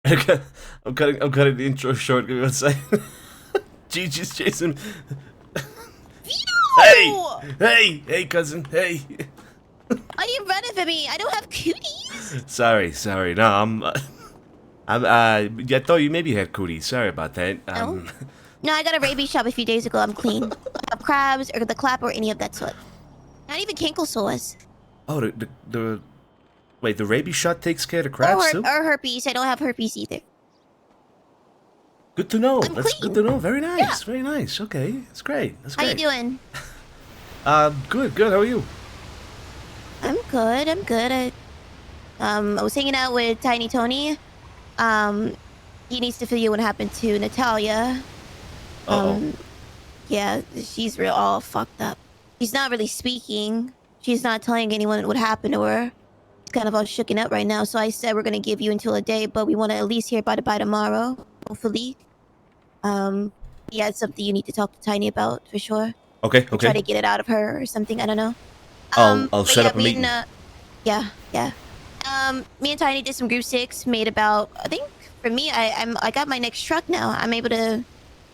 I'm cutting the intro short. Give me one second. Gigi's chasing. Hey, Vito! hey, cousin, hey. Are you running for me? I don't have cooties. Sorry. No, I thought you maybe had cooties. Sorry about that. No? No, I got a rabies shot a few days ago. I'm clean. I don't have crabs or the clap or any of that sort. Not even kinkle sores. Oh, wait, the rabies shot takes care of crabs too? Or herpes. I don't have herpes either. Good to know. I'm That's clean. good to know. Very nice. Yeah. Very nice. Okay, that's great. That's How great. you doing? Good. How are you? I'm good. I was hanging out with Tiny Tony. He needs to feel you what happened to Natalia. Yeah, she's real all fucked up. She's not really speaking. She's not telling anyone what happened to her. She's kind of all shooken up right now. So I said we're gonna give you until a day, but we want to at least hear about it by tomorrow, hopefully. Yeah, it's something you need to talk to Tiny about for sure. Okay. Try to get it out of her or something. I don't know. I'll set up a meeting. Yeah. Me and Tiny did some group 6. Made about, I think for me, I got my next truck now. I'm able to,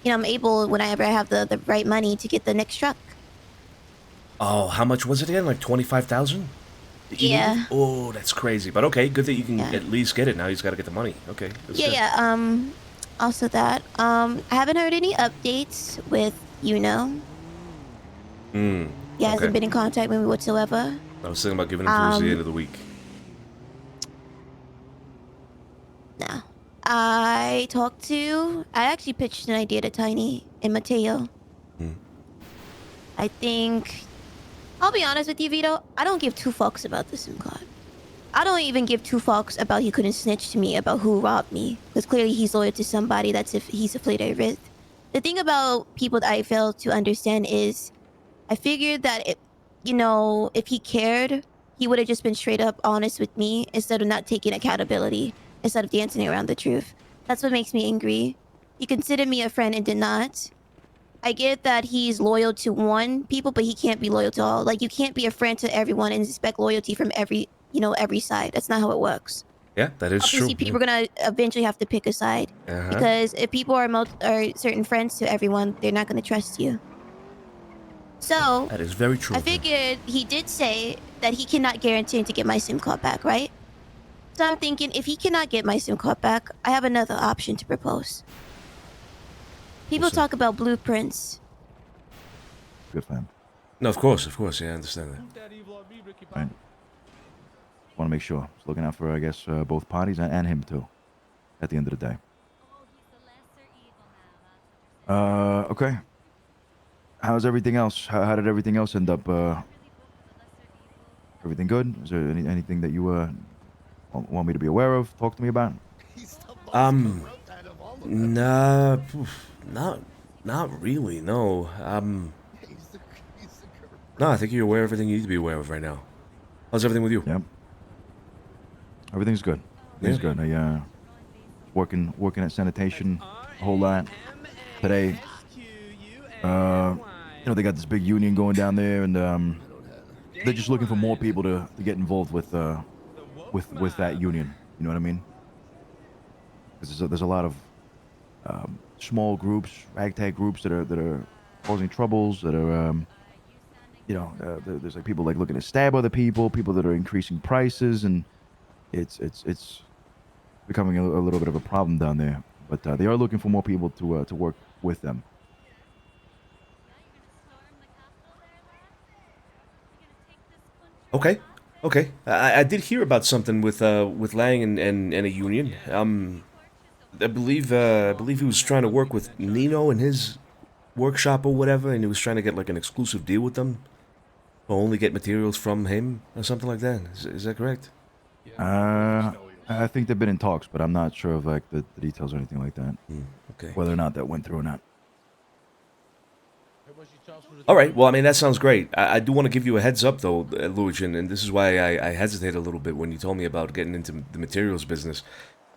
I'm able whenever I have the right money to get the next truck. Oh, how much was it again? Like 25,000? Yeah. Oh, that's crazy. But okay, good that you can at least get it. Now he's got to get the money. Okay. Yeah. Also that. I haven't heard any updates with He hasn't been in contact with me whatsoever. I was thinking about giving him towards the end of the week. No. I actually pitched an idea to Tiny and Mateo. I think, I'll be honest with you, Vito, I don't give two fucks about the SIM card. I don't even give two fucks about he couldn't snitch to me about who robbed me. Because clearly he's loyal to somebody that's if he's afraid of risk. The thing about people that I fail to understand is, I figured that if he cared, he would have just been straight up honest with me instead of not taking accountability, instead of dancing around the truth. That's what makes me angry. He considered me a friend and did not. I get that he's loyal to one people, but he can't be loyal to all. Like, you can't be a friend to everyone and expect loyalty from every side. That's not how it works. Yeah, that is true. Obviously, people are gonna eventually have to pick a side. Because if people are certain friends to everyone, they're not gonna trust you. So that is very true. I figured he did say that he cannot guarantee to get my SIM card back, right? So I'm thinking, if he cannot get my SIM card back, I have another option to propose. People talk about blueprints. Good fam. No, of course, yeah, I understand that. Right. Want to make sure. Just looking out for, I guess, both parties and him too. At the end of the day. Okay. How's everything else? How did everything else end up? Everything good? Is there anything that you want me to be aware of? Talk to me about? Nah, not really. No. No, I think you're aware of everything you need to be aware of right now. How's everything with you? Yep. Everything's good. Everything's good. I working at sanitation a whole lot today. They got this big union going down there, and they're just looking for more people to get involved with that union. You know what I mean? There's a lot of small groups, ragtag groups that are causing troubles. That are, there's like people like looking to stab other people that are increasing prices, and it's becoming a little bit of a problem down there. But they are looking for more people to work with them. Okay. I did hear about something with Lang and a union. I believe he was trying to work with Nino and his workshop or whatever, and he was trying to get like an exclusive deal with them, or only get materials from him or something like that. Is that correct? I think they've been in talks, but I'm not sure of like the details or anything like that. Okay. Whether or not that went through or not. All right. Well, I mean, that sounds great. I do want to give you a heads up, though, Lucian, and this is why I hesitated a little bit when you told me about getting into the materials business.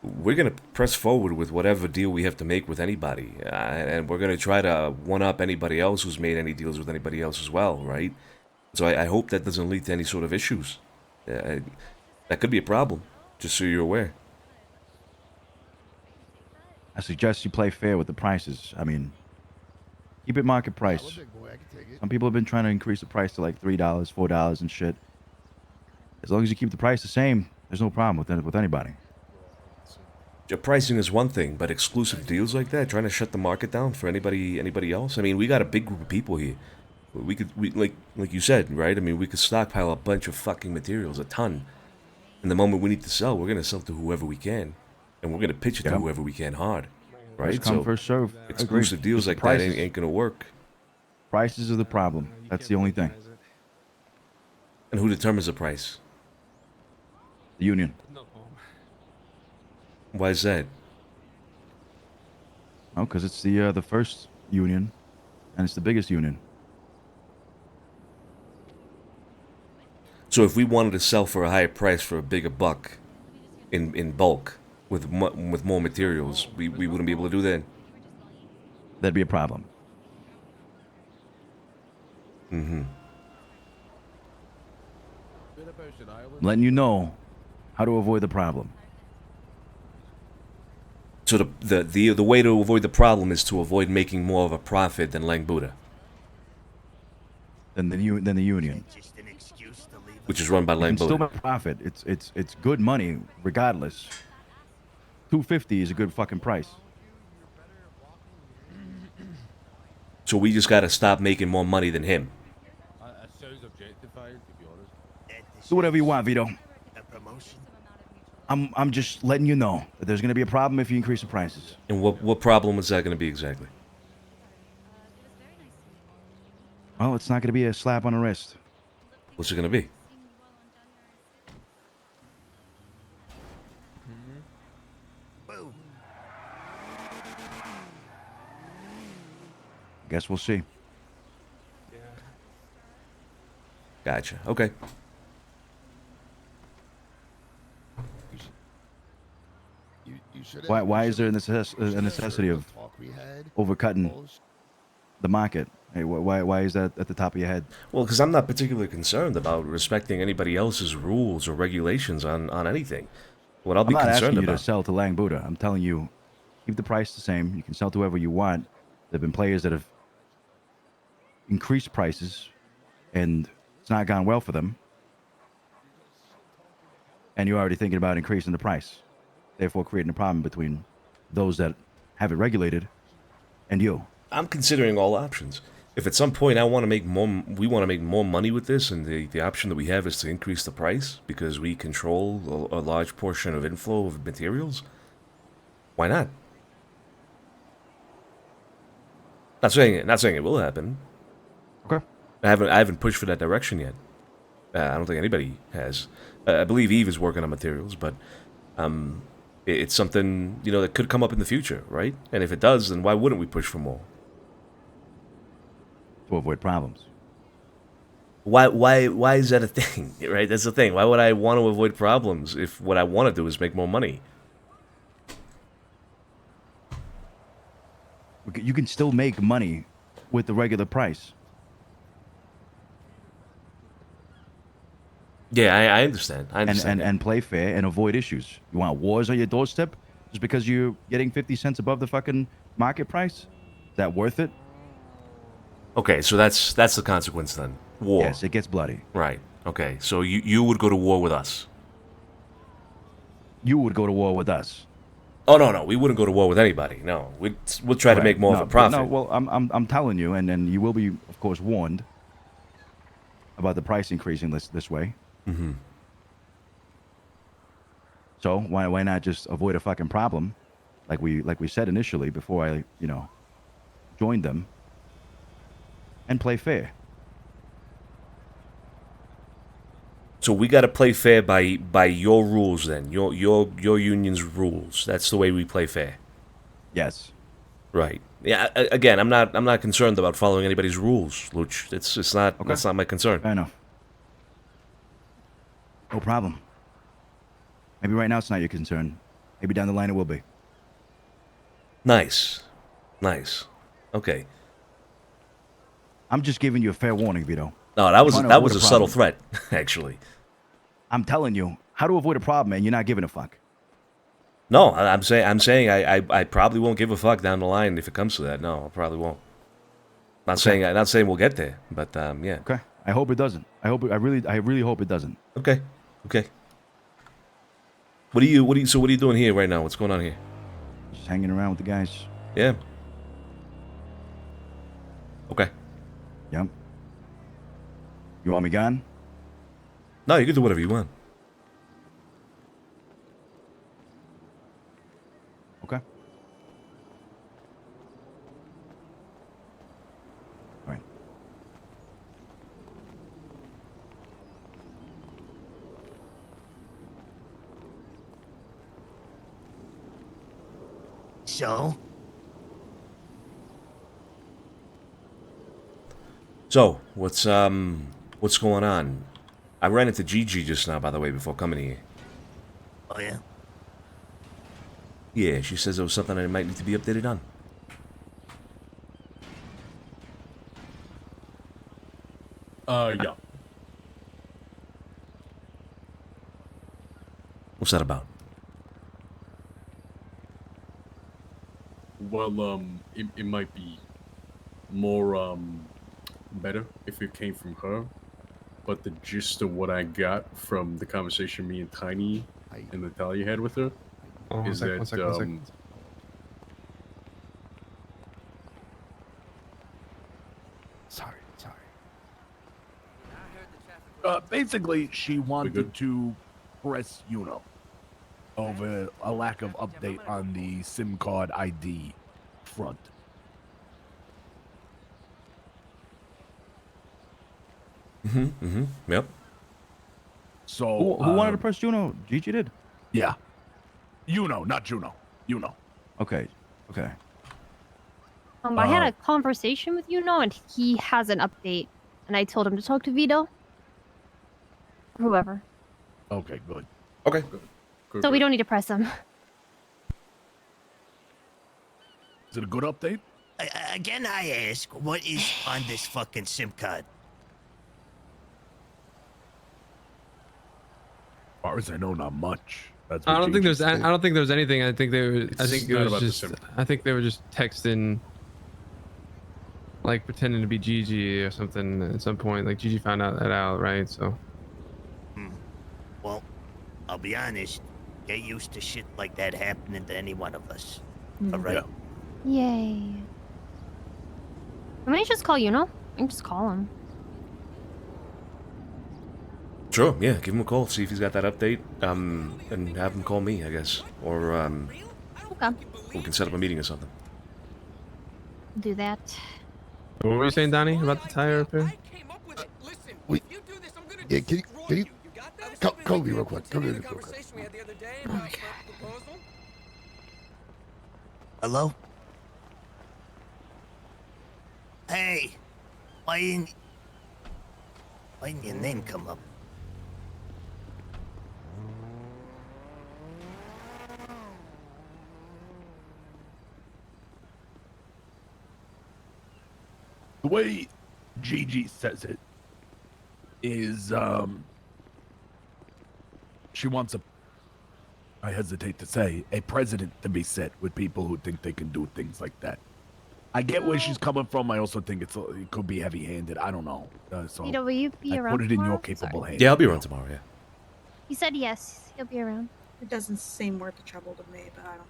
We're going to press forward with whatever deal we have to make with anybody, and we're going to try to one-up anybody else who's made any deals with anybody else as well, right? So I hope that doesn't lead to any sort of issues. That could be a problem, just so you're aware. I suggest you play fair with the prices. I mean, keep it market price. Some people have been trying to increase the price to like $3, $4 and shit. As long as you keep the price the same, there's no problem with anybody. Your pricing is one thing, but exclusive deals like that, trying to shut the market down for anybody else. I mean, we got a big group of people here. We like you said, right? I mean, we could stockpile a bunch of fucking materials, a ton. And the moment we need to sell, we're gonna sell to whoever we can, and we're gonna pitch it to whoever we can hard, right? First come, first serve. Exclusive deals like that ain't gonna work. Prices are the problem. That's the only thing. And who determines the price? The union. Why is that? Oh, because it's the first union, and it's the biggest union. So if we wanted to sell for a higher price for a bigger buck, in bulk with more materials, we wouldn't be able to do that. That'd be a problem. Mm-hmm. Letting you know how to avoid the problem. So the way to avoid the problem is to avoid making more of a profit than Lang Buddha, Than the union. which is run by You Lang can still Buddha. make profit. It's good money regardless. $250 is a good fucking price. So we just gotta stop making more money than him. Do whatever you want, Vito. I'm just letting you know that there's gonna be a problem if you increase the prices. And what problem is that gonna be exactly? Well, it's not gonna be a slap on the wrist. What's it gonna be? Guess we'll see. Gotcha. Okay. Why is there a necessity of overcutting the market? Hey, why is that at the top of your head? Well, because I'm not particularly concerned about respecting anybody else's rules or regulations on anything. What I'll I'm be not concerned asking you to about. sell to Lang Buddha. I'm telling you, keep the price the same. You can sell to whoever you want. There have been players that have increased prices, and it's not gone well for them. And you're already thinking about increasing the price, therefore creating a problem between those that have it regulated and you. I'm considering all options. If at some point I want to make more, we want to make more money with this, and the option that we have is to increase the price because we control a large portion of inflow of materials, why not? Not saying it will happen. Okay. I haven't pushed for that direction yet. I don't think anybody has. I believe Eve is working on materials, but it's something that could come up in the future, right? And if it does, then why wouldn't we push for more? To avoid problems. Why is that a thing, right? That's the thing. Why would I want to avoid problems if what I want to do is make more money? You can still make money with the regular price. Yeah, I understand. I understand. And play fair and avoid issues. You want wars on your doorstep just because you're getting 50 cents above the fucking market price? Is that worth it? Okay, so that's the consequence then. War. Yes, it gets bloody. Right. Okay, so you would go to war with us. You would go to war with us. Oh no, we wouldn't go to war with anybody. No, we'll try to make more of a profit. No, well, I'm telling you, and you will be, of course, warned about the price increasing this way. Mm-hmm. So why not just avoid a fucking problem, like we said initially before I joined them, and play fair. So we got to play fair by your rules then. Your union's rules. That's the way we play fair. Yes. Right. Yeah. Again, I'm not concerned about following anybody's rules, Luch. It's not. Okay. That's not my concern. Fair enough. No problem. Maybe right now it's not your concern. Maybe down the line it will be. Nice. Okay. I'm just giving you a fair warning, Vito. No, that was Trying to a avoid subtle problem. threat, actually. I'm telling you how to avoid a problem, and you're not giving a fuck. No, I'm saying I probably won't give a fuck down the line if it comes to that. No, I probably won't. Not saying we'll get there, but yeah. Okay. I hope it doesn't. I really hope it doesn't. Okay. What are you doing here right now? What's going on here? Just hanging around with the guys. Yeah. Okay. Yep. You want me gone? No, you can do whatever you want. Okay. All right. So, what's going on? I ran into Gigi just now, by the way, before coming here. Oh, yeah? Yeah, she says there was something I might need to be updated on. Yeah. What's that about? Well, it might be more, better if it came from her. But the gist of what I got from the conversation me and Tiny and Natalia had with her is that, one second. Sorry. Basically, she wanted to press over a lack of update on the SIM card ID front. Yep. So Who wanted to press Juno? Gigi did. Yeah, not Juno. Okay. I had a conversation with and he has an update, and I told him to talk to Vito. Whoever. Okay, good. Okay. So we don't need to press him. Is it a good update? Again, I ask, what is on this fucking SIM card? As far as I know, not much. That's I what don't think Gigi there's. said. I don't think there's anything. I think It's it not was about the just. sim. I think they were just texting, like pretending to be Gigi or something at some point. Like Gigi found that out, right? So. Well, I'll be honest. Get used to shit like that happening to any one of us. All right? Yeah. Yay. I mean, just call I can just call him. Sure, yeah, give him a call, see if he's got that update, and have him call me, I guess. Or, Okay. we can set up a meeting or something. Do that. What were you saying, Donnie, about the tire repair? Wait. Yeah, can you call me real quick. Come here real quick. Hello? Hey, why didn't your name come up? The way Gigi says it is, she wants I hesitate to say, a president to be set with people who think they can do things like that. I get where she's coming from. I also think it could be heavy-handed. I don't know. So Vito, will you be I around put it in your tomorrow? capable Sorry. hands. Yeah, I'll be around tomorrow, yeah. He said yes. He'll be around. It doesn't seem worth the trouble to me, but I don't know.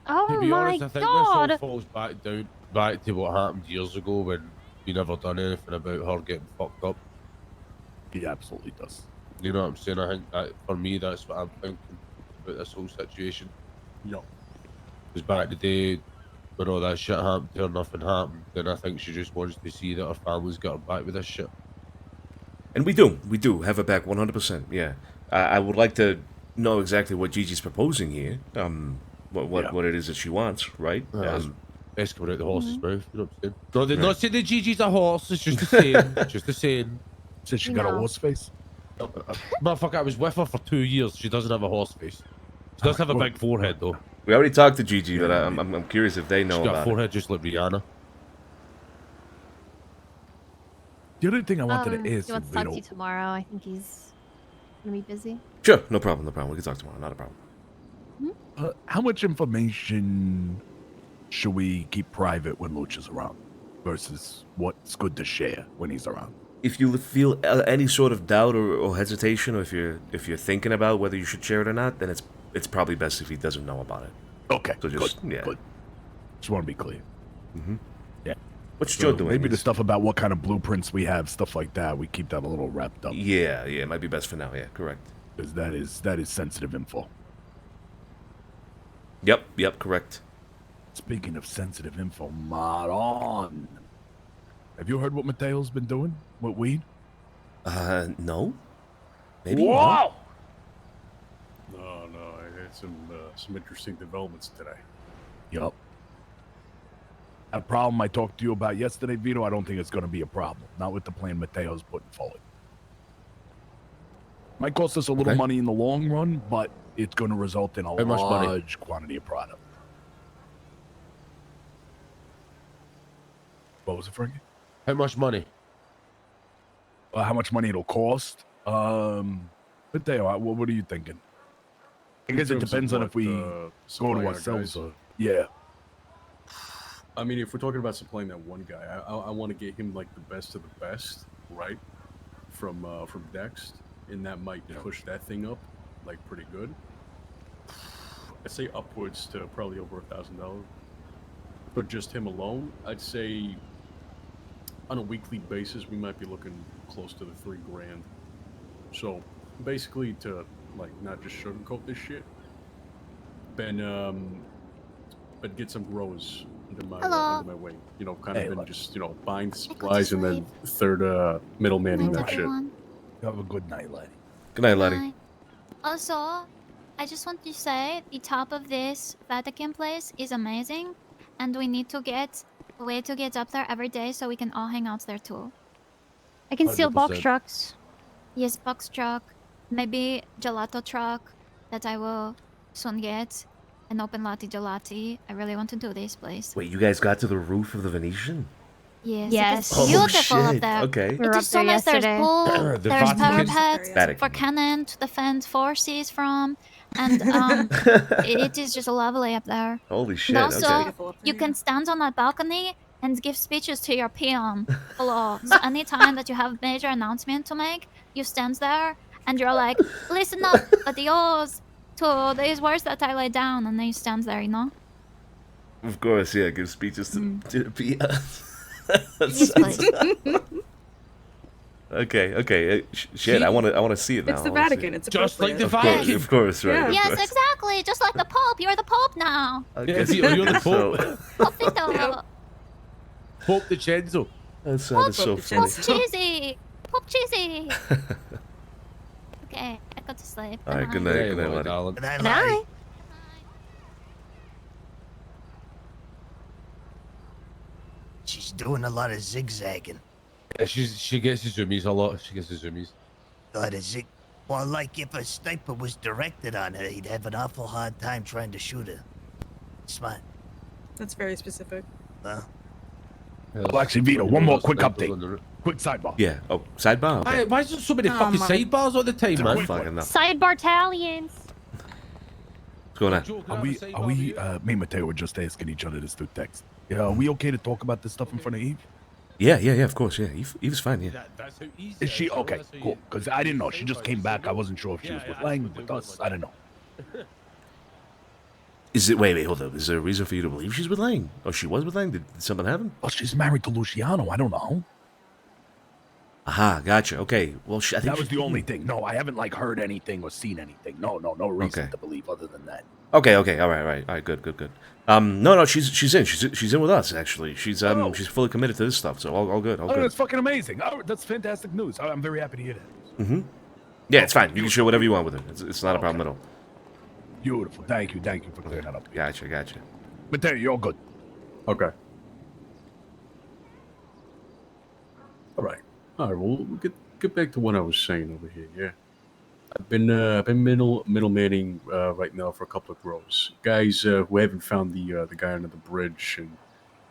Oh To be my honest, I think god! this all falls back to what happened years ago when we never done anything about her getting fucked up. He absolutely does. You know what I'm saying? I think that, for me, that's what I'm thinking about this whole situation. No. Because back in the day, when all that shit happened to her, nothing happened, then I think she just wants to see that her family's got her back with this shit. And we do have her back 100%, yeah. I would like to know exactly what Gigi's proposing here, what it is that she wants, right? Best coming out the horse's mouth, you know what I'm saying? No, they're not saying that Gigi's a horse, it's just the same, just the same. Said she got a horse face? Motherfucker, I was with her for 2 years, she doesn't have a horse face. She does have a big forehead, though. We already talked to Gigi, but I'm curious if they know She's got about a forehead just like Rihanna. The other thing I wanted to ask He wants to talk to you tomorrow. I think he's gonna be busy. Sure, no problem. We can talk tomorrow, not a problem. how much information should we keep private when Luch is around versus what's good to share when he's around? If you feel any sort of doubt or hesitation, or if you're thinking about whether you should share it or not, then it's probably best if he doesn't know about it. Okay, so just good, yeah. good. Just want to be clear. Mm-hmm. Yeah. What's Joe doing? Maybe the stuff about what kind of blueprints we have, stuff like that, we keep that a little wrapped up. Yeah, it might be best for now. Yeah, correct. Because that is sensitive info. Yep, correct. Speaking of sensitive info, Maron. Have you heard what Mateo's been doing with weed? No. Maybe. Whoa! No, I had some interesting developments today. Yup. A problem I talked to you about yesterday, Vito, I don't think it's going to be a problem. Not with the plan Mateo's putting forward. Might cost us a little money in the long run, but it's going to result in a large quantity of product. What was it, Frankie? How much money? How much money it'll cost? Mateo, what are you thinking? I guess it depends on if we go to ourselves or... Yeah. I mean, if we're talking about supplying that one guy, I want to get him like the best of the best, right? From Dex, and that might push that thing up like pretty good. I'd say upwards to probably over $1,000. But just him alone, I'd say on a weekly basis we might be looking close to the $3,000. So basically, to like not just sugarcoat this shit, but get some growers under my way. You know, kind of been just buying supplies and then third middlemanning that shit. Have a good night, lady. Good night, lady. Also, I just want to say the top of this Vatican place is amazing, and we need to get a way to get up there every day so we can all hang out there too. I can steal box trucks. Yes, box truck. Maybe gelato truck that I will soon get. An open latte gelati. I really want to do this place. Wait, you guys got to the roof of the Venetian? Yes. It's beautiful up there. Okay. It is so nice. There's pool, there's parapet Vatican. for cannon to defend forces from, and it is just lovely up there. Holy shit, And also, okay. you can stand on that balcony and give speeches to your peon below. So anytime that you have a major announcement to make, you stand there and you're like, listen up, adios, to these words that I lay down, and then you stand there, you know? Of course, yeah, give speeches to the peons. Yes, please. Okay. Shit, I want to see it now. It's the Vatican. It's just like the Vatican. Vatican. Of course, right. Yeah. of Yes, course. exactly. Just like the Pope. You're the Pope now. I Yeah, guess Vito, you're the so. Pope. Popito. Pope DiCenzo. That sounded so funny. Pope cheesy. Pope cheesy. Okay, I go to sleep. All right, good night, Hey, good night, boy, lady. darling. Good night, Good night. lady. She's doing a lot of zigzagging. Yeah, she gets the zoomies a lot. She gets the zoomies. Lot of zig. Well, like if a sniper was directed on her, he'd have an awful hard time trying to shoot her. Smart. That's very specific. Huh? Well, actually, Vito, one more quick update. Quick sidebar. Yeah. Oh, sidebar. Okay. Why is there so many fucking sidebars all the time, man? Fucking up. Sidebar Italians. What's going on? Are we, me and Mateo were just asking each other this through text. Yeah, are we okay to talk about this stuff in front of Eve? Yeah, of course, yeah. Eve's fine, yeah. That's how easy. Is she? Okay, cool. Because I didn't know. She just came back. I wasn't sure if she was with Lang, with us. I don't know. Is it, wait, hold up. Is there a reason for you to believe she's with Lang? Oh, she was with Lang? Did something happen? Well, she's married to Luciano. I don't know. Aha, gotcha. Okay, well, I think That was the only thing. No, I haven't, like, heard anything or seen anything. No reason to believe other than that. Okay, all right, good. No, she's in with us, actually. She's fully committed to this stuff, so all good, all Oh, good. that's fucking amazing. Oh, that's fantastic news. I'm very happy to hear that. Mm-hmm. Yeah, it's fine. You can share whatever you want with her. It's not a problem at all. Beautiful. Thank you for clearing that up. Gotcha. Mateo, you're all good. Okay. All right. Well, we'll get back to what I was saying over here. Yeah, I've been middlemaning right now for a couple of grows. Guys who haven't found the guy under the bridge and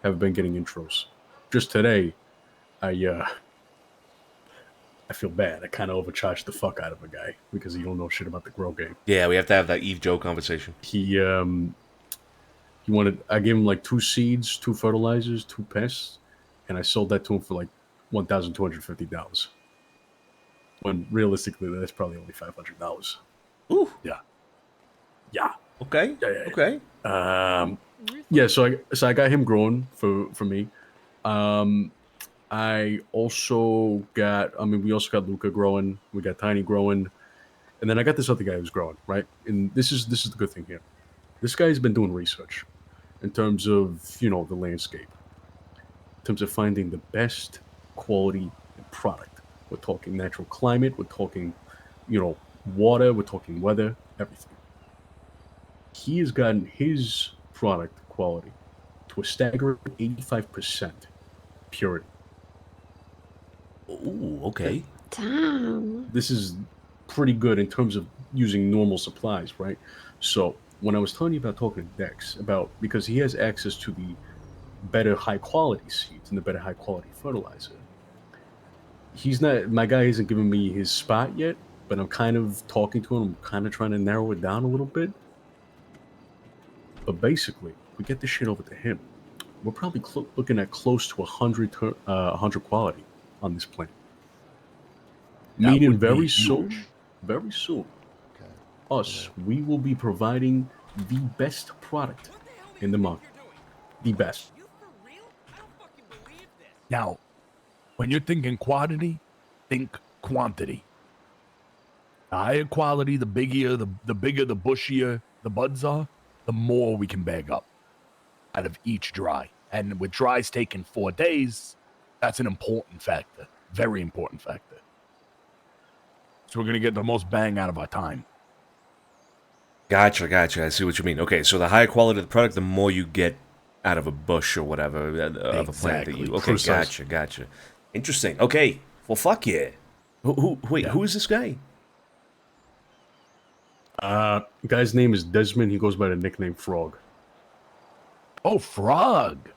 haven't been getting intros. Just today, I I feel bad. I kind of overcharged the fuck out of a guy because he don't know shit about the grow game. Yeah, we have to have that Eve Joe conversation. He wanted. I gave him like 2 seeds, 2 fertilizers, 2 pests, and I sold that to him for like $1,250. When realistically, that's probably only $500. Ooh. Yeah. Okay. Yeah. Okay. Yeah. So I got him growing for me. I also got. I mean, we also got Luca growing. We got Tiny growing, and then I got this other guy who's growing. Right, and this is the good thing here. This guy's been doing research in terms of the landscape, in terms of finding the best quality product. We're talking natural climate. We're talking, water. We're talking weather. Everything. He has gotten his product quality to a staggering 85% purity. Ooh, okay. Damn. This is pretty good in terms of using normal supplies, right? So when I was telling you about talking to Dex because he has access to the better high quality seeds and the better high quality fertilizer, my guy isn't giving me his spot yet, but I'm kind of talking to him. I'm kind of trying to narrow it down a little bit. But basically, if we get this shit over to him, we're probably looking at close to 100 quality on this plant. Meaning very soon, we will be providing the best product in the market. The best. Now, when you're thinking quantity, think quantity. The higher quality, the bigger, the bushier the buds are, the more we can bag up out of each dry. And with dries taking 4 days, that's an important factor. Very important factor. So we're going to get the most bang out of our time. Gotcha. I see what you mean. Okay, so the higher quality of the product, the more you get out of a bush or whatever of a plant that you. Okay, Precise. gotcha. Interesting. Okay, well, fuck yeah. Who is this guy? Guy's name is Desmond. He goes by the nickname Frog. Oh, Frog.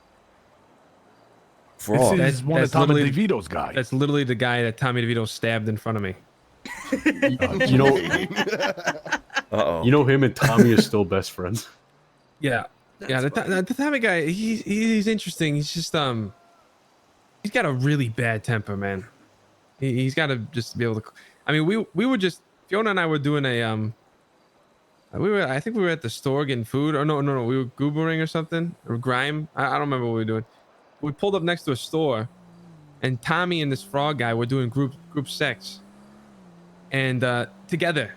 Frog. This is one of Tommy DeVito's guys. That's literally the guy that Tommy DeVito stabbed in front of me. Uh-oh. Him and Tommy are still best friends. Yeah. The Tommy guy, he's interesting. He's just he's got a really bad temper, man. He's got to just be able to. I mean, we were just Fiona and I were doing a I think we were at the store getting food, or no, we were goobering or something, or grime. I don't remember what we were doing. We pulled up next to a store, and Tommy and this Frog guy were doing group sex, and together.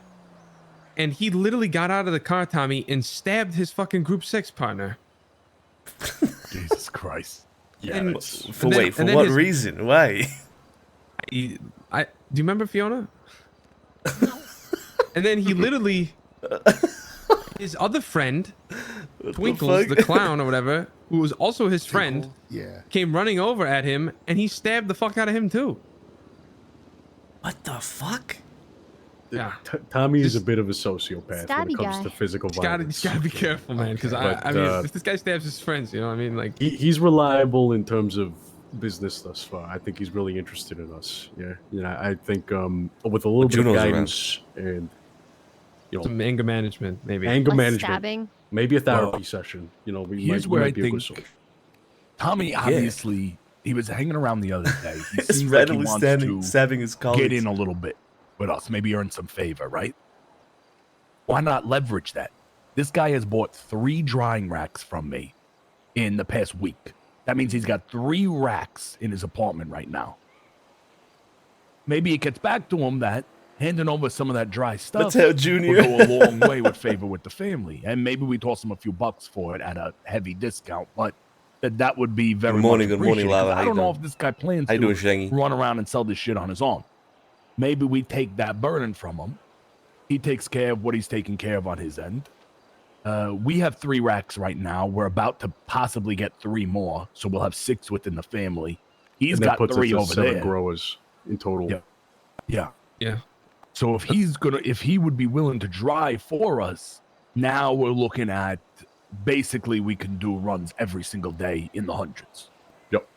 And he literally got out of the car, Tommy, and stabbed his fucking group sex partner. Jesus Christ! Yeah. For what reason? Why? Do you remember Fiona? And then he literally, his other friend, Twinkles, the clown or whatever, who was also his friend, came running over at him, and he stabbed the fuck out of him too. What the fuck? Yeah, Tommy is a bit of a sociopath when it comes to physical violence. He's gotta be careful, man. Because I mean, if this guy stabs his friends, you know what I mean? Like he's reliable in terms of business thus far. I think he's really interested in us. Yeah, I think with a little bit of guidance and some anger management, maybe stabbing, maybe a therapy session. We might be a good source. Tommy obviously he was hanging around the other day. He It's seems like he readily wants stabbing his to colleagues. get in a little bit with us, maybe earn some favor, right? Why not leverage that? This guy has bought 3 drying racks from me in the past week. That means he's got 3 racks in his apartment right now. Maybe it gets back to him that handing over some of that dry stuff Mateo Jr. will go a long way with favor with the family. And maybe we toss him a few bucks for it at a heavy discount, but that would be very much appreciated. Good morning, Lava. I don't know if this guy plans to run around and sell this shit on his own. Maybe we take that burden from him. He takes care of what he's taking care of on his end. We have 3 racks right now. We're about to possibly get 3 more, so we'll have 6 within the family. He's got 3 over 7 growers in total. Yeah. So if he would be willing to dry for us, now we're looking at basically we can do runs every single day in the hundreds. Yep.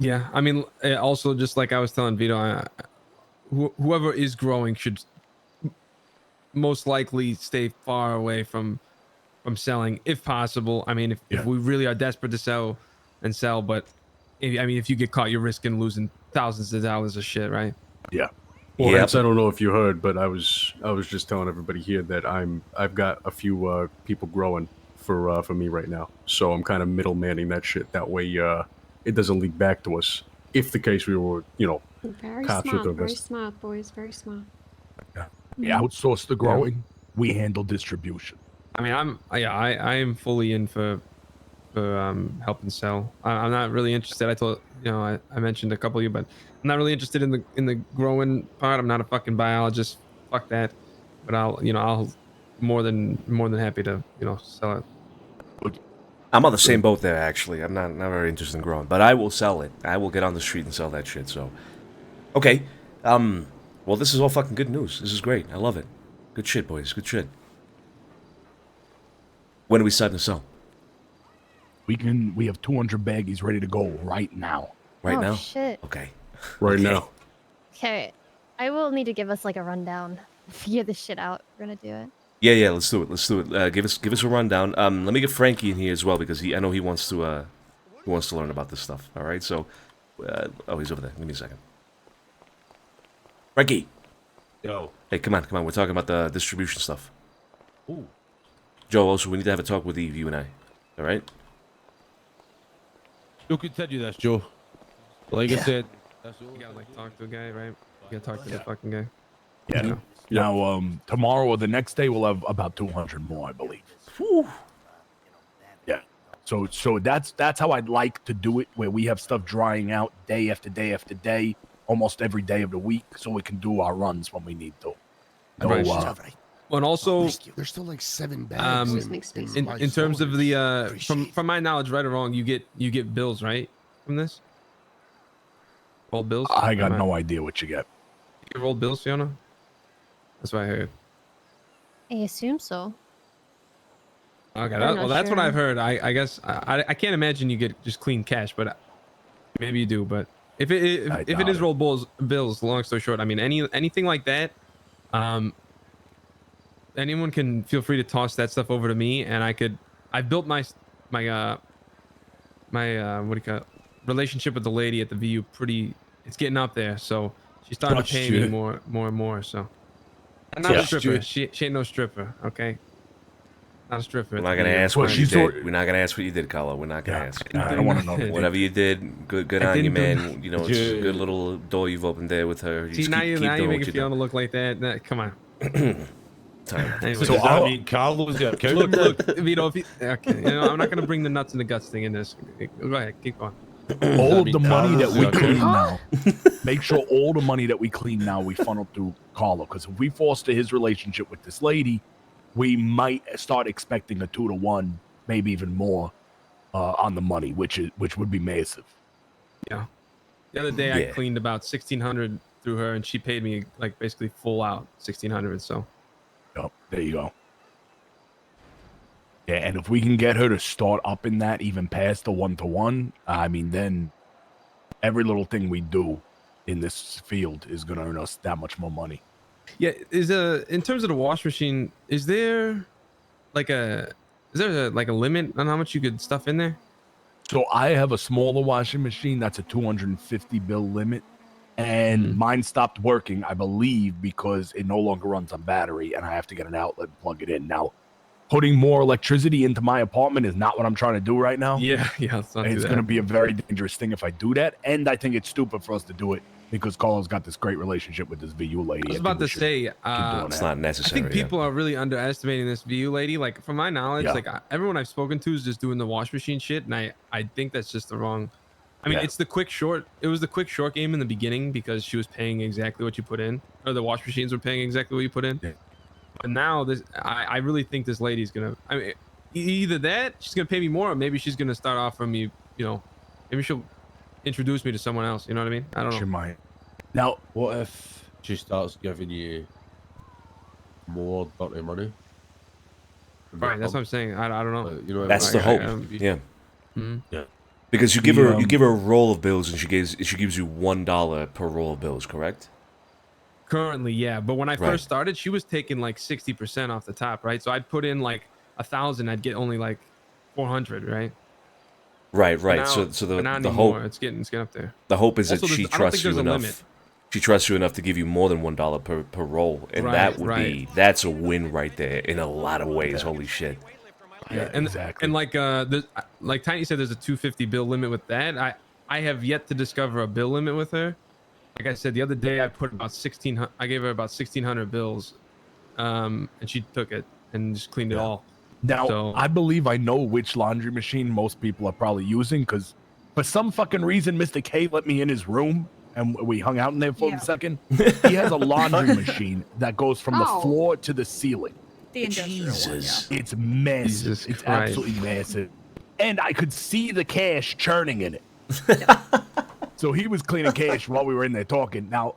Yeah, I mean, also just like I was telling Vito, whoever is growing should most likely stay far away from selling if possible. I mean, if we really are desperate to sell, and sell, but if you get caught, you're risking losing thousands of dollars of shit, right? Yeah. Well, Hence, I don't know if you heard, but I was just telling everybody here that I've got a few people growing for me right now, so I'm kind of middlemanning that shit. That way, it doesn't leak back to us. If the case we were, Very cops smart, with very smart, boys, very smart. Yeah. We outsource the growing. We handle distribution. I mean, I am fully in for helping sell. I'm not really interested. I told I mentioned a couple of you, but I'm not really interested in the growing part. I'm not a fucking biologist. Fuck that. But I'll more than happy to sell it. I'm on the same boat there, actually. I'm not very interested in growing, but I will sell it. I will get on the street and sell that shit. So, okay. Well, this is all fucking good news. This is great. I love it. Good shit, boys. Good shit. When are we starting to sell? We have 200 baggies ready to go right now. Right now? Shit. Okay. Right now. Okay, I will need to give us like a rundown. Figure this shit out. We're gonna do it. Yeah, let's do it. Let's do it. Give us a rundown. Let me get Frankie in here as well because I know he wants to learn about this stuff. All right. So, he's over there. Give me a second. Frankie. Yo. Hey, come on. We're talking about the distribution stuff. Ooh. Joe, also, we need to have a talk with Eve, you and I. All right? You'll continue this, Joe. Like I said, You gotta talk to a guy, right? You gotta talk to the fucking guy. Yeah. Now, tomorrow or the next day, we'll have about 200 more, I believe. Whew. Yeah. So that's how I'd like to do it, where we have stuff drying out day after day after day, almost every day of the week, so we can do our runs when we need to. No, Right. And also, there's still like 7 bags. in terms of the from my knowledge, right or wrong, you get bills, right, from this? Rolled bills? I got no idea what you get. You rolled bills, Fiona? That's what I heard. I assume so. Okay, I'm not well, that's what sure. I've heard. I guess I can't imagine you get just clean cash, but maybe you do. But if it is rolled bills, long story short, I mean anything like that, anyone can feel free to toss that stuff over to me, and I built my what do you call it, relationship with the lady at the VU it's getting up there, so she's starting to pay me more and more. So I'm not a stripper. She ain't no stripper, okay? Not a stripper. We're not gonna ask what you did. We're not gonna ask what you did, Carlo. We're not gonna ask. I don't want to know. Whatever you did, good on you, man. You know, it's a good little door you've opened there with her. See, now you make Fiona look like that. Come on. Anyway, so I mean, Carlo's got look, Vito. Okay, I'm not gonna bring the nuts and the guts thing in this. Go ahead, keep going. All of the money that we clean now, make sure all the money that we clean now we funnel through Carlo, because if we foster his relationship with this lady, we might start expecting a 2-to-1, maybe even more, on the money, which would be massive. Yeah. The other day I cleaned about $1,600 through her, and she paid me like basically full out $1,600. So. Yep, there you go. Yeah, and if we can get her to start up in that, even past the 1-to-1, I mean, then every little thing we do in this field is going to earn us that much more money. Yeah, in terms of the wash machine, is there like a limit on how much you could stuff in there? So I have a smaller washing machine that's a 250 bill limit, and mine stopped working, I believe, because it no longer runs on battery, and I have to get an outlet and plug it in. Now, putting more electricity into my apartment is not what I'm trying to do right now. Yeah. It's going to be a very dangerous thing if I do that, and I think it's stupid for us to do it because Carlo's got this great relationship with this VU lady. I was about to say, it's not necessary. I think people are really underestimating this VU lady. Like, from my knowledge, everyone I've spoken to is just doing the wash machine shit, and I think that's just the wrong. I mean, it's the quick short. It was the quick short game in the beginning because she was paying exactly what you put in, or the wash machines were paying exactly what you put in. Yeah. But now I really think this lady's gonna. I mean, either that she's gonna pay me more, or maybe she's gonna start offering me. Maybe she'll introduce me to someone else. You know what I mean? I don't know. She might. Now, what if she starts giving you more dirty money? Right, that's what I'm saying. I don't know. That's the hope. Yeah. Mm-hmm. Yeah. Because you give her a roll of bills, and she gives you $1 per roll of bills, correct? Currently, yeah. But when I first started, she was taking like 60% off the top, right? So I'd put in like 1,000, I'd get only like 400, right? Right. Now, So not the anymore. hope it's getting up there. the hope is Also, that she I don't think trusts you there's a enough. limit. She trusts you enough to give you more than $1 per roll, and that would that's a win right there in a lot of ways. Holy shit! Yeah, and exactly. And like Tiny said, there's a 250 bill limit with that. I have yet to discover a bill limit with her. Like I said, the other day I put about 1,600. I gave her about 1,600 bills, and she took it and just cleaned it all. Now, I believe I know which laundry machine most people are probably using, because for some fucking reason, Mr. K let me in his room and we hung out in there for a second. He has a laundry machine that goes from the floor to the ceiling. The industrial one, yeah. It's massive. Jesus it's Christ. absolutely massive. And I could see the cash churning in it. So he was cleaning cash while we were in there talking. Now,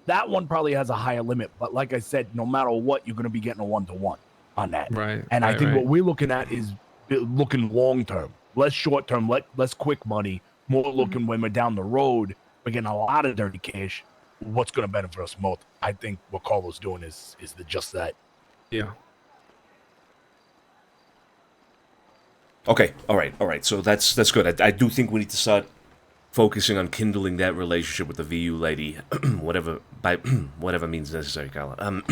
that one probably has a higher limit, but like I said, no matter what, you're going to be getting a 1-to-1 on that. Right. And I think what we're looking at is looking long term, less short term, less quick money, more looking when we're down the road, we're getting a lot of dirty cash. What's going to benefit us most? I think what Carlo's doing is just that. Yeah. Okay. All right. So that's good. I do think we need to start focusing on kindling that relationship with the VU lady, whatever means necessary, Carla.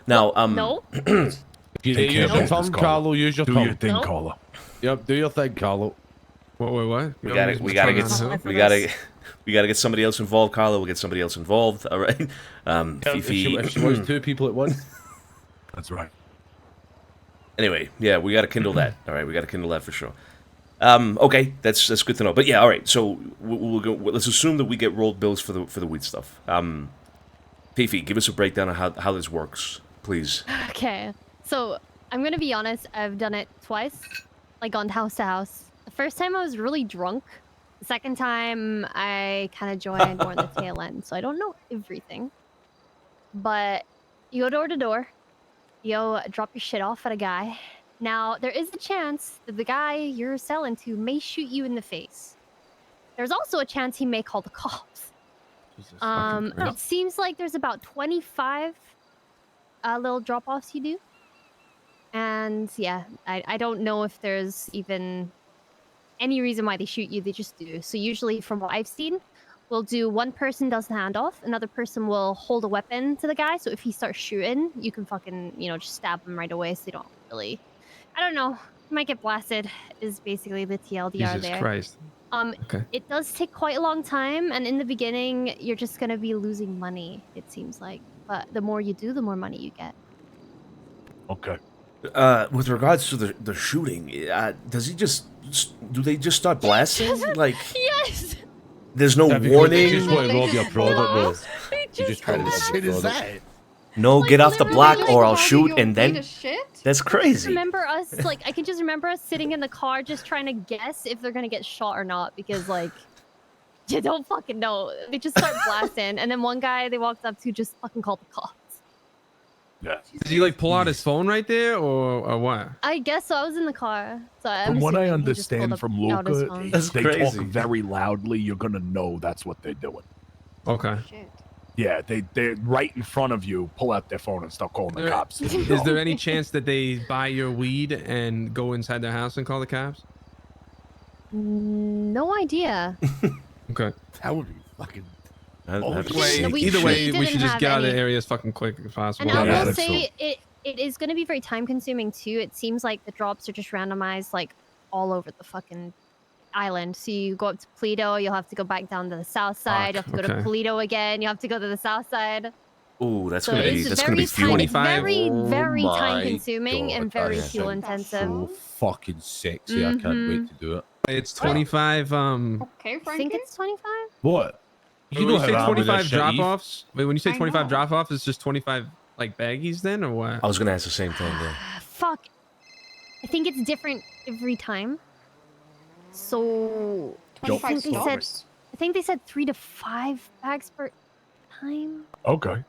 Now, No. Use your tongue, Carlo. Use your tongue. Do your thing, Carlo. Yep, do your thing, Carlo. What? We gotta get somebody else involved, Carlo. We'll get somebody else involved. All right. Fifi. If she wants 2 people at once. That's right. Anyway, yeah, we gotta kindle that. All right, we gotta kindle that for sure. Okay, that's good to know. But yeah, all right. So we'll go. Let's assume that we get rolled bills for the weed stuff. Fifi, give us a breakdown of how this works, please. Okay, so I'm gonna be honest. I've done it twice, like gone house to house. The first time I was really drunk. The second time I kind of joined more in the tail end, so I don't know everything. But you go door to door, you drop your shit off at a guy. Now, there is a chance that the guy you're selling to may shoot you in the face. There's also a chance he may call the cops. It seems like there's about 25 little drop-offs you do. And yeah, I don't know if there's even any reason why they shoot you. They just do. So usually from what I've seen, we'll do one person does the handoff, another person will hold a weapon to the guy. So if he starts shooting, you can fucking, just stab him right away so they don't really... I don't know. You might get blasted is basically the TLDR Jesus there. Christ. Okay. It does take quite a long time, and in the beginning, you're just gonna be losing money, it seems like. But the more you do, the more money you get. Okay. With regards to the shooting, does he do they just start blasting? Like, yes. There's no They warning. just want to rob your product, bro. You just try to rob shit your is product. that? No, get off the block or I'll shoot, and Piece then of shit? that's crazy. Remember us, like, I can just remember us sitting in the car just trying to guess if they're gonna get shot or not, because, like, you don't fucking know. They just start blasting, and then one guy they walked up to just fucking called the cops. Yeah. Did he like pull out his phone right there, or what? I guess so. I was in the car. So From what I understand from out his Luca, phone. if they talk very loudly, you're gonna know that's what they're doing. Okay. Shit. Yeah, they're right in front of you, pull out their phone and start calling the cops. Is there any chance that they buy your weed and go inside their house and call the cops? No idea. Okay. That would be fucking. Either way, we should just get out of the area as fucking quick as possible. And I will say it is going to be very time consuming too. It seems like the drops are just randomized like all over the fucking island. So you go up to Paleto, you'll have to go back down to the south side. You have to go to Paleto again. You have to go to the south side. Ooh, that's So gonna be fuel. It's very, very Oh time my consuming and God, very that fuel sounds intensive. So fucking sexy. I can't wait to do it. It's 25. Okay, I think it's 25. What? When you say 25 drop-offs, Eve. when you say I 25 know. drop-offs, it's just 25 like baggies then, or what? I was gonna ask the same thing. Yeah. Fuck. I think it's different every time. So I 25 think they said stops? 3 to 5 bags per time. Okay.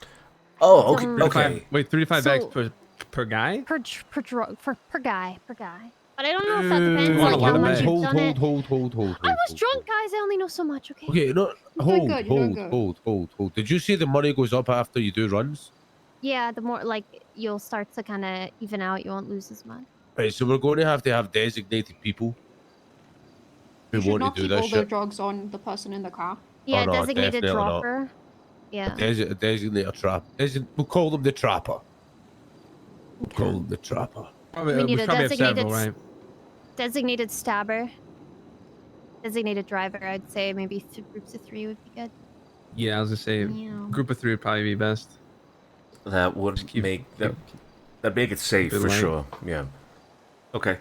Oh, okay. Um, Okay. Wait, 3 to 5 bags So- per guy? Per guy. But I don't know if that depends like how much you've done it. Hold. I was drunk, guys. I only know so much. Okay. Okay, no, doing good, you're doing good. hold. Did you say the money goes up after you do runs? Yeah, the more like you'll start to kind of even out. You won't lose as much. Right, so we're going to have designated people who You should want not to do keep all this the shit. drugs on the person in the car. Yeah, no, designated definitely not. dropper. Yeah. A designated trap. We'll call them the trapper. We'll call them the trapper. Probably, We need a probably have designated several, right? designated stabber. Designated driver. I'd say maybe groups of 3 would be good. Yeah, I was gonna say group of 3 would probably be best. That would that'd make it safe keep it for light. sure. Yeah. Okay.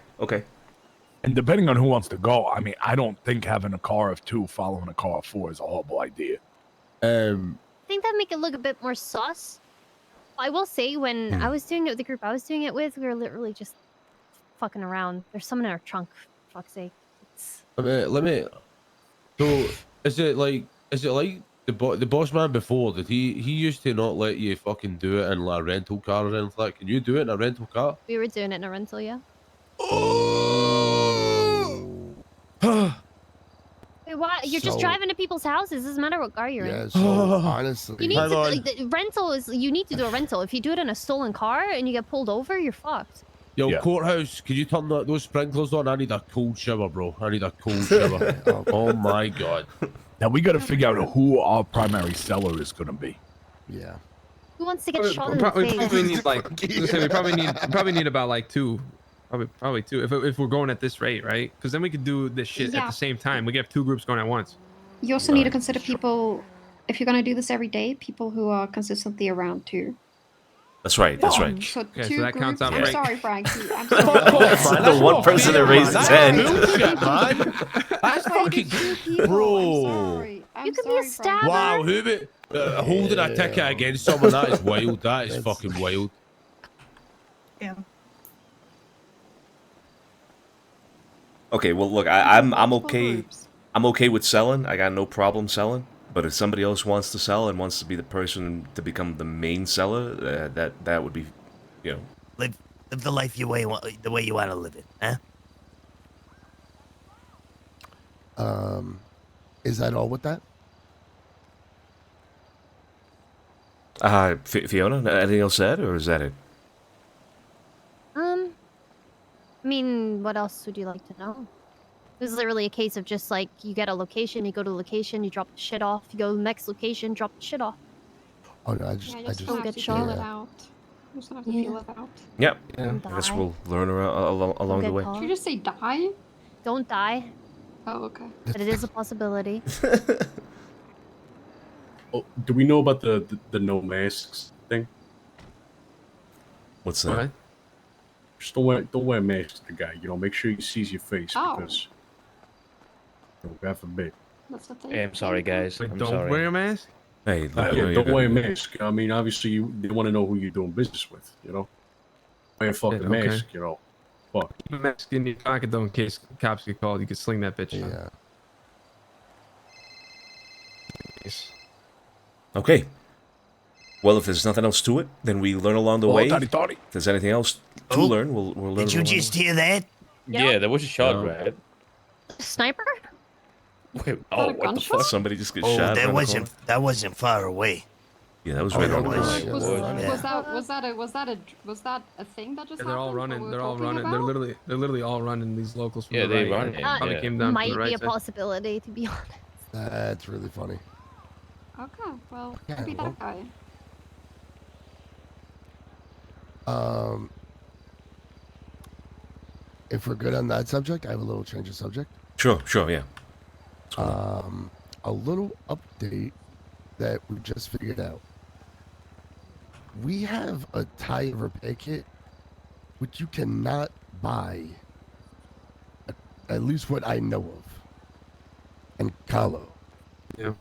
And depending on who wants to go, I mean, I don't think having a car of 2 following a car of 4 is a horrible idea. I think that'd make it look a bit more sus. I will say, when I was doing it with the group I was doing it with, we were literally just fucking around. There's someone in our trunk, for fuck's sake. Let me. So is it like the boss man before? Did he used to not let you fucking do it in like a rental car or anything like that? Can you do it in a rental car? We were doing it in a rental, yeah. Wait, why? You're just So- driving to people's houses. Doesn't matter what car you're in. Yeah, so honestly, You need to like, the rental is. You need to do a rental. If you do it in a stolen car and you get pulled over, you're fucked. Yo, courthouse, can you turn those sprinklers on? I need a cold shower, bro. I need a cold shower. Oh my god. Now we got to figure out who our primary seller is going to be. Yeah. Who wants to get shot in We the probably face? need like we probably need about like 2. Probably 2 if we're going at this rate, right? Because then we could do this shit at Yeah. the same time. We could have 2 groups going at once. You also need to consider people, if you're going to do this every day, people who are consistently around too. That's right. That's right. So Okay, so 2 that counts groups. out I'm right. sorry, Frankie. I'm That's sorry. the one person that raised his hand. That's fucking bro. You could be a stabber. Wow, who be holding a ticket against someone? That is wild. That is fucking wild. Yeah. Okay, well, look, I'm okay. I'm okay with selling. I got no problem selling. But if somebody else wants to sell and wants to be the person to become the main seller, that would be, you know. Live the life the way you want to live it, huh? Is that all with that? Fiona, anything else said, or is that it? I mean, what else would you like to know? It was literally a case of just like, you get a location, you go to the location, you drop the shit off, you go to the next location, drop the shit off. Oh no, I Yeah, just you just don't have get to shot. feel it out. You just have to feel it out. Yep. Don't I guess die. we'll learn along the get way. caught. Did you just say die? Don't die, Oh, okay. but it is a possibility. Oh, do we know about the no masks thing? What's that? Just don't wear masks to the guy. You know, make sure he sees your face because, God forbid. That's the thing. Hey, I'm sorry, guys. I'm Don't sorry. wear a mask. Hey, Yeah, you're don't good. wear a mask. I mean, obviously, they want to know who you're doing business with. You know, wear a fucking Yeah, okay. mask. You know, fuck. Keep a mask in your pocket though, in case cops get called. You can sling that bitch. Yeah. Okay. Well, if there's nothing else to it, then we learn along the Oh, way. Toddy, Toddy. If there's anything else to learn, we'll learn. Did you along the just way. hear that? Yeah, there was a shot, right? Sniper? Wait, oh, what the fuck? Somebody just get Oh, shot. that around the wasn't far away. Yeah, that was Oh, right that on the was. corner. Was Yeah. that a thing that just Yeah, they're all happened? running. What They're we're all talking running. about? They're literally all running. These locals from Yeah, the they right. run They it, probably yeah. came down Might from the be right a side. possibility, to be honest. That's really funny. Okay, well, Yeah, maybe well. that guy. If we're good on that subject, I have a little change of subject. Sure, yeah. A little update that we just figured out. We have a tire repair kit, which you cannot buy, at least what I know of, in Calo. Yeah.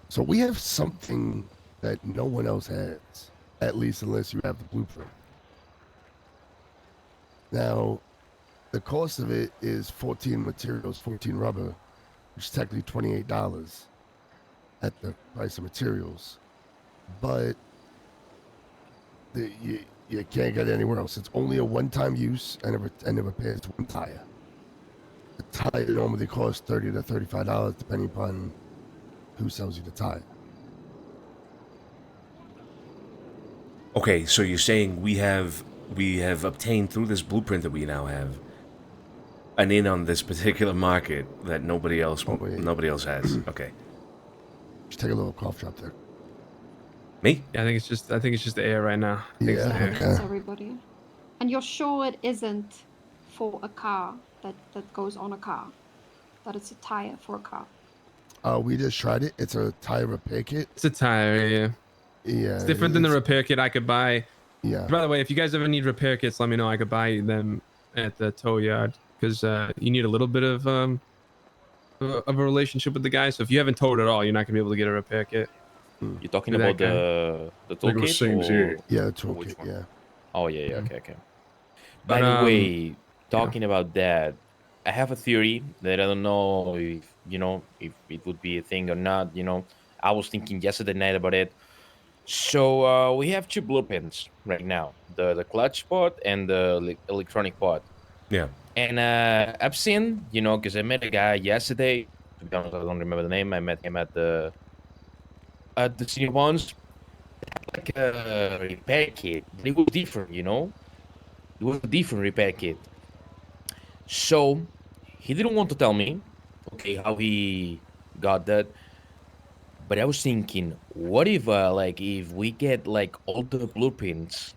So we have something that no one else has, at least unless you have the blueprint. Now, the cost of it is 14 materials, 14 rubber, which is technically $28 at the price of materials. But You can't get it anywhere else. It's only a one-time use, and it repairs one tire. The tire normally costs $30 to $35, depending upon who sells you the tire. Okay, so you're saying we have obtained through this blueprint that we now have an in on this particular market that nobody else has. Okay. Just take a little cough drop there. Me? Yeah, I think it's just the air right now. Yeah. It's everybody. And you're sure it isn't for a car that goes on a car? That it's a tire for a car? We just tried it. It's a tire repair kit. It's a tire, yeah. Yeah. It's different than the repair kit I could buy. Yeah. By the way, if you guys ever need repair kits, let me know. I could buy them at the tow yard because you need a little bit of a relationship with the guy. So if you haven't towed at all, you're not gonna be able to get a repair kit. You're talking about the toolkit? Yeah, the toolkit, yeah. Oh, yeah, okay. By the way, talking about that, I have a theory that I don't know if, if it would be a thing or not, I was thinking yesterday night about it. So we have two blueprints right now, the clutch part and the electronic part. Yeah. And I've seen, because I met a guy yesterday, to be honest, I don't remember the name. I met him at the senior ones. Like a repair kit. It was different, It was a different repair kit. So he didn't want to tell me, okay, how he got that. But I was thinking, what if, if we get all the blueprints,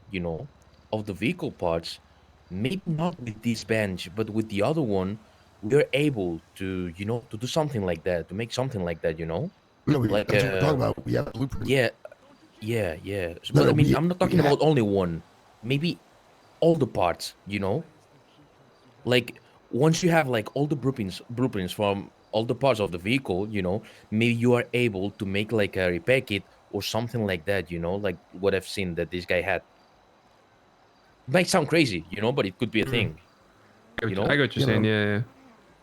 of the vehicle parts, maybe not with this bench, but with the other one, we're able to, to do something like that, to make something like that, No, that's what we're talking about. We have blueprints. Yeah. But I'm not talking about only one. Maybe all the parts, Like, once you have, all the blueprints from all the parts of the vehicle, maybe you are able to make, a repair kit or something like that, like what I've seen that this guy had. It might sound crazy, but it could be a thing. I get what you're saying, yeah.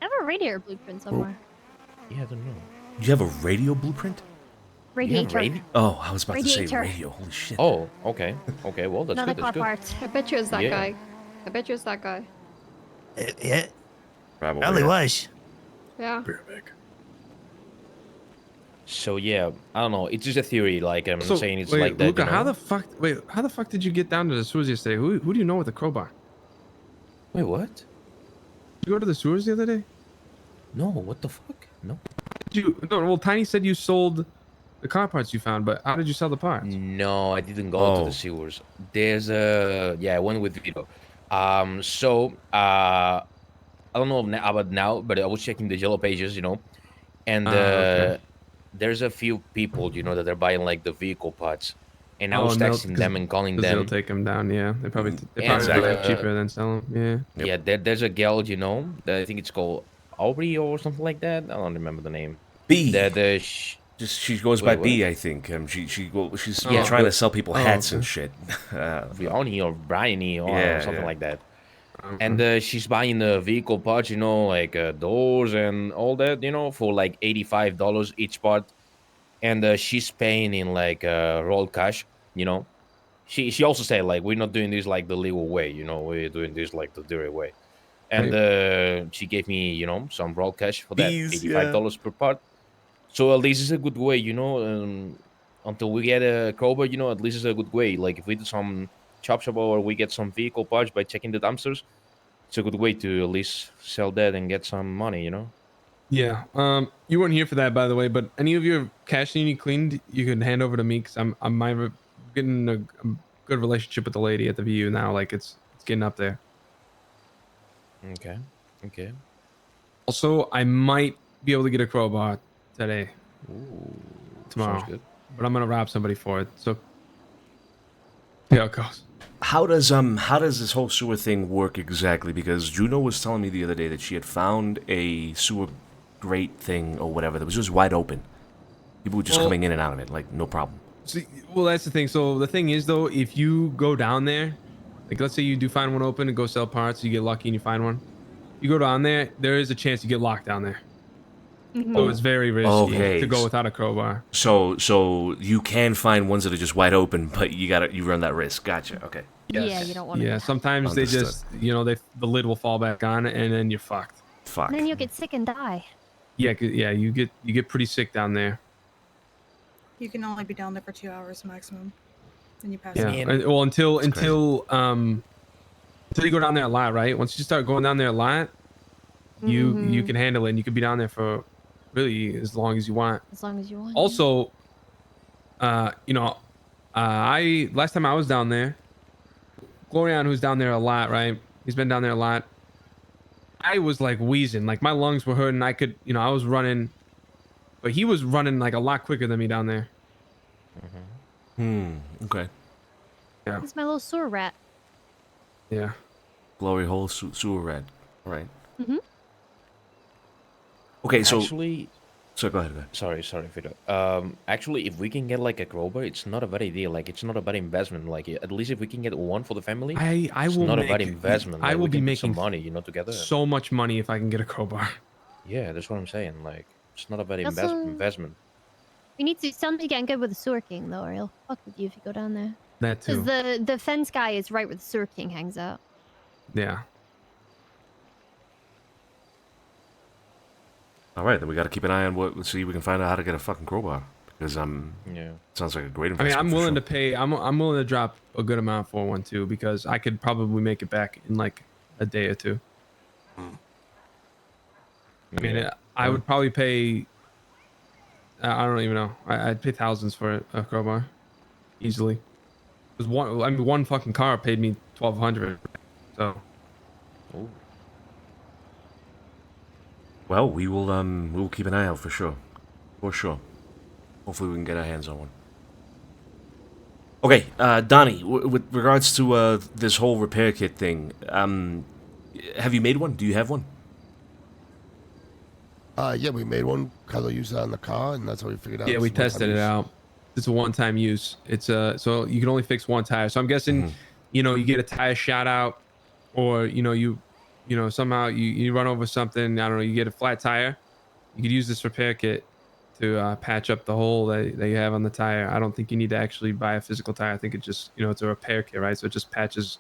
I have a radiator blueprint somewhere. Yeah, I don't know. You have a radio blueprint? Radiator. Oh, I was about to say Radiator. radio. Holy shit. Oh, okay. Okay, well, that's Another good. car That's good. part. I bet you it's that Yeah. guy. I bet you it's that guy. Yeah. Probably was. Yeah. So, yeah, I don't know. It's just a theory. Like, I'm So, saying it's wait, like that. Luca, how the fuck did you get down to the sewers yesterday? Who do you know with the crowbar? Wait, what? Did you go to the sewers the other day? No, what the fuck? No. Well, Tiny said you sold the car parts you found, but how did you sell the parts? No, I didn't go to the sewers. There's I went with Vito. I don't know about now, but I was checking the yellow pages, and Okay. there's a few people, that are buying the vehicle parts, and I Oh, was and they'll- texting them and calling 'cause them. They'll take them down, yeah. They probably do And, it cheaper than sell them, yeah. Yeah, there's a girl, that I think it's called Aubrey or something like that. I don't remember the name. B. Just she goes by B, I think. She's trying to sell people hats and shit. Briani or Bryony or something yeah. like that. And she's buying the vehicle parts, doors and all that, for $85 each part. And she's paying in roll cash, She also said we're not doing this the legal way, we're doing this the dirty way. And she gave me, some raw cash for that, $85 per part. So at least it's a good way, until we get a crowbar, at least it's a good way. If we do some chop shop or we get some vehicle parts by checking the dumpsters, it's a good way to at least sell that and get some money, Yeah. You weren't here for that, by the way, but any of your cash you need cleaned, you can hand over to me because I'm getting a good relationship with the lady at the VU now. It's getting up there. Okay. Also, I might be able to get a crowbar today. Tomorrow. Sounds good. But I'm gonna rob somebody for it. So see how it goes. How does this whole sewer thing work exactly? Because Juno was telling me the other day that she had found a sewer grate thing or whatever that was just wide open. People were just coming in and out of it, no problem. See, well, that's the thing. So the thing is, though, if you go down there, let's say you do find one open and go sell parts, you get lucky and you find one. You go down there, there is a chance you get locked down there. So it's very risky Okay. to go without a crowbar. So you can find ones that are just wide open, but you run that risk. Gotcha. Okay. Yeah, you don't want to. Yeah, sometimes Understood. they just, the lid will fall back on, and then you're fucked. Fuck. And then you'll get sick and die. Yeah, you get pretty sick down there. You can only be down there for 2 hours maximum. Then you pass Yeah. out. Well, until you go down there a lot, right? Once you start going down there a lot, you can handle it, and you can be down there for really as long as you want. As long as you want. Also, I last time I was down there, Glorian, who's down there a lot, right? He's been down there a lot. I was like wheezing, like my lungs were hurting. I could, I was running, but he was running like a lot quicker than me down there. Okay. Yeah. It's my little sewer rat. Yeah. Glory hole sewer rat. All right. Mm-hmm. Okay, so actually, so go ahead. Sorry, Vito. Actually, if we can get like a crowbar, it's not a bad idea. Like, it's not a bad investment. Like, at least if we can get one for the family, it's not a bad investment. I Like, will we be can put making some money, together. so much money if I can get a crowbar. Yeah, that's what I'm saying. Like, it's not a bad Also- investment. We need to somebody get good with the sewer king though, or he'll fuck with you if you go down there. That too. Because the fence guy is right where the sewer king hangs out. Yeah. All right, then we got to keep an eye on what. See, we can find out how to get a fucking crowbar because sounds like a great I investment. mean, I'm for willing sure. to pay. I'm willing to drop a good amount for one too because I could probably make it back in like a day or two. I mean, I would probably pay. I don't even know. I'd pay thousands for a crowbar, easily. Because one fucking car paid me $1,200, so. Ooh. Well, we will keep an eye out for sure. Hopefully we can get our hands on one. Okay, Donnie, with regards to this whole repair kit thing, have you made one? Do you have one? Yeah, we made one. Kylo used it on the car, and that's how we figured out. Yeah, we it's one-time tested it use. out. It's a one-time use. It's so you can only fix one tire. So I'm guessing, you get a tire shot out, or somehow you run over something. I don't know. You get a flat tire. You could use this repair kit to patch up the hole that you have on the tire. I don't think you need to actually buy a physical tire. I think it just it's a repair kit, right? So it just patches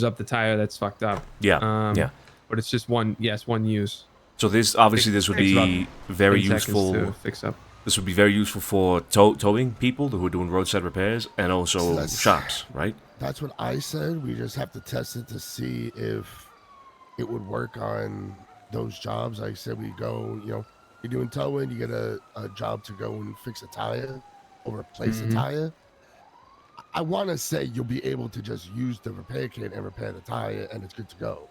up the tire that's fucked up. Yeah. Yeah. But it's just one use. So this would be very 10 seconds useful. to fix up. This would be very useful for towing people who are doing roadside repairs and also shops, right? That's what I said. We just have to test it to see if it would work on those jobs. Like I said, we go, you're doing towing, you get a job to go and fix a tire or replace a tire. I want to say you'll be able to just use the repair kit and repair the tire and it's good to go.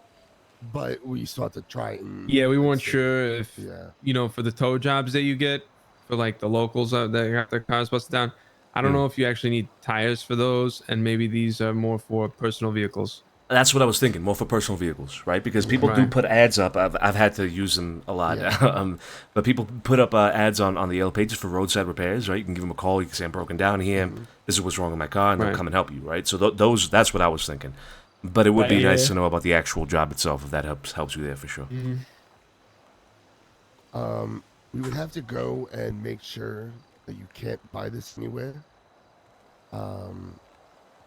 But we still have to try it. Yeah, we weren't sure if, for the tow jobs that you get, for like the locals that got their cars busted down, I don't know if you actually need tires for those, and maybe these are more for personal vehicles. That's what I was thinking, more for personal vehicles, right? Because people do put ads up. I've had to use them a lot. Yeah. But people put up ads on the Yellow Pages for roadside repairs, right? You can give them a call. You can say, I'm broken down here. This is what's wrong with my car, and they'll come and help you, right? So that's what I was thinking. But it would be nice to know about the actual job itself, if that helps you there for sure. We would have to go and make sure that you can't buy this anywhere.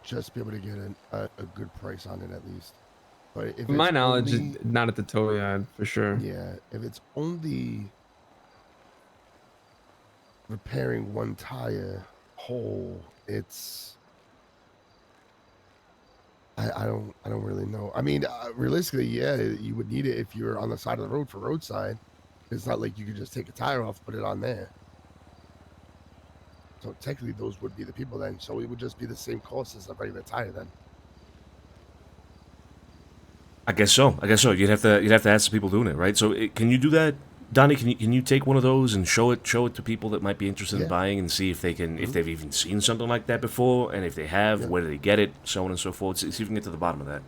Just be able to get a good price on it at least. But if My it's knowledge only, is not at the tow yard for sure. Yeah, if it's only repairing one tire whole, it's I don't really know. I mean, realistically, yeah, you would need it if you're on the side of the road for roadside. It's not like you could just take a tire off, put it on there. So technically, those would be the people then. So it would just be the same cost as a regular tire then. I guess so. You'd have to ask the people doing it, right? So can you do that, Donnie? Can you take one of those and show it to people that might be interested in buying and see if they can if they've even seen something like that before, and if they have, where do they get it, so on and so forth. See if we can get to the bottom of that.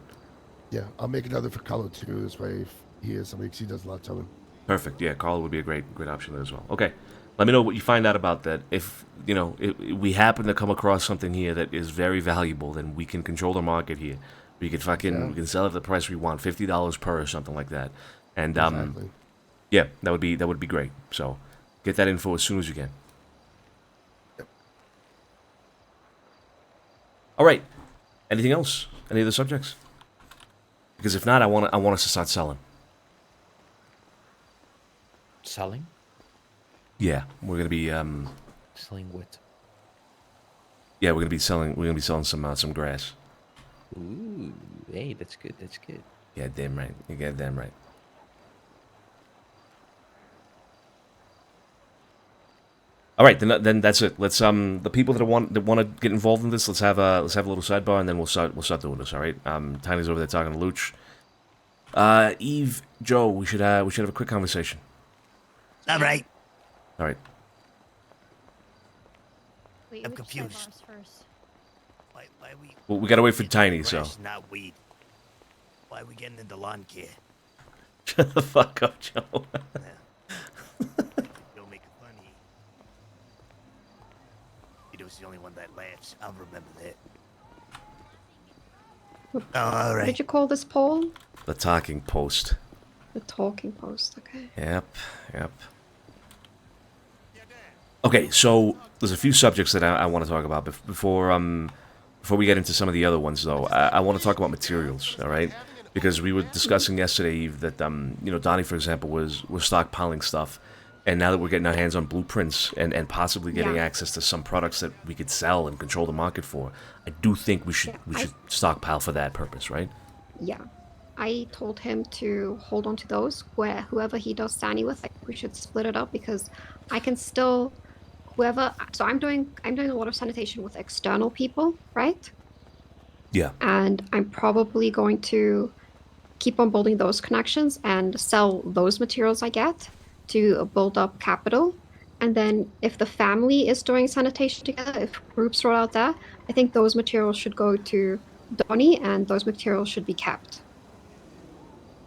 Yeah, I'll make another for Carlo too. This way, if he is somebody, 'cause he does a lot of towing. Perfect. Yeah, Carl would be a great option there as well. Okay, let me know what you find out about that. If if we happen to come across something here that is very valuable, then we can control the market here. We can we can sell it at the price we want, $50 per or something like that. And Exactly. Yeah, that would be great. So, get that info as soon as you can. All right. Anything else? Any other subjects? Because if not, I want us to start selling. Selling? Yeah, we're gonna be Selling what? yeah, we're gonna be selling some grass. Ooh, hey, that's good. That's good. Yeah, damn right. You got damn right. All right, then that's it. Let's the people that want to get involved in this, let's have a little sidebar, and then we'll start doing this. All right. Tiny's over there talking to Luch. Eve, Joe, we should have a quick conversation. All right. All right. Wait, I'm which confused. sidebars first? Why we? Well, we gotta wait for Tiny, so. Grass, not weed. Why are we getting into lawn care? Shut the fuck up, Joe. Don't make it funny. Vito's the only one that laughs. I'll remember that. Oh, all What right. did you call this poll? The talking post. The talking post. Okay. Yep. Okay, so there's a few subjects that I want to talk about before we get into some of the other ones, though. I want to talk about materials, all right? Because we were discussing yesterday, Eve, that Donnie, for example, was stockpiling stuff, and now that we're getting our hands on blueprints and possibly getting access to some products that we could sell and control the market for, I do think we should stockpile for that purpose, right? Yeah. I told him to hold on to those. Where whoever he does Sani with, we should split it up because I can still so I'm doing a lot of sanitation with external people, right? Yeah. And I'm probably going to keep on building those connections and sell those materials I get to build up capital. And then if the family is doing sanitation together, if groups roll out there, I think those materials should go to Donnie and those materials should be kept.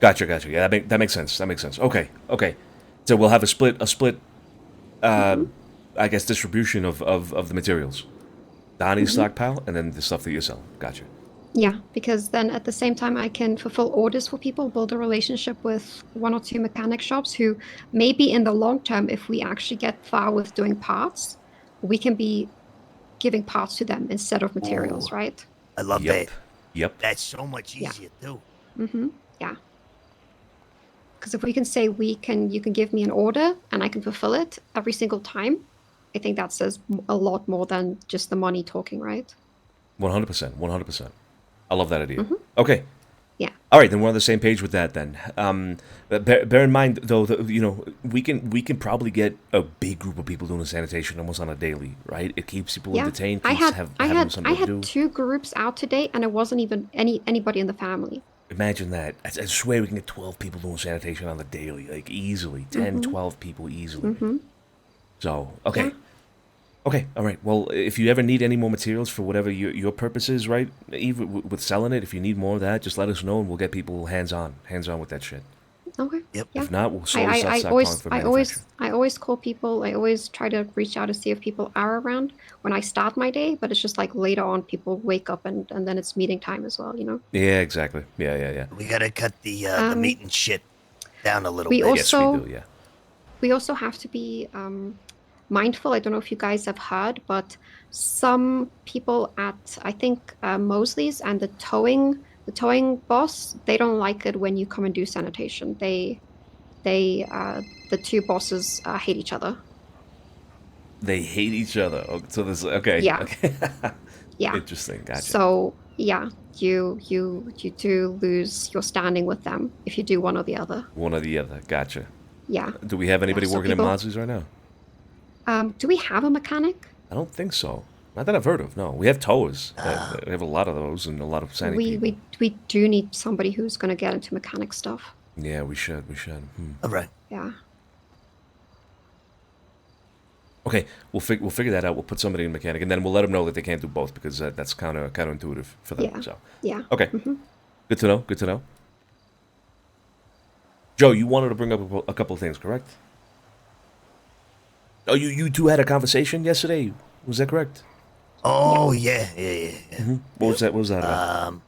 Gotcha. Yeah, that makes sense. Okay. So we'll have a split I guess distribution of the materials. Donnie's stockpile and then the stuff that you sell. Gotcha. Yeah, because then at the same time I can fulfill orders for people, build a relationship with one or two mechanic shops who maybe in the long term, if we actually get far with doing parts, we can be giving parts to them instead of materials, right? I love that. Yep. That's so much easier too. Yeah. Because if we can say you can give me an order and I can fulfill it every single time, I think that says a lot more than just the money talking, right? 100%. I love that idea. Okay. Yeah. All right, then we're on the same page with that. Then, bear in mind though, that, we can probably get a big group of people doing the sanitation almost on a daily, right? It keeps people entertained. I had to do. 2 groups out today, and it wasn't even anybody in the family. Imagine that. I swear we can get 12 people doing sanitation on the daily, like easily. 10, 12 people easily. So, okay. Yeah. Okay, all right. Well, if you ever need any more materials for whatever your purpose is, right, Eve, with selling it, if you need more of that, just let us know and we'll get people hands-on with that shit. Okay. Yep. Yeah. If not, we'll slowly start stockpiling for I manufacturing. always call people. I always try to reach out to see if people are around when I start my day, but it's just like later on people wake up and then it's meeting time as well, Yeah, exactly. Yeah. We gotta cut the meat and shit down a little We bit. Yes, we do, yeah. We also have to be mindful. I don't know if you guys have heard, but some people at I think Mosley's and the towing boss, they don't like it when you come and do sanitation. The 2 bosses hate each other. They hate each other. Oh, so there's okay. Yeah. Okay. Yeah. Interesting. Gotcha. So yeah, you do lose your standing with them if you do one or the other. One or the other. Gotcha. Yeah. Do we have anybody so working people- in Mosley's right now? Do we have a mechanic? I don't think so. Not that I've heard of. No, we have towers. We have a lot of those and a lot of sani people. We do need somebody who's going to get into mechanic stuff. Yeah, we should. All right. Yeah. Okay, we'll figure that out. We'll put somebody in mechanic, and then we'll let them know that they can't do both because that's counterintuitive for them. Yeah. So Yeah. okay, good to know. Joe, you wanted to bring up a couple of things, correct? Oh, you two had a conversation yesterday. Was that correct? Oh yeah. What was that about?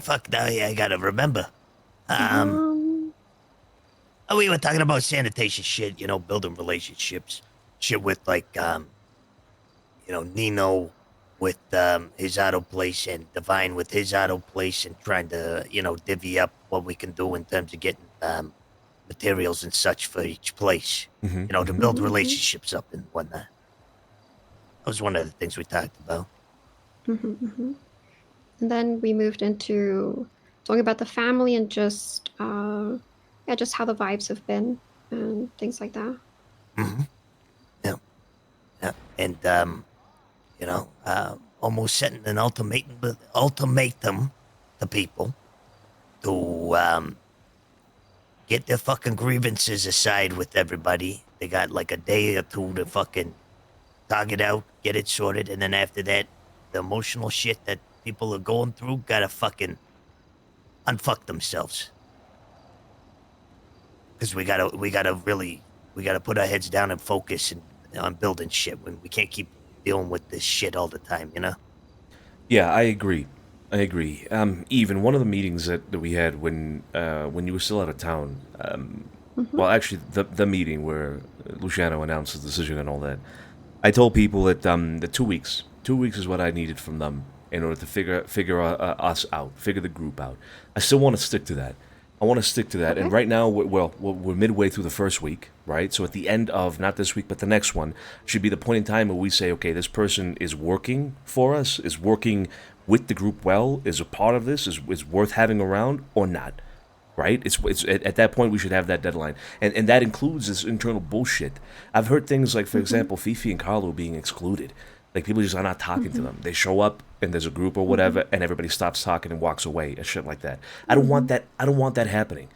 Fuck now, I gotta remember. We were talking about sanitation shit, building relationships. Shit with, Nino with his auto place and Divine with his auto place and trying to, divvy up what we can do in terms of getting materials and such for each place. To build relationships up and whatnot. That was one of the things we talked about. And then we moved into talking about the family and just just how the vibes have been and things like that. Yeah. And almost setting an ultimatum to people to get their fucking grievances aside with everybody. They got like a day or two to fucking talk it out, get it sorted, and then after that, the emotional shit that people are going through gotta fucking unfuck themselves. Because we gotta put our heads down and focus on building shit when we can't keep dealing with this shit all the time, Yeah, I agree. Even one of the meetings that we had when you were still out of town, well, actually, the meeting where Luciano announced his decision and all that, I told people that the 2 weeks is what I needed from them in order to figure us out, figure the group out. I still want to stick to that. Okay. And right now, we're midway through the first week, right? So at the end of, not this week, but the next one, should be the point in time where we say, okay, this person is working for us, is working with the group well, is a part of this, is worth having around, or not, right? It's at that point, we should have that deadline. And that includes this internal bullshit. I've heard things like, for example, Fifi and Carlo being excluded. Like, people just are not talking to them. They show up, and there's a group or whatever, and everybody stops talking and walks away, and shit like that. I don't want that happening.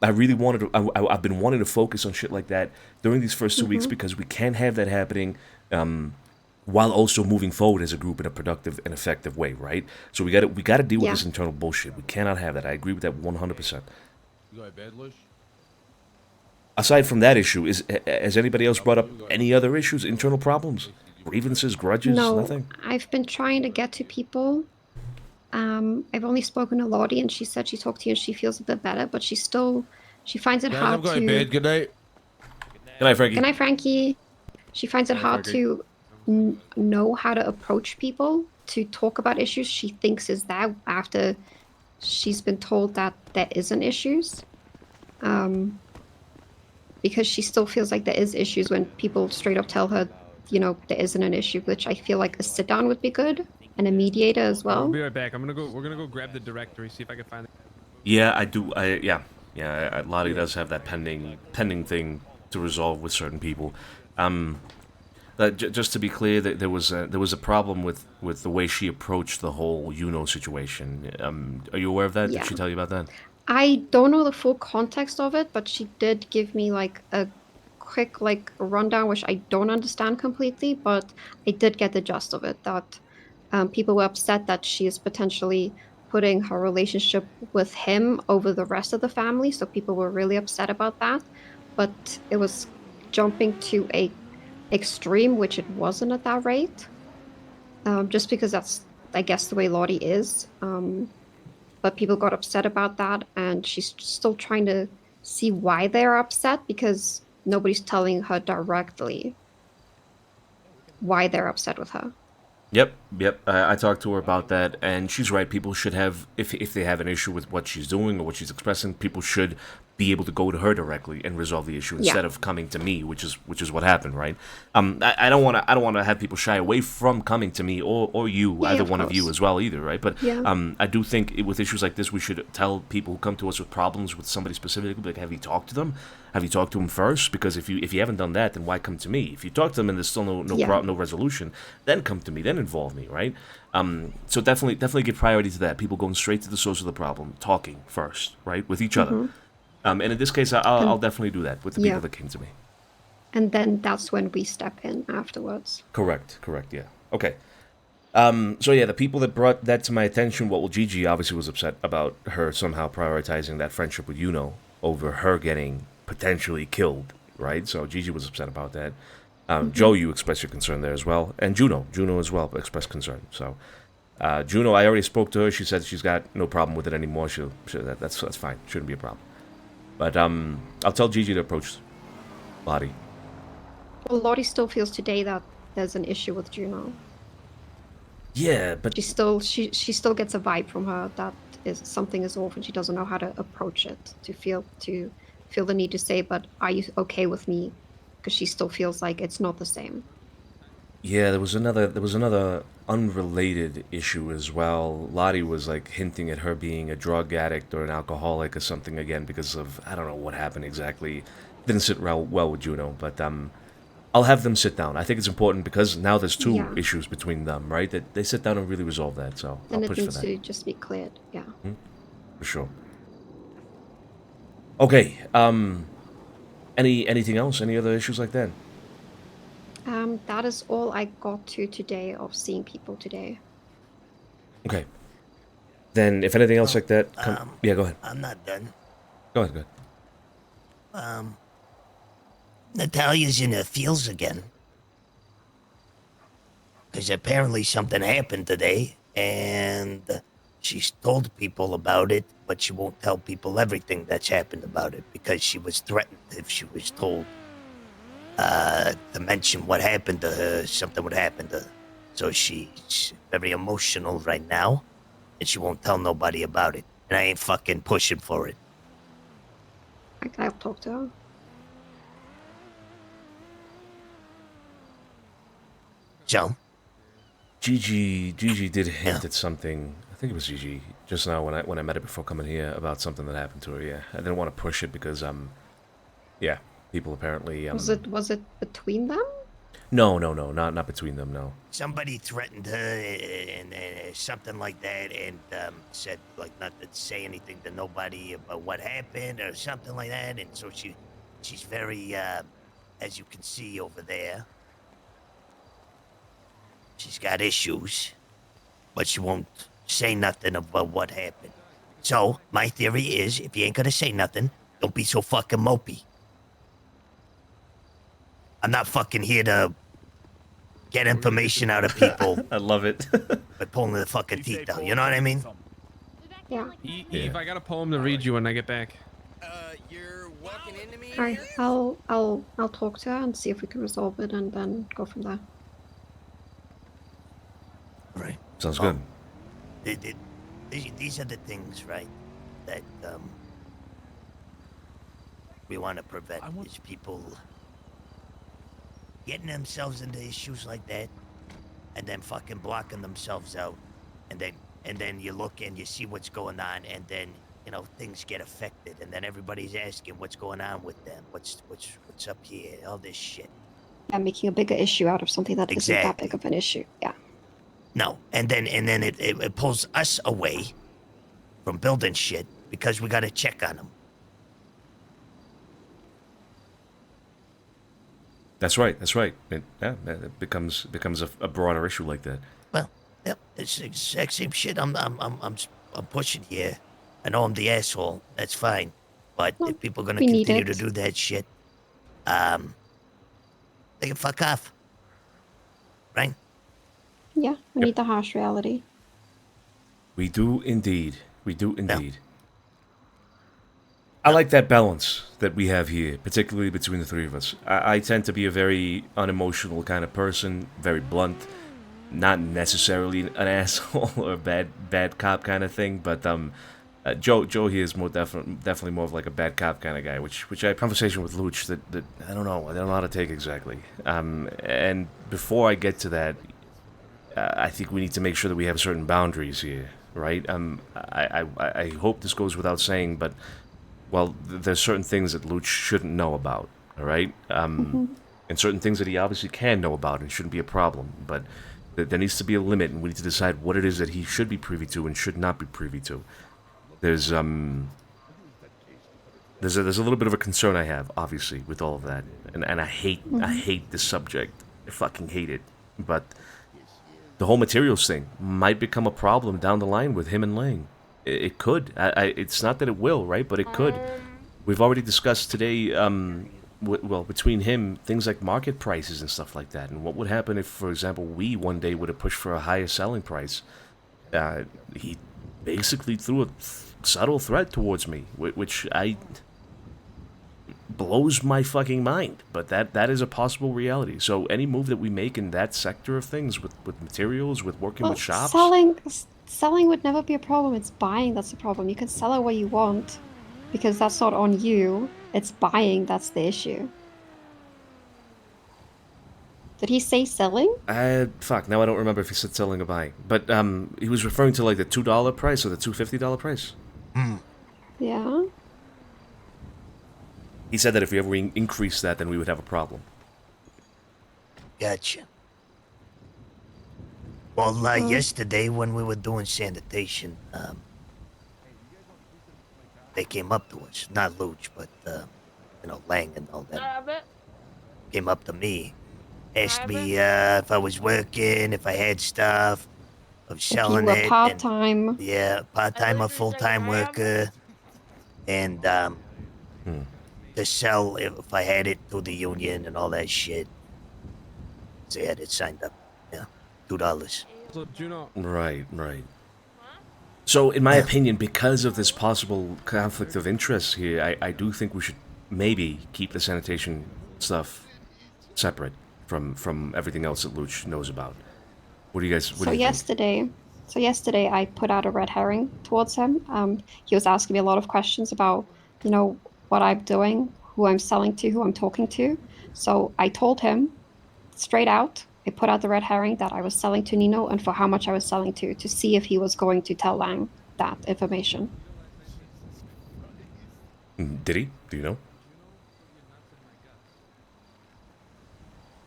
I really wanted to. I've been wanting to focus on shit like that during these first 2 weeks because we can't have that happening, while also moving forward as a group in a productive and effective way, right? So we got to deal with this internal bullshit. We cannot have that. I agree with that 100%. You got a bed, Lush? Aside from that issue, has anybody else brought up any other issues, internal problems, grievances, grudges, No, nothing? I've been trying to get to people. I've only spoken to Lottie, and she said she talked to you and she feels a bit better, but she finds it Guys, hard I'm going to. to bed. Good night. Good night, Frankie. Good night, Frankie. She finds it hard to know how to approach people to talk about issues she thinks is that after she's been told that there isn't issues. Because she still feels like there is issues when people straight up tell her, there isn't an issue, which I feel like a sit down would be good, and a mediator as well. I'll be right back. We're gonna go grab the directory, see if I can find it. Yeah, I do. Lottie does have that pending thing to resolve with certain people. Just to be clear, that there was a problem with the way she approached the whole situation. Are you aware of that? Yeah. Did she tell you about that? I don't know the full context of it, but she did give me like a quick rundown, which I don't understand completely, but I did get the gist of it, that people were upset that she is potentially putting her relationship with him over the rest of the family, so people were really upset about that, but it was jumping to a extreme, which it wasn't at that rate, just because that's, I guess, the way Lottie is. But people got upset about that, and she's still trying to see why they're upset, because nobody's telling her directly why they're upset with her. Yep. I talked to her about that, and she's right. People should have, if they have an issue with what she's doing or what she's expressing, people should be able to go to her directly and resolve the issue instead of coming to me, which is what happened, right? I don't want to have people shy away from coming to me or you, either one of you as well, either, right? But I do think with issues like this, we should tell people who come to us with problems with somebody specifically, like, have you talked to them? Have you talked to them first? Because if you haven't done that, then why come to me? If you talk to them and there's still no resolution, then come to me, then involve me, right? So definitely give priority to that. People going straight to the source of the problem, talking first, right, with each other. And in this case, I'll definitely do that with the people that came to me. And then that's when we step in afterwards. Correct, yeah. Okay. So yeah, the people that brought that to my attention, Gigi obviously was upset about her somehow prioritizing that friendship with Yuno over her getting potentially killed, right? So Gigi was upset about that. Joe, you expressed your concern there as well. And Juno as well expressed concern. So Juno, I already spoke to her. She said she's got no problem with it anymore. That's fine. Shouldn't be a problem. But I'll tell Gigi to approach Lottie. Well, Lottie still feels today that there's an issue with Juno. Yeah, but she still gets a vibe from her that is something is off, and she doesn't know how to approach it. To feel the need to say, "But are you okay with me?" Because she still feels like it's not the same. Yeah, there was another unrelated issue as well. Lottie was like hinting at her being a drug addict or an alcoholic or something again because of I don't know what happened exactly. Didn't sit well with Juno, but I'll have them sit down. I think it's important because now there's two issues between them, right? That they sit down and really resolve that. So And I'll push it for needs that. to just be cleared. Yeah. For sure. Okay. Anything else? Any other issues like that? That is all I got to today of seeing people today. Okay. Then, if anything else like that, yeah, go ahead. I'm not done. Go ahead. Natalia's in her feels again. Because apparently something happened today, and she's told people about it, but she won't tell people everything that's happened about it because she was threatened if she was told to mention what happened to her, something would happen to her. So she's very emotional right now, and she won't tell nobody about it. And I ain't fucking pushing for it. I'll talk to her. So? Gigi did hint at something. I think it was Gigi just now when I met her before coming here about something that happened to her. Yeah, I didn't want to push it because yeah, people apparently Was it between them? No, not between them. No. Somebody threatened her and something like that, and said like not to say anything to nobody about what happened or something like that. And so she's very, as you can see over there, she's got issues, but she won't say nothing about what happened. So my theory is, if you ain't gonna say nothing, don't be so fucking mopey. I'm not fucking here to get information out of people. I love it. By pulling the fucking teeth out. You know what I mean? Yeah. Eve, I got a poem to read you when I get back. Alright, I'll talk to her and see if we can resolve it, and then go from there. Right. Sounds good. These are the things, right, that we want to prevent. Is people getting themselves into issues like that, and then fucking blocking themselves out, and then you look and you see what's going on, and then things get affected, and then everybody's asking what's going on with them, what's up here, all this shit. Yeah, making a bigger issue out of something that isn't that big of an issue. Yeah. No, and then it pulls us away from building shit because we got to check on them. That's right. It becomes a broader issue like that. Well, yep, it's the exact same shit. I'm pushing here. I know I'm the asshole. That's fine, but if people are gonna continue to do that shit, they can fuck off, right? Yeah, we need the harsh reality. We do indeed. I like that balance that we have here, particularly between the three of us. I tend to be a very unemotional kind of person, very blunt, not necessarily an asshole or a bad cop kind of thing, but Joe here is more definitely more of like a bad cop kind of guy, which I had a conversation with Luch that I don't know how to take exactly. And before I get to that, I think we need to make sure that we have certain boundaries here, right? I hope this goes without saying, but well, there's certain things that Luch shouldn't know about, all right? And certain things that he obviously can know about and shouldn't be a problem, but there needs to be a limit, and we need to decide what it is that he should be privy to and should not be privy to. There's a little bit of a concern I have, obviously, with all of that, and I hate this subject. I fucking hate it, but the whole materials thing might become a problem down the line with him and Lang. It could. It's not that it will, right? But it could. We've already discussed today, between him, things like market prices and stuff like that. And what would happen if, for example, we one day would have pushed for a higher selling price? He basically threw a subtle threat towards me, which blows my fucking mind. But that is a possible reality. So any move that we make in that sector of things, with materials, with working with shops, Selling would never be a problem. It's buying that's the problem. You can sell it where you want, because that's not on you. It's buying that's the issue. Did he say selling? Fuck, now I don't remember if he said selling or buying. But he was referring to like the $2 price or the $250 price. Yeah. He said that if we ever increase that, then we would have a problem. Gotcha. Well, yesterday when we were doing sanitation, they came up to us. Not Luch, but, Lang and all that. Came up to me. Asked me if I was working, if I had stuff, of selling if you it. were part-time. Yeah, part-time or full-time worker. And, to sell if I had it through the union and all that shit. So I had it signed up. Yeah, $2. Right. So, in my opinion, because of this possible conflict of interest here, I do think we should maybe keep the sanitation stuff separate from everything else that Luch knows about. What do you guys? What do you think? So yesterday I put out a red herring towards him. He was asking me a lot of questions about, what I'm doing, who I'm selling to, who I'm talking to. So I told him straight out. I put out the red herring that I was selling to Nino and for how much I was selling to see if he was going to tell Lang that information. Did he? Do you know?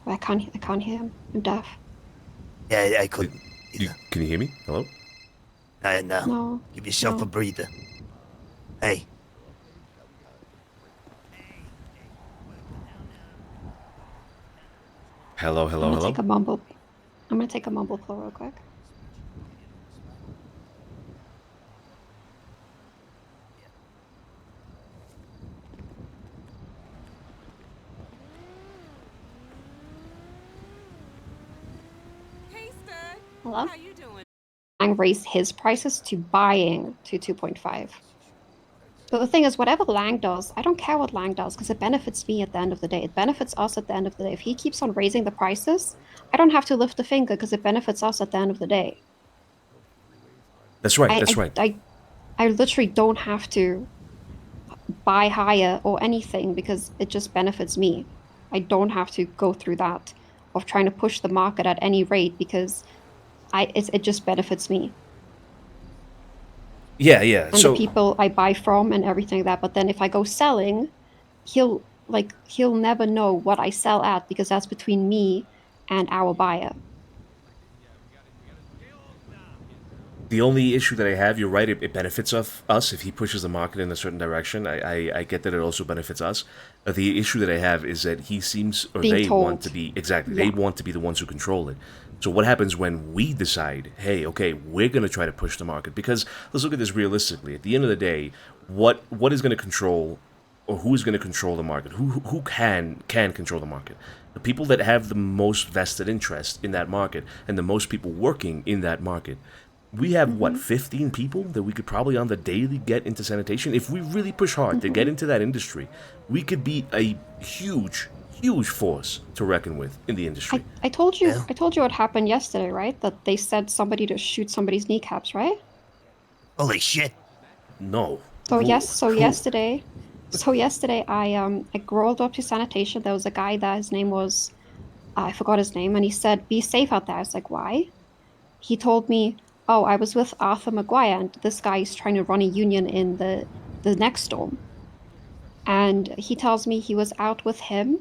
I can't hear him. I'm deaf. Yeah, I couldn't. Can you hear me? Hello? No. No. Give yourself a breather. Hey. Hello. I'm gonna take a mumble. I'm gonna take a mumble call real quick. Hello? How you doing? Lang raised his prices to buying to 2.5. But the thing is, whatever Lang does, I don't care what Lang does because it benefits me at the end of the day. It benefits us at the end of the day. If he keeps on raising the prices, I don't have to lift a finger because it benefits us at the end of the day. That's right. I literally don't have to buy higher or anything because it just benefits me. I don't have to go through that of trying to push the market at any rate because it just benefits me. Yeah. And the people I buy from and everything like that. But then if I go selling, he'll never know what I sell at because that's between me and our buyer. The only issue that I have, you're right, it benefits us if he pushes the market in a certain direction. I get that it also benefits us. The issue that I have is that he seems, or Being they told. want to be, exactly, Yeah. they want to be the ones who control it. So what happens when we decide, hey, okay, we're going to try to push the market? Because let's look at this realistically. At the end of the day, what is going to control, or who is going to control the market? Who can control the market? The people that have the most vested interest in that market and the most people working in that market. We have, 15 people that we could probably on the daily get into sanitation? If we really push hard to get into that industry, we could be a huge force to reckon with in the industry. I told you what happened yesterday, right? That they said somebody to shoot somebody's kneecaps, right? Holy shit. No. Yesterday I rolled up to sanitation. There was a guy that his name was, I forgot his name, and he said, "Be safe out there." I was like, "Why?" He told me, "Oh, I was with Arthur Maguire, and this guy is trying to run a union in the next storm." And he tells me he was out with him,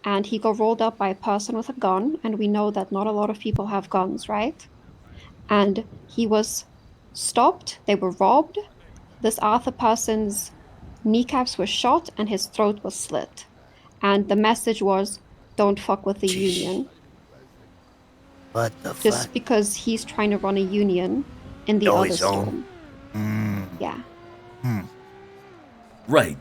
and he got rolled up by a person with a gun, and we know that not a lot of people have guns, right? And he was stopped, they were robbed, this Arthur person's kneecaps were shot, and his throat was slit. And the message was, "Don't fuck with the union." What the Just fuck? because he's trying to run a union in the other storm. Yeah. Right.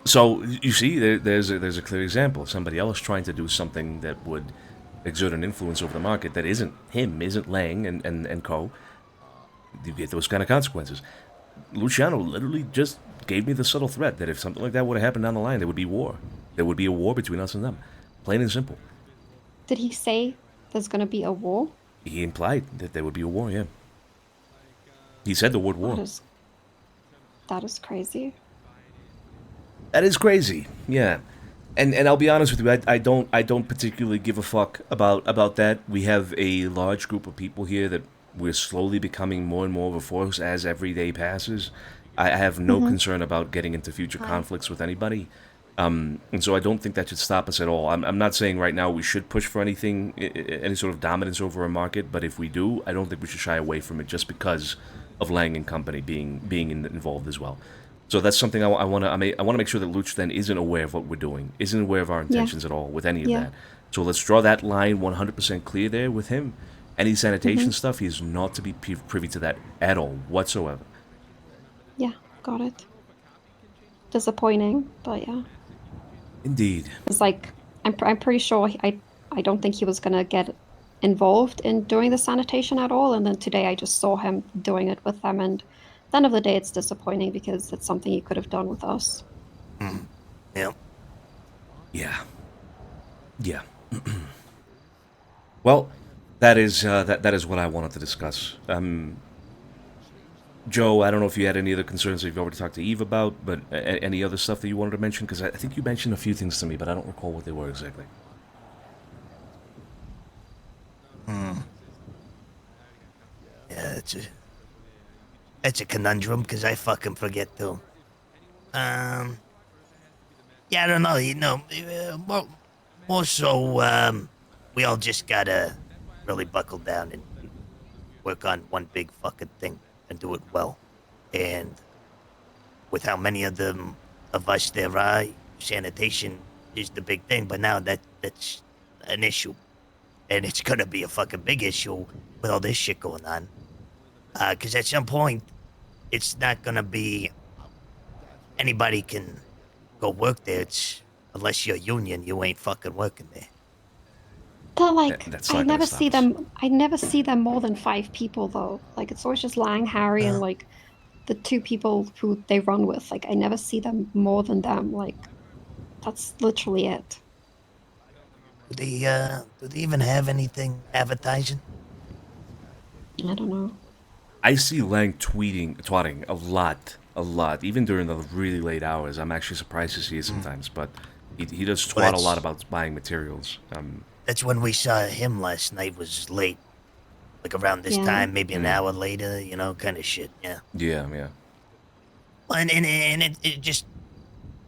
So you see, there's a clear example of somebody else trying to do something that would exert an influence over the market that isn't him, isn't Lang and co. You get those kind of consequences. Luciano literally just gave me the subtle threat that if something like that would have happened down the line, there would be war. There would be a war between us and them. Plain and simple. Did he say there's going to be a war? He implied that there would be a war, yeah. He said the word war. That is crazy. That is crazy, yeah. And I'll be honest with you, I don't particularly give a fuck about that. We have a large group of people here that we're slowly becoming more and more of a force as every day passes. I have no concern about getting into future conflicts with anybody. And so I don't think that should stop us at all. I'm not saying right now we should push for anything, any sort of dominance over a market, but if we do, I don't think we should shy away from it just because of Lang and company being involved as well. So that's something I want to make sure that Luch then isn't aware of what we're doing, isn't aware of our intentions at all with any of that. So let's draw that line 100% clear there with him. Any sanitation stuff, he's not to be privy to that at all whatsoever. Yeah, got it. Disappointing, but yeah. Indeed. It's like I'm pretty sure I don't think he was gonna get involved in doing the sanitation at all, and then today I just saw him doing it with them, and at the end of the day, it's disappointing because it's something he could have done with us. Yeah. Yeah. Yeah. Well, that is what I wanted to discuss. Joe, I don't know if you had any other concerns that you've already talked to Eve about, but any other stuff that you wanted to mention? Because I think you mentioned a few things to me, but I don't recall what they were exactly. Yeah, it's a conundrum because I fucking forget too. Yeah, I don't know. More so, we all just gotta really buckle down and work on one big fucking thing and do it well. And with how many of us there are, sanitation is the big thing. But now that's an issue, and it's gonna be a fucking big issue with all this shit going on. Because at some point, it's not gonna be anybody can go work there. It's unless you're union, you ain't fucking working there. They're like, I never see them more than 5 people though. Like it's always just Lang, Harry, and like the 2 people who they run with. Like I never see them more than them. Like that's literally it. Do they even have anything advertising? I don't know. I see Lang twatting a lot, even during the really late hours. I'm actually surprised to see it sometimes, but he does twat a lot about buying materials. That's when we saw him last night. Was late, like around this time, maybe an hour later. Kind of shit. Yeah. Yeah. Well, and it just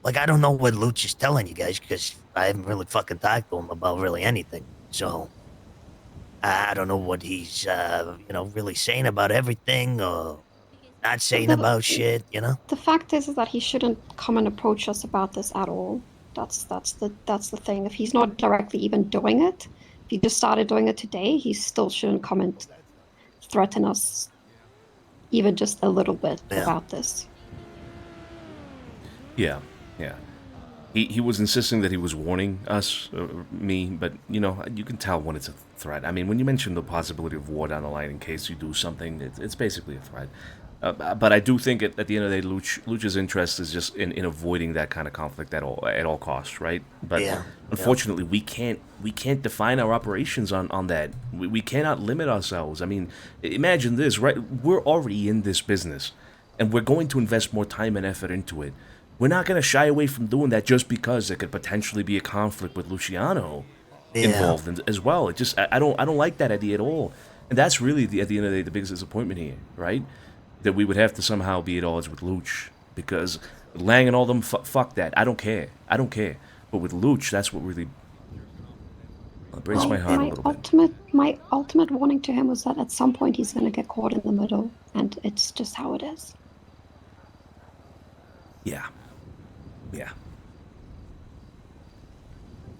like I don't know what Luch is telling you guys because I haven't really fucking talked to him about really anything. So I don't know what he's really saying about everything or not saying about shit. The fact is that he shouldn't come and approach us about this at all. That's the thing. If he's not directly even doing it, if he just started doing it today, he still shouldn't come and threaten us even just a little bit about this. Yeah. He was insisting that he was warning us, me, but you can tell when it's a threat. I mean, when you mention the possibility of war down the line in case you do something, it's basically a threat. But I do think at the end of the day, Luch's interest is just in avoiding that kind of conflict at all costs, right? But unfortunately, we can't define our operations on that. We cannot limit ourselves. I mean, imagine this, right? We're already in this business, and we're going to invest more time and effort into it. We're not going to shy away from doing that just because there could potentially be a conflict with Luciano involved as well. It just I don't like that idea at all, and that's really at the end of the day the biggest disappointment here, right? That we would have to somehow be at odds with Luch because Lang and all them fuck that. I don't care. But with Luch, that's what really breaks my heart a little bit. My ultimate warning to him was that at some point he's going to get caught in the middle, and it's just how it is. Yeah.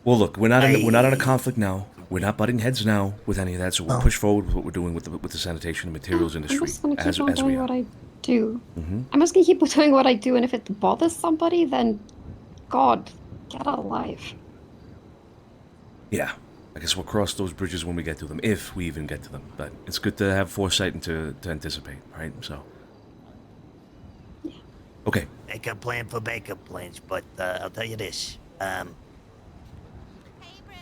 Well, look, we're not in a conflict now. We're not butting heads now with any of that, so we'll push forward with what we're doing with the sanitation and materials industry. I'm just going to keep on doing what I do. I'm just going to keep doing what I do, and if it bothers somebody, then God, get out alive. Yeah, I guess we'll cross those bridges when we get to them, if we even get to them. But it's good to have foresight and to anticipate, right? So, Okay. Backup plan for backup plans, but I'll tell you this.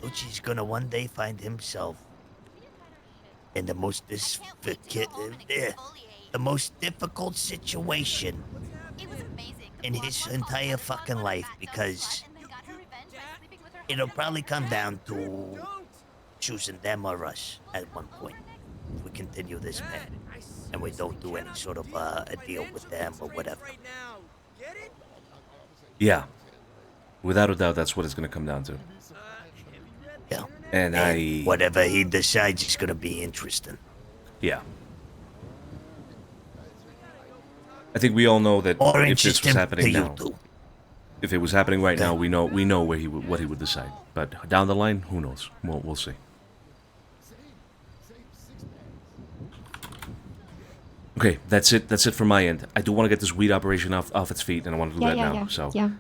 Lucci's gonna one day find himself in the most the most difficult situation in his entire fucking life, because it'll probably come down to choosing them or us at one point. If we continue this path and we don't do any sort of a deal with them or whatever. Yeah. Without a doubt, that's what it's going to come down to. Yeah. And whatever he decides is gonna be interesting. Yeah. I think we all know that Or if this was interesting happening to you now, two. if it was happening right now, we know what he would decide. But down the line, who knows? We'll see. Okay, that's it. That's it from my end. I do want to get this weed operation off its feet, and I want to do that now. So Yeah.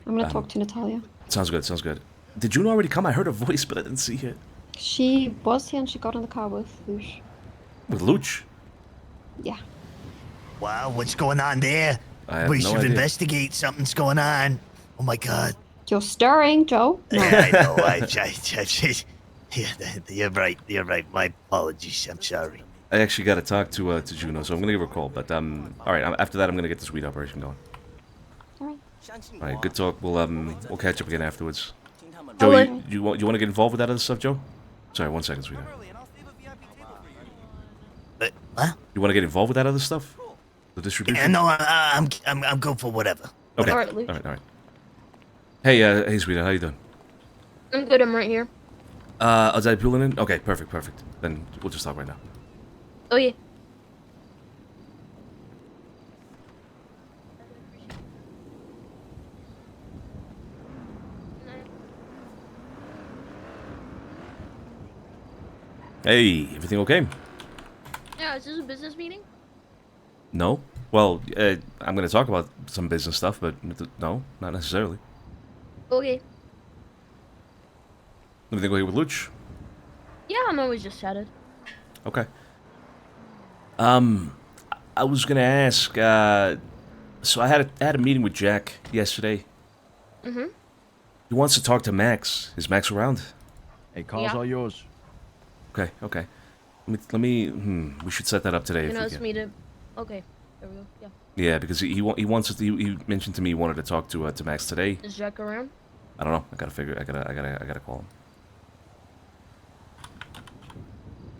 I'm gonna talk to Natalia. sounds good. Sounds good. Did Juno already come? I heard her voice, but I didn't see her. She was here and she got in the car with Lush. With Luch? Yeah. Wow, what's going on there? I have We no should idea. investigate. Something's going on. Oh my god. You're stirring, Joe. No. I know. Yeah, you're right. You're right. My apologies. I'm sorry. I actually got to talk to Juno, so I'm gonna give her a call. But all right. After that, I'm gonna get this weed operation going. All right. Good talk. We'll catch up again afterwards. Joe, you want to get involved with that other stuff, Joe? Sorry, 1 second, sweetheart. What? You want to get involved with that other stuff? The distribution? Yeah, no, I'm good for whatever. Okay. All right, Luch. All right. Hey, sweetheart, how you doing? I'm good. I'm right here. Is that pulling in? Okay, perfect. Then we'll just talk right now. Oh yeah. Hey, everything okay? Yeah, is this a business meeting? No? Well, I'm going to talk about some business stuff, but no, not necessarily. Okay. Everything okay with Luch? Yeah, I'm always just chatted. Okay. I was going to ask, so I had a meeting with Jack yesterday. Mhm. He wants to talk to Max. Is Max around? Hey, call's all yours. Okay. Let me we should set that up today You if know, we it's can. me to. Okay, there we go. Yeah. Yeah, because he wants to, he mentioned to me he wanted to talk to Max today. Is Jack around? I don't know. I gotta call him.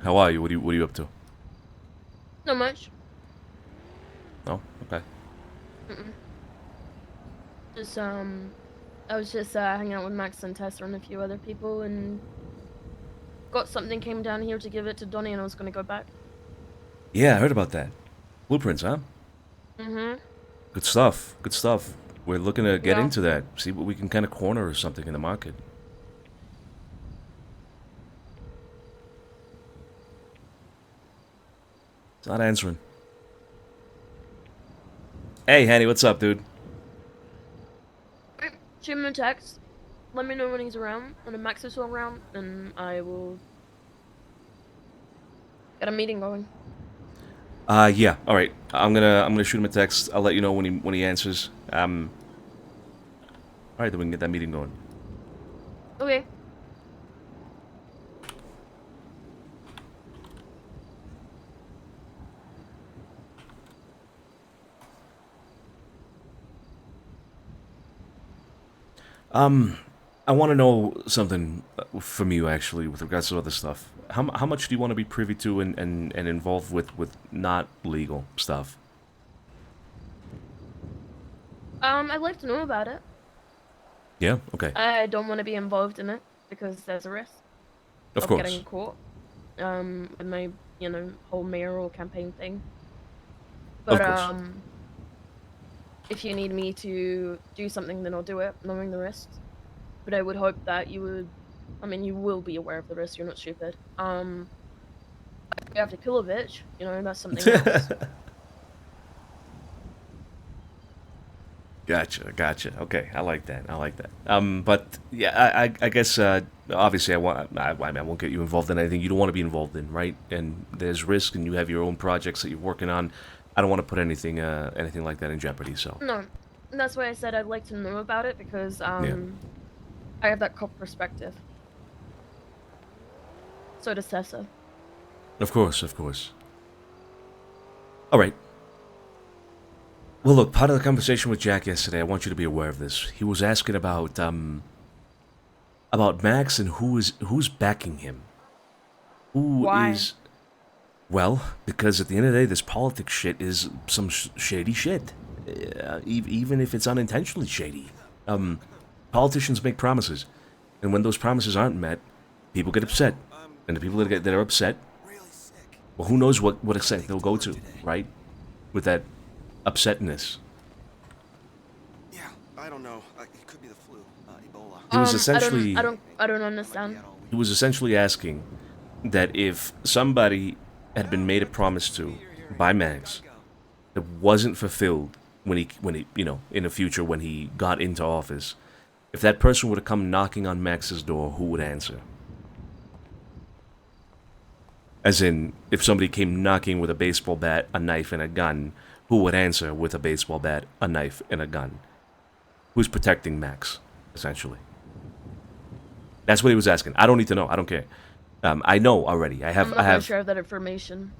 How are you? What are you up to? Not much. No? Okay. Just I was just hanging out with Max and Tessa and a few other people, and got something, came down here to give it to Donnie, and I was gonna go back. Yeah, I heard about that. Blueprints, huh? Mhm. Good stuff. We're looking to get Yeah. into that. See what we can kind of corner or something in the market. It's not answering. Hey, Hanny, what's up, dude? Shoot him a text. Let me know when he's around. When Max is around, and I will get a meeting going. Yeah. All right. I'm gonna shoot him a text. I'll let you know when he answers. All right, then we can get that meeting going. Okay. I want to know something from you actually with regards to other stuff. How much do you want to be privy to and involved with not legal stuff? I'd like to know about it. Yeah. Okay. I don't want to be involved in it because there's a risk Of course. getting caught. With my, whole mayoral campaign thing. But course. if you need me to do something, then I'll do it, knowing the risks. But I would hope that you would. I mean, you will be aware of the risks. You're not stupid. You have to kill a bitch. That's something else. Gotcha. Okay, I like that. But yeah, I guess obviously I won't get you involved in anything you don't want to be involved in, right? And there's risk, and you have your own projects that you're working on. I don't want to put anything like that in jeopardy. So No, that's why I said I'd like to know about it because I have that cop perspective. So does Tessa. of course. All right. Well, look, part of the conversation with Jack yesterday, I want you to be aware of this. He was asking about Max and who's backing him. Why? Well, because at the end of the day, this politics shit is some shady shit. Even if it's unintentionally shady. Politicians make promises, and when those promises aren't met, people get upset. And the people that are upset, well, who knows what extent they'll go to, right? With that upsetness. Yeah, I don't know. It could be the flu, Ebola. He was essentially... I don't understand. He was essentially asking that if somebody had been made a promise to by Max that wasn't fulfilled when he in the future when he got into office, if that person were to come knocking on Max's door, who would answer? As in, if somebody came knocking with a baseball bat, a knife, and a gun, who would answer with a baseball bat, a knife, and a gun? Who's protecting Max, essentially? That's what he was asking. I don't need to know. I don't care. I know already. I have. I'm not going to share that information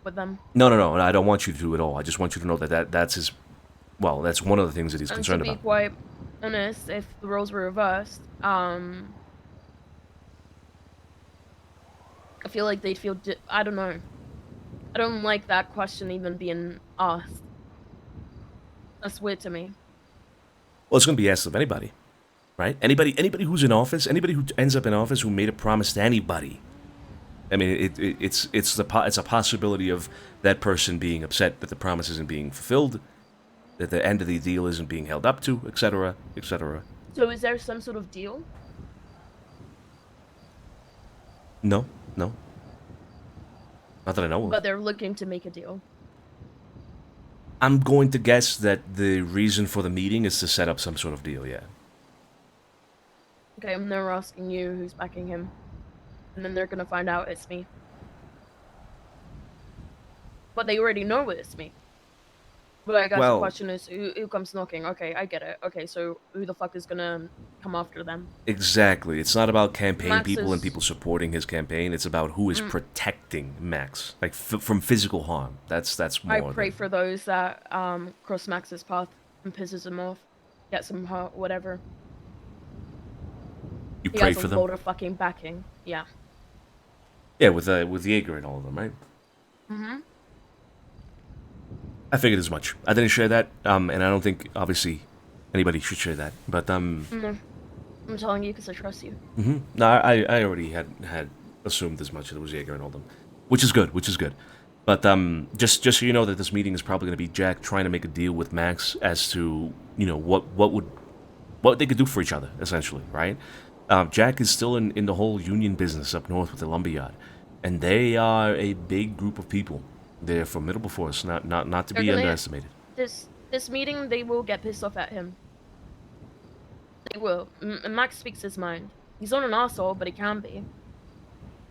with them. No. I don't want you to at all. I just want you to know that's his. Well, that's one of the things that he's concerned about. To be quite honest, if the roles were reversed, I feel like they'd feel... I don't know. I don't like that question even being asked. That's weird to me. Well, it's going to be asked of anybody, right? Anybody who's in office, anybody who ends up in office who made a promise to anybody. I mean, it's a possibility of that person being upset that the promise isn't being fulfilled, that the end of the deal isn't being held up to, etc., etc. So is there some sort of deal? No. Not that I know of. But they're looking to make a deal. I'm going to guess that the reason for the meeting is to set up some sort of deal, yeah. Okay, and they're asking you who's backing him. And then they're gonna find out it's me. But they already know it's me. But I guess the question is, who comes knocking? Okay, I get it. Okay, so who the fuck is gonna come after them? Exactly. It's not about campaign people and people supporting his campaign. It's about who is protecting Max, like from physical harm. That's more. I pray for those that cross Max's path and pisses him off, gets him hurt, whatever. You pray for them. He has a load of fucking backing. Yeah. Yeah, with Jaeger and all of them, right? Mhm. I figured as much. I didn't share that, and I don't think, obviously, anybody should share that. But No. I'm telling you because I trust you. No, I already had assumed as much that it was Jaeger and all them, which is good. But just so you know that this meeting is probably going to be Jack trying to make a deal with Max as to what they could do for each other, essentially, right? Jack is still in the whole union business up north with the lumberyard, and they are a big group of people. They're a formidable force, not to be underestimated. This meeting, they will get pissed off at him. They will. Max speaks his mind. He's not an asshole, but he can be.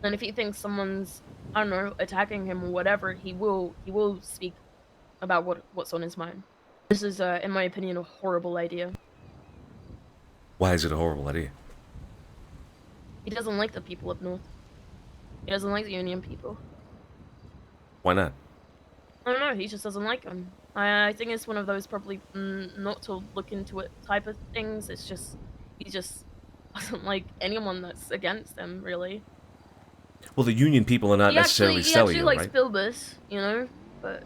And if he thinks someone's, I don't know, attacking him or whatever, he will speak about what's on his mind. This is, in my opinion, a horrible idea. Why is it a horrible idea? He doesn't like the people up north. He doesn't like the union people. Why not? I don't know, he just doesn't like them. I think it's one of those probably not to look into it type of things. It's just, he just doesn't like anyone that's against him, really. Well, the union people are not necessarily He actually right? likes Bilbus, you know? But,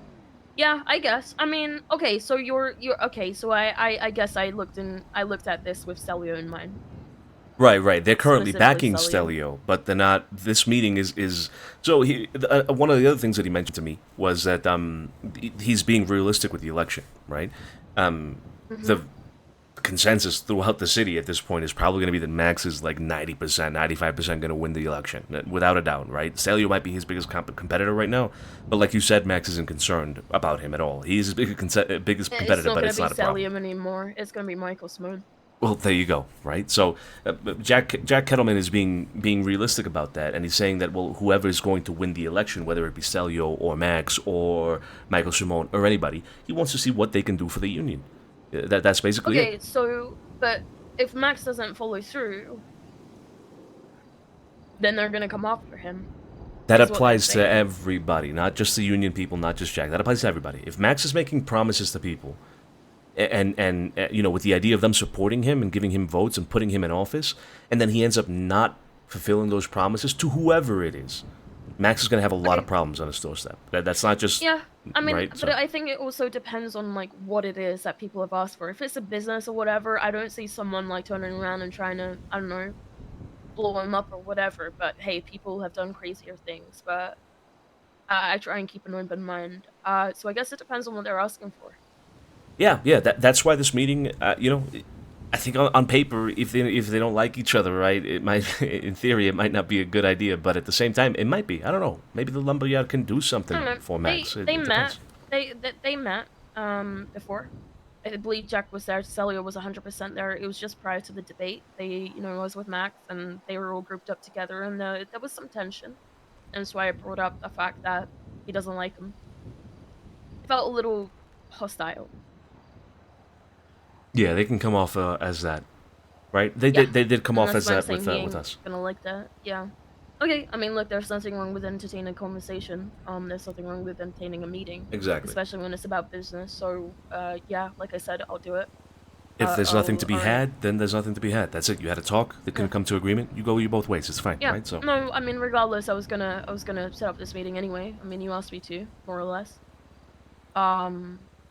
yeah, I guess. I mean, okay, so you're okay, so I guess I looked at this with Stelio in mind. Right. They're currently backing Stelio, but they're not. This meeting is so. One of the other things that he mentioned to me was that he's being realistic with the election, right? The consensus throughout the city at this point is probably going to be that Max is like 90%, 95% going to win the election, without a doubt, right? Stelio might be his biggest competitor right now, but like you said, Max isn't concerned about him at all. He's his biggest competitor, but it's not a problem. It's not going to be Stelio anymore. It's going to be Michael Simone. Well, there you go, right? So Jack Kettleman is being realistic about that, and he's saying that, well, whoever is going to win the election, whether it be Stelio or Max or Michael Simone or anybody, he wants to see what they can do for the union. That's basically it. Okay, so but if Max doesn't follow through, then they're gonna come after him. That is what they're applies to saying. everybody, not just the union people, not just Jack. That applies to everybody. If Max is making promises to people, and you know, with the idea of them supporting him and giving him votes and putting him in office, and then he ends up not fulfilling those promises to whoever it is, Max is going to have a lot of problems on his doorstep. That's not just Yeah, I mean, right. but So, I think it also depends on like what it is that people have asked for. If it's a business or whatever, I don't see someone like turning around and trying to, I don't know, blow him up or whatever. But hey, people have done crazier things. But I try and keep an open mind. So I guess it depends on what they're asking for. yeah. That's why this meeting, you know, I think on paper, if they don't like each other, right, it might, in theory, it might not be a good idea. But at the same time, it might be. I don't know. Maybe the lumberyard can do something I don't know. for Max. They It met. depends. They met before. I believe Jack was there. Celio was 100% there. It was just prior to the debate. They, you know, I was with Max and they were all grouped up together, and there was some tension. And that's why I brought up the fact that he doesn't like him. It felt a little hostile. Yeah, they can come off as that, right? They Yeah. did come And off that's as why I'm that saying he with ain't us. gonna like that. Yeah. Okay, I mean, look, there's nothing wrong with entertaining a conversation. There's nothing wrong with entertaining a meeting. Exactly. Especially when it's about business. So, yeah, like I said, I'll do it. If there's nothing to be alright. had, then there's nothing to be had. That's it. You had a talk. They couldn't come to agreement. You go your both ways. It's fine, Yeah. right? So No, I mean, regardless, I was gonna set up this meeting anyway. I mean, you asked me to, more or less.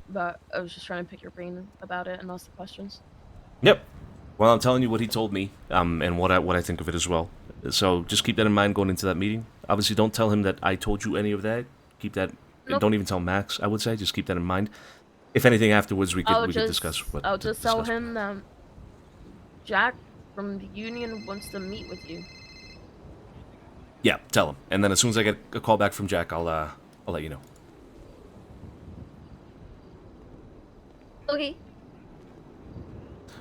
But I was just trying to pick your brain about it and ask the questions. Yep. Well, I'm telling you what he told me, and what I think of it as well. So just keep that in mind going into that meeting. Obviously, don't tell him that I told you any of that. Keep that. Nope. Don't even tell Max. I would say just keep that in mind. If anything, afterwards we could discuss what. I'll to just tell discuss. him that Jack from the union wants to meet with you. Yeah, tell him. And then as soon as I get a call back from Jack, I'll let you know. Okay.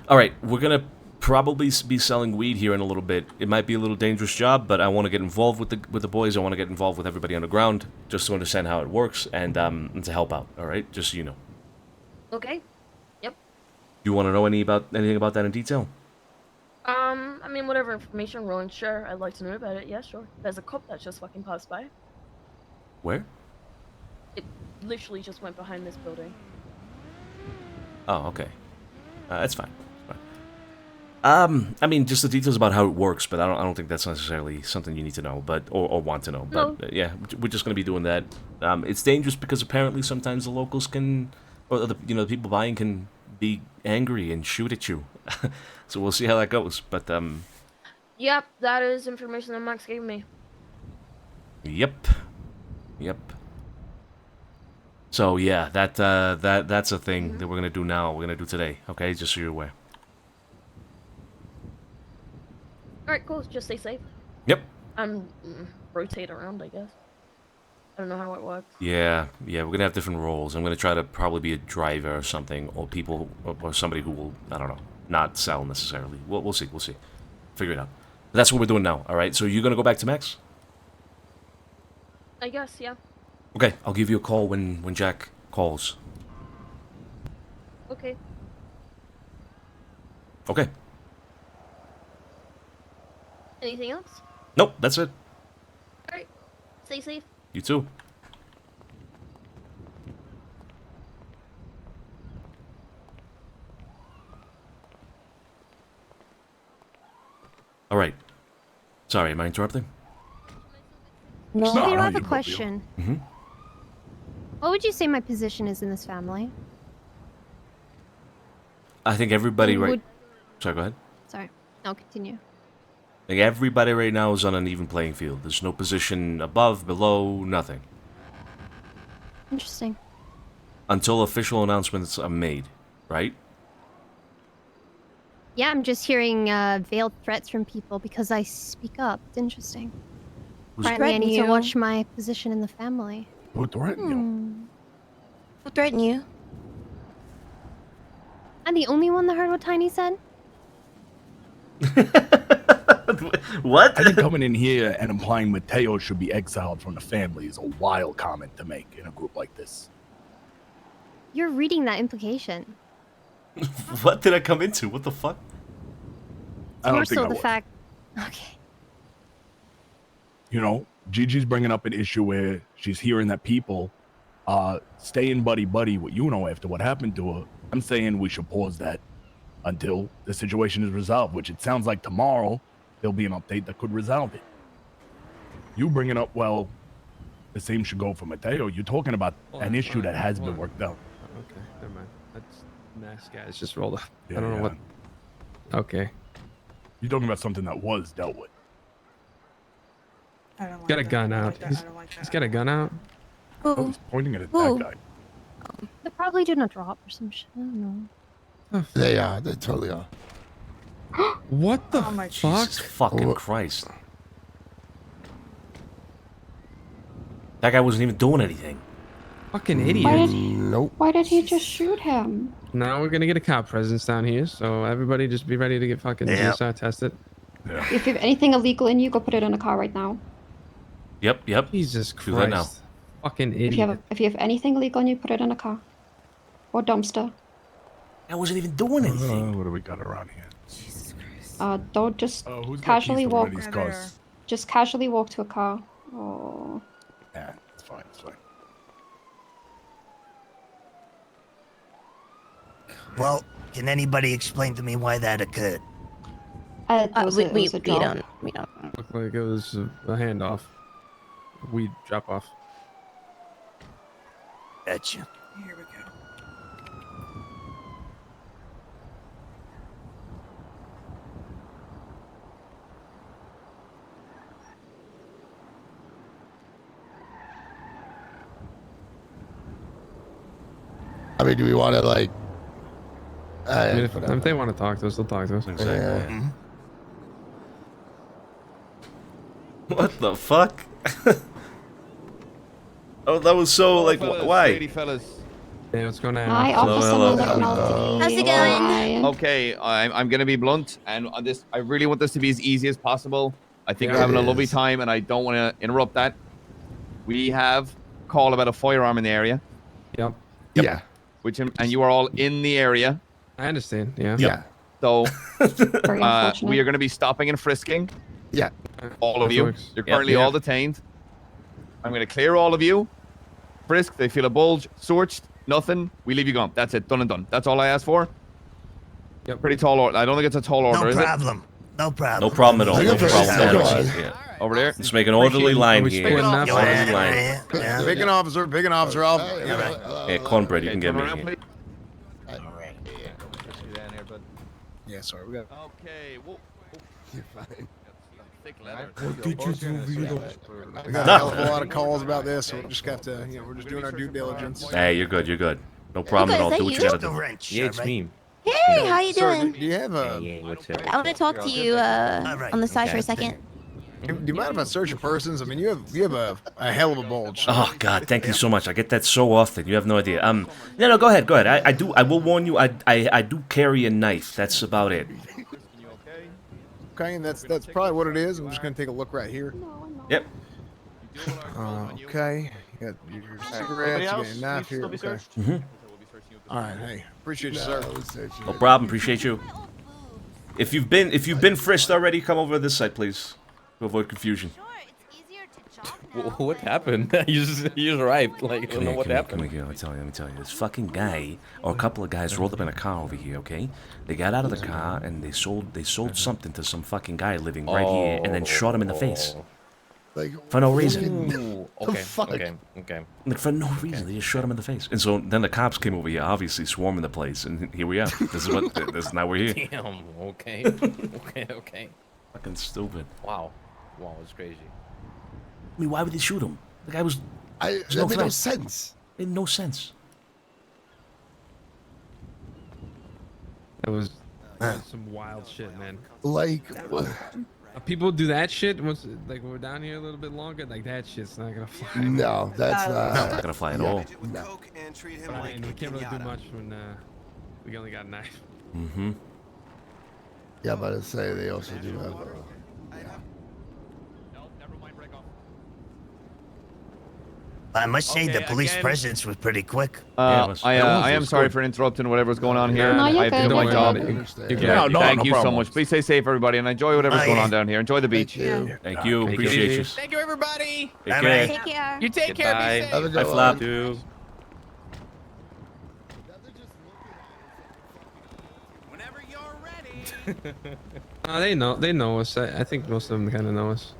All right, we're gonna probably be selling weed here in a little bit. It might be a little dangerous job, but I want to get involved with the boys. I want to get involved with everybody on the ground, just to understand how it works and to help out. All right, just so you know. Okay. Yep. You want to know anything about that in detail? I mean, whatever information rolling, sure. I'd like to know about it. Yeah, sure. There's a cop that just fucking passed by. Where? It literally just went behind this building. Oh, okay. That's fine. I mean, just the details about how it works, but I don't think that's necessarily something you need to know, but or want to know. But No. yeah, we're just gonna be doing that. It's dangerous because apparently sometimes the locals can, or the people buying can be angry and shoot at you. So we'll see how that goes. But Yep, that is information that Max gave me. yep. So yeah, that's a thing that we're gonna do now. We're gonna do today. Okay, just so you're aware. Alright, cool. Just stay safe. Yep. Rotate around, I guess. I don't know how it works. Yeah, we're gonna have different roles. I'm gonna try to probably be a driver or something, or somebody who will, I don't know, not sell necessarily. We'll see. Figure it out. But that's what we're doing now. All right. So you're gonna go back to Max? I guess, yeah. Okay. I'll give you a call when Jack calls. Okay. Okay. Anything else? Nope. That's it. Alright. Stay safe. You too. All right. Sorry, am I interrupting? No, No, I no, have you a go, question. Mm-hmm. What would you say my position is in this family? I think everybody Would- Sorry, go ahead. Sorry. No, continue. I think everybody right now is on an even playing field. There's no position above, below, nothing. Interesting. Until official announcements are made, right? Yeah, I'm just hearing veiled threats from people because I speak up. It's interesting. Who's Apparently, I need to threatened you? watch my position in the family. Who threatened you? Who threatened you? I'm the only one that heard what Tiny said? What? I think coming in here and implying Mateo should be exiled from the family is a wild comment to make in a group like this. You're reading that implication. What did I come into? What the fuck? I don't More think so I the would. fact. Okay. You know, Gigi's bringing up an issue where she's hearing that people staying buddy-buddy with Yuno after what happened to her. I'm saying we should pause that until the situation is resolved, which it sounds like tomorrow there'll be an update that could resolve it. You bringing up, well, the same should go for Mateo. You're talking about an issue that has been worked out. Okay, never mind. That's nice guys just rolled up. Yeah, I don't know what. Okay. You're talking about something that was dealt with. I don't like Got a that. gun I don't out. like that. I don't like He's that. got a gun out. Oh, he's pointing it at Who? that guy. They're probably doing a drop or some shit. I don't know. They are. They totally are. What the Oh my fuck? Jesus fucking Christ. That guy wasn't even doing anything. Fucking Why idiot. did, Nope. why did he just shoot him? Now we're gonna get a cop presence down here, so everybody just be ready to get fucking GSI tested. If you have anything illegal in you, go put it in a car right now. Yep. Jesus Do that now. Christ. Fucking If you idiot. have anything illegal in you, put it in a car. Or dumpster. I wasn't even doing anything. What do we got around here? Don't just Who's got casually keys to one walk. of these cars? Just casually walk to a car. Oh. Yeah, it's fine. It's fine. Well, can anybody explain to me why that occurred? It was a job. We don't. Looked like it was a handoff. Weed drop off. Gotcha. Here we go. I mean, do we want to like? I mean, if they want to talk to us, they'll talk to us. Exactly. What the fuck? Oh, that was so like why? Fellas. Hey, what's going on? Hi, Officer McNulty. How's it going? Okay, I'm gonna be blunt, and on this, I really want this to be as easy as possible. I think Yeah, we're having it a lovely is. time, and I don't want to interrupt that. We have call about a firearm in the area, Yep. Yeah. and you are all in the area. I understand. Yeah. Yeah. So Very unfortunate. we are going to be stopping and frisking Yeah. all of That you. works. You're Yep. currently all detained. I'm going to clear all of you. Frisk, they feel a bulge, searched, nothing. We leave you gone. That's it. Done and done. That's all I asked for. Yep. Pretty tall order. I don't think it's a tall order, No is problem. No problem. No problem at all. I No got problem very at all. simple. Yeah. it? Over there. Let's make an orderly line here. splitting up? Orderly line. Yeah. Pick an officer, pick an officer off. Yeah, cornbread, you can get turn me around, here. please. Yeah, sorry, we got. Okay. Whoa. You're fine. Thick leather. We got a hell of a lot of calls about this, so we just got to, we're just doing our due diligence. Hey, you're good. You're good. No problem at all. is that Do what you you? gotta The do. wrench. Yeah, it's right? me. Hey, how you Sir, doing? do you have a? What's up? I want to talk to you Alright. on the side for a Okay. second. Do you mind if I search your persons? I mean, you have a hell of a bulge. Oh God, thank you so much. I get that so often. You have no idea. No, go ahead, go ahead. I will warn you. I do carry a knife. That's about it. Okay, and that's probably what it is. I'm just gonna take a look right here. Yep. Okay, you got your cigarettes, you got your knife here. Okay. Mhm. All right, hey, appreciate you, sir. No problem. Appreciate you. If you've been frisked already, come over to this side, please, to avoid confusion. What happened? you just arrived. Like, I don't know what happened. Come here. Let me tell you. This fucking guy, or a couple of guys, rolled up in a car over here. Okay, they got out of the car and they sold something to some fucking guy living right here, and then shot him in the face. Like For no reason. Ooh, okay, fuck? okay. Like for no reason, they just shot him in the face. And so then the cops came over here, obviously swarming the place, and here we are. This is now we're here. Damn. Okay. Okay. Fucking stupid. Wow, it's crazy. I mean, why would they shoot him? The guy was. That no made no threat. sense. Made no sense. That was some wild shit, man. Like, People do that shit once, like we're down here a little bit longer. Like that shit's not gonna fly. no, that's Not gonna fly at all. No. And treat him But I like mean, we a can't really do pinata. much when we only got a knife. Mm-hmm. Yeah, I'm about to say they also do have. I must say the police presence was pretty quick. I am sorry for interrupting whatever's going on here. No, you're I have to good. do my job. Thank you so problem. much. Please stay safe, everybody, and enjoy whatever's going on down here. Enjoy the beach. Thank you. Appreciate you. Thank you, everybody. Take care. Take care. You take care. Be safe. Have a Bye, good Flap. one. Whenever you're ready. They know us. I think most of them kind of know us.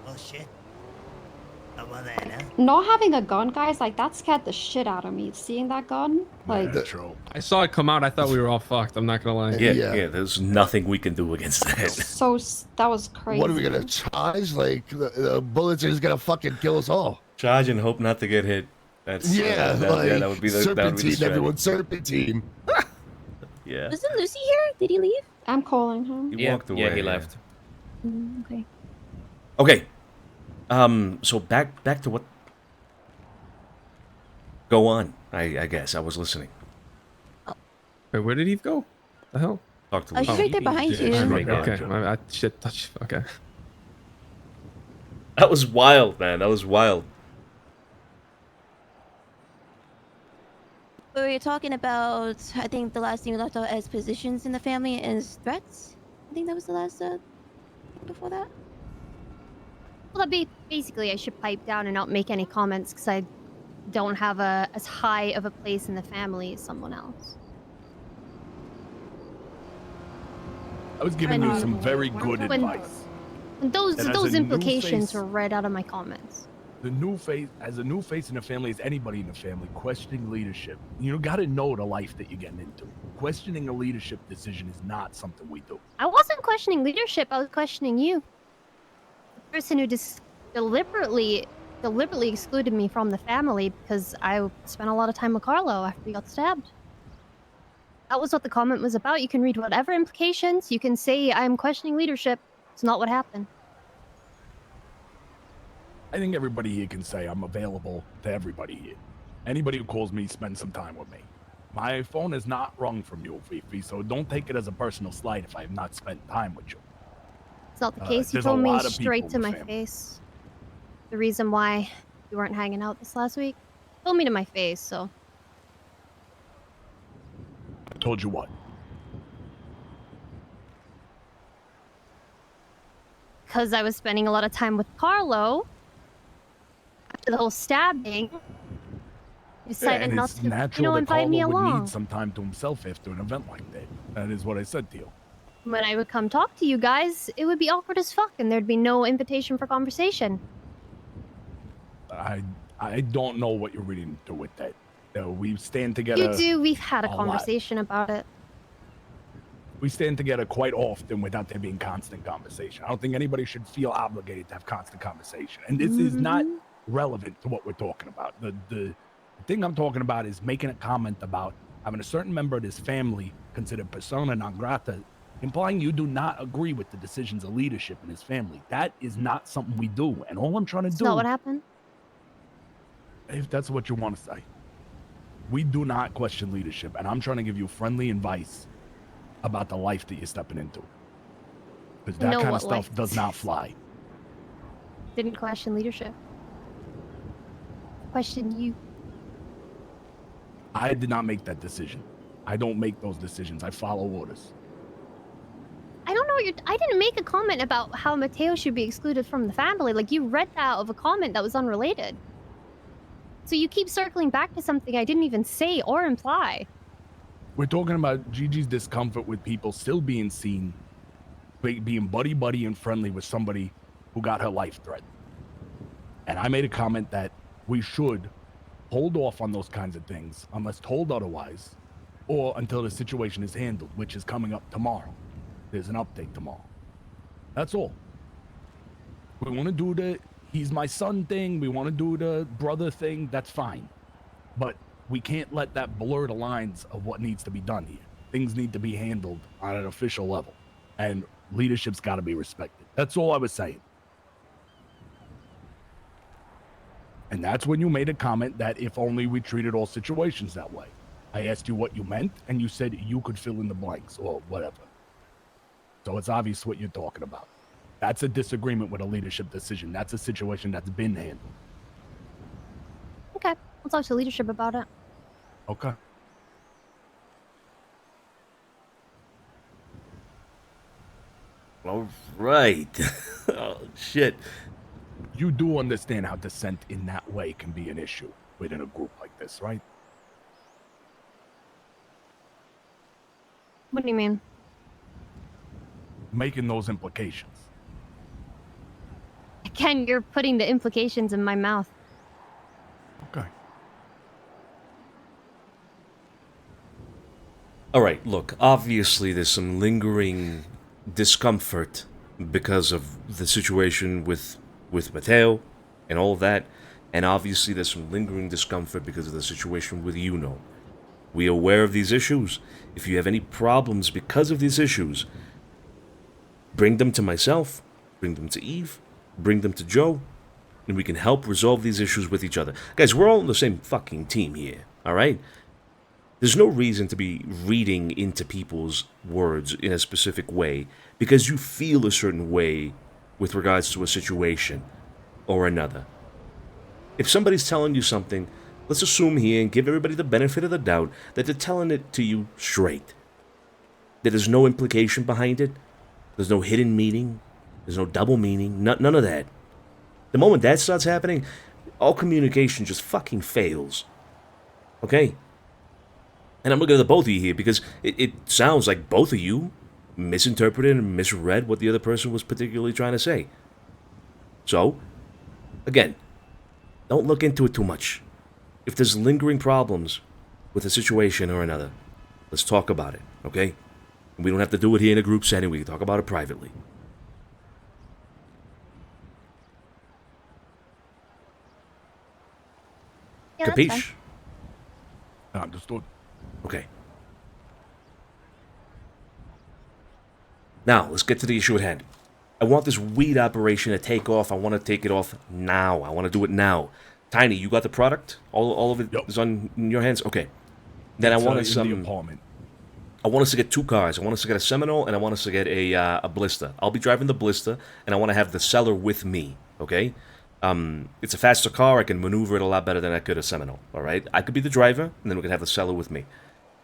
Oh shit. How about that, huh? Not having a gun, guys, like that scared the shit out of me. Seeing that gun, like I saw it come out. I thought we were all fucked. I'm not gonna lie. Yeah. There's nothing we can do against that. so that was crazy. What are we gonna charge? Like the bullets are just gonna fucking kill us all. Charge and hope not to get hit. That's Yeah, that would be the serpentine. strategy. Everyone serpentine. Yeah. Wasn't Lucy here? Did he leave? I'm calling him. He walked away. Yeah, he left. Okay. Okay. So back to what. Go on. I guess I was listening. Wait, where did he go? The hell? Talk to Oh, she's right there behind you. Okay. Shit. Touch. Okay. That was wild, man. That was wild. We were talking about, I think the last thing we left out as positions in the family is threats. I think that was the last before that. Well, that'd be basically I should pipe down and not make any comments because I don't have as high of a place in the family as someone else. I was giving you some very good When- advice. And those And as a new implications face- were right out of my comments. The new face, as a new face in the family, as anybody in the family, questioning leadership. You got to know the life that you're getting into. Questioning a leadership decision is not something we do. I wasn't questioning leadership. I was questioning you, the person who deliberately excluded me from the family because I spent a lot of time with Carlo after he got stabbed. That was what the comment was about. You can read whatever implications. You can say I'm questioning leadership. It's not what happened. I think everybody here can say I'm available to everybody here. Anybody who calls me, spend some time with me. My phone is not rung from you, Fifi, so don't take it as a personal slight if I have not spent time with you. It's not the case. You there's a told me lot of straight people to in the my family. face. The reason why you weren't hanging out this last week. Told me to my face, so. I told you what? Because I was spending a lot of time with Carlo after the whole stabbing. You decided and not it's to, natural that invite me Carlo would along. need some time to himself after an event like that. That is what I said to you. When I would come talk to you guys, it would be awkward as fuck, and there'd be no invitation for conversation. I don't know what you're reading into with that. We stand together. You do. We've had a lot. conversation about it. We stand together quite often without there being constant conversation. I don't think anybody should feel obligated to have constant conversation. And this is not relevant to what we're talking about. The thing I'm talking about is making a comment about having a certain member of this family considered persona non grata, implying you do not agree with the decisions of leadership in his family. That is not something we do. And all I'm trying to It's do, not what happened. if that's what you want to say, we do not question leadership. And I'm trying to give you friendly advice about the life that you're stepping into. Because that know kind of what stuff life does this not is. fly. Didn't question leadership. Question you. I did not make that decision. I don't make those decisions. I follow orders. I don't know what you're. I didn't make a comment about how Mateo should be excluded from the family. Like, you read that of a comment that was unrelated. So you keep circling back to something I didn't even say or imply. We're talking about Gigi's discomfort with people still being seen, being buddy and friendly with somebody who got her life threatened. And I made a comment that we should hold off on those kinds of things unless told otherwise, or until the situation is handled, which is coming up tomorrow. There's an update tomorrow. That's all. We want to do the he's my son thing. We want to do the brother thing. That's fine. But we can't let that blur the lines of what needs to be done here. Things need to be handled on an official level. And leadership's got to be respected. That's all I was saying. And that's when you made a comment that if only we treated all situations that way. I asked you what you meant, and you said you could fill in the blanks or whatever. So it's obvious what you're talking about. That's a disagreement with a leadership decision. That's a situation that's been handled. Okay, I'll talk to leadership about it. Okay. All right. Oh, shit. You do understand how dissent in that way can be an issue within a group like this, right? What do you mean? Making those implications. Ken, you're putting the implications in my mouth. Okay. All right, look, obviously there's some lingering discomfort because of the situation with Mateo and all of that, and obviously there's some lingering discomfort because of the situation with Yuno. We are aware of these issues. If you have any problems because of these issues, bring them to myself, bring them to Eve, bring them to Joe, and we can help resolve these issues with each other. Guys, we're all on the same fucking team here, all right? There's no reason to be reading into people's words in a specific way because you feel a certain way with regards to a situation or another. If somebody's telling you something, let's assume here and give everybody the benefit of the doubt that they're telling it to you straight. That there's no implication behind it. There's no hidden meaning. There's no double meaning. None of that. The moment that starts happening, all communication just fucking fails. Okay? And I'm looking at the both of you here because it sounds like both of you misinterpreted and misread what the other person was particularly trying to say. So, again, don't look into it too much. If there's lingering problems with a situation or another, let's talk about it, okay? We don't have to do it here in a group setting. We can talk about it privately. Yeah, that's fine. Capiche? Understood. Okay. Now, let's get to the issue at hand. I want this weed operation to take off. I want to take it off now. I want to do it now. Tiny, you got the product? All of it is in your hands? Okay. Then I want us in the apartment. I want us to get 2 cars. I want us to get a Seminole and I want us to get a Blister. I'll be driving the Blister and I want to have the seller with me, okay? It's a faster car. I can maneuver it a lot better than I could a Seminole, all right? I could be the driver and then we can have the seller with me.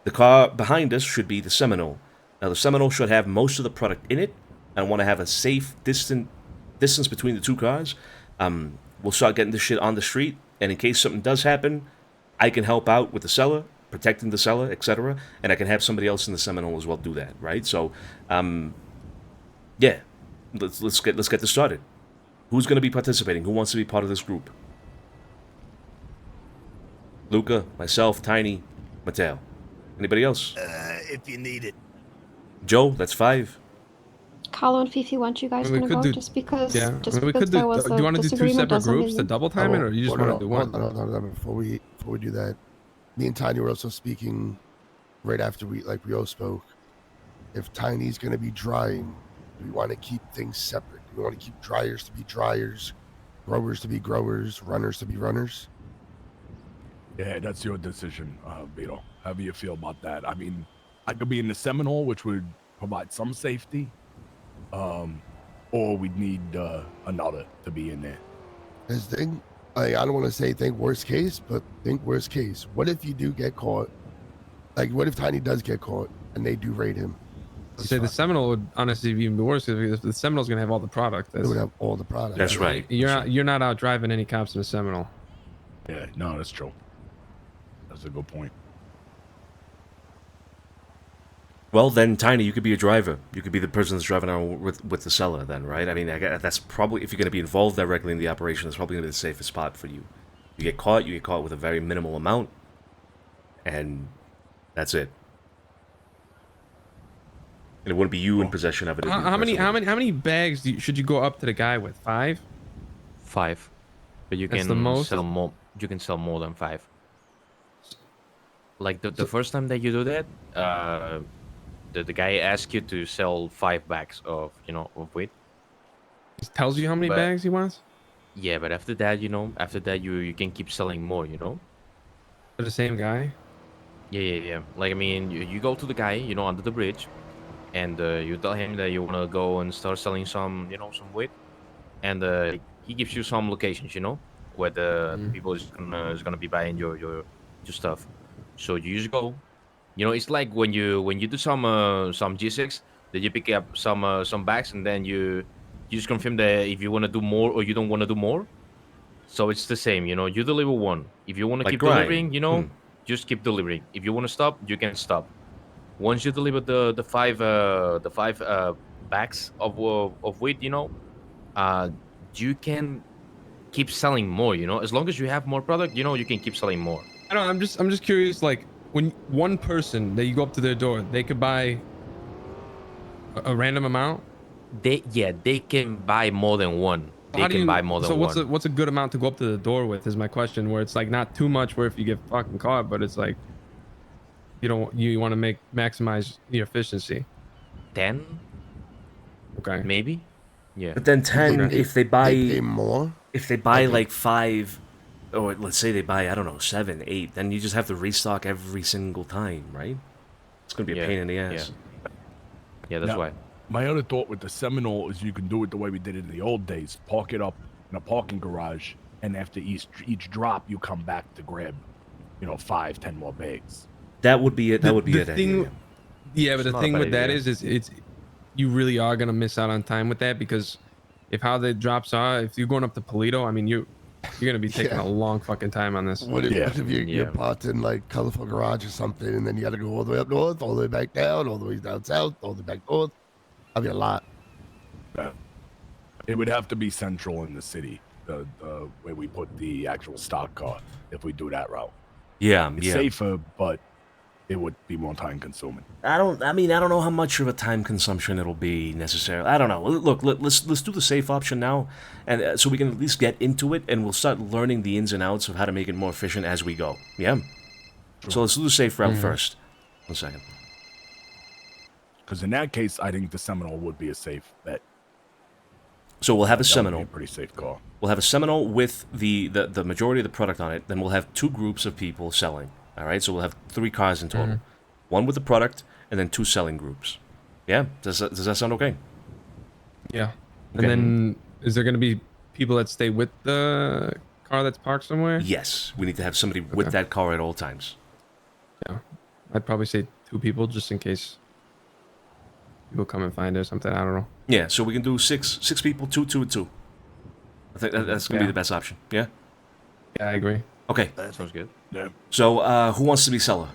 The car behind us should be the Seminole. Now, the Seminole should have most of the product in it. I want to have a safe distance between the 2 cars. We'll start getting this shit on the street, and in case something does happen, I can help out with the seller, protecting the seller, etc., and I can have somebody else in the Seminole as well do that, right? So, yeah, let's get this started. Who's going to be participating? Who wants to be part of this group? Luca, myself, Tiny, Mateo. Anybody else? If you need it. Joe, that's 5. Carlo and Fifi, weren't you guys gonna go? Just because, Yeah, just we because could do. there was Do a you want to do 2 disagreement separate doesn't groups to mean- double time it, or you just want to do one? Hold on. Before we do that, me and Tiny were also speaking right after we all spoke. If Tiny's going to be drying, we want to keep things separate. We want to keep dryers to be dryers, growers to be growers, runners to be runners. Yeah, that's your decision, Vito. How do you feel about that? I mean, I could be in the Seminole, which would provide some safety, or we'd need another to be in there. I don't want to say think worst case, but think worst case. What if you do get caught? Like, what if Tiny does get caught and they do raid him? Say the Seminole would honestly be even worse because the Seminole's gonna have all the product. They would have all the product. That's right. You're not out driving any cops in a Seminole. Yeah, no, that's true. That's a good point. Well, then, Tiny, you could be a driver. You could be the person that's driving around with the seller, then, right? I mean, that's probably, if you're going to be involved directly in the operation, that's probably going to be the safest spot for you. You get caught with a very minimal amount, and that's it. And it wouldn't be you in possession of it. How many bags should you go up to the guy with? 5? 5, but you That's can the most? sell more. You can sell more than 5. Like the first time that you do that, the guy asks you to sell 5 bags of of weed. He tells you how many bags he wants? Yeah, but after that, you can keep selling more, For the same guy? Yeah. Like, I mean, you go to the guy, under the bridge, and you tell him that you want to go and start selling some, you know, some weed, and he gives you some locations, you know, where the people is gonna be buying your stuff. So you just go. You know, it's like when you do some G6, then you pick up some bags, and then you just confirm that if you want to do more or you don't want to do more. So it's the same, you know. You deliver one. If you want to Like keep grind. delivering, you know, just keep delivering. If you want to stop, you can stop. Once you deliver the five bags of weed, you know, uh, you can keep selling more. You know, as long as you have more product, you know, you can keep selling more. I don't know, I'm just curious, like when one person that you go up to their door, they could buy a random amount. They can buy more than one. They How do can you, buy more than so one. what's a good amount to go up to the door with is my question, where it's like not too much where if you get fucking caught, but it's like you want to maximize the efficiency. 10? Okay. Maybe? Yeah. But then 10, Okay. if they buy They pay more. If they buy Okay. like 5, or let's say they buy, I don't know, 7, 8, then you just have to restock every single time, right? It's gonna be a pain in the ass. Yeah, that's Now, why. My other thought with the Seminole is you can do it the way we did it in the old days. Park it up in a parking garage, and after each drop, you come back to grab, 5, 10 more bags. That would be it. That would be The it. thing, yeah, but It's the not a thing bad with that idea. is it's you really are gonna miss out on time with that, because if how the drops are, if you're going up to Polito, I mean you're gonna be taking Yeah. a long fucking time on this. What if you're parked in like colorful garage or something, and then you got to go all the way up north, all the way back down, all the way down south, all the way back north? That'd be a lot. It would have to be central in the city, the where we put the actual stock car, if we do that route. Yeah, It's yeah. safer, but it would be more time consuming. I don't know how much of a time consumption it'll be necessarily. I don't know. Look, let's do the safe option now, and so we can at least get into it, and we'll start learning the ins and outs of how to make it more efficient as we go. Yeah. So let's do the safe route first. 1 second. Because in that case, I think the Seminole would be a safe bet. So we'll have a That would be Seminole. a pretty safe car. We'll have a Seminole with the majority of the product on it. Then we'll have 2 groups of people selling. All right. So we'll have 3 cars in total. One with the product, and then 2 selling groups. Yeah. Does that sound okay? Yeah. Okay. And then is there gonna be people that stay with the car that's parked somewhere? Yes. We need to have somebody with that car at all times. Yeah. I'd probably say 2 people just in case people come and find it or something. I don't know. Yeah, so we can do six people, 2, 2, and 2. I think that's gonna be the best option. Yeah. Yeah, I agree. Okay. That sounds good. Yeah. So who wants to be seller?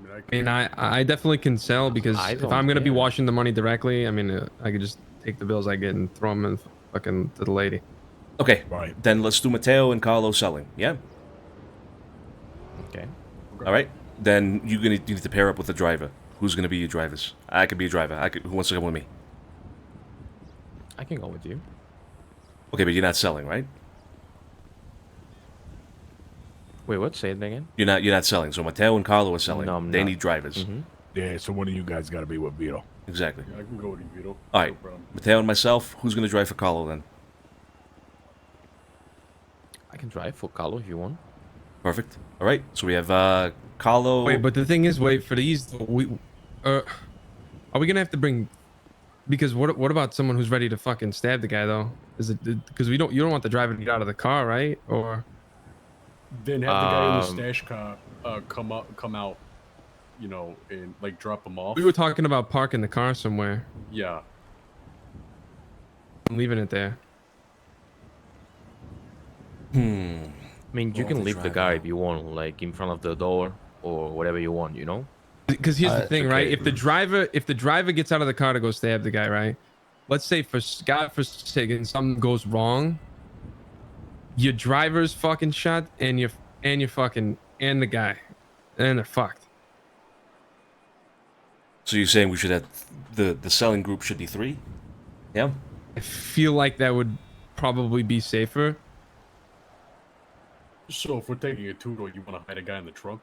I mean, I definitely can sell, because I if don't I'm gonna be care. washing the money directly, I mean, I could just take the bills I get and throw them in fucking to the lady. Okay. Right. Then let's do Mateo and Carlo selling. Yeah. Okay. All right. Then you need to pair up with the driver. Who's gonna be your drivers? I could be a driver. Who wants to come with me? I can go with you. Okay, but you're not selling, right? Wait, what? Say it again. You're not selling. So Mateo and Carlo are selling. No, I'm they not. need drivers. Yeah, so one of you guys got to be with Vito. Exactly. I can go with you, Vito. All right. Mateo and myself. Who's gonna drive for Carlo then? I can drive for Carlo if you want. Perfect. All right. So we have Carlo. Wait, but the thing is, wait, for these, are we gonna have to bring? Because what about someone who's ready to fucking stab the guy though? Is it because you don't want the driver to get out of the car, right? Or Then have the guy in the Um, stash car come out, and like drop him off. we were talking about parking the car somewhere, Yeah. and leaving it there. I mean, you Oh, can the leave the driver. guy if you want, like in front of the door or whatever you want, you know? Because here's the thing, right? okay. If the driver gets out of the car to go stab the guy, right? Let's say for something goes wrong, your driver's fucking shot, and the guy, and they're fucked. So you're saying we should have the selling group should be 3? Yeah. I feel like that would probably be safer. So if we're taking a two-door, you want to hide a guy in the trunk?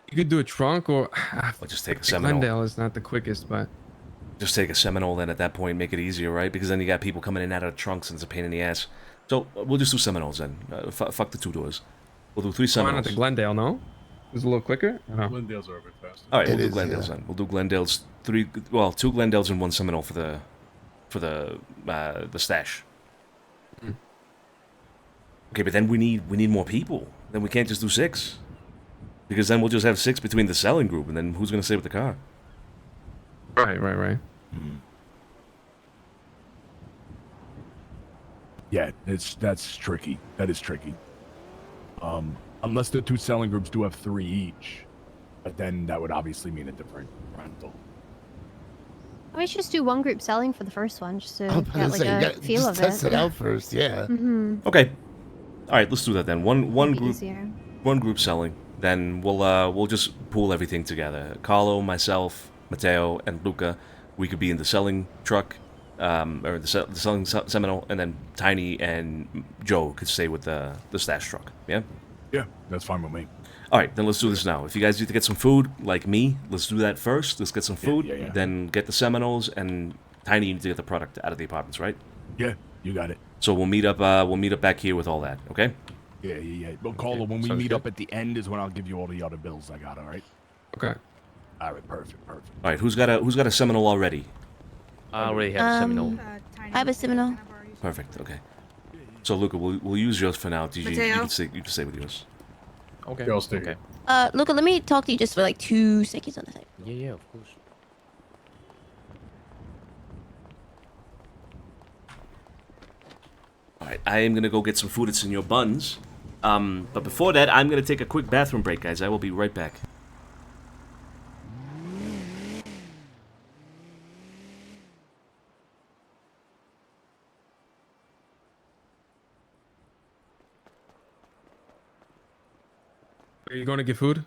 You could do a trunk, or Or just take a Seminole. Glendale is not the quickest, but Just take a Seminole then at that point, make it easier, right? Because then you got people coming in and out of trunks and it's a pain in the ass. So we'll just do Seminoles then. Fuck the 2 doors. We'll do 3 why not Seminoles. the Glendale? No. It's a little quicker. Glendale's are a bit faster. All right, we'll do Glendale's then. We'll do Glendale's 2 Glendales and 1 Seminole for the stash. Okay, but then we need more people. Then we can't just do 6, because then we'll just have 6 between the selling group, and then who's gonna stay with the car? Right. Yeah, that's tricky. That is tricky. Unless the 2 selling groups do have 3 each, but then that would obviously mean a different rental. We should just do one group selling for the first one, just to I was get gonna like say, you a gotta feel just of test it. it out first, yeah. Okay. All right, let's do that then. One Be group, easier. one group selling. Then we'll just pool everything together. Carlo, myself, Matteo, and Luca. We could be in the selling truck, or the selling Seminole, and then Tiny and Joe could stay with the stash truck. Yeah. Yeah, that's fine with me. All right, then let's do this now. If you guys need to get some food, like me, let's do that first. Let's get some food, yeah. then get the Seminoles, and Tiny, you need to get the product out of the apartments, right? Yeah, you got it. So we'll meet up back here with all that, okay? Yeah. But Carlo, when we meet up at the end is when I'll give you all the other bills I got. All right. Okay. All right. Perfect. All right, who's got a Seminole already? I already have a Seminole. I have a Seminole. Perfect. Okay. So Luca, we'll use yours for now. You Mateo? can stay with yours. Okay. Yeah, I'll stay. Okay. Luca, let me talk to you just for like 2 seconds on the thing. Yeah, of course. All right, I am gonna go get some food at Senor Buns. But before that, I'm gonna take a quick bathroom break, guys. I will be right back. Are you going to get food?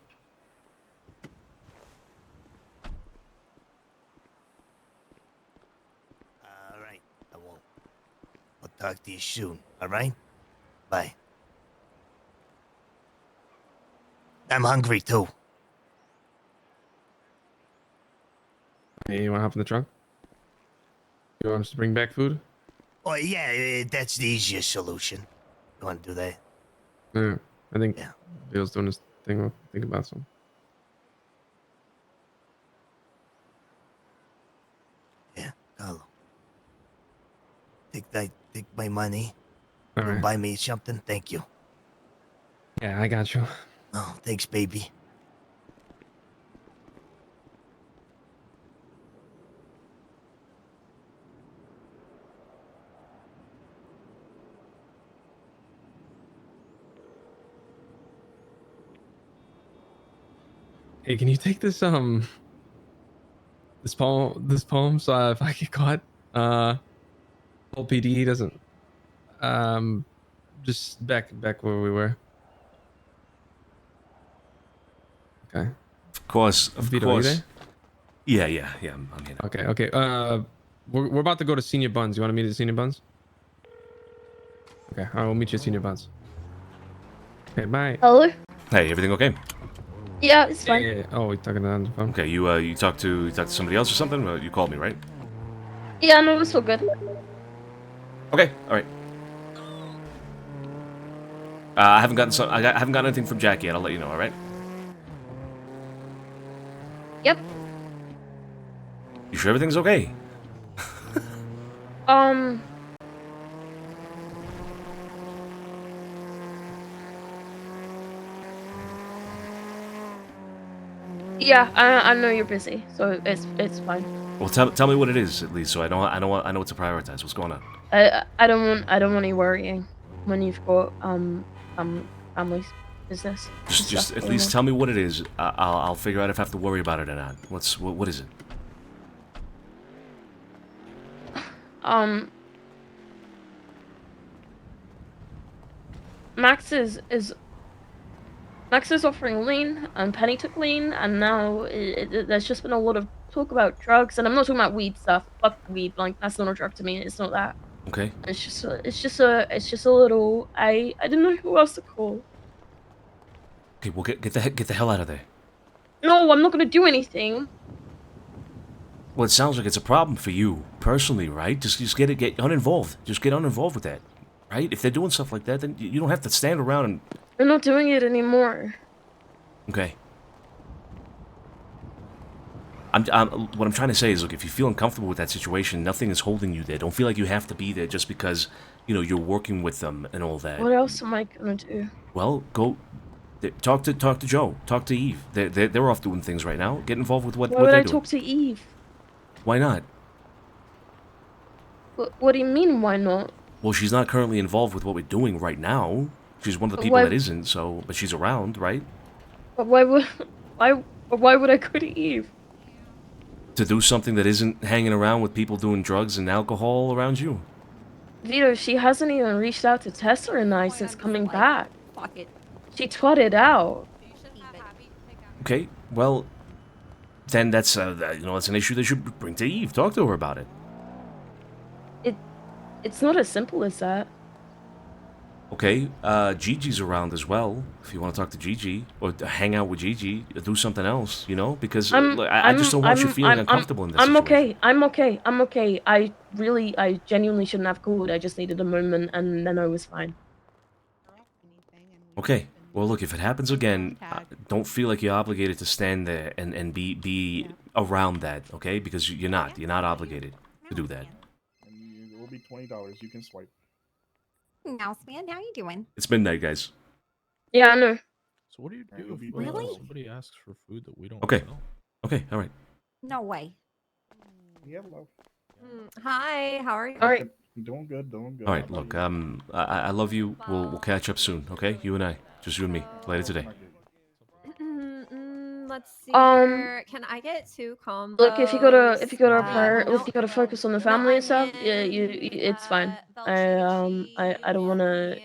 All right, I won't. I'll talk to you soon, all right? Bye. I'm hungry too. Hey, you want to hop in the trunk? You want us to bring back food? Oh, yeah, that's the easiest solution. You want to do that? Yeah, I think Bill's doing his thing. We'll think about some. Yeah, Carlo. Take my money. All right. Buy me something. Thank you. Yeah, I got you. Oh, thanks, baby. Hey, can you take this this poem so if I get caught, whole PD doesn't just back where we were. Okay. Of course, of Vito, course. you there? Yeah, I'm here. Okay. We're about to go to Senior Buns. You want to meet at Senior Buns? Okay, all right, we'll meet you at Senior Buns. Okay, bye. Hello? Hey, everything okay? Yeah, it's fine. Yeah. Oh, we're talking on the phone. Okay, you talked to somebody else or something? You called me, right? Yeah, no, it's all good. Okay, all right. I haven't gotten anything from Jack yet. I'll let you know. All right. Yep. You sure everything's okay? Yeah, I know you're busy, so it's fine. Well, tell me what it is at least, so I know what to prioritize. What's going on? I don't want you worrying when you've got family business. Just at least tell me what it is. I'll figure out if I have to worry about it or not. What is it? Max is offering lean, and Penny took lean, and now there's just been a lot of talk about drugs, and I'm not talking about weed stuff. Fuck weed, like that's not a drug to me. It's not that. Okay. It's just a little. I didn't know who else to call. Okay, well get the hell out of there. No, I'm not gonna do anything. Well, it sounds like it's a problem for you personally, right? Just get uninvolved. Just get uninvolved with that, right? If they're doing stuff like that, then you don't have to stand around and. They're not doing it anymore. Okay. What I'm trying to say is, look, if you feel uncomfortable with that situation, nothing is holding you there. Don't feel like you have to be there just because, you know, you're working with them and all that. What else am I gonna do? Well, go talk to Joe, talk to Eve. They're off doing things right now. Get involved with what Why would they're I doing. talk to Eve? Why not? What do you mean? Why not? Well, she's not currently involved with what we're doing right now. She's one of the But people why- that isn't. So, but she's around, right? But why would why would I go to Eve? To do something that isn't hanging around with people doing drugs and alcohol around you. Vito, she hasn't even reached out to Tessa and I since coming back. Fuck it. She twatted out. Okay, well, then that's you know, that's an issue that you bring to Eve. Talk to her about it. It's not as simple as that. Okay, Gigi's around as well. If you want to talk to Gigi or hang out with Gigi, or do something else, you know, because look, I just don't want you feeling uncomfortable in this situation. I'm okay. I genuinely shouldn't have called. I just needed a moment, and then I was fine. Okay. Well, look, if it happens again, don't feel like you're obligated to stand there and be around that, okay? Because you're not obligated to do that. It will be $20. You can swipe. Mouse man, how you doing? It's midnight, guys. Yeah, I know. So what do you do if Really? somebody asks for food that we don't Okay. sell? Okay, all right. No way. Yeah, hello. Hi, how are you? All right. Doing good, doing good. All right, look, I love you. We'll catch up soon, okay? You and I, just you and me, later today. Let's see. Here. Can I get 2 combos? Look, if you gotta focus on the family and stuff, yeah, it's fine. I don't wanna.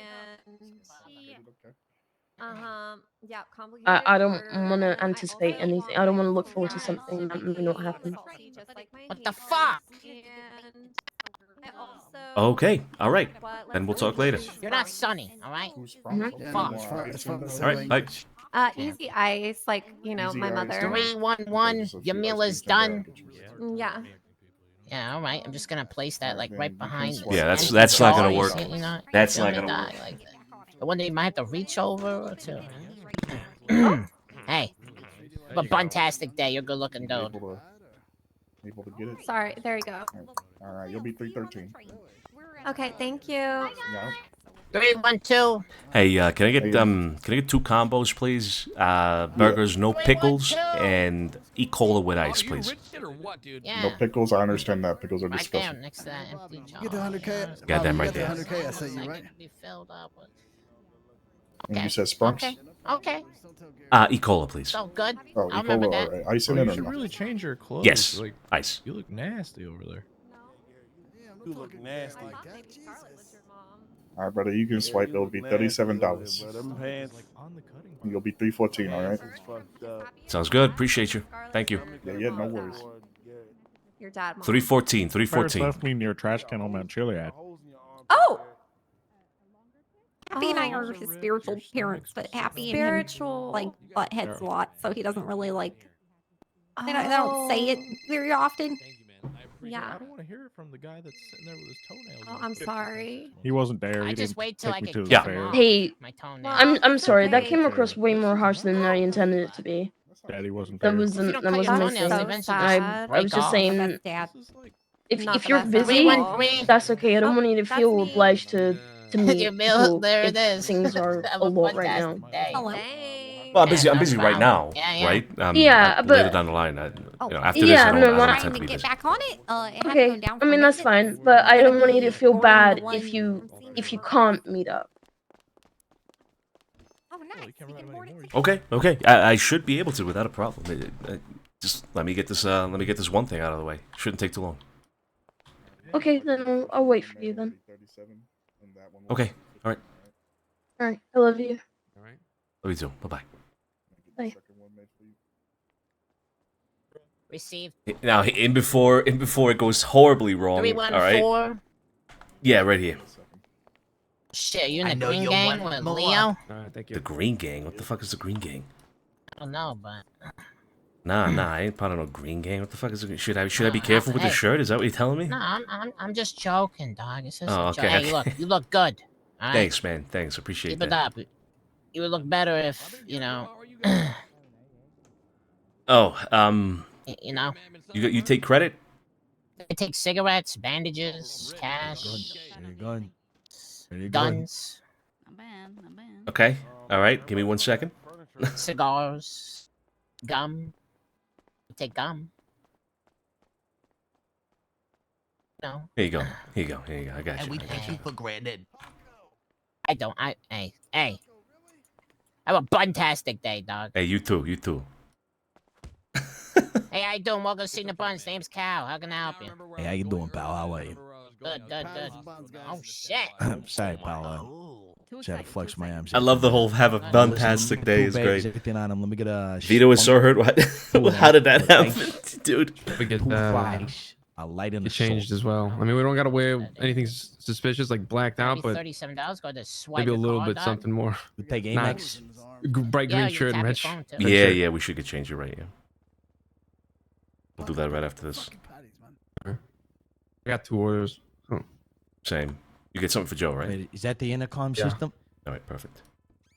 Yeah, complicated. I don't wanna anticipate anything. I don't wanna look forward to something that may not happen. What the fuck? Okay, all right. Then we'll talk later. You're not Sunny, all right? Fuck. All right, bye. Easy ice, like, you know, my mother. 311, your meal is done. Yeah. Yeah, all right. I'm just gonna place that like right behind. Yeah, this that's not gonna empty work. toys, you know? That's Feel not me, gonna dog? work. Like, the one that you might have to reach over or two. Hey, have a buntastic day. You're a good looking dude. Able to get it? Sorry, there you go. All right, you'll be 313. Okay, thank you. Yeah. 312. Hey, can I get 2 combos, please? Burgers, no pickles, and E. Cola with ice, please. No pickles. I understand that pickles are Right disgusting. there, next to that empty jar. Get the 100K. Goddamn right You got there. the 100K I sent you, right? Be filled up with. And you said Sprunks? Okay. E. Cola, please. So good. Oh, I'll E. Cola, remember that. all right. Ice in Oh, it you or should no? really change your clothes. Yes, Like, ice. You look nasty over there. You look nasty. All right, brother, you can swipe. It'll be $37. You'll be 314. All right. Sounds good. Appreciate you. Thank you. Yeah, no worries. Your dad. Mom. 314. 314. left me near trash can on Mount Chiliad. Oh! Happy and I are his spiritual parents, but Happy and him, like, butt heads a lot, so he doesn't really, like... They don't say it very often. Yeah. I don't want to hear it from the guy that's sitting there with his toenails. Oh, I'm sorry. He wasn't there. I He just didn't wait till take I me get to the Yeah. fair. Hey, my toenail. I'm sorry. That came across way more harsh than I intended it to be. Daddy wasn't there. That wasn't don't that cut your wasn't my toenails, thing. eventually I was just saying, Dad. if Not if the you're best busy, at all. that's okay. I don't want you to feel obliged to meet Your meal, people there it if is. Things are Have a lot right now. fantastic day. Hello. Well, I'm busy right now, Yeah. right? Yeah, later but- down the line, after Yeah, this, I don't no, intend Trying to to be get busy. back on it. It had to Okay, go down I for mean that's maintenance. fine, but I don't want you to feel Boarding bad the one if you from can't meet up. Oh, nice. You can board it Okay. I should be able to without a problem. Just let me get this one thing out of the way. Shouldn't take too long. Okay, then I'll wait for you then. Okay. All right. All right, I love you. Love you too. Bye Bye. Received. bye. Now, in before it goes horribly wrong. All right. 314. Yeah, right here. Shit, you in I the know green you gang want with more. Leo? Thank The Green Gang. What the fuck is the Green Gang? I don't know, but Nah, I ain't part of no Green Gang. What the fuck is it? Should I be careful with the hey. shirt? Is that what you're telling me? no, I'm just joking, dog. It's just Oh, a joke. okay, Hey, okay. you look good. All right? Thanks, man. Thanks. Appreciate Keep that. it up. You would look better if, you know, Oh, You know, you take credit? they take cigarettes, bandages, cash, guns, Okay. All right. Give me 1 second. cigars, gum. They take gum. No. Here you go. Here you go. Here you go. I got And you. we I got take you. you for granted. I don't. Hey. Have a buntastic day, dog. Hey, you too. You too. Hey, how you doing? Welcome to Senior Buns. Name's Cal. How can I help you? Hey, how you doing, pal? How are you? Good. Oh, shit. I'm sorry, pal. Just had to flex my arms. I love the whole have a fantastic day. Is great. Everything on him. Let me get a. Vito is so hurt. What? How did that happen, dude? We get a light in the it changed as well. I mean, we don't gotta wear anything suspicious like blacked out, but $37. Go to swipe maybe a your little card, bit dog. something more. We take Not Amex. bright Yeah, green you shirt and tap red. your phone, too. red Yeah, shirt. yeah. We should get changed. You're right. Yeah. We'll do that right after this. I got 2 orders. Oh. Same. You get something for Joe, right? Wait, is that the intercom Yeah. system? All right. Perfect.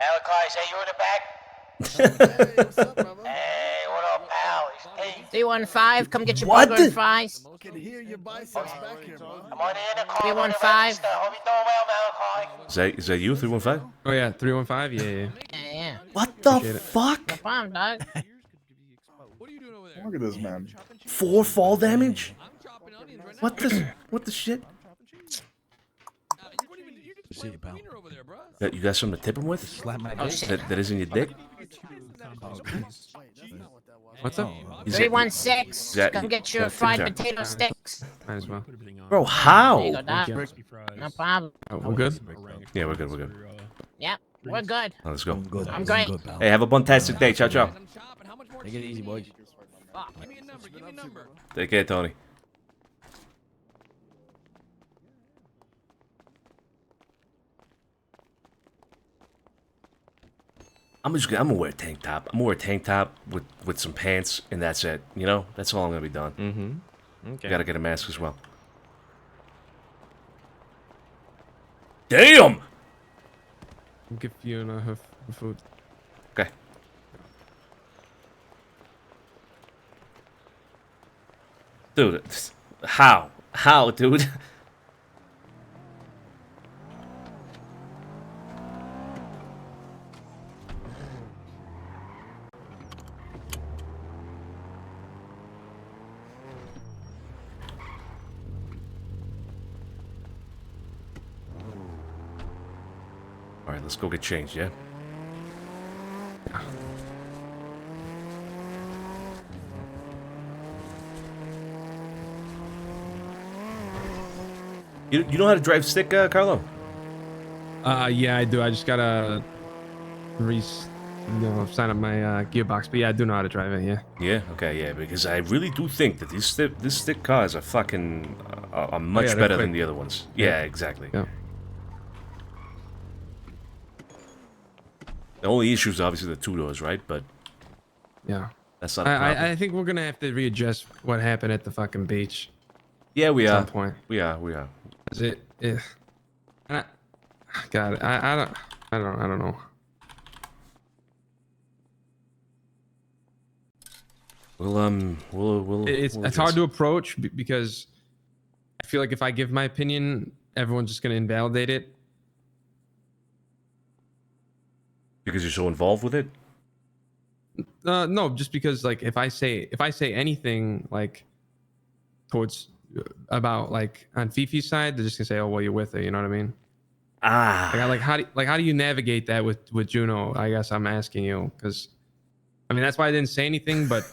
Alakais, are you in the back? Hey, what up, pal? 315, come get your What burger the- and fries. I can hear your biceps back here, bro. I'm on the intercom. 315. Hope you doing well, Malachi. Is that you? 315? Oh yeah, 315. Yeah. Yeah. What the Appreciate it. fuck? No problem, dog. Look at this man. 4 fall damage? What the shit? See you, pal. You got something to tip him with? Slap my Oh, dick. shit. That isn't your dick? What's up? Is it- 316, that- come get your that fried tip jar? potato sticks. Might as well. Bro, how? There you go, dog. No problem. Oh, we're good. Yeah, we're good. We're good. Yep, we're good. Oh, let's go. Good. I'm great. Good, pal. Hey, have a fantastic day. Ciao, ciao. Take it easy, boys. Take care, Tony. I'm gonna wear a tank top. I'm gonna wear a tank top with some pants, and that's it. You know, that's all I'm gonna be done. Mm-hmm. Okay. Gotta get a mask as well. Damn! I'll give you her food. Okay. Dude, how? How, dude? All right, let's go get changed, yeah? You know how to drive stick, Carlo? Yeah, I do. I just gotta sign up my gearbox. But yeah, I do know how to drive it. Yeah. Yeah. Okay. Yeah. Because I really do think that this stick cars are fucking are much they're better than quick. the other ones. Yeah. Yeah. Exactly. Yeah. The only issue is obviously the 2 doors, right? But Yeah. that's not a problem. I think we're gonna have to readjust what happened at the fucking beach. Yeah, we at are. some point. We are. We are. Is it? God, I don't know. We'll It's hard to approach because I feel like if I give my opinion, everyone's just gonna invalidate it. Because you're so involved with it. No, just because like if I say anything like towards about like on Fifi's side, they're just gonna say, "Oh, well, you're with her." You know what I mean? Ah. How do you navigate that with Juno? I guess I'm asking you because, I mean, that's why I didn't say anything. But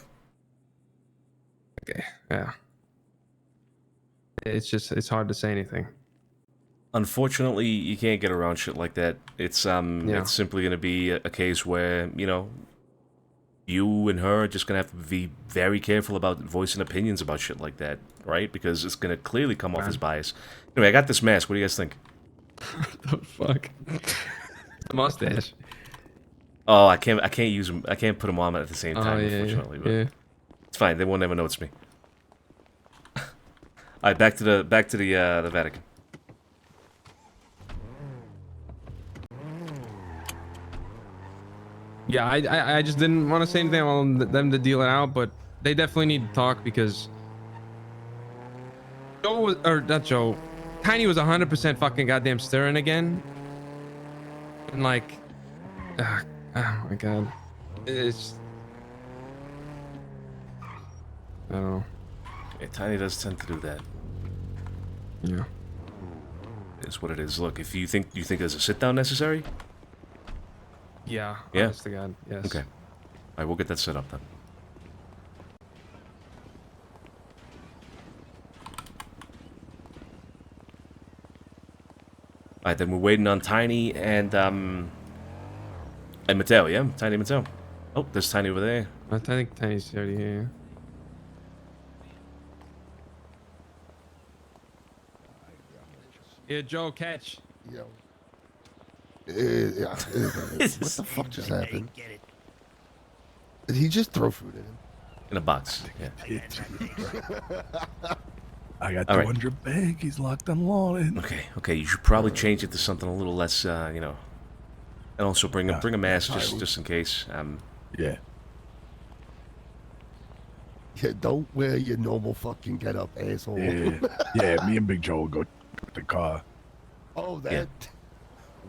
okay, yeah, it's hard to say anything. Unfortunately, you can't get around shit like that. It's it's simply gonna be a case where, you know, you and her are just gonna have to be very careful about voicing opinions about shit like that, right? Because it's gonna clearly come off as bias. Anyway, I got this mask. What do you guys think? The fuck? The mustache. Oh, I can't use them. I can't put them on at the same time, yeah, unfortunately. But yeah. it's fine. They won't ever know it's me. All right, back to the Vatican. Yeah, I just didn't want to say anything. I want them to deal it out, but they definitely need to talk because Joe was, or not Joe, Tiny was 100% fucking goddamn stirring again, and like, oh my god, it's, I don't know. Yeah, Tiny does tend to do that. Yeah. It's what it is. Look, if you think there's a sit down necessary. Yeah. Yeah. Honest to God, yes. Okay. All right, we'll get that set up then. All right, then we're waiting on Tiny and Mateo. Yeah, Tiny and Mateo. Oh, there's Tiny over there. I think Tiny's already here. Yeah, Joe, catch. Yo. Yeah. What the fuck just happened? Did he just throw food at him? In a box. Yeah. I got All right. 200 bag. He's locked and loaded. Okay. You should probably change it to something a little less, and also bring a mask just in case. Yeah. Yeah, don't wear your normal fucking getup, asshole. Yeah, me and Big Joe will go to the car. Oh, that.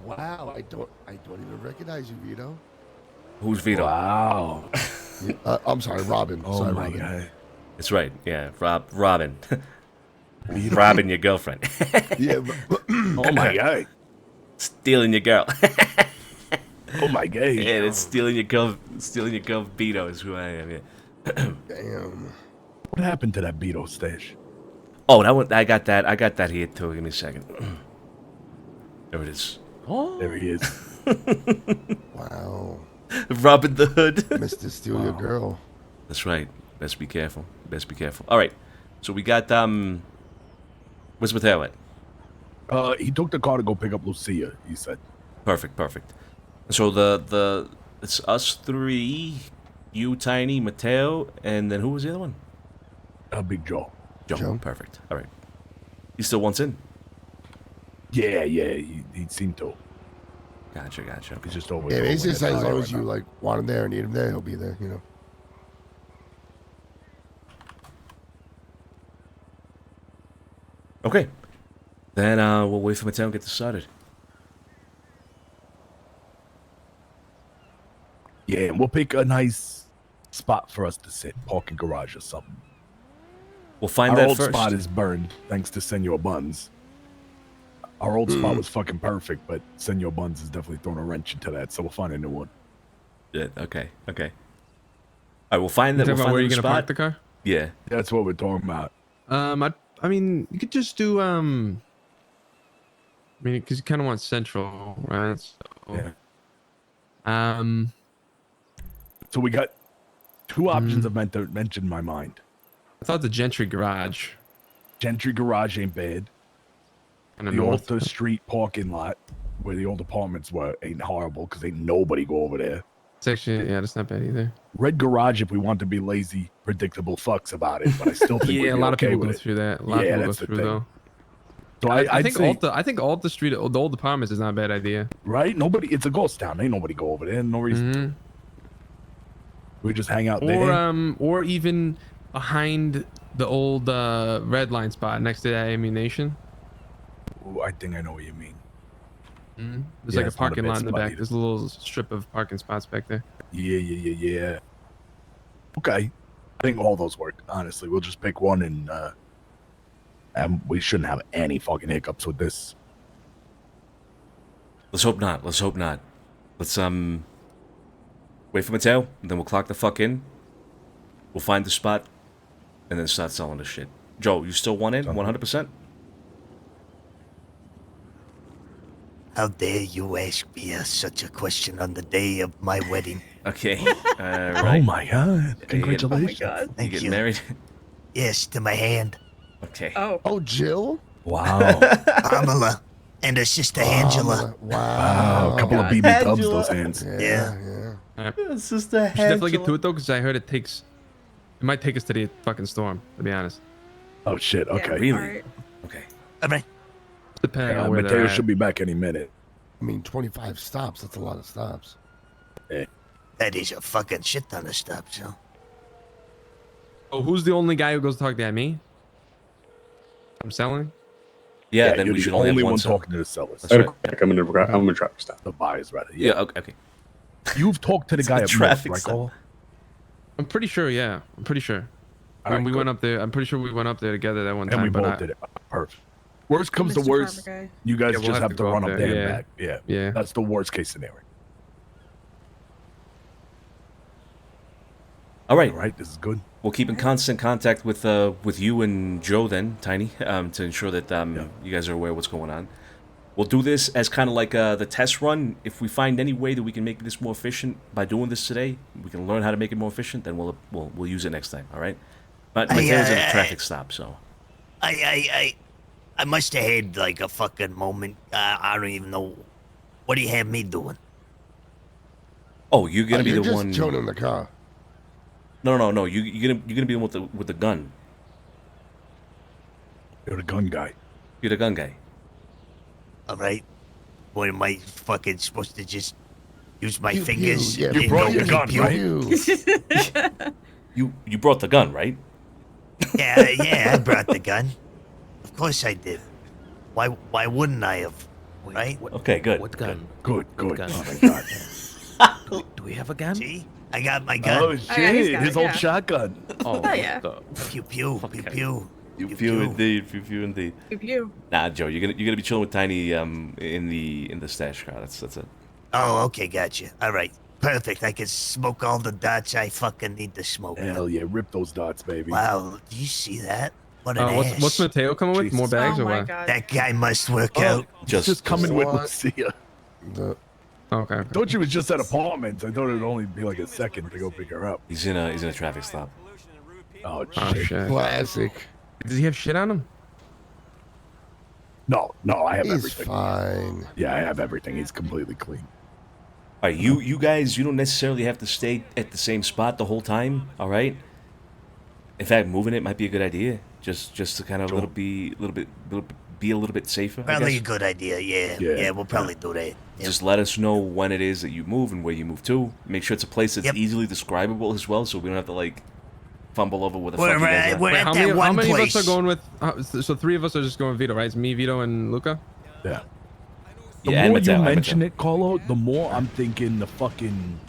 Wow, I don't even recognize you, Vito. Who's Vito? Wow. I'm sorry, Robin. Oh sorry, my Robin. god. That's right. Yeah, Robin. Robbing your girlfriend. Yeah. Oh my god. Stealing your girl. Oh my god. Yeah, it's stealing your girl. Vito is who I am. Yeah. Damn. What happened to that Beto stash? Oh, that one. I got that here too. Give me a second. There it is. Oh. There he is. Wow. Robin the Hood. Mr. Steal Your Girl. That's right. Best be careful. All right. So we got where's Mateo at? He took the car to go pick up Lucia, he said. Perfect. So the it's us three, you, Tiny, Mateo, and then who was the other one? Big Joe. Joe. Perfect. All right. He still wants in. Yeah, he seemed to. Gotcha. He's just over. Yeah, he just said as long as you like want him there, need him there, he'll be there. You know. Okay. Then we'll wait for Mateo to get this started. Yeah, and we'll pick a nice spot for us to sit, parking garage or something. We'll find Our that old first. spot is burned, thanks to Senor Buns. Our old spot was fucking perfect, but Senor Buns has definitely thrown a wrench into that, so we'll find a new one. Yeah. Okay. All right. We'll find that. Talking We'll about find where the you're gonna spot. park the car? Yeah. That's what we're talking about. I mean, you could just do I mean, because you kind of want central, right? So, yeah. So we got two options I've mentioned in my mind. I thought the Gentry Garage. Gentry Garage ain't bad. Kinda The north. Alta Street parking lot, where the old apartments were, ain't horrible because ain't nobody go over there. It's actually, yeah, that's not bad either. Red Garage, if we want to be lazy, predictable fucks about it, but I still think Yeah, a we'd be lot okay of people with go it. through that. A lot of people go that's the through thing. though. So I I'd think say, Alta. I think Alta Street, the old apartments, is not a bad idea. right? Nobody. It's a ghost town. Ain't nobody go over there. No reason. to. We just hang out there. Or even behind the old red line spot next to that ammunition. Ooh, I think I know what you mean. There's Yeah, like a it's not a parking bad lot in the spot back. either. There's a little strip of parking spots back there. Yeah. Okay. I think all those work. Honestly, we'll just pick one and we shouldn't have any fucking hiccups with this. Let's hope not. Let's wait for Mateo, and then we'll clock the fuck in. We'll find the spot, and then start selling the shit. Joe, you still want in 100%? How dare you ask me such a question on the day of my wedding? Okay. Right. Oh my god! Congratulations. You Thank get you. married? Yes, to my hand. Okay. Oh, Jill? Wow. Pamela and her sister Angela. Wow. A couple of BB tubs, those hands. Yeah. Sister We should definitely get to it though, because I heard it might take us to the fucking storm. To be honest. Oh shit! Okay. Really? Okay. All right. Depending on where Mateo they're should at. be back any minute. I mean, 25 stops. That's a lot of stops. Yeah. That is a fucking shit ton of stuff, so. Oh, who's the only guy who goes to talk to that? Me? I'm selling? Yeah, then you're we the should only have one one seller. talking to the sellers. That's right. I'm gonna try to stop. The buyers, rather. Yeah, okay. You've talked to the It's guy a up traffic north, right, stop. Cole? I'm pretty sure, yeah. I'm pretty sure. All When right, we good. went up there, I'm pretty sure we went up there together that one And time. we but both did it. Perfect. Worst comes to Mr. worst, Farmer guy. you guys Yeah, we'll just have to go run up there and yeah. back. Yeah. Yeah. That's the worst case scenario. All right. All right, this is good. We'll keep in constant contact with you and Joe then, Tiny, to ensure that you guys are aware of what's going on. We'll do this as kind of like the test run. If we find any way that we can make this more efficient by doing this today, we can learn how to make it more efficient, then we'll use it next time, all right? But Mateo's in a traffic stop, so. I must have had like a fucking moment. I don't even know. What do you have me doing? Oh, you're gonna be you're the just one. chilling in the car. No. You're gonna be the one with the gun. You're the gun guy. You're the gun guy. All right. What am I fucking supposed to just use my Pew, fingers? pew, yeah, and you brought go your gun, pew, right? pew? You brought the gun, right? Yeah, I brought the gun. Of course I did. Why wouldn't I have? Right? Okay, good. What gun? Good. What gun? Oh my god. Do we have a gun? See? I got my gun. Oh yeah, he's shit! got His it, old yeah. shotgun. Oh, yeah. Pew pew pew pew. Pew indeed. Pew indeed. Pew pew. Nah, Joe, you're gonna be chilling with Tiny in the stash car. That's it. Oh, okay, gotcha. All right, perfect. I can smoke all the dots I fucking need to smoke. Hell yeah, rip those dots, baby. Wow, do you see that? What an ass. What's Mateo coming with? More bags Oh or my what? god. That guy must work out. Just coming with what? Lucia. Okay. Thought she was just at apartments. I thought it'd only be like a second to go pick her up. He's in a traffic stop. Oh Oh shit. shit. Classic. Does he have shit on him? No, I have He's everything. fine. Yeah, I have everything. He's completely clean. All right, you guys, you don't necessarily have to stay at the same spot the whole time. All right. In fact, moving it might be a good idea, just to kind of be a little bit safer. I Probably a guess. good idea. Yeah, we'll probably do that. Yeah. Just let us know when it is that you move and where you move to. Make sure it's a place that's easily describable as well, so we don't have to like fumble over where the fuck you guys are. We're at How that many, one how many place. of us are going with? So 3 of us are just going with Vito, right? It's me, Vito, and Luca. Yeah. The Yeah, and more Mateo, you and mention Mateo. it, Carlo, the more I'm thinking the fucking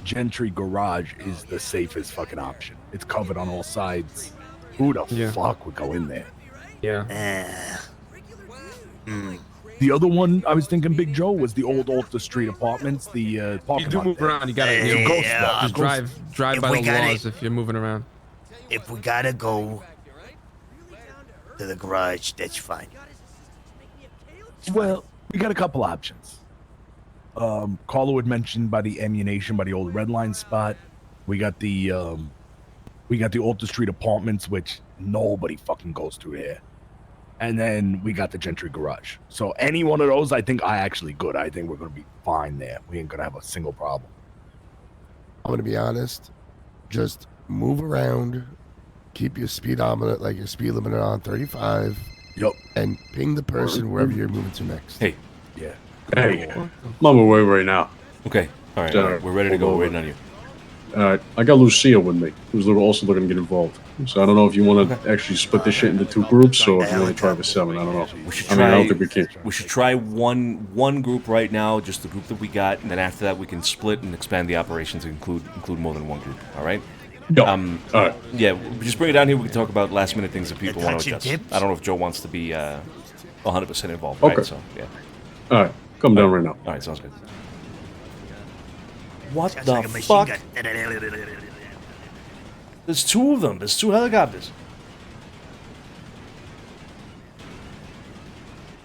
Gentry garage is the safest fucking option. It's covered on all sides. Who the fuck would go in there? Yeah. The other one I was thinking, Big Joe, was the old Alta Street apartments. The parking You do lot move there. around. You gotta Yeah, go yeah, slow. Just drive if by we the got laws it- if you're moving around. If we gotta go to the garage, that's fine. Well, we got a couple options. Carlo had mentioned by the ammunition, by the old red line spot. We got the Alta Street apartments, which nobody fucking goes through here. And then we got the Gentry garage. So any one of those, I think I actually good. I think we're gonna be fine there. We ain't gonna have a single problem. I'm gonna be honest. Just move around. Keep your speedometer, like your speed limit on 35. Yep. And ping the person wherever you're moving to next. Hey. Yeah. Hey, I'm on my way right now. Okay. All right. We're ready to go. We're waiting on you. I got Lucia with me, who's also looking to get involved. So I don't know if you want to actually split this shit into 2 groups, or if you want to try with 7. I don't know. I don't think we can. We should try one group right now, just the group that we got, and then after that we can split and expand the operations to include more than one group. All right. All right. Yeah, just bring it down here. We can talk about last minute things that people want to touchy adjust. tips? I don't know if Joe wants to be 100% involved. Okay. Right? So yeah. All right, come down right now. All right, sounds good. What Sounds the like a machine fuck? gun. There's 2 of them. There's 2 helicopters.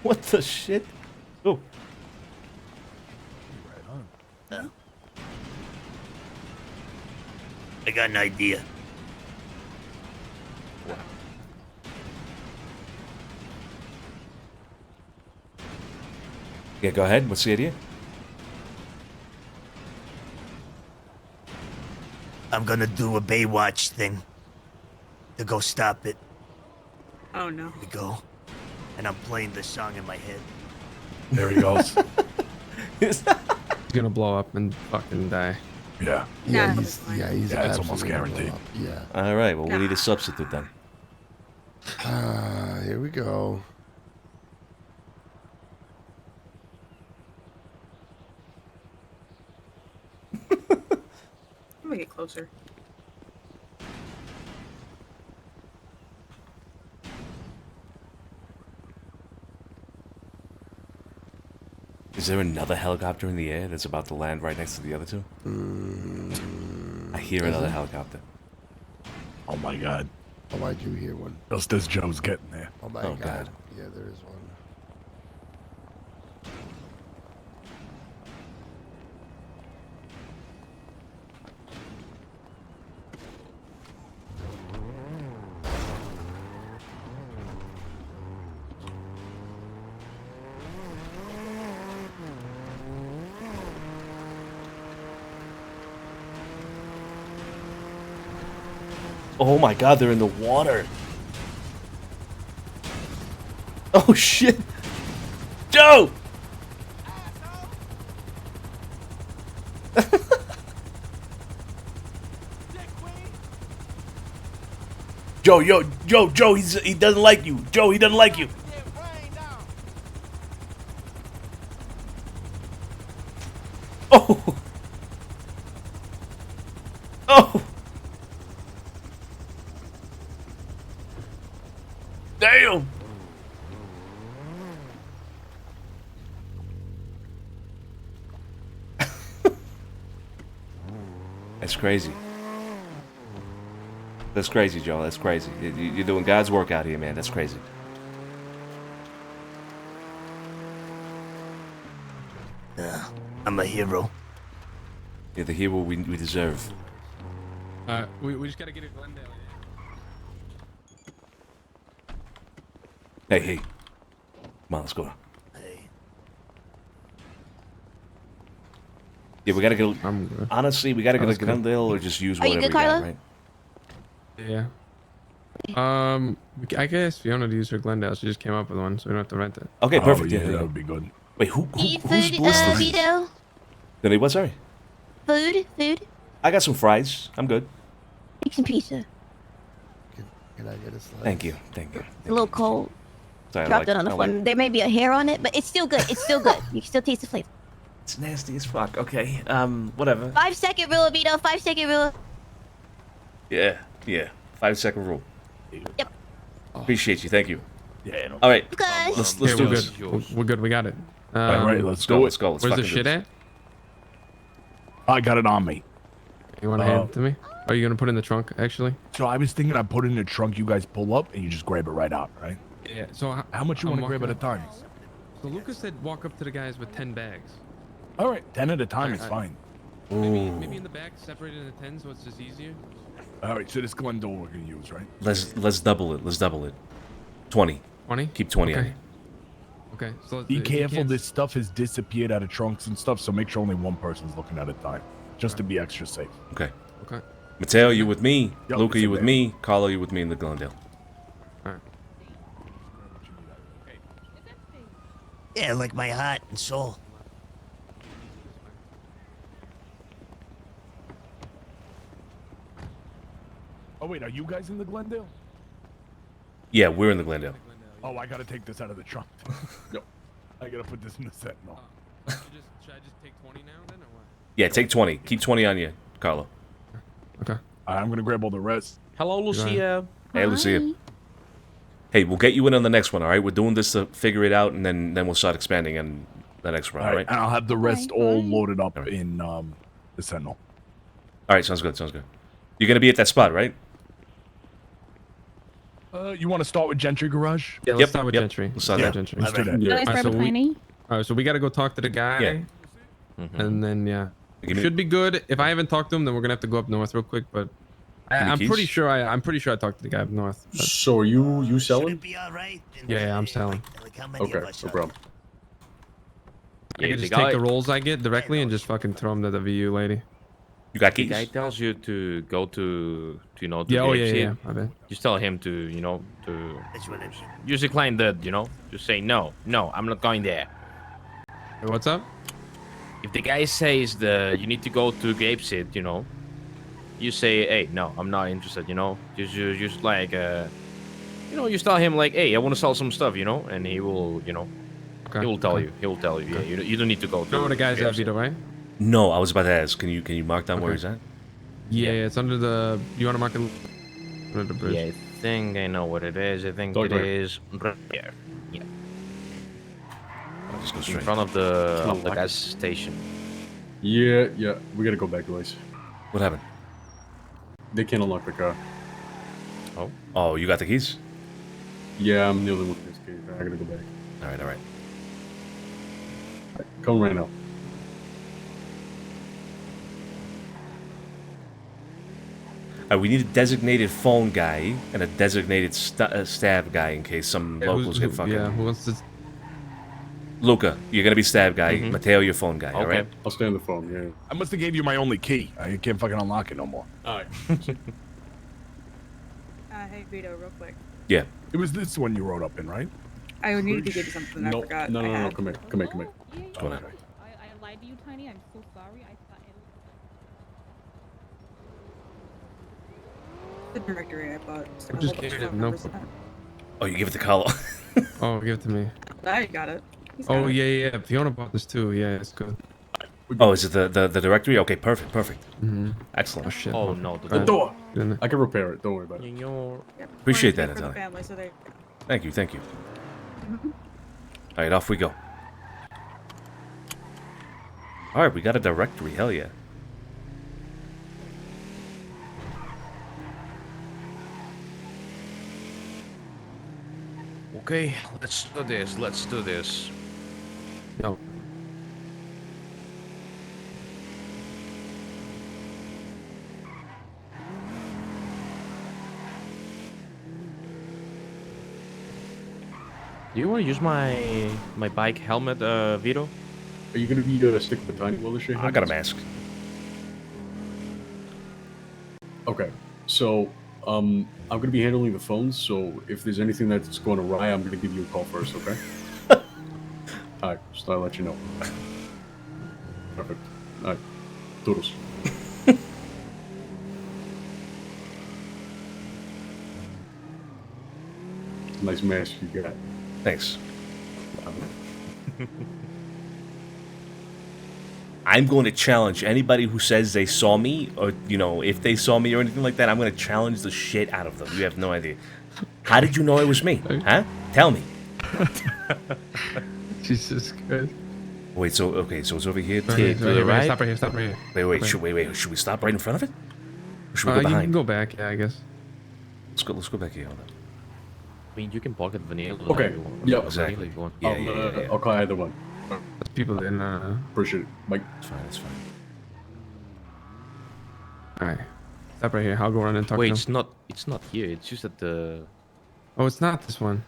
What the shit? Oh. I got an idea. Yeah, go ahead. What's the idea? I'm gonna do a Baywatch thing to go stop it. Oh no. We go, and I'm playing the song in my head. There he goes. He's gonna blow up and fucking die. Yeah. Yeah, Nah. he's Yeah, it's almost absolutely gonna blow guaranteed. up. Yeah. All right. Well, we need a substitute then. Here we go. Let me get closer. Is there another helicopter in the air that's about to land right next to the other two? I hear another helicopter. Oh my god. Oh, I do hear one. Just as Joe's getting there. Oh my Oh, god. God. Yeah, there is one. Oh my god, they're in the water. Oh shit. Joe! Joe, Joe, he doesn't like you. Joe, he doesn't like you. Oh. Oh. Damn. That's crazy. That's crazy, Joe. That's crazy. You're doing God's work out here, man. That's crazy. I'm a hero. You're the hero we deserve. We just gotta get it Glendale. Hey. Come on, let's go. Yeah, we gotta go. Honestly, we gotta go to Glendale or just use Are you whatever good, we got, Carlo? right? Yeah. I guess Fiona to use her Glendale. She just came up with one, so we don't have to rent it. Okay, perfect. Yeah, yeah, that would be good. Wait, who's Food, blistered? Vito? Did he what? Sorry. Food? I got some fries. I'm good. Make some pizza. Can I get a slice? Thank you. It's a little cold. Sorry, I Dropped like- it on the I floor. like- There may be a hair on it, but it's still good. It's still good. You can still taste the flavor. It's nasty as fuck. Okay. Whatever. 5-second rule, Vito. 5-second rule. Yeah. 5-second rule. Yep. Appreciate you. Thank you. Yeah. No. All right. Okay. Let's Okay, do we're this. good. We're good. We got it. All right, let's go. Let's go. Let's Where's the fucking do shit this. at? I got it on me. You want to hand it to me? Or are you gonna put it in the trunk? Actually. So I was thinking I put it in the trunk. You guys pull up and you just grab it right out, right? Yeah. So How much you I'm want to grab at a walking time? So Lucas said walk up to the guys with 10 bags. All right, 10 at a time is Alright. fine. Maybe in the back, separated into 10, so it's just easier. All right, so this Glendale we're gonna use, right? Let's double it. Let's double it. 20. 20. Keep 20 on Okay. you. Okay. So Be if you careful. can't- This stuff has disappeared out of trunks and stuff, so make sure only one person's looking at a time, just to be extra safe. Okay. Okay. Mateo, you with me? Yup, Luca, it's you in with there. me? Carlo, you with me in the Glendale? Yeah, like my heart and soul. Oh wait, are you guys in the Glendale? Yeah, we're in the Glendale. Oh, I gotta take this out of the trunk. No, I gotta put this in the set. No. Should I just take 20 now then, or what? Yeah, take 20. Keep 20 on you, Carlo. Okay. I'm gonna grab all the rest. Hello, Lucia. Hey, Lucia. Hey, we'll get you in on the next one, all right? We're doing this to figure it out, and then we'll start expanding on the next one, all right? and I'll have the rest all loaded up in the Sentinel. All right, sounds good, sounds good. You're going to be at that spot, right? You want to start with Gentry Garage? Yeah, let's start with Gentry. Let's start with there. Gentry. Let's do that. All right, so we got to go talk to the guy. Yeah. And then, yeah. Give me- Should be good. If I haven't talked to him, then we're going to have to go up north real quick, but Give me I'm keys. pretty sure I talked to the guy up north. but- So are you selling? Yeah, I'm selling. Okay, no problem. I Yeah, can the just guy- take the rolls I get directly and just fucking throw them to the VU lady. You got The keys? guy tells you to go to you know, to Yeah, the oh, yeah, exit. yeah, I bet. Just tell him to, you know, to use the client that, you know, just say no, I'm not going there. Hey, what's up? if the guy says you need to go to Grapeseed, you know, you say, hey, no, I'm not interested, you know, just like you know, you tell him like, hey, I want to sell some stuff, you know, and he will, you know, he will tell you. He will tell you. Yeah, you don't need to go. You know where the guy's at, Vito, right? No, I was about to ask. Can you mark down where he's at? Yeah, it's under the. You want to mark it under the bridge? Yeah, I think I know what it is. I think Go it right. is right there. Yeah. I'll just go In straight. front of the gas station. Yeah, we gotta go back, guys. What happened? They can't unlock the car. Oh. Oh, you got the keys? Yeah, I'm the only one with this key. I gotta go back. All right, all right. Come right now. We need a designated phone guy and a designated stab guy in case some locals get fucking. Yeah, who wants to? Luca, you're gonna be stab guy. Mateo, your phone guy. All right. I'll stay on the phone. Yeah. I must have gave you my only key. I can't fucking unlock it no more. All right. Hey Vito, real quick. Yeah. It was this one you wrote up in, right? I needed to give you something I No, forgot. no, I no, no. had. Come here. Come here. Come here. What's going on? I lied to you, Tiny. I'm so sorry. I thought it The directory I bought. I'm just kidding. No. Oh, you give it to Carlo. Oh, give it to me. Now you got it. He's got Oh it. yeah. Fiona bought this too. Yeah, it's good. Oh, is it the directory? Okay, perfect. Mm-hmm. Excellent. Oh shit. Oh no, The door. I can repair it. Don't worry about it. Appreciate that, For the Natalia. family, so they. Thank you. All right, off we go. All right, we got a directory. Hell yeah. Okay, let's do this. Let's do this. No. Do you want to use my bike helmet, Vito? Are you gonna be stick with the tiny will issue? I got a mask. Okay, so I'm gonna be handling the phones. So if there's anything that's going awry, I'm gonna give you a call first. Okay. All right, just I'll let you know. Perfect. All right, toodles. Nice mask you got. Thanks. I'm going to challenge anybody who says they saw me, or, you know, if they saw me or anything like that, I'm going to challenge the shit out of them. You have no idea. How did you know it was me? Huh? Tell me. Jesus Christ. Wait, so, okay, so it's over here. Right here, To the right? Stop right here. Stop right here. Wait, Okay. should we stop right in front of it? Or should we go You behind? can go back. Yeah, I guess. Let's go back here. Hold on. I mean, you can pocket vanilla. Okay. if you want. Yeah. Exactly. Vanilla if you want. Yeah. I'll call either one. There's people in. Appreciate it, Mike. It's fine. It's fine. All right. Stop right here. I'll go around and talk Wait, to him. it's not here. It's just at the. Oh, it's not this one.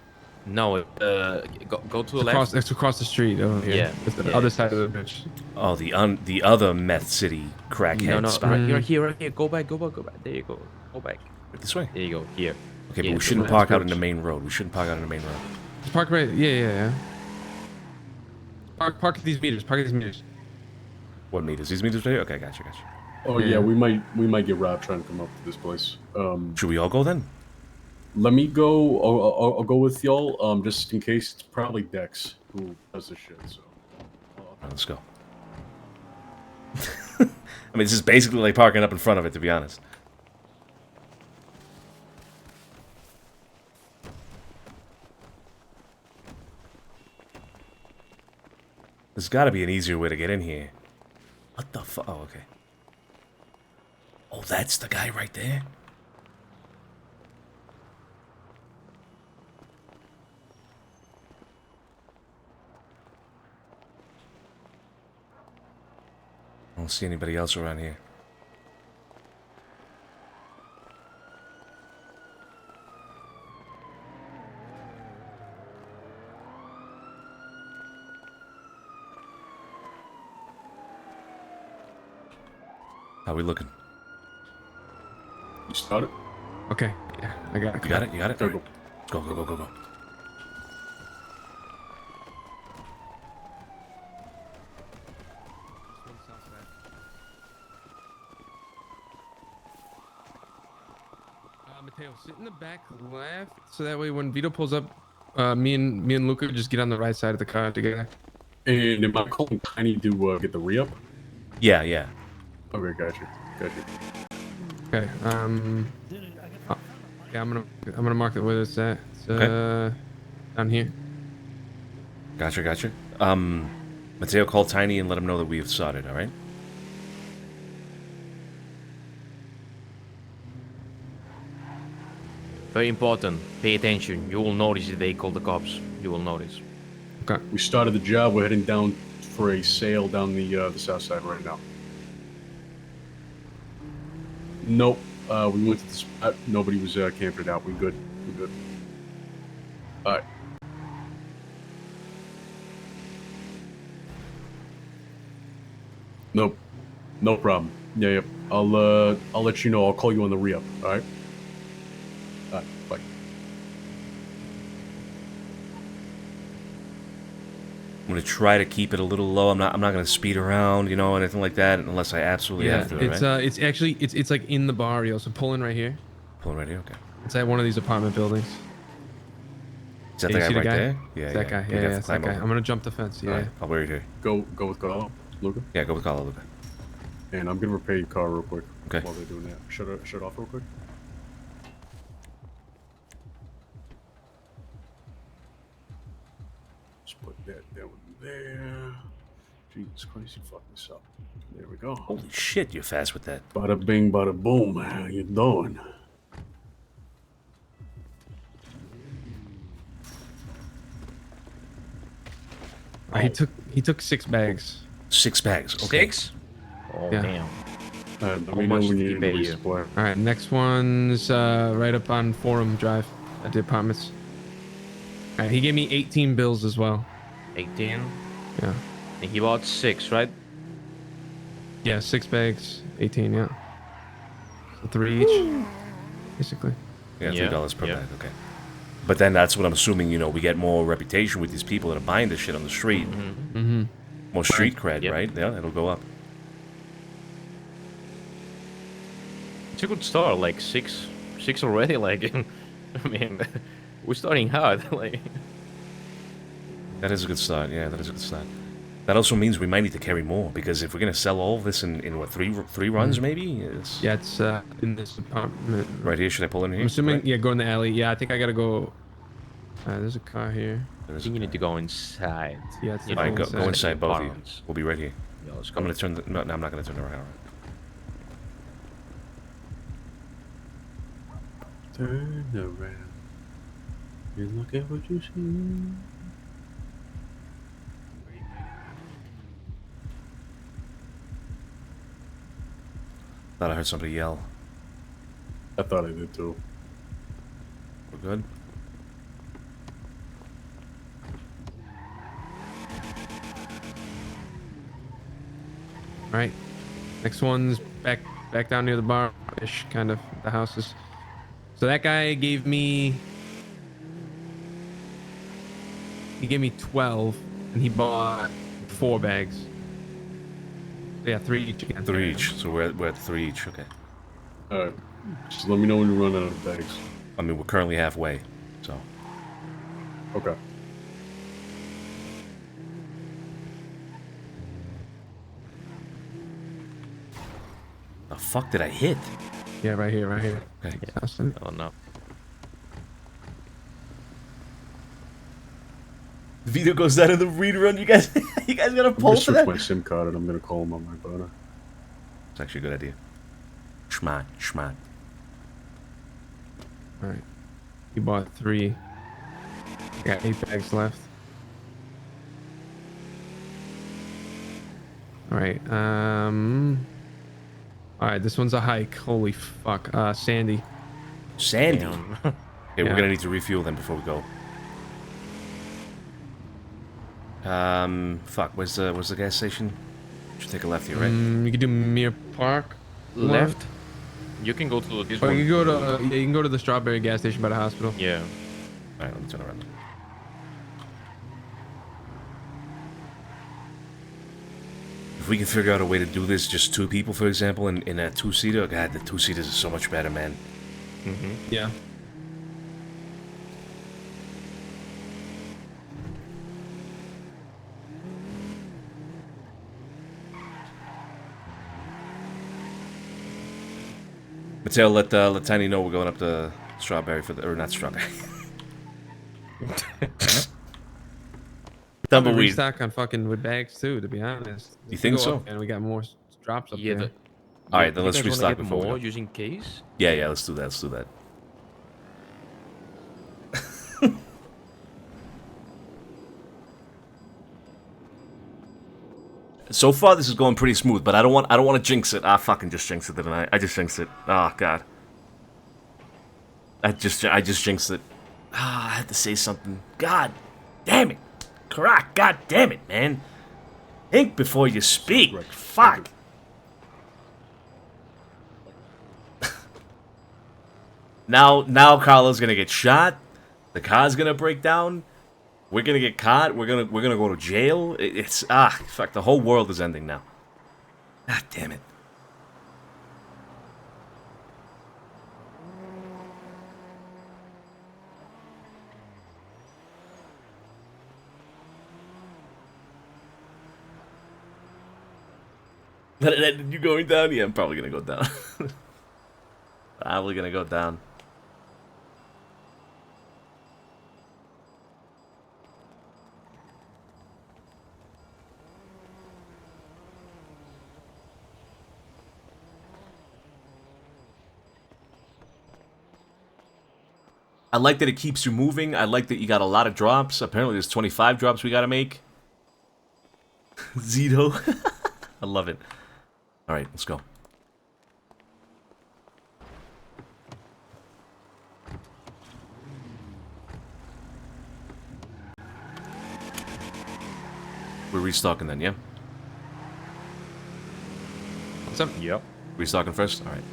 No, go to the Across, left. it's across the street over here. Yeah, It's the yeah. other side of the bridge. Oh, the other meth city crackhead No, spot. right here, right here. Go back. There you go. Go back. This way. There you go. Here. Okay, Yeah, but we the shouldn't left park out in bridge. the main road. We shouldn't park out in the main road. Just park right. Yeah. Park at these meters. Park at these meters. What meters? These meters right here? Okay, gotcha. Oh yeah, we might get robbed trying to come up to this place. Should we all go then? Let me go. I'll go with y'all. Just in case. It's probably Dex who does this shit. So. Alright, let's go. I mean, this is basically like parking up in front of it, to be honest. There's got to be an easier way to get in here. What the fuck? Oh, okay. Oh, that's the guy right there? I don't see anybody else around here. How we looking? You started? Okay. Yeah, I got it. You got it? You got it? Go. Go. Mateo, sit in the back left, so that way when Vito pulls up, me and Luca just get on the right side of the car together. And am I calling Tiny to get the re-up? Yeah, yeah. Okay, gotcha. Okay. Yeah, I'm gonna mark it where it's at. It's, down here. Gotcha. Mateo, call Tiny and let him know that we have started. All right. Very important. Pay attention. You will notice if they call the cops. You will notice. Okay. We started the job. We're heading down for a sail down the south side right now. Nope. We went to the spot. Nobody was camping it out. We good. All right. Nope. No problem. Yeah. I'll let you know. I'll call you on the re-up. All right. All right. Bye. I'm gonna try to keep it a little low. I'm not gonna speed around, anything like that, unless I absolutely have to. It's right? it's actually it's like in the barrio. So pull in right here. Pull in right here. Okay. It's at one of these apartment buildings. Is that Yeah, the you guy see right there? Yeah, Yeah, that guy. You'd have Yeah, to it's that climb guy. over. I'm gonna jump the fence. Yeah. All right, I'll wait here. Go with Carlo, Luca. Yeah, go with Carlo, Luca. And I'm gonna repair your car real quick. Okay. While they're doing that, shut it off real quick. Just put that down there. Jesus Christ, you fucked this up. There we go. Holy shit, you're fast with that. Bada bing, bada boom. How you doing? He took 6 bags. 6 bags. Okay. 6? Oh Yeah. damn. Let How me know much when did you he need pay to you? resupply. All right, next one's right up on Forum Drive at the apartments. All right, he gave me 18 bills as well. 18. Yeah. And he bought 6, right? Yeah, 6 bags, 18. Yeah. So 3 each, basically. Yeah, $3 per bag. Okay. But then that's what I'm assuming. We get more reputation with these people that are buying this shit on the street. Mm-hmm. More street cred, Yep. right? Yeah, it'll go up. It's a good start. Like 6 already. Like, I mean, we're starting hard. Like, That is a good start. Yeah, that is a good start. That also means we might need to carry more, because if we're gonna sell all of this in what, three runs maybe? Yeah, it's in this apartment. Right here. Should I pull in here? I'm assuming. Right? Yeah, go in the alley. Yeah, I think I gotta go. There's a car here. I think you need to go inside. Yeah, it's All right, go inside, both of you. Apartments. We'll be right here. Yeah, let's go. I'm gonna turn the. No, I'm not gonna turn around. Turn around and look at what you see. Thought I heard somebody yell. I thought I did too. We're good. All right. Next one's back down near the bar-ish, kind of, the houses. So that guy gave me... He gave me 12, and he bought 4 bags. Yeah, 3 each again. 3 each. So we're at 3 each. Okay. Alright. Just let me know when you run out of bags. I mean, we're currently halfway, so. Okay. The fuck did I hit? Yeah, right here, right here. Okay. Yeah. Oh no. Vito goes down in the rerun. You guys gotta I'm pull gonna for that. switch my SIM card and I'm gonna call him on my phone. It's actually a good idea. Schmat. All right. He bought 3. I got 8 bags left. All right. All right. This one's a hike. Holy fuck. Sandy. Sandy. Damn. Okay, we're gonna need to refuel then before we go. Fuck. Where's the gas station? Should take a left here, right? You can do Mir Park. Left. You can go to this Or one. you can go to you can go to the Strawberry gas station by the hospital. Yeah. All right, let me turn around. If we can figure out a way to do this, just 2 people, for example, in a 2-seater. God, the 2-seaters are so much better, man. Yeah. Mateo, let Tiny know we're going up to Strawberry for the, or not Strawberry. Probably Tumbleweed. restock on fucking with bags too, to be honest. You think so? And we got more drops up Yeah, there. All right, then let's restock before we more go. just in case. Yeah, let's do that. Let's do that. So far, this is going pretty smooth, but I don't want to jinx it. I fucking just jinxed it, didn't I? I just jinxed it. Oh god. I just jinxed it. Ah, I had to say something. God damn it. Karak, god damn it, man. Think before you speak. Fuck. Now Carlo's gonna get shot. The car's gonna break down. We're gonna get caught. We're gonna go to jail. It's fuck. The whole world is ending now. God damn it. You going down? Yeah, I'm probably gonna go down. Probably gonna go down. I like that it keeps you moving. I like that you got a lot of drops. Apparently there's 25 drops we gotta make. Zito. I love it. Alright, let's go. We're restocking then, yeah? What's up? Yep. Restocking first? Alright.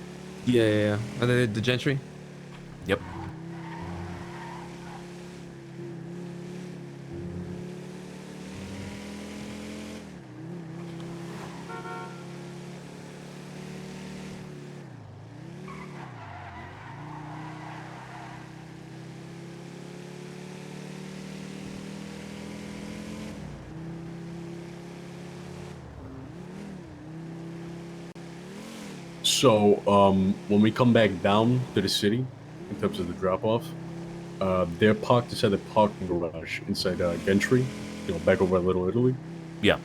Yeah. Are they the Gentry? Yep. So, when we come back down to the city, in terms of the drop-off, they're parked inside the parking garage inside Gentry, back over at Little Italy. Yeah.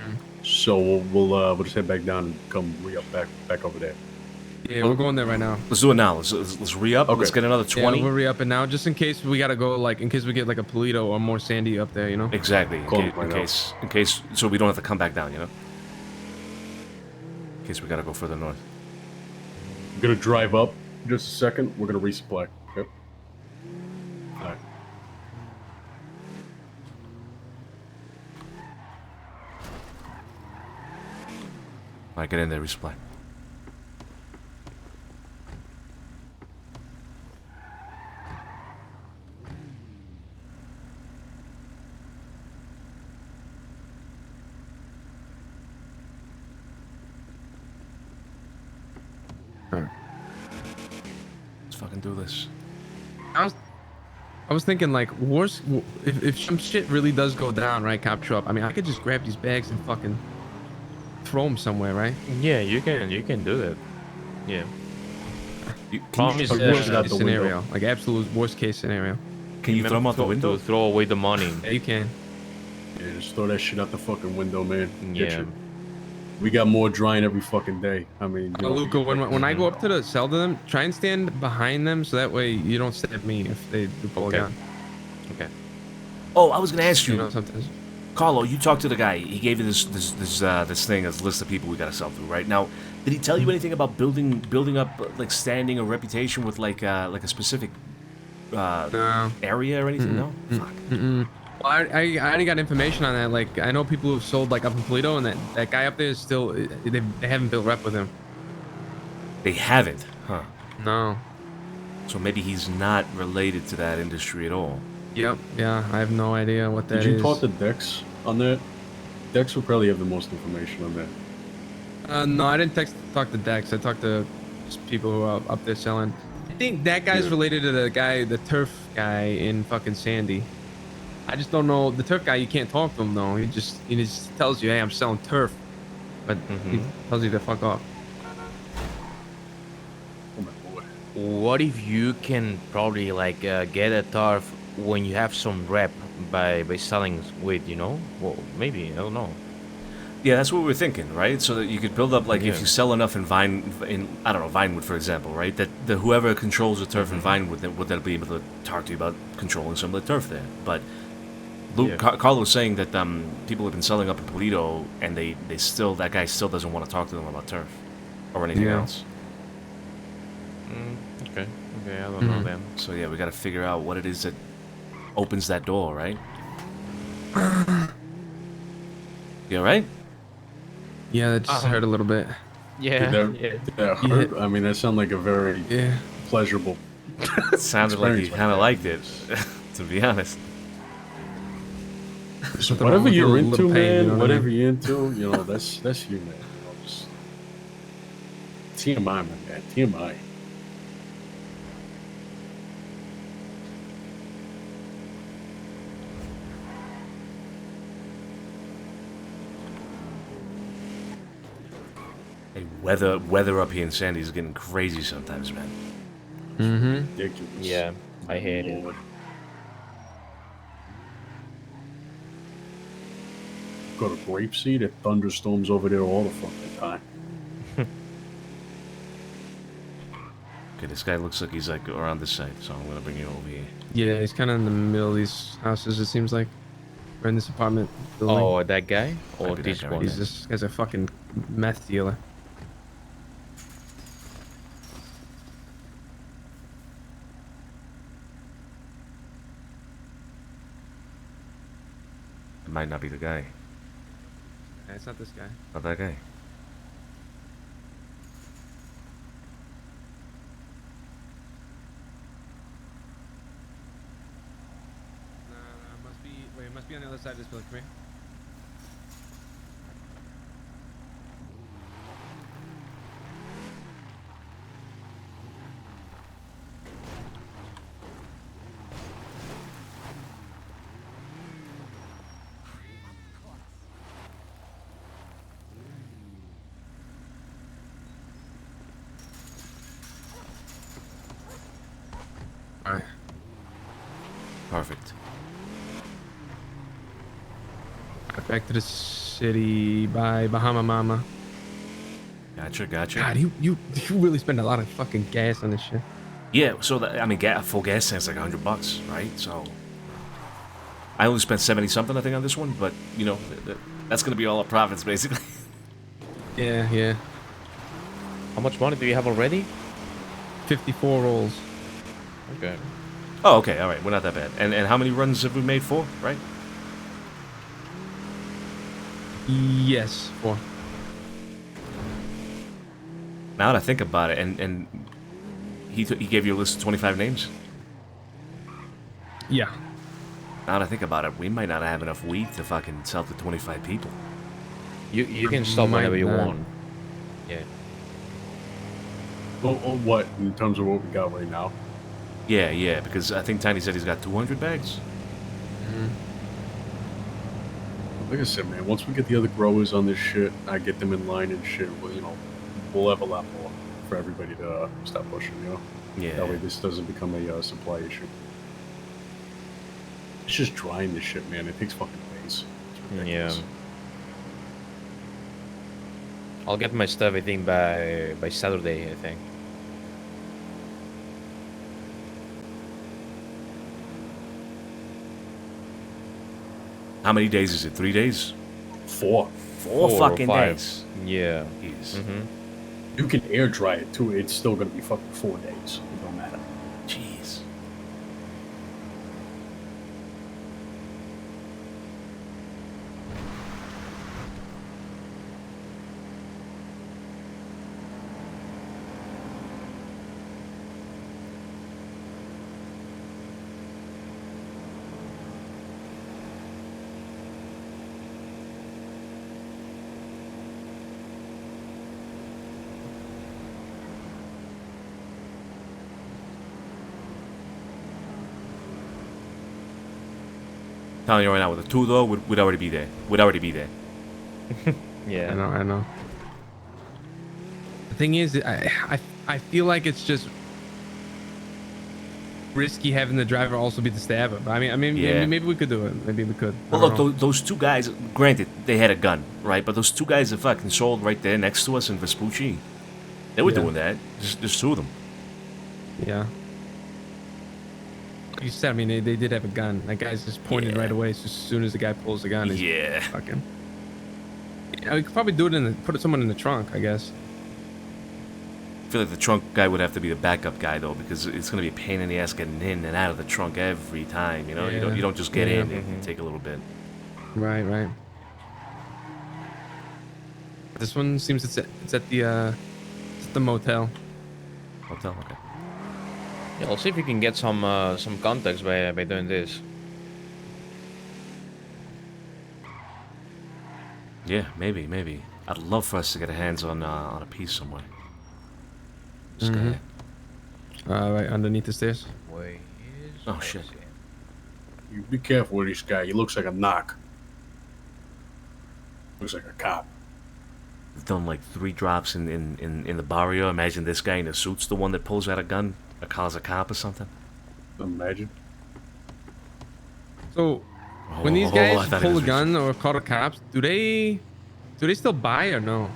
So we'll just head back down and come re-up back over there. Yeah, we're going there right now. Let's do it now. Let's re-up. Okay. Let's get another 20. Yeah, we're re-upping now, just in case we gotta go, like, in case we get, like, a Polito or more Sandy up there, you know? Exactly. In case, so we don't have to come back down, you know? In case we gotta go further north. I'm gonna drive up just a second. We're gonna resupply. Yep. Alright. Alright, get in there, resupply. Fucking do this. I was thinking, like, worse if some shit really does go down, right, Cop Truck, I mean, I could just grab these bags and fucking throw them somewhere, right? Yeah, you can do that. Yeah. Problem is worst case scenario, like absolute worst case scenario. Can you throw them out the window? To throw away the money. Yeah, you can. Yeah, just throw that shit out the fucking window, man. Yeah. We got more drying every fucking day. I mean, Luca, when I go up to sell to them, try and stand behind them so that way you don't stab me if they do pull a gun. Okay. Oh, I was gonna ask you. know, sometimes. Carlo, you talked to the guy. He gave you this thing, this list of people we gotta sell to, right? Now, did he tell you anything about building up like standing or reputation with like a specific area or anything? No. Fuck. Well, I already got information on that. Like, I know people who've sold like up in Polito, and that guy up there is still they haven't built rep with him. They haven't, huh? No. So maybe he's not related to that industry at all. Yep. Yeah, I have no idea what that is. Did you talk to Dex on that? Dex will probably have the most information on that. No, I didn't talk to Dex. I talked to just people who are up there selling. think that guy's related to the guy, the turf guy in fucking Sandy. I just don't know. The turf guy, you can't talk to him though. He just tells you, hey, I'm selling turf. But he tells you to fuck off. What if you can probably like get a turf when you have some rep by selling weed, you know? Well, maybe, I don't know. Yeah, that's what we're thinking, right? So that you could build up, like, if Yeah. you sell enough in I don't know, Vinewood, for example, right? That whoever controls the turf in Vinewood would then be able to talk to you about controlling some of the turf there. But Luke, Carlo was saying that people have been selling up in Polito, and that guy still doesn't want to talk to them about turf or anything else. Okay, I don't know then. So yeah, we got to figure out what it is that opens that door, right? You all right? Yeah, that just hurt a little bit. Did that hurt? I mean, that sounded like a very pleasurable. It sounded like you kind of liked it, to be honest. So whatever you're into, man, whatever you're into, you know, that's you, man. You know, just TMI, man, TMI. Hey, weather up here in Sandy is getting crazy sometimes, man. Ridiculous. Yeah, I hate it. Got a grapeseed, it thunderstorms over there all the fucking time. Okay, this guy looks like he's like around this side, so I'm gonna bring you over here. Yeah, he's kind of in the middle of these houses, it seems like. Or in this apartment building. Oh, that guy? Or Might be this that guy one? right This guy's a fucking meth dealer. It might not be the guy. It's not this guy. Not that guy. It must be on the other side of this building. Come here. Alright. Perfect. Back to the city by Bahama Mama. Gotcha. God, you really spend a lot of fucking gas on this shit. Yeah, so that, I mean, a full gas tank's like $100, right? So I only spent 70 something, I think, on this one, but you know, that's gonna be all our profits, basically. Yeah. How much money do you have already? 54 rolls. Okay. Oh, okay, all right, we're not that bad. And how many runs have we made? 4, right? Yes, 4. Now that I think about it, and he gave you a list of 25 names? Yeah. Now that I think about it, we might not have enough weed to fucking sell to 25 people. You can stop whenever you want. Yeah. Oh, what, in terms of what we got right now? Yeah, because I think Tiny said he's got 200 bags. Like I said, man, once we get the other growers on this shit, I get them in line and shit, well, you know, we'll have a lot more for everybody to stop pushing, you know? Yeah. That way this doesn't become a supply issue. It's just drying this shit, man. It takes fucking days. Yeah. I'll get my stuff, I think, by Saturday, I think. How many days is it? 3 days? 4. 4 fucking days. Yeah. Jeez. You can air dry it too. It's still gonna be fucking 4 days. It don't matter. Jeez. telling you right now, with a 2-door, we'd already be there. We'd already be there. Yeah. I know. The thing is, I feel like it's just risky having the driver also be the stabber. But I mean, Yeah. maybe we could do it. Maybe we could. Well, look, those two guys, granted, they had a gun, right? But those two guys that fucking sold right there next to us in Vespucci, they were Yeah. doing that. Just two of them. Yeah. Like you said, I mean, they did have a gun. That guy's just pointed right away. So as soon as the guy pulls the gun, he's fucking. Yeah, we could probably do it put someone in the trunk, I guess. I feel like the trunk guy would have to be the backup guy though, because it's gonna be a pain in the ass getting in and out of the trunk every time. You know, Yeah. you don't just get Yeah. in and take a little bit. Right. This one seems it's at the motel. Motel, okay. Yeah, I'll see if we can get some context by doing this. Yeah, maybe. I'd love for us to get our hands on a piece somewhere. This guy. Right underneath the stairs. Oh shit. You be careful with this guy. He looks like a knock. Looks like a cop. We've done like 3 drops in the barrio. Imagine this guy in a suit's the one that pulls out a gun, or calls a cop or something. Imagine. So, when these guys I thought it pull a was gun or call the cops, do they still buy or no?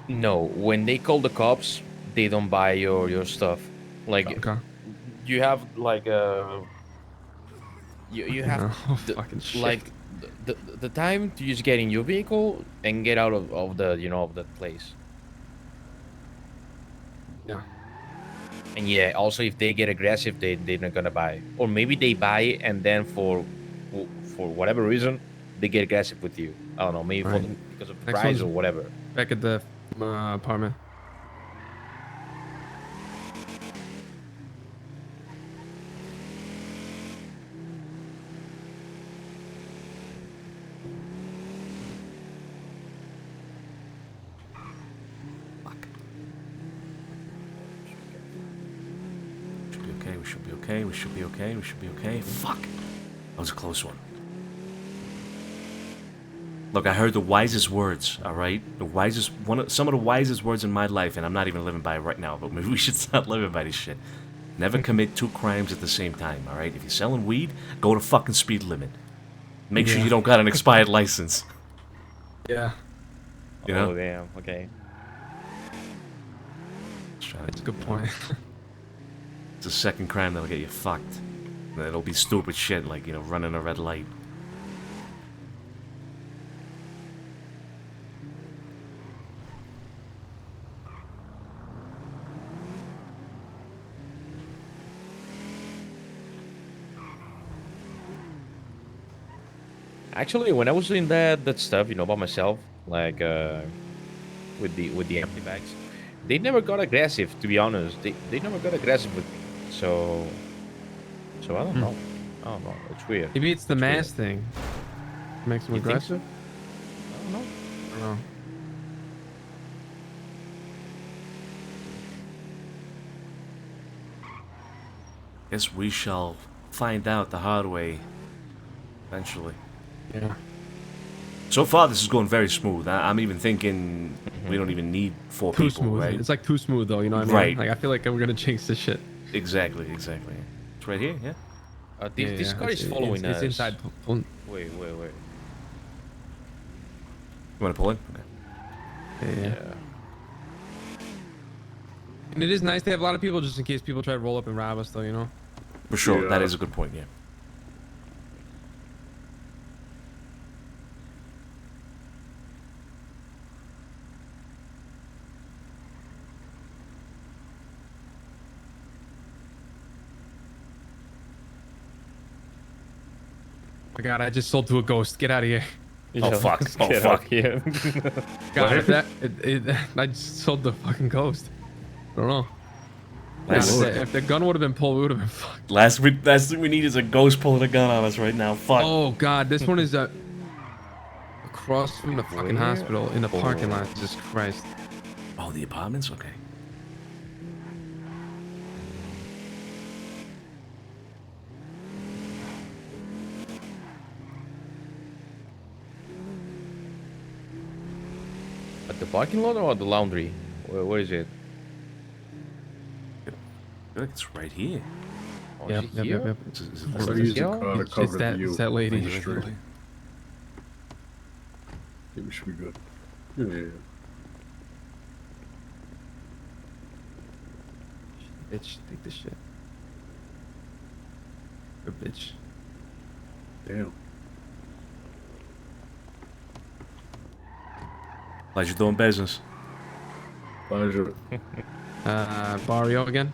No, when they call the cops, they don't buy your stuff. Like, you have like you have fucking shit. like the time to just get in your vehicle and get out of the of the place. Yeah. And yeah, also if they get aggressive, they're not gonna buy, or maybe they buy and then for whatever reason they get aggressive with you. I don't know, maybe because of Next price one's or whatever. Back at the apartment. We should be okay. Fuck. That was a close one. Look, I heard the wisest words, alright? Some of the wisest words in my life, and I'm not even living by it right now, but maybe we should start living by this shit. Never commit 2 crimes at the same time, alright? If you're selling weed, go to fucking speed limit. Make sure you don't got an expired license. Yeah. You know? Oh damn, okay. That's a good point. It's a second crime that'll get you fucked. And it'll be stupid shit like, running a red light. Actually, when I was doing that stuff, by myself, like with the empty bags, they never got aggressive. To be honest, they never got aggressive with me. So I don't know. I don't know. It's weird. Maybe it's the mask thing. Makes them You think aggressive. I don't know. I don't know. Guess we shall find out the hard way eventually. Yeah. So far, this is going very smooth. I'm even thinking we don't even need 4 Too people, smooth. right? It's like too smooth though. You know what I mean? Right. Like I feel like we're gonna jinx this shit. Exactly. It's right here, yeah? This car is following us. It's inside. Wait. You want to pull in? Okay. Yeah. And it is nice to have a lot of people just in case people try to roll up and rob us though, you know? For sure. Yeah. That is a good point, yeah. Oh my god, I just sold to a ghost. Get out of here. Oh, fuck. Oh, Get fuck. out here. God, I just sold the fucking ghost. I don't know. If the gun would have been pulled, we would have been fucked. Last thing we need is a ghost pulling a gun on us right now. Fuck. Oh god, this one is across from the fucking hospital in the parking lot. Jesus Christ. Oh, the apartments? Okay. At the parking lot or at the laundry? Where is it? I feel like it's right here. Oh, Yep, is it yep, here? yep, yep. Is it I this thought way? he used a It's- car to it's cover that- view it's that lady. from the street. Yeah, we should be good. Yeah. Bitch, take this shit. Good bitch. Damn. Pleasure doing business. Pleasure. Barrio again?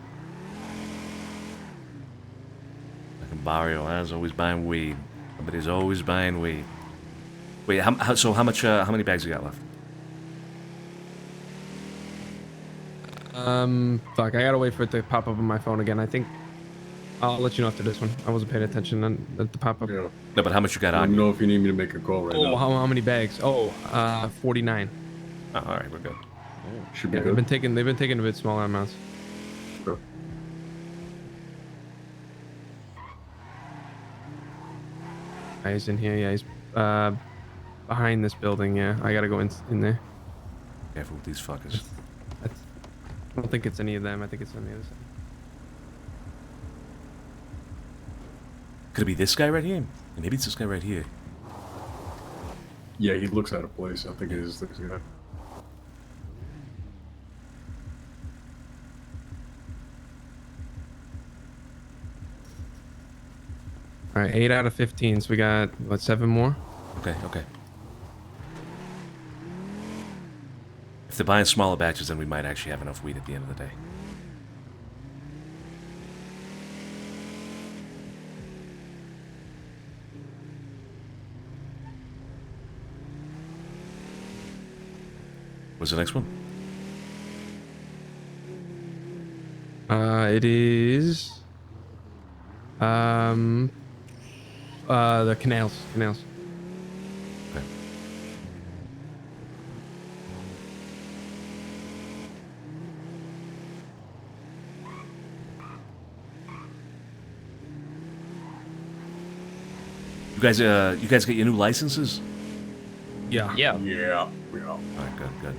Fucking Barrio, is always buying weed. Somebody's always buying weed. Wait, so how many bags you got left? Fuck, I gotta wait for it to pop up on my phone again. I think I'll let you know after this one. I wasn't paying attention at the pop up. Yeah. No, but how much you got I on don't you? know if you need me to make a call right now. How many bags? 49. Oh, all right, we're good. Should be Yeah, good. they've been taking a bit smaller amounts. Sure. He's in here. Yeah, he's behind this building. Yeah, I gotta go in there. Careful with these fuckers. I don't think it's any of them. I think it's on the other side. Could it be this guy right here? Maybe it's this guy right here. Yeah, he looks out of place. I think it is this guy. All right, 8 out of 15. So we got what, 7 more? Okay. If they're buying smaller batches, then we might actually have enough weed at the end of the day. What's the next one? It is the canals. Okay. You guys get your new licenses? Yeah. Yeah. All right, good.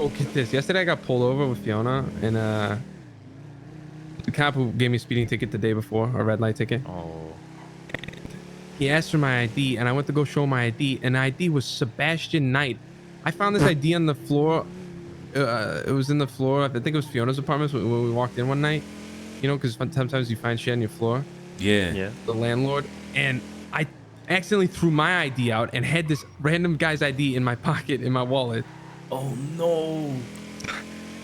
Oh, get this. Yesterday I got pulled over with Fiona, and the cop who gave me a speeding ticket the day before, a red light ticket. Oh. He asked for my ID, and I went to go show my ID, and the ID was Sebastian Knight. I found this ID on the floor. It was in the floor. I think it was Fiona's apartment when we walked in one night. You know, because sometimes you find shit on your floor. Yeah. The landlord. And I accidentally threw my ID out and had this random guy's ID in my pocket, in my wallet. Oh, no.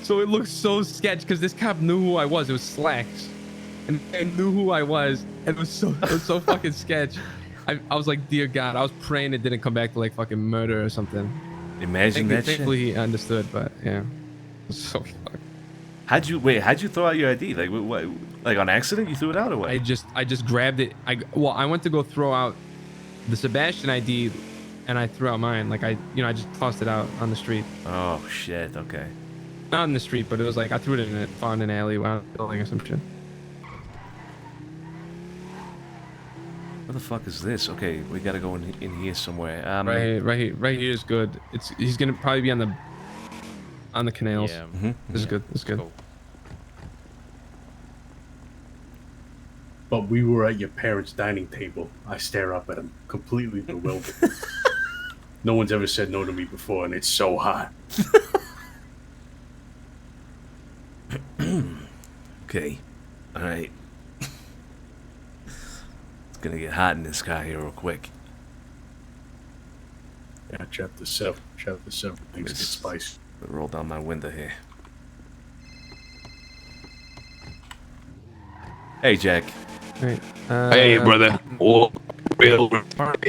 So it looked so sketch because this cop knew who I was. It was Slacks. And I knew who I was. And it was so fucking sketch. I was like, dear God. I was praying it didn't come back to like fucking murder or something. Imagine that shit. Thankfully he understood, but yeah. It was so fucked. How'd you throw out your ID? Like what? Like on accident? You threw it out or what? I just grabbed it. I went to go throw out the Sebastian ID, and I threw out mine. Like I just tossed it out on the street. Oh shit. Okay. Not in the street, but it was like I threw it in an alley while building or some shit. What the fuck is this? Okay, we gotta go in here somewhere. Right here is good. He's gonna probably be on the canals. Yeah. This is good. This is good. Cool. But we were at your parents' dining table. I stare up at him, completely bewildered. No one's ever said no to me before, and it's so hot. Okay. All right. It's gonna get hot in this car here real quick. Yeah, chapter 7. Chapter 7. Things get spicy. Roll down my window here. Hey, Jack. Right. Hey, brother. Oh, real.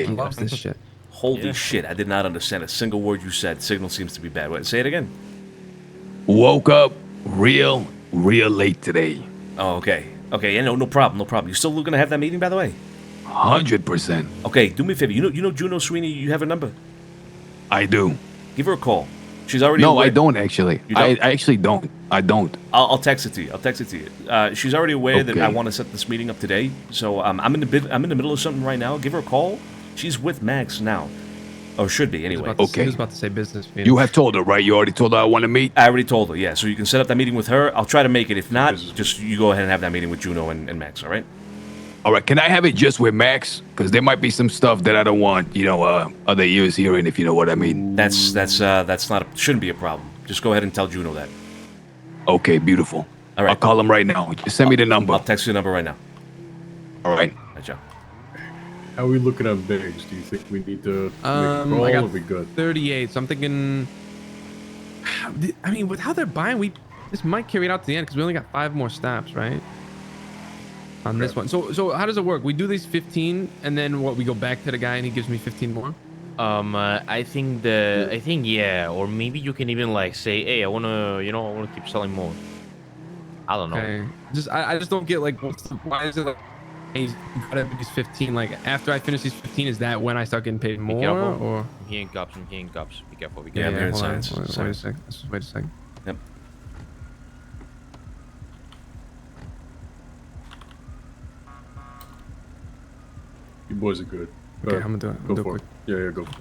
Loves this shit. Holy shit! I did not understand a single word you said. Signal seems to be bad. Wait, say it again. Woke up real late today. Oh, okay. Okay, yeah, no problem. You still gonna have that meeting, by the way? 100%. Okay, do me a favor. You know Juno Sweeney. You have her number. I do. Give her a call. She's already. No, aware. I don't actually. You don't? I actually don't. I don't. I'll text it to you. She's already aware that Okay. I want to set this meeting up today. So I'm in the middle of something right now. Give her a call. She's with Max now. Oh, should be anyway. He was about to say business. You have told her, right? You already told her I want to meet? I already told her, yeah. So you can set up that meeting with her. I'll try to make it. If not, just you go ahead and have that meeting with Juno and Max, all right? All right, can I have it just with Max? Because there might be some stuff that I don't want, other ears hearing, if you know what I mean. That's not shouldn't be a problem. Just go ahead and tell Juno that. Okay, beautiful. All right. I'll call him right now. Just send me the number. I'll text you the number right now. All right. Gotcha. How are we looking at bigs? Do you think we need to make a I call got or we good? 38, so I'm thinking. I mean, with how they're buying, this might carry it out to the end because we only got 5 more stops, right? On this one. So how does it work? We do these 15, and then what? We go back to the guy, and he gives me 15 more. I think yeah, or maybe you can even like say, hey, I wanna keep selling more. I don't know. Okay. I just don't get like why is it like hey, you gotta have these 15? Like after I finish these 15, is that when I start getting paid more? Or I'm hearing cops. Be careful. Be careful. Yeah, I'm hearing hold on. signs. Wait a sec. Wait a second. Yep. You boys are good. Okay, I'm gonna do it. Go for it. Yeah, go for it.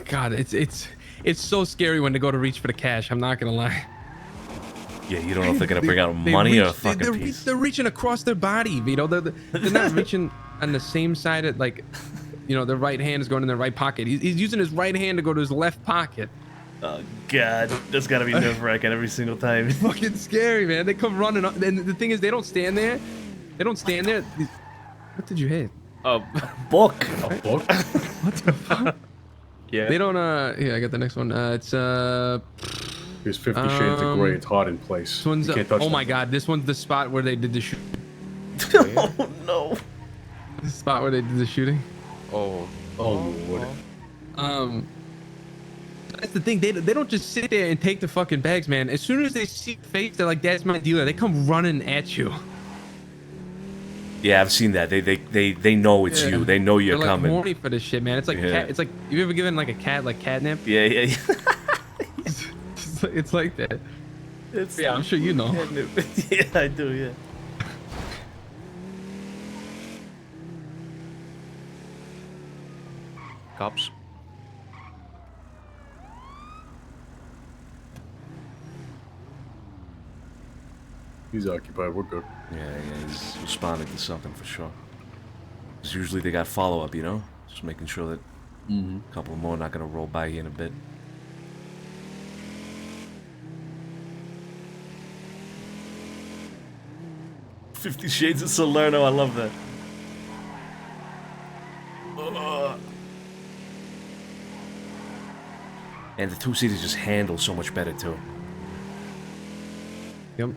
God, it's so scary when they go to reach for the cash. I'm not gonna lie. Yeah, you don't know if they're gonna bring out money or a fucking piece. They're reaching across their body, Vito. They're not reaching on the same side of like, their right hand is going in their right pocket. He's using his right hand to go to his left pocket. Oh God, that's gotta be nerve-wracking every single time. It's fucking scary, man. They come running up, and the thing is, they don't stand there. What did you hit? A book. A book? What the fuck? Yeah. They don't. Yeah, I got the next one. It's Here's 50 Shades of Grey. It's hard in place. This one's. You can't touch Oh that. my God, this one's the spot where they did the shoot. Oh no. The spot where they did the shooting. Oh Lord. That's the thing. They don't just sit there and take the fucking bags, man. As soon as they see the face, they're like, "That's my dealer." They come running at you. Yeah, I've seen that. They know it's you. They know you're They're like coming. horny for this shit, man. It's like Yeah. it's like you ever given like a cat like catnip? Yeah. It's like that. It's I'm sure you know. Yeah, I do. Yeah. Cops. He's occupied. We're good. Yeah, he's responding to something for sure. Because usually they got follow-up, Just making sure that a couple more not gonna roll by here in a bit. $50 Shades of Salerno, I love that. And the two-seaters just handle so much better too. Yep.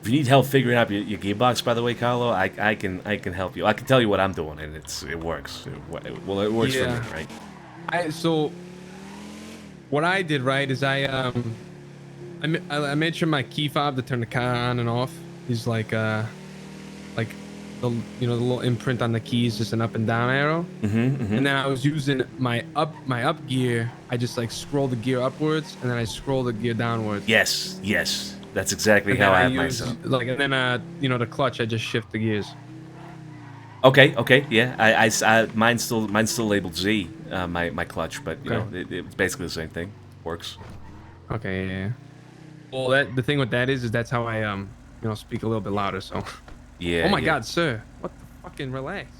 If you need help figuring out your gearbox, by the way, Carlo, I can help you. I can tell you what I'm doing, and it works. It works for me, right? So what I did right is I made sure my key fob to turn the car on and off is like the little imprint on the keys, just an up and down arrow. And then I was using my up gear. I just like scroll the gear upwards, and then I scroll the gear downwards. Yes. That's exactly how I have myself. And then the clutch, I just shift the gears. Okay, yeah. Mine's still labeled Z, my clutch, but it's basically the same thing. Works. Okay, yeah. Well, the thing with that is that's how I speak a little bit louder. So. Yeah. Oh my God, sir! What the fucking relax?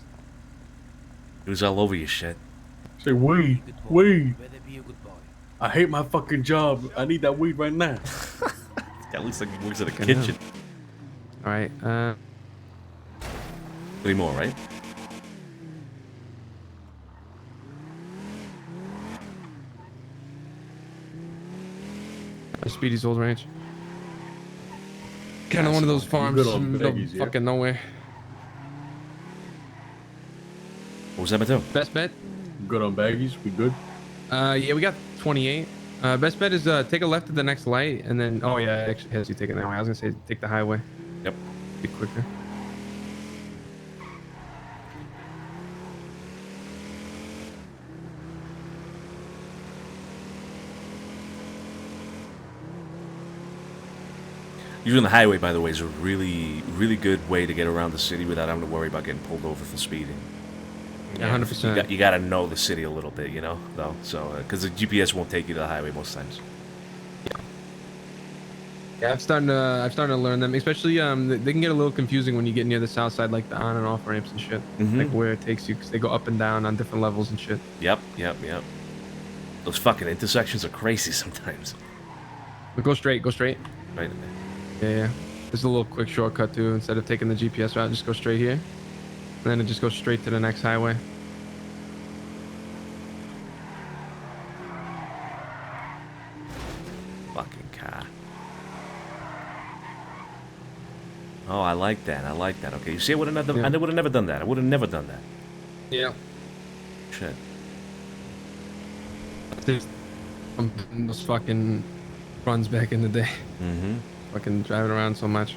It was all over your shit. Say weed. I hate my fucking job. I need that weed right now. That looks like he works at a kitchen. All right. 3 more, right? Speedy's old ranch. Kind of one of those farms in the middle of fucking nowhere. What was that, Mateo? Best bet? Good on baggies. We good? Yeah, we got 28. Best bet is take a left at the next light, and then it actually has you take it that way. I was gonna say take the highway. Yep. Be quicker. Using the highway, by the way, is a really, really good way to get around the city without having to worry about getting pulled over for speeding. 100%. You got to know the city a little bit, you know, though. So, because the GPS won't take you to the highway most times. Yeah, I've started to learn them. Especially, they can get a little confusing when you get near the south side, like the on and off ramps and shit. Like where it takes you, because they go up and down on different levels and shit. Yep. Those fucking intersections are crazy sometimes. But go straight. Right. Yeah. There's a little quick shortcut too. Instead of taking the GPS route, just go straight here, and then it just goes straight to the next highway. Fucking car. Oh, I like that. Okay, you see, I would have never done that. I would have never done that. Yeah. Shit. There's those fucking runs back in the day. Fucking driving around so much.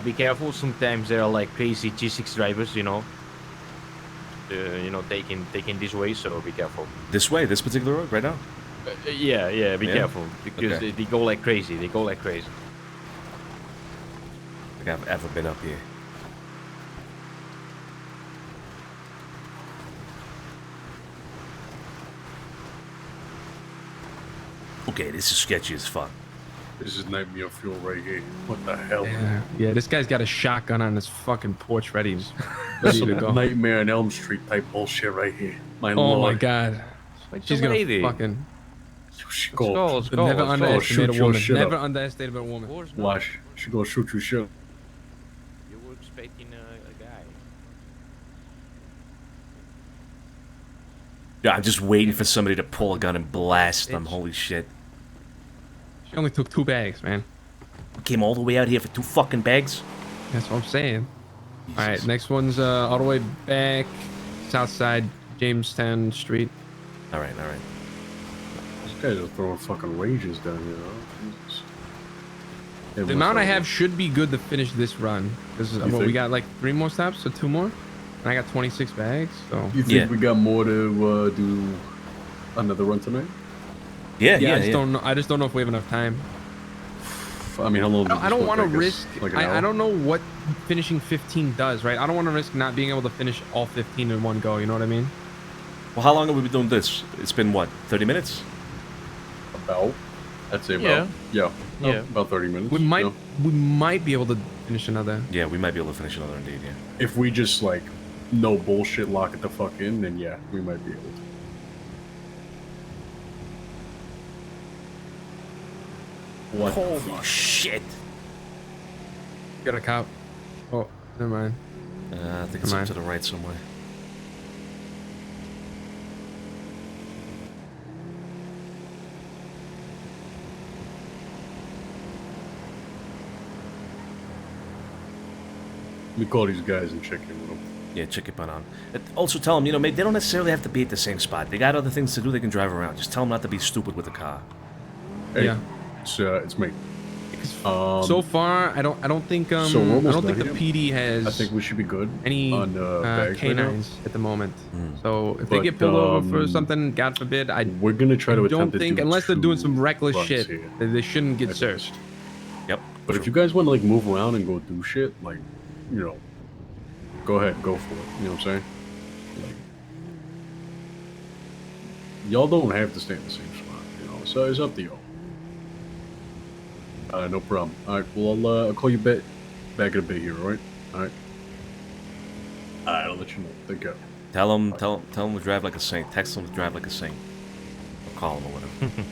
Be careful. Sometimes there are like crazy G6 drivers, taking this way. So be careful. This way, this particular road, right now. Yeah. Be careful because Okay. they go like crazy. I think I've ever been up here. Okay, this is sketchy as fuck. This is nightmare fuel right here. What the hell? Yeah, this guy's got a shotgun on his fucking porch ready That's to some go. Nightmare on Elm Street type bullshit right here. Oh Lord. my god. She's gonna fucking... Let's go. Never underestimate a woman. Never up. underestimate a woman. Watch. She gonna shoot you shit. You were expecting a guy. Yeah, I'm just waiting for somebody to pull a gun and blast them. Holy shit. She only took 2 bags, man. We came all the way out here for 2 fucking bags? That's what I'm saying. Alright, next one's all the way back, south side, Jamestown Street. Alright. These guys are throwing fucking wages down here, though. Jesus. The amount I have should be good to finish this run. Because we got like 3 more stops, so 2 more. And I got 26 bags, so... You think we got more to do another run tonight? Yeah, I just don't know if we have enough time. I mean, how long? I don't want to risk. Like an hour? I don't know what finishing 15 does, right? I don't want to risk not being able to finish all 15 in one go. You know what I mean? Well, how long have we been doing this? It's been what, 30 minutes? About. I'd say about. Yeah. About 30 minutes. We might be able to finish another. Yeah, we might be able to finish another indeed. Yeah. If we just like no bullshit lock it the fuck in, then yeah, we might be able to. What? Holy shit! Got a cop. Oh, never mind. I think it's up to the right somewhere. Let me call these guys and check in with them. Yeah, check it on. Also tell them, they don't necessarily have to be at the same spot. They got other things to do. They can drive around. Just tell them not to be stupid with the car. Hey, yeah. It's me. So far, I don't think the PD has. I think we should be good any on bags canines right at the moment. So if they get pulled over for something, God forbid, we're gonna try to don't attempt think to do unless they're doing some 2 reckless runs shit, here. they shouldn't get searched. Yep. But if you guys want to like move around and go do shit, like, go ahead, go for it. You know what I'm saying? Like, y'all don't have to stay in the same spot. So it's up to y'all. No problem. All right. Well, I'll call you back in a bit here. All right. All right. I'll let you know. Take care. Tell them to drive like a saint. Text them to drive like a saint. Or call them or whatever.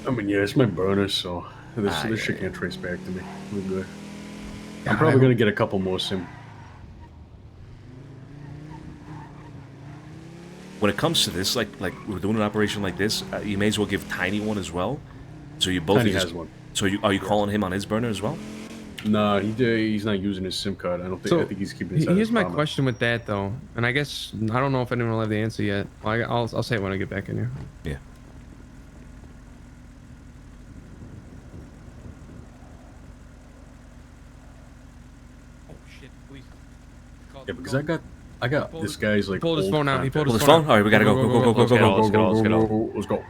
I mean, yeah, it's my burner, so this shit can't trace back to me. We're good. I'm probably gonna get a couple more sim. when it comes to this, like we're doing an operation like this, you may as well give Tiny one as well. So you both Tiny just, has one. So are you calling him on his burner as well? Nah, he's not using his SIM card. I don't think. So I think he's keeping his. here's my question with that though, and I guess I don't know if anyone will have the answer yet. Well, I'll say it when I get back in here. Yeah. Oh shit! Please. Yeah, because I got this guy's like. Pulled his phone out. He pulled his phone. All right, we gotta go. Go. Let's go.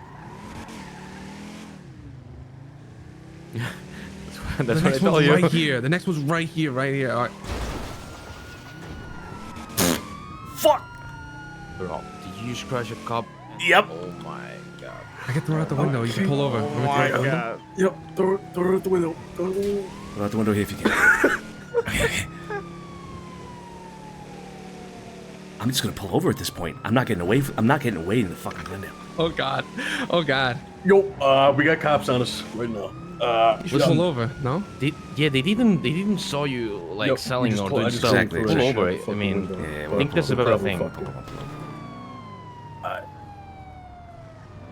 That's what I told you. Right here. The next one's right here. Right here. All right. Fuck! Bro, did you just crash a cop? Yep. Oh my god. I can throw it out the window. You can pull over. Oh my god. Yep. Throw it out the window. Throw out the window here if you can. Okay. I'm just gonna pull over at this point. I'm not getting away. I'm not getting away in the fucking window. Oh god. Oh god. Yo, we got cops on us right now. You should pull over. No. They didn't saw you like selling or doing stuff. Exactly. Pull over. I mean, I think that's a better thing.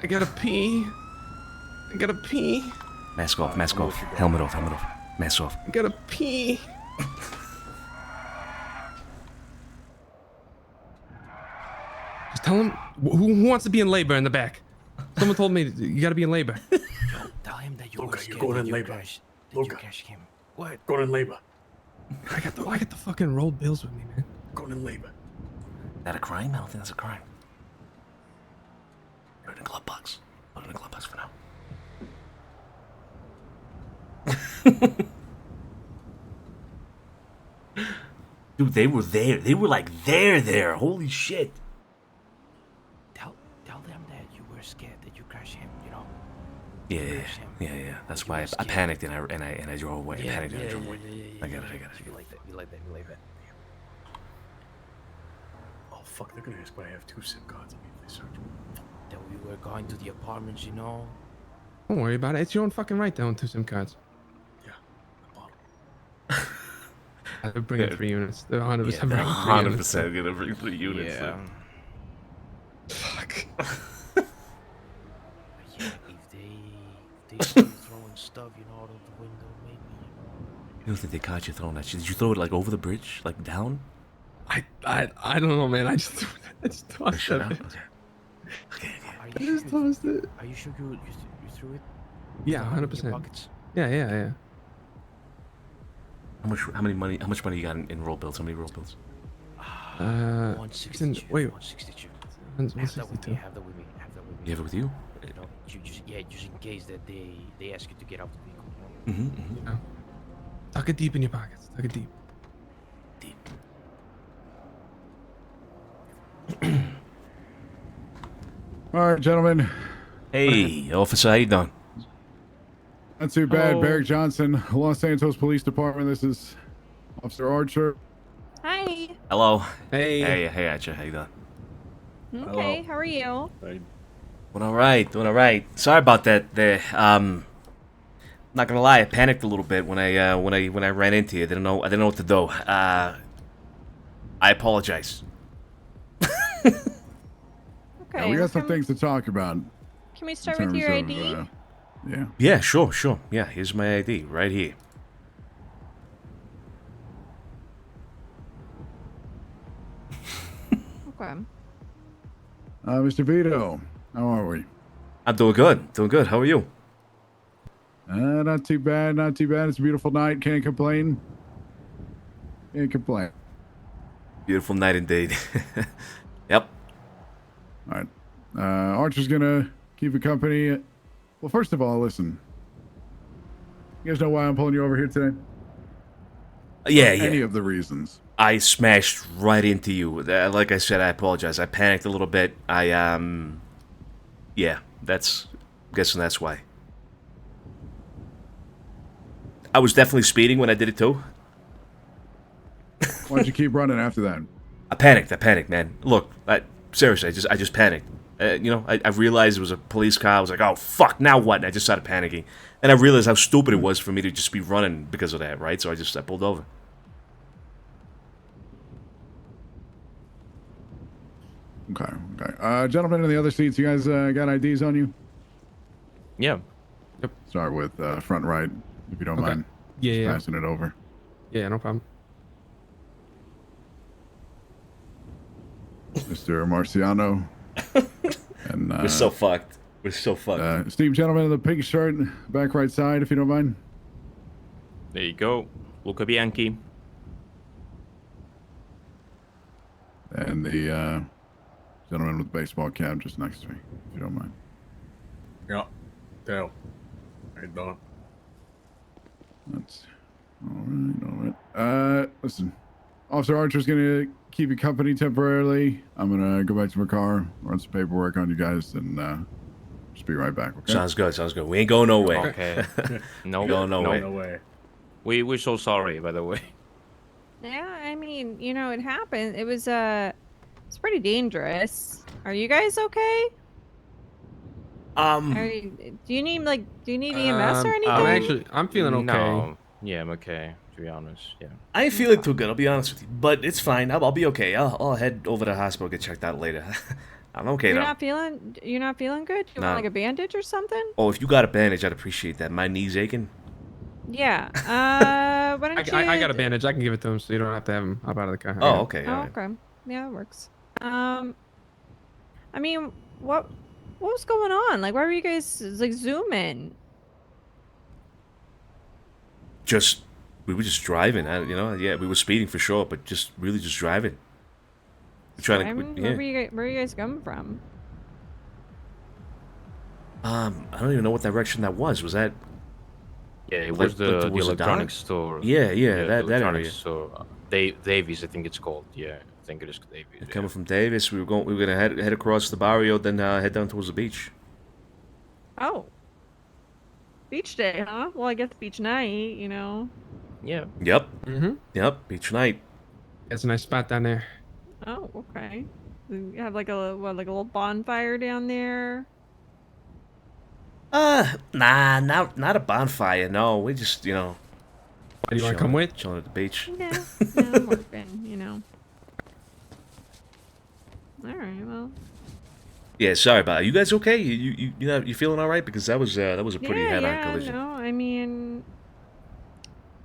I gotta pee. I gotta pee. Mask off. Mask off. Helmet off. Helmet off. Mask off. I gotta pee. Just tell him who wants to be in labor in the back. Someone told me you gotta be in labor. Tell him that you were Luca, scared you're going that in you labor. crashed. Luca. You crashed him. What? Going in labor. I got the fucking rolled bills with me, man. Going in labor. Is that a crime? I don't think that's a crime. Put it in a glove box. Put it in a glove box for now. Dude, they were there. They were like there. Holy shit. Tell them that you were scared that you crashed him. You know. Yeah. That's why I panicked and I drove away. I panicked and I drove away. I got it. You like that. You like that. Oh fuck! They're gonna ask why I have 2 SIM cards on me if they search me. That we were going to the apartments, you know. Don't worry about it. It's your own fucking right to own 2 SIM cards. Yeah. The bottle. They're bringing 3 units. They're 100% bringing 3 units. 100% gonna bring 3 units. Yeah. Fuck. Yeah, if they see you throwing stuff, you know, out of the window, maybe. You don't think they caught you throwing that shit? Did you throw it like over the bridge, like down? I don't know, man. I just tossed Shut it. up. Okay. I just tossed it. Are you sure you threw it? Yeah, In your 100%. pockets? Yeah. How much money you got in roll bills? How many roll bills? 162. Wait. 162. 162. Have that with me. You have it with you? You know, just in case that they ask you to get out the vehicle. Yeah. Tuck it deep in your pockets. Tuck it deep. All right, gentlemen. Hey, officer, how you doing? Not too bad. Oh. Barrick Johnson, Los Santos Police Department. This is Officer Archer. Hi. Hello. Hey. Hey, Archer, how you doing? Okay, how are you? Doing all right. Sorry about that. There. Not gonna lie, I panicked a little bit when I ran into you. I didn't know what to do. I apologize. Okay. Yeah, we got some things to talk about. Can we start with your ID? Yeah. Yeah, sure. Yeah, here's my ID right here. Okay. Mr. Vito, how are we? I'm doing good. How are you? Not too bad. It's a beautiful night. Can't complain. Beautiful night indeed. Yep. All right. Archer's gonna keep you company. Well, first of all, listen. You guys know why I'm pulling you over here today? Yeah. Any of the reasons. I smashed right into you. Like I said, I apologize. I panicked a little bit. Yeah, I'm guessing that's why. I was definitely speeding when I did it too. Why'd you keep running after that? I panicked, man. Look, seriously, I just panicked. I realized it was a police car. I was like, oh, fuck, now what? And I just started panicking. And I realized how stupid it was for me to just be running because of that, right? So I pulled over. Okay. Gentlemen in the other seats, you guys got IDs on you? Yeah. Yep. Start with front right, if you don't mind. Yeah, Just yeah. passing it over. Yeah, no problem. Mr. Marciano. And We're so fucked. We're so fucked. Steve, gentleman in the pink shirt, back right side, if you don't mind. There you go. Luca Bianchi. And the gentleman with the baseball cap just next to me, if you don't mind. Yeah. Tell. I don't. That's all right. Listen, Officer Archer's gonna keep you company temporarily. I'm gonna go back to my car, run some paperwork on you guys, and just be right back. Okay? Sounds good. We ain't going nowhere. Okay. No, Going nowhere. No way. We're so sorry, by the way. Yeah, I mean, you know, it happened. It was it's pretty dangerous. Are you guys okay? Do you need EMS or anything? I'm feeling okay. No. Yeah, I'm okay, to be honest. Yeah. I ain't feeling too good, I'll be honest with you. But it's fine. I'll be okay. I'll head over to the hospital, get checked out later. I'm okay You're now. not feeling good? You No. want like a bandage or something? Oh, if you got a bandage, I'd appreciate that. My knee's aching. Yeah. Why don't you? I got a bandage. I can give it to him, so you don't have to have him hop out of the car. Oh, okay. Oh, okay. Yeah, it works. I mean, what was going on? Like, why were you guys like zooming? We were just driving. Yeah, we were speeding for sure, but just driving. We're trying to. Where were you guys coming from? I don't even know what direction that was. Was that? Yeah, it Like- was the like there was a electronics dot? store. Yeah, the that electronics area. store. Davies, I think it's called. Yeah, I think it is Davies. Coming from Davis, we were gonna head across the barrio, then head down towards the beach. Oh. Beach day, huh? Well, I guess beach night, you know. Yeah. Yep. Mm-hmm. Yep. Beach night. That's a nice spot down there. Oh, okay. You have like a little bonfire down there. Nah, not a bonfire. No, we just Do you want to come with? Chilling at the beach. Yeah, I'm working, you know. All right, well. Yeah, sorry about it. You guys okay? You feeling all right? Because that was a pretty head-on collision. No, I mean,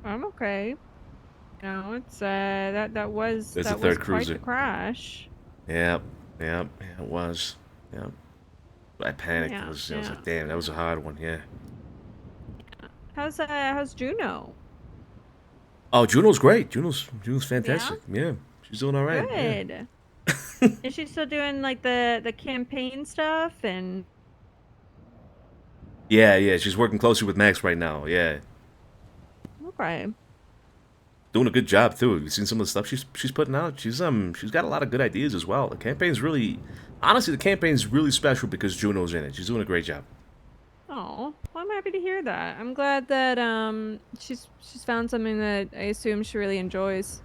I'm okay. You know, it's that was There's that the third was quite cruiser. the crash. Yep, it was. Yep. I panicked. Yeah, I was yeah. like, damn, that was a hard one. Yeah. How's Juno? Oh, Juno's great. Juno's fantastic. Yeah, she's doing all right. yeah. Good. Is she still doing like the campaign stuff and? Yeah, she's working closely with Max right now. Yeah, Okay. doing a good job too. You seen some of the stuff she's putting out? She's got a lot of good ideas as well. The campaign's really special because Juno's in it. She's doing a great job. Oh, well, I'm happy to hear that. I'm glad that she's found something that I assume she really enjoys.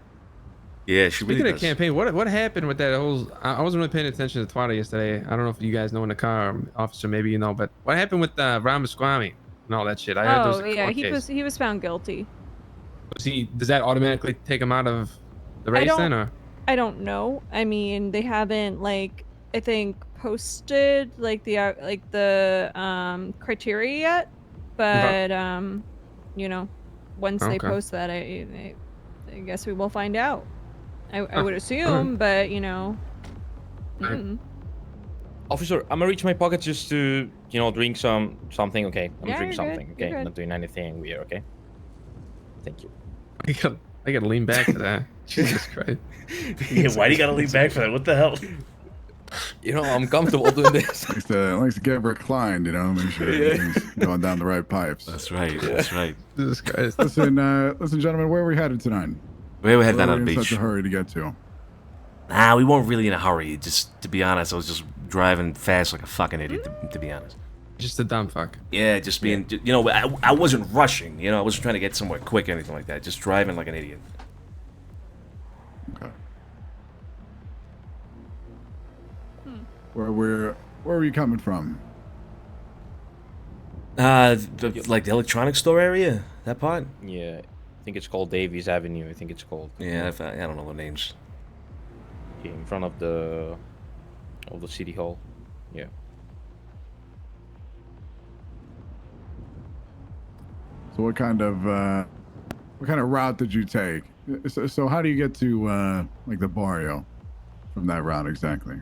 Yeah, she Speaking really of does. campaign, what happened with that whole? I wasn't really paying attention to Twilight yesterday. I don't know if you guys know in the car, officer, maybe you know, but what happened with Ramaswamy and all that shit? I heard there was a Yeah, court case. he was found guilty. Does that automatically take him out of the race then, or? I don't know. I mean, they haven't I think posted the criteria yet, but once they Okay. post that, I guess we will find out. I would assume, but mm. Officer, I'm gonna reach my pocket just to, drink something. Okay, I'm gonna Yeah, drink you're good, something. you're Okay, good. not doing anything weird. Okay. Thank you. I gotta lean back for that. Jesus Christ. Yeah, why do you gotta lean back for that? What the hell? I'm comfortable doing this. Likes to get reclined, make sure everything's going down the right pipes. That's right. That's right. Jesus Christ. Listen, gentlemen, where are we headed tonight? We were heading Where down are to we the in beach. such a hurry to get to? Nah, we weren't really in a hurry. Just to be honest, I was just driving fast like a fucking idiot. To be honest. Just a dumb fuck. Yeah, just being. I wasn't rushing. I wasn't trying to get somewhere quick or anything like that. Just driving like an idiot. Okay. Where are you coming from? The electronics store area. That part. Yeah, I think it's called Davies Avenue. I think it's called. Yeah, I don't know the names. In front of the of the city hall. Yeah. So what kind of route did you take? So how do you get to like the barrio from that route exactly?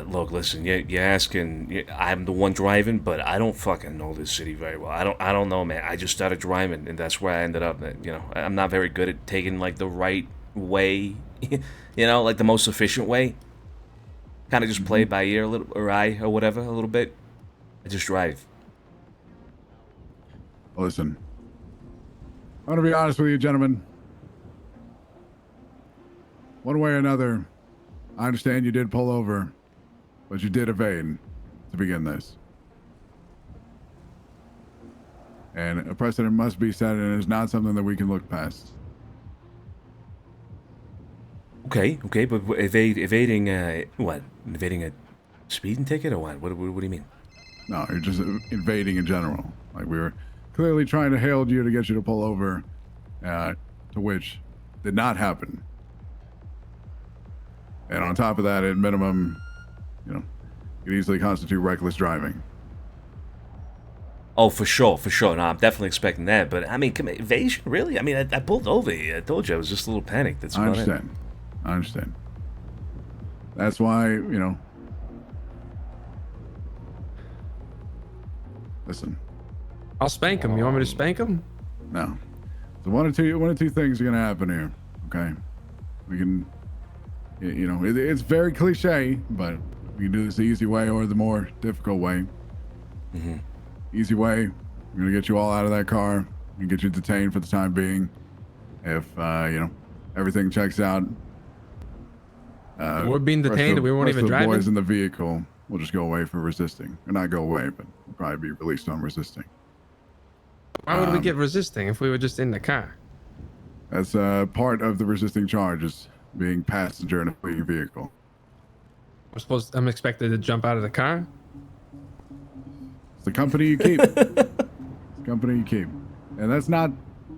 Look, listen, you're asking. I'm the one driving, but I don't fucking know this city very well. I don't know, man. I just started driving, and that's where I ended up. You know, I'm not very good at taking like the right way. You know, like the most efficient way. Kind of just play it by ear a little, or eye, or whatever, a little bit. I just drive. Listen, I'm gonna be honest with you, gentlemen. One way or another, I understand you did pull over, but you did evade to begin this. And a precedent must be set, and it's not something that we can look past. Okay, but evading what? Evading a speeding ticket or what? What do you mean? No, you're just invading in general. Like, we were clearly trying to hail you to get you to pull over, to which did not happen. And on top of that, at minimum, you know, could easily constitute reckless driving. Oh, for sure. No, I'm definitely expecting that. But I mean, evasion, really? I mean, I pulled over here. I told you I was just a little panicked. That's about it. I understand. That's why, you know. Listen. I'll spank him. You want me to spank him? No. So one or two things are gonna happen here. Okay. We can, you know, it's very cliche, but we can do this the easy way or the more difficult way. Mm-hmm. Easy way, we're gonna get you all out of that car and get you detained for the time being. If you know, everything checks out. We're being detained. We won't even drive. The boys in the vehicle will just go away for resisting, or not go away, but will probably be released on resisting. Why would we get resisting if we were just in the car? That's part of the resisting charge, is being passenger in a fleeing vehicle. I'm expected to jump out of the car? It's the company you keep. It's the company you keep. And that's not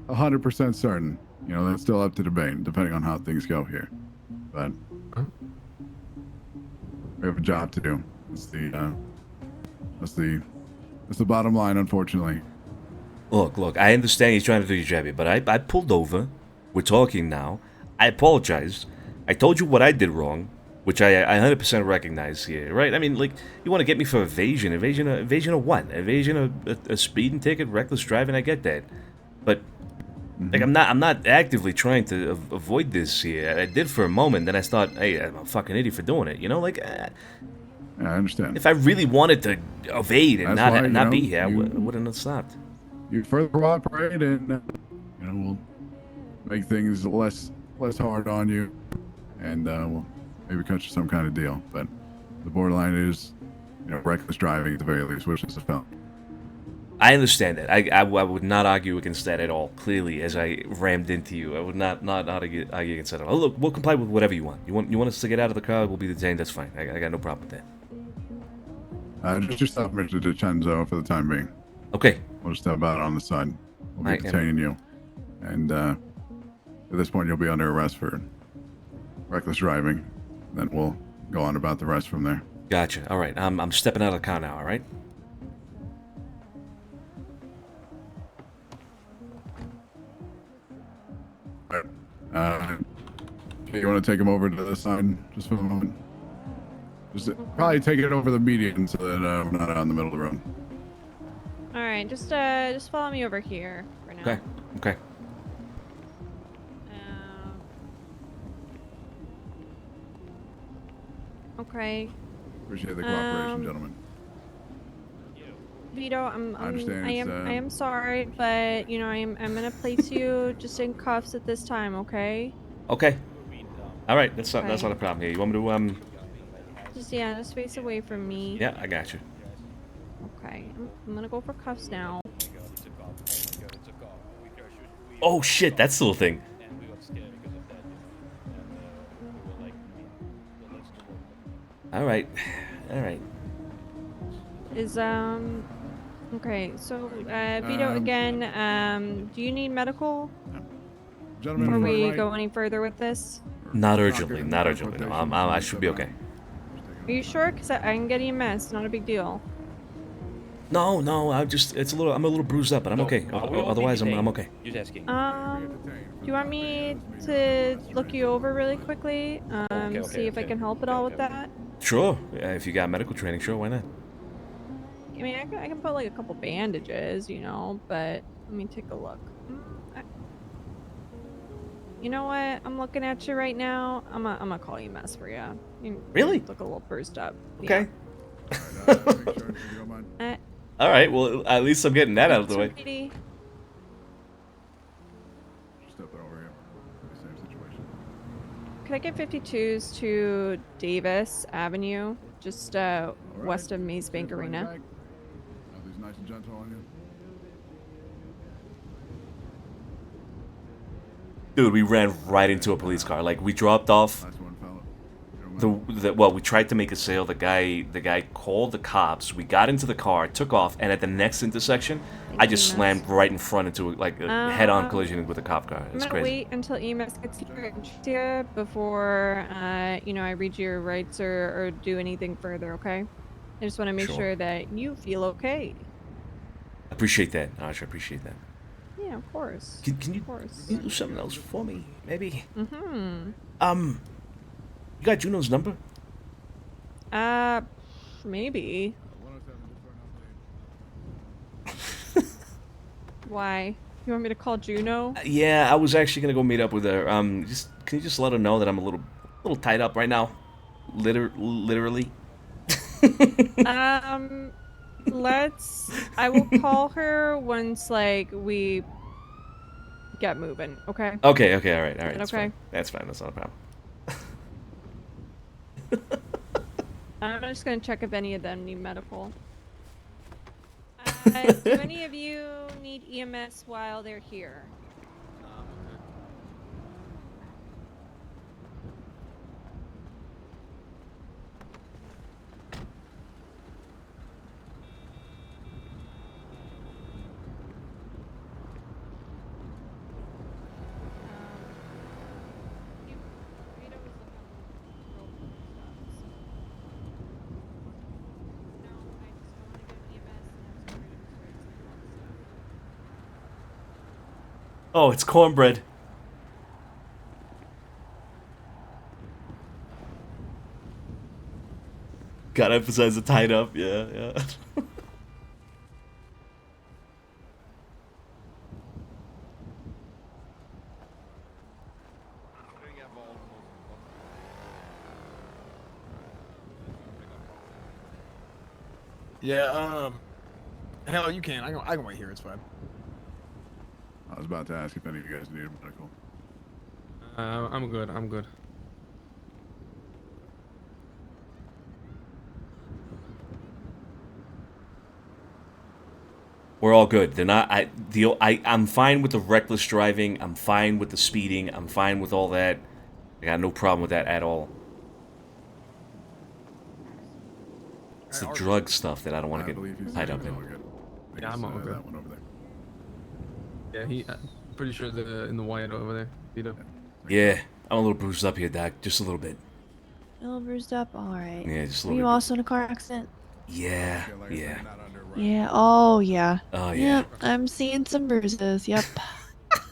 100% certain. You know, that's still up to debate, depending on how things go here. But we have a job to do. That's the bottom line, unfortunately. Look, I understand you're trying to do your job here, but I pulled over. We're talking now. I apologize. I told you what I did wrong, which I 100% recognize here, right? I mean, like, you want to get me for evasion? Evasion of what? Evasion of a speeding ticket, reckless driving? I get that, but like, I'm not actively trying to avoid this here. I did for a moment, then I thought, hey, I'm a fucking idiot for doing it. You know, like. Yeah, I understand. If I really wanted to evade and That's not be here, I wouldn't have stopped. You further cooperate, and you know, we'll make things less hard on you, and we'll maybe cut you some kind of deal. But the borderline is, you know, reckless driving at the very least, which is a felony. I understand that. I would not argue against that at all. Clearly, as I rammed into you, I would not argue against that at all. Oh, look, we'll comply with whatever you want. You want us to get out of the car? We'll be detained. That's fine. I got no problem with that. Just yourself, Mr. DiCenzo, for the time being. Okay. We'll just step out on the side. We'll be detaining you. And at this point, you'll be under arrest for reckless driving. Then we'll go on about the rest from there. Gotcha. All right. I'm stepping out of the car now, all right? You want to take him over to the side just for a moment? Just probably take it over the median so that we're not out in the middle of the road. All right, just follow me over here for now. Okay. Okay. Appreciate the cooperation, gentlemen. Vito, I understand I am sorry, but you know, I'm gonna place you just in cuffs at this time, okay? Okay. All right, that's not a problem here. You want me to just face away from me. Yeah, I got you. Okay, I'm gonna go for cuffs now. Oh shit, that's the little thing. All right. Is okay, so Vito, again, do you need medical? Gentlemen, before we go any further with this? Not urgently. No, I should be okay. Are you sure? Because I can get EMS. Not a big deal. No, I'm a little bruised up, but I'm okay. Otherwise, I'm okay. Just asking. Do you want me to look you over really quickly? See if I can help at all with that? Sure. If you got medical training, sure, why not? I mean, I can put like a couple bandages, you know, but let me take a look. You know what? I'm looking at you right now. I'm gonna call you mess for you. You Really? look a little bruised up. Okay. Yeah. All right. Well, at least I'm getting that out of the way. Sweetie. Could I get 52s to Davis Avenue, just west of Maze Bank Arena? Are these nice and gentle on you? Dude, we ran right into a police car. Like, we dropped off. We tried to make a sale. The guy called the cops. We got into the car, took off, and at the next intersection, I just slammed right in front into a head-on collision with a cop car. It's I'm gonna crazy. wait until EMS gets here before you know, I read your rights or do anything further. Okay? I just want to make sure that you feel okay. Appreciate that, Asha. Appreciate that. Yeah, of course. Can you do something else for me, maybe? You got Juno's number? Maybe. Why? You want me to call Juno? Yeah, I was actually gonna go meet up with her. Can you just let her know that I'm a little tied up right now? Literally. I will call her once like we get moving. Okay. Okay. All right. That's Okay. fine. That's fine. That's not a problem. I'm just gonna check if any of them need medical. Do any of you need EMS while they're here? Oh, it's cornbread. Gotta emphasize the tied up. Yeah. Yeah, hell, you can. I can wait here. It's fine. I was about to ask if any of you guys needed medical. I'm good. We're all good. They're not. I'm fine with the reckless driving. I'm fine with the speeding. I'm fine with all that. I got no problem with that at all. It's the drug stuff that I don't want to get tied up in. Yeah, I'm all good. That one over there. Yeah, I'm pretty sure they're in the white over there, Vito. Yeah, I'm a little bruised up here, Doc. Just a little bit. A little bruised up? Alright. Yeah, just a Were little you bit. also in a car accident? Yeah. Yeah. Oh, yeah. Oh, yeah. Yep. I'm seeing some bruises. Yep.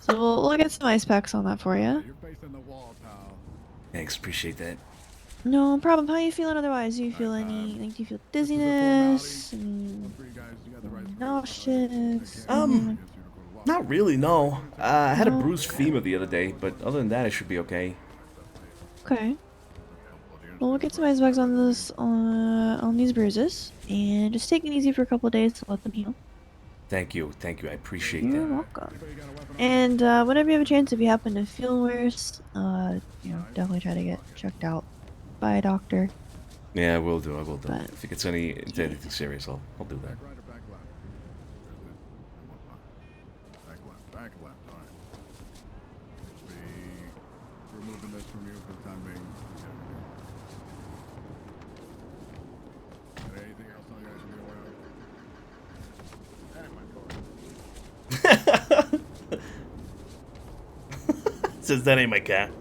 So we'll get some ice packs on that for you. Thanks, appreciate that. No problem. How are you feeling otherwise? Do you feel any, like, do you feel dizziness? Nauseous? Not really, no. I had a bruised femur the other day, but other than that, I should be okay. Okay. Well, we'll get some ice packs on this, on these bruises, and just take it easy for a couple of days to let them heal. Thank you, I appreciate You're that. welcome. And whenever you have a chance, if you happen to feel worse, you know, definitely try to get checked out by a doctor. Yeah, I will do. But- If it gets anything serious, I'll do that. Back left. All right. Just be removing this from you for the time being. Anything else on you guys should be aware of? Says that ain't my cat.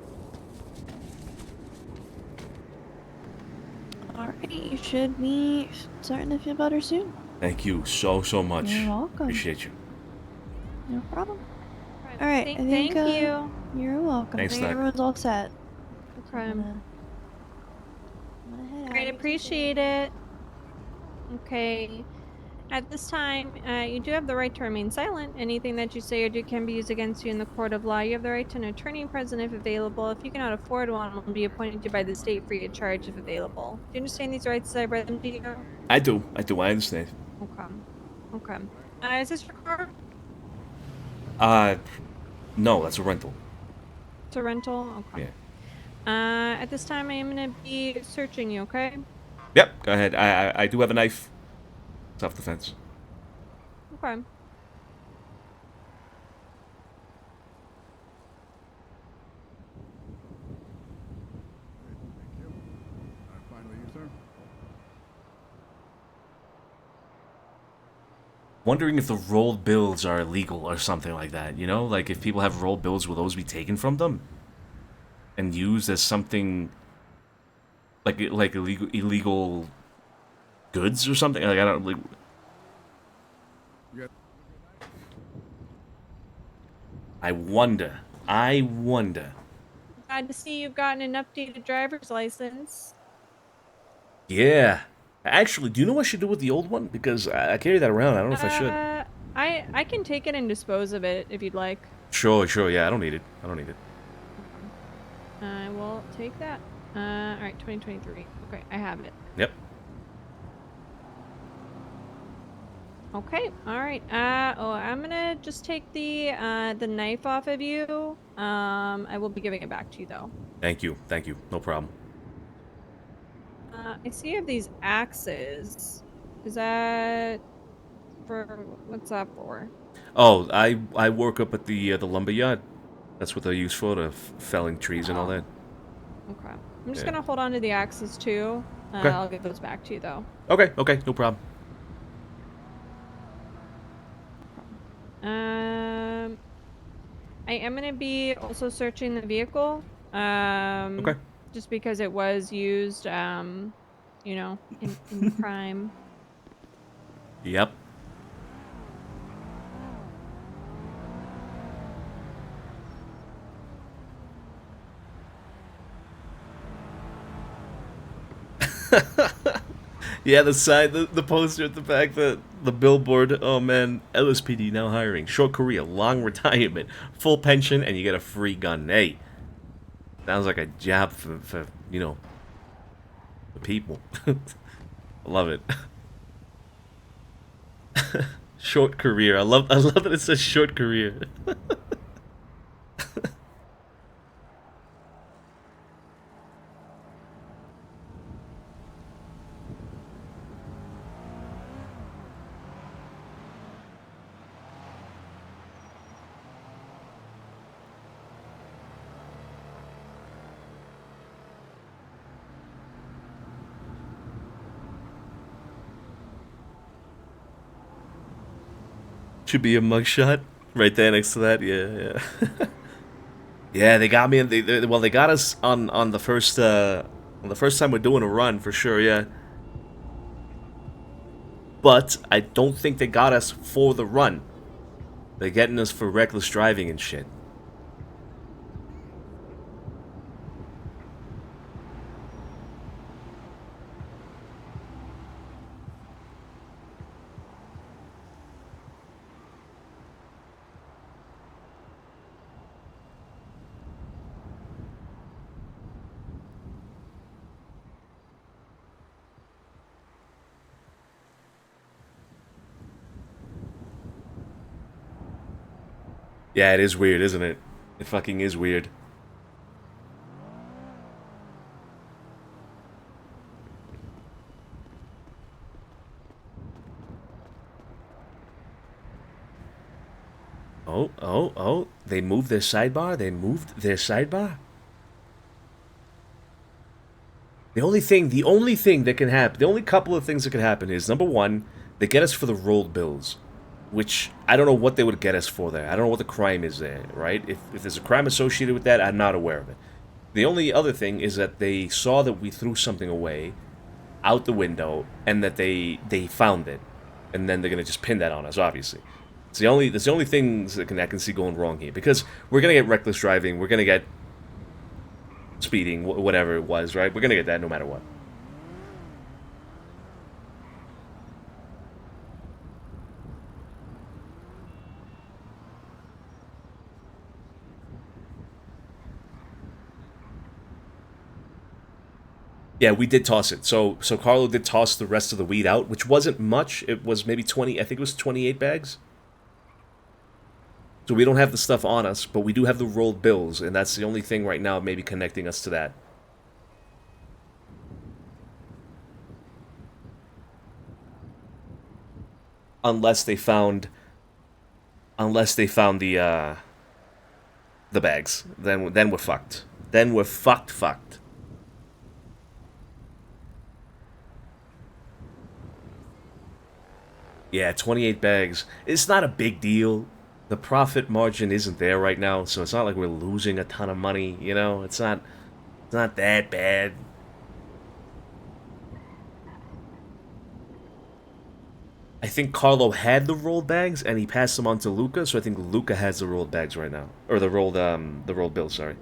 Alright. you should be starting to feel better soon. Thank you so much. You're welcome. Appreciate you. No problem. All right, I think, Thank you. You're welcome. Thanks, I think Doc. everyone's all set. Okay. I'm gonna head out. Great, appreciate it. Okay. At this time, you do have the right to remain silent. Anything that you say or do can be used against you in the court of law. You have the right to an attorney present if available. If you cannot afford one, will be appointed to by the state free of charge if available. Do you understand these rights as I read them to you? I do. I understand. Okay. Okay. Is this your car? No, that's a rental. It's a rental? Okay. Yeah. At this time, I am going to be searching you, okay? Yep, go ahead. I do have a knife. Self-defense. Okay. Wondering if the rolled bills are illegal or something like that, you know? Like, if people have rolled bills, will those be taken from them? And used as something... Like illegal goods or something? Like, I don't... Like... I wonder. Glad to see you've gotten an updated driver's license. Yeah. Actually, do you know what I should do with the old one? Because I carry that around. I don't know if I should. I can take it and dispose of it if you'd like. Sure. Yeah, I don't need it. I will take that. Alright, 2023. Okay, I have it. Yep. Okay, alright. I'm gonna just take the knife off of you. I will be giving it back to you though. Thank you. No problem. I see you have these axes. Is that for what's that for? Oh, I work up at the lumber yard. That's what they're used for, felling trees and all that. Okay. I'm just gonna hold on to the axes too. Okay. I'll give those back to you though. Okay, no problem. I am gonna be also searching the vehicle. Okay. Just because it was used, you know, in crime. Yep. Yeah, the sign, the poster at the back, the billboard. Oh man, LSPD now hiring. Short career, long retirement, full pension, and you get a free gun. Hey, sounds like a job for you know, the people. I love it. Short career. I love that it says short career. Should be a mugshot right there next to that. Yeah. Yeah, they got me. They got us on the first time we're doing a run for sure. Yeah. But I don't think they got us for the run. They're getting us for reckless driving and shit. Yeah, it is weird, isn't it? It fucking is weird. Oh, they moved their sidebar? The only thing that can happen, the only couple of things that can happen is, number one, they get us for the rolled bills. Which, I don't know what they would get us for there. I don't know what the crime is there, right? If there's a crime associated with that, I'm not aware of it. The only other thing is that they saw that we threw something away, out the window and that they found it, and then they're gonna just pin that on us. Obviously, it's the only things that I can see going wrong here, because we're gonna get reckless driving, we're gonna get speeding, whatever it was, right? We're gonna get that no matter what. Yeah, we did toss it. So Carlo did toss the rest of the weed out, which wasn't much. It was maybe 20, I think it was 28 bags. So we don't have the stuff on us, but we do have the rolled bills, and that's the only thing right now maybe connecting us to that. Unless they found the bags. Then we're fucked. Then we're fucked. Yeah, 28 bags. It's not a big deal. The profit margin isn't there right now, so it's not like we're losing a ton of money, you know? It's not that bad. I think Carlo had the rolled bags and he passed them on to Luca, so I think Luca has the rolled bags right now. Or the rolled bills, sorry.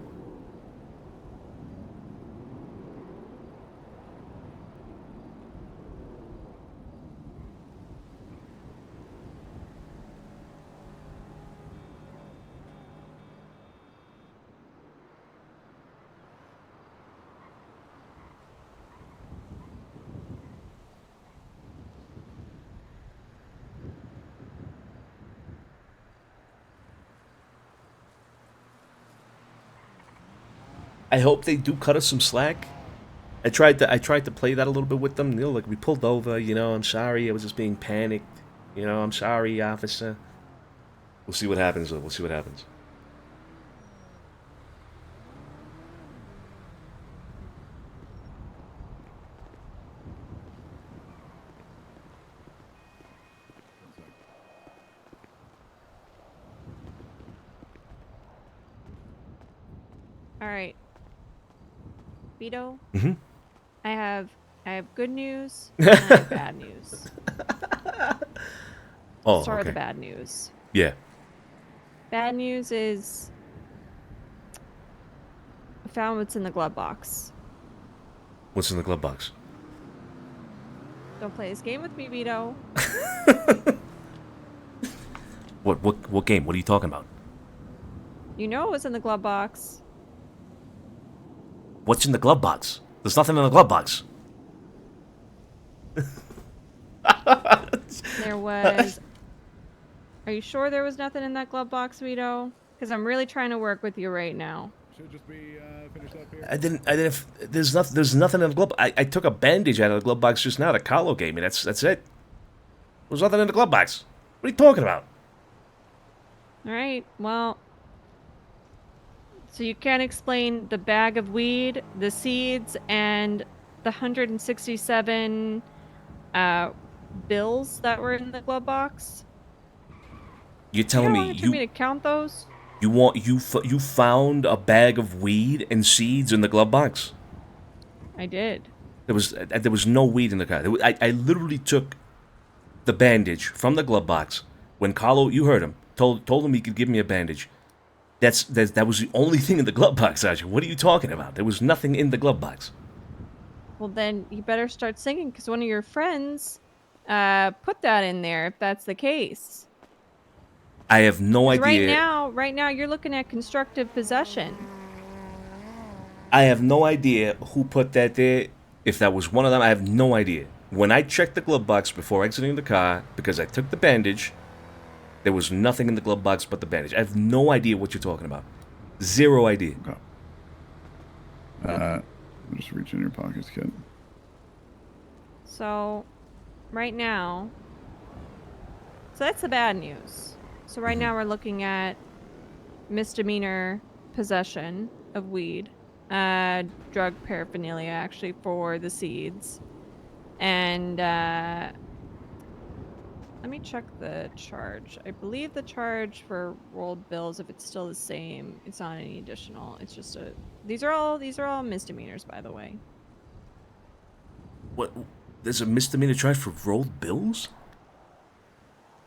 I hope they do cut us some slack. I tried to play that a little bit with them. You know, like, we pulled over, you know, I'm sorry, I was just being panicked. You know, I'm sorry, officer. We'll see what happens, though. We'll see what happens. All right. Vito, Mm-hmm. I have good news and I have bad news. Oh, Start with okay. the bad news. Yeah. Bad news is I found what's in the glove box. What's in the glove box? Don't play this game with me, Vito. What game? What are you talking about? You know what's in the glove box. What's in the glove box? There's nothing in the glove box. There was... Are you sure there was nothing in that glove box, Vito? Because I'm really trying to work with you right now. Should just be finished up here. I didn't. There's nothing in the glove. I took a bandage out of the glove box just now that Carlo gave me. That's it. There's nothing in the glove box. What are you talking about? All right. Well, so you can't explain the bag of weed, the seeds, and the 167 bills that were in the glove box? You're telling me you me to count those? you found a bag of weed and seeds in the glove box? I did. There was no weed in the car. I literally took the bandage from the glove box when Carlo, you heard him, told him he could give me a bandage. That was the only thing in the glove box, Sergeant. What are you talking about? There was nothing in the glove box. Well, then you better start singing because one of your friends put that in there if that's the case. I have no idea. Right now you're looking at constructive possession. I have no idea who put that there. If that was one of them, I have no idea. When I checked the glove box before exiting the car, because I took the bandage, there was nothing in the glove box but the bandage. I have no idea what you're talking about. Zero idea. Okay. Just reach in your pockets, kid. So, right now, so that's the bad news. So right now we're looking at misdemeanor possession of weed, drug paraphernalia actually for the seeds, and let me check the charge. I believe the charge for rolled bills, if it's still the same, it's not any additional. It's just these are all misdemeanors, by the way. What? There's a misdemeanor charge for rolled bills?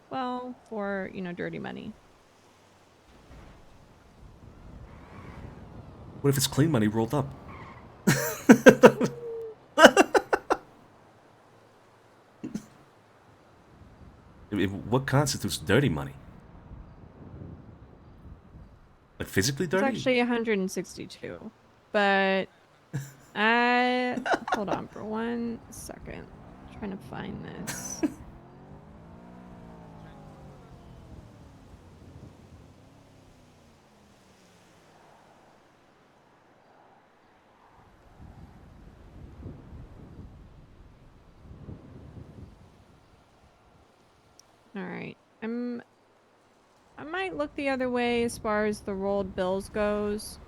Well, for, you know, dirty money. What if it's clean money rolled up? What constitutes dirty money? Like physically dirty? It's actually 162. But hold on for 1 second. I'm trying to find this. All right. I might look the other way as far as the rolled bills goes.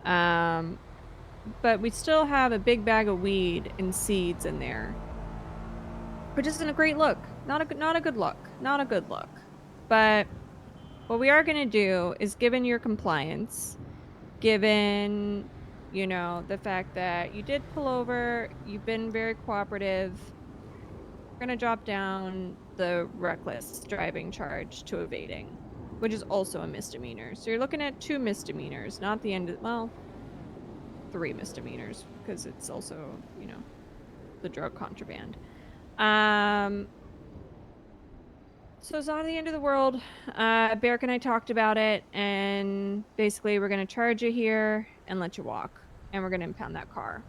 But we still have a big bag of weed and seeds in there, which isn't a great look. Not a good look. Not a good look. But what we are gonna do is, given your compliance, given, you know, the fact that you did pull over, you've been very cooperative, we're gonna drop down the reckless driving charge to evading, which is also a misdemeanor. So you're looking at 2 misdemeanors, not the end of, well, 3 misdemeanors, because it's also, you know, the drug contraband. So it's not the end of the world. Barrick and I talked about it, and basically we're gonna charge you here and let you walk, and we're gonna impound that car.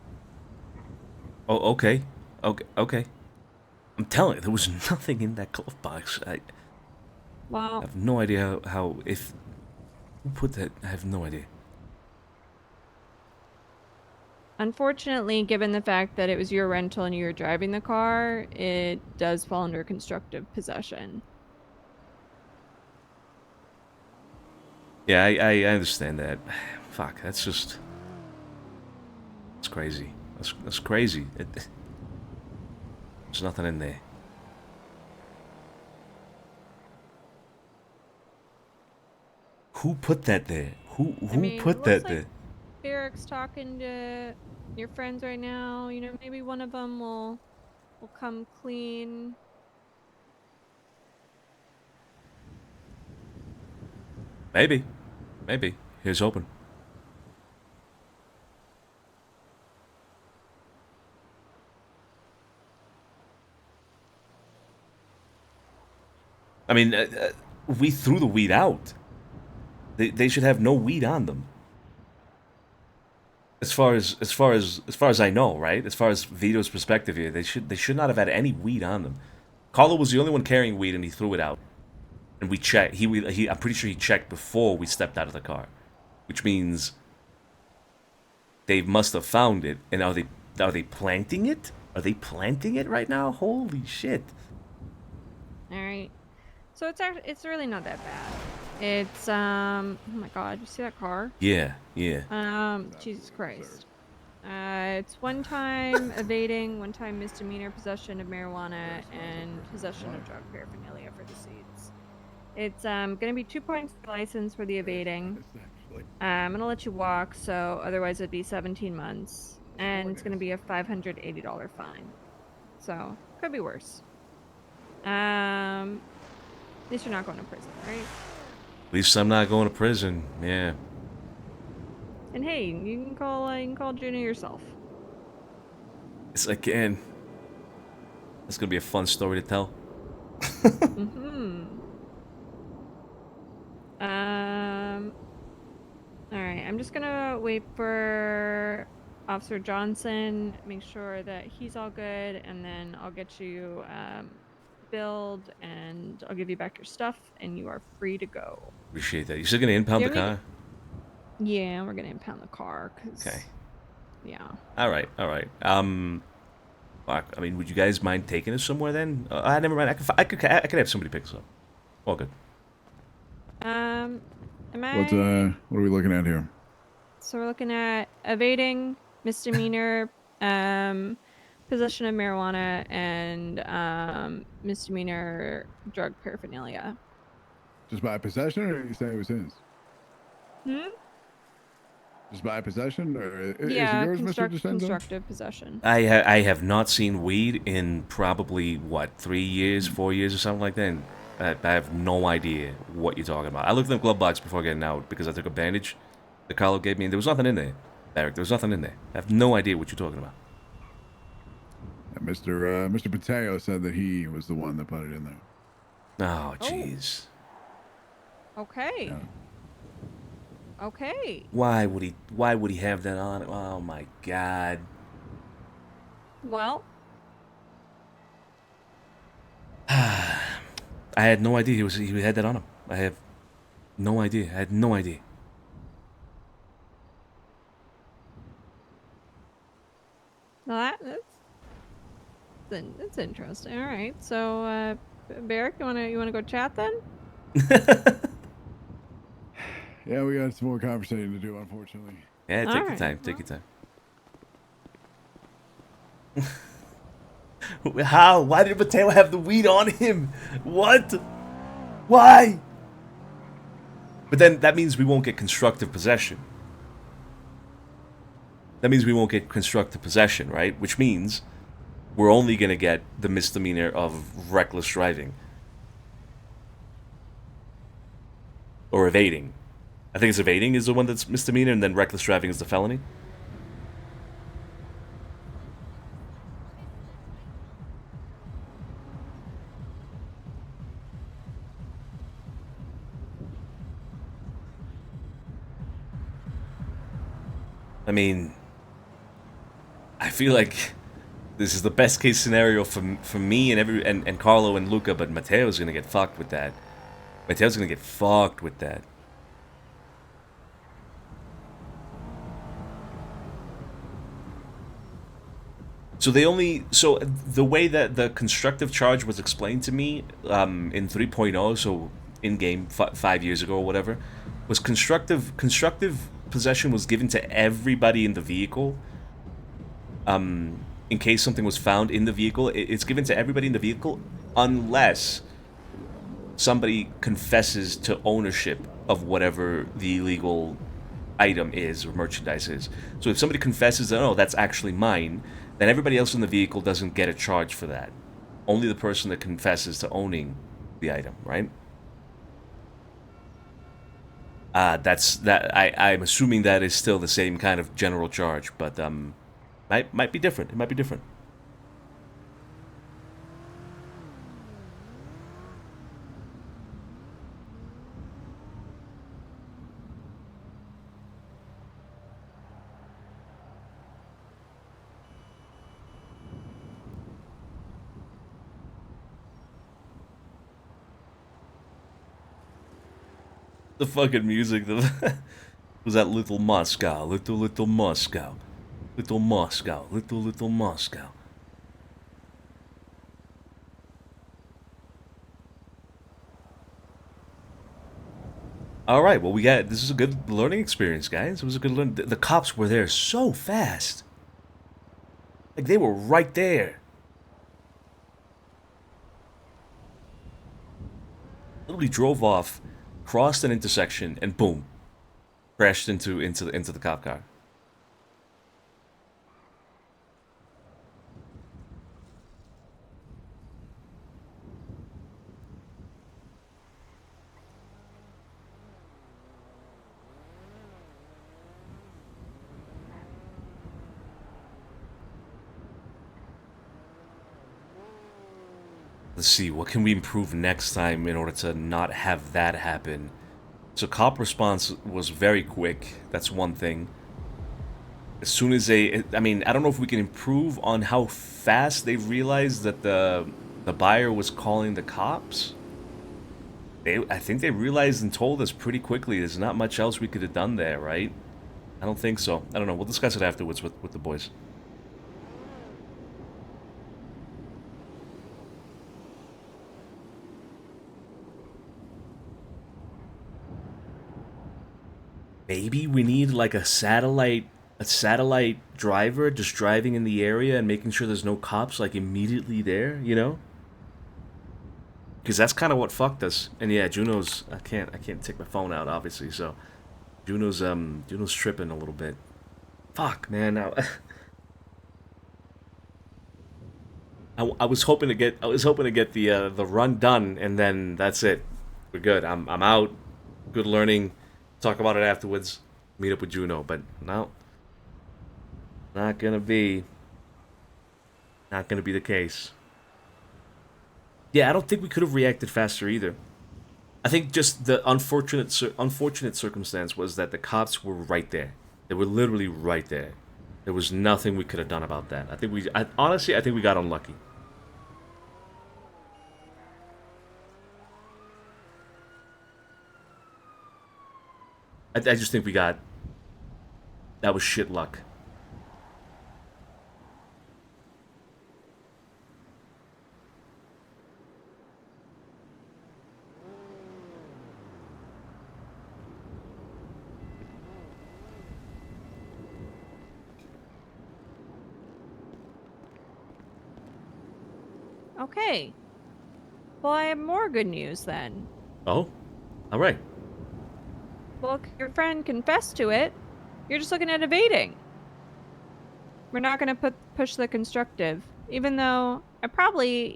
Oh, okay. Okay. I'm telling you, there was nothing in that glove box. I have no idea how if who put that. I have no idea. Unfortunately, given the fact that it was your rental and you were driving the car, it does fall under constructive possession. Yeah, I understand that. Fuck, that's just... It's crazy. That's crazy. There's nothing in there. Who put that there? Who put that there? Eric's talking to your friends right now. You know, maybe one of them will come clean. Maybe. Here's hoping. I mean, we threw the weed out. They should have no weed on them. As far as I know, right? As far as Vito's perspective here, they should not have had any weed on them. Carlo was the only one carrying weed, and he threw it out. And we checked. I'm pretty sure he checked before we stepped out of the car, which means they must have found it. And are they planting it? Are they planting it right now? Holy shit! All right. So it's really not that bad. It's oh my god, you see that car? Yeah. Jesus Christ. It's 1 time evading, 1 time misdemeanor possession of marijuana, and possession of drug paraphernalia for the seeds. It's gonna be 2 points for license for the evading. I'm gonna let you walk, so otherwise it'd be 17 months, and it's gonna be a $580 fine. So could be worse. At least you're not going to prison, right? At least I'm not going to prison. Yeah. And hey, you can call Juno yourself. It's again. It's gonna be a fun story to tell. All right. I'm just gonna wait for Officer Johnson. Make sure that he's all good, and then I'll get you billed, and I'll give you back your stuff, and you are free to go. Appreciate that. You're still gonna impound the car? Yeah, we're gonna impound the car. Okay. Yeah. All right. Fuck, I mean, would you guys mind taking us somewhere then? Never mind. I could have somebody pick us up. All good. Am I? What are we looking at here? So we're looking at evading, misdemeanor, possession of marijuana, and misdemeanor drug paraphernalia. Just by possession, or you say it was his? Just by possession, or is Yeah, it yours, Mr. DiCenzo? constructive possession. I have not seen weed in probably what 3 years, 4 years, or something like that. And I have no idea what you're talking about. I looked in the glove box before getting out because I took a bandage that Carlo gave me, and there was nothing in there. Eric, there was nothing in there. I have no idea what you're talking about. Mr. Pateo said that he was the one that put it in there. Oh, jeez. Okay. Yeah. Okay. Why would he have that on? Oh my God. Well. I had no idea he had that on him. I have no idea. I had no idea. Well, that's interesting. All right. So, Barrick, you wanna go chat then? Yeah, we got some more conversating to do, unfortunately. Yeah, take your time. Take your time. How? Why did Mateo have the weed on him? What? Why? But then that means we won't get constructive possession. That means we won't get constructive possession, right? Which means we're only going to get the misdemeanor of reckless driving. Or evading. I think it's evading is the one that's misdemeanor, and then reckless driving is the felony. I mean, I feel like this is the best case scenario for me and Carlo and Luca, but Mateo's gonna get fucked with that. Mateo's gonna get fucked with that. So the way that the constructive charge was explained to me in 3.0, so in game 5 years ago or whatever, was constructive possession was given to everybody in the vehicle. In case something was found in the vehicle, it's given to everybody in the vehicle unless somebody confesses to ownership of whatever the illegal item is or merchandise is. So if somebody confesses that, oh, that's actually mine, then everybody else in the vehicle doesn't get a charge for that. Only the person that confesses to owning the item, right? I'm assuming that is still the same kind of general charge, but might be different. It might be different. The fucking music was that Little Moscow, little Moscow, little Moscow, little Moscow. All right, well this is a good learning experience, guys. It was a good learn. The cops were there so fast, like they were right there. Literally drove off, crossed an intersection, and boom, crashed into the cop car. Let's see, what can we improve next time in order to not have that happen? So cop response was very quick. That's one thing. As soon as I don't know if we can improve on how fast they realized that the buyer was calling the cops. I think they realized and told us pretty quickly. There's not much else we could have done there, right? I don't think so. I don't know. We'll discuss it afterwards with the boys. Maybe we need like a satellite driver just driving in the area and making sure there's no cops like immediately there, you know? Because that's kind of what fucked us. And yeah, Juno's I can't take my phone out obviously, so Juno's tripping a little bit. Fuck, man. I was hoping to get the run done, and then that's it. We're good. I'm out. Good learning. Talk about it afterwards. Meet up with Juno, but no, not gonna be the case. Yeah, I don't think we could have reacted faster either. I think just the unfortunate circumstance was that the cops were right there. They were literally right there. There was nothing we could have done about that. Honestly, I think we got unlucky. I just think that was shit luck. Okay. Well, I have more good news then. Oh? Alright. Well, your friend confessed to it. You're just looking at evading. We're not going to push the constructive. Even though I probably,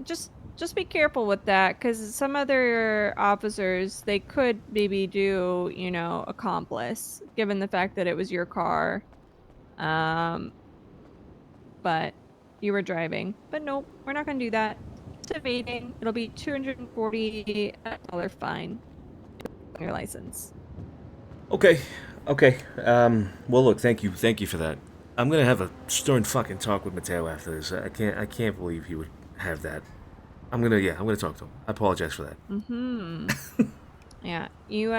just be careful with that, because some other officers, they could maybe do, accomplice, given the fact that it was your car. But you were driving. But nope, we're not going to do that. It's evading. It'll be $240 fine on your license. Okay. Well, look, thank you for that. I'm gonna have a stern fucking talk with Mateo after this. I can't believe he would have that. I'm gonna talk to him. I apologize for that. Yeah, you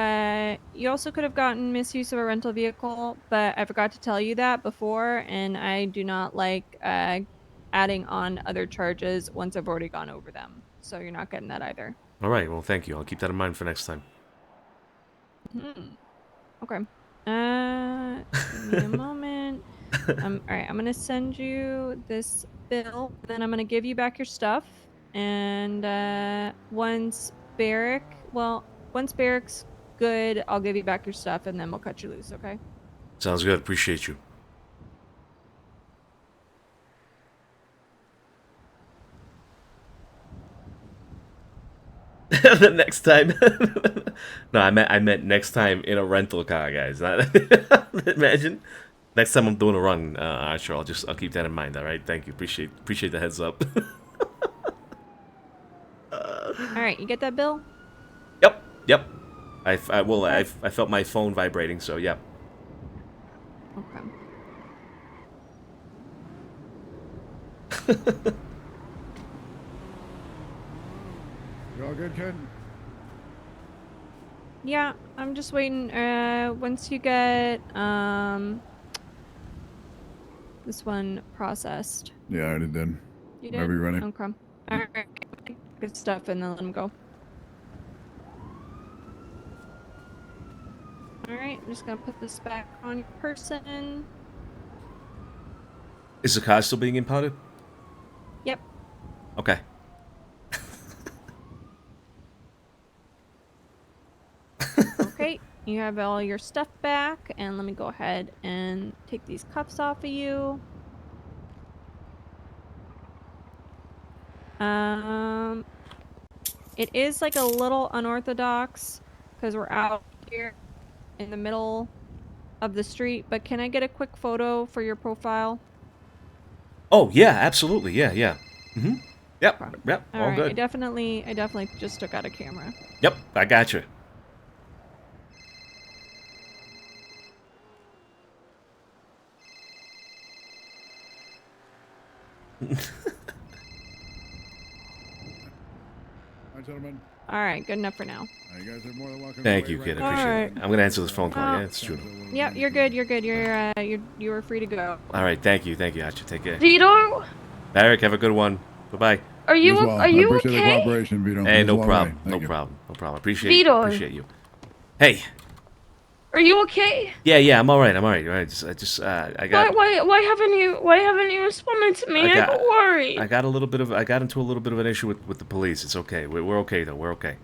also could have gotten misuse of a rental vehicle, but I forgot to tell you that before, and I do not like adding on other charges once I've already gone over them. So you're not getting that either. All right. Well, thank you. I'll keep that in mind for next time. Okay. Give me a moment. All right, I'm gonna send you this bill, then I'm gonna give you back your stuff, and once Barrick's good, I'll give you back your stuff, and then we'll cut you loose. Okay? Sounds good. Appreciate you. The next time. No, I meant next time in a rental car, guys. Imagine next time I'm doing a run. Sure, I'll keep that in mind. All right, thank you. Appreciate the heads up. All right, you get that bill? Yep. I felt my phone vibrating, so yep. Okay. You all good, kid? Yeah, I'm just waiting. Once you get this one processed. Yeah, I already did. You did? Whenever you're ready. Okay. All right. Good stuff, and then let him go. All right, I'm just gonna put this back on your person. Is the car still being impounded? Yep. Okay. Okay, you have all your stuff back, and let me go ahead and take these cuffs off of you. It is like a little unorthodox because we're out here in the middle of the street, but can I get a quick photo for your profile? Oh yeah, absolutely. Yeah. Yep. All All right, good. I definitely just took out a camera. Yep, I got you. All right, gentlemen. All right, good enough for now. You guys are more than welcome. Thank you, kid. I appreciate it. I'm gonna answer this phone call. Yeah, it's true. Yep, you're good. You were free to go. All right, thank you, Archie. Take care. Vito, Eric, have a good one. Bye-bye. are you as well. are you I appreciate the okay? cooperation, Vito. Hey, It no goes a long way. problem. Thank you. No problem. Vito. Appreciate you. Hey. Are you okay? Yeah, I'm all right. All right. I got. Why haven't you responded to me? I got worried. I got into a little bit of an issue with the police. It's okay. We're okay though. We're okay.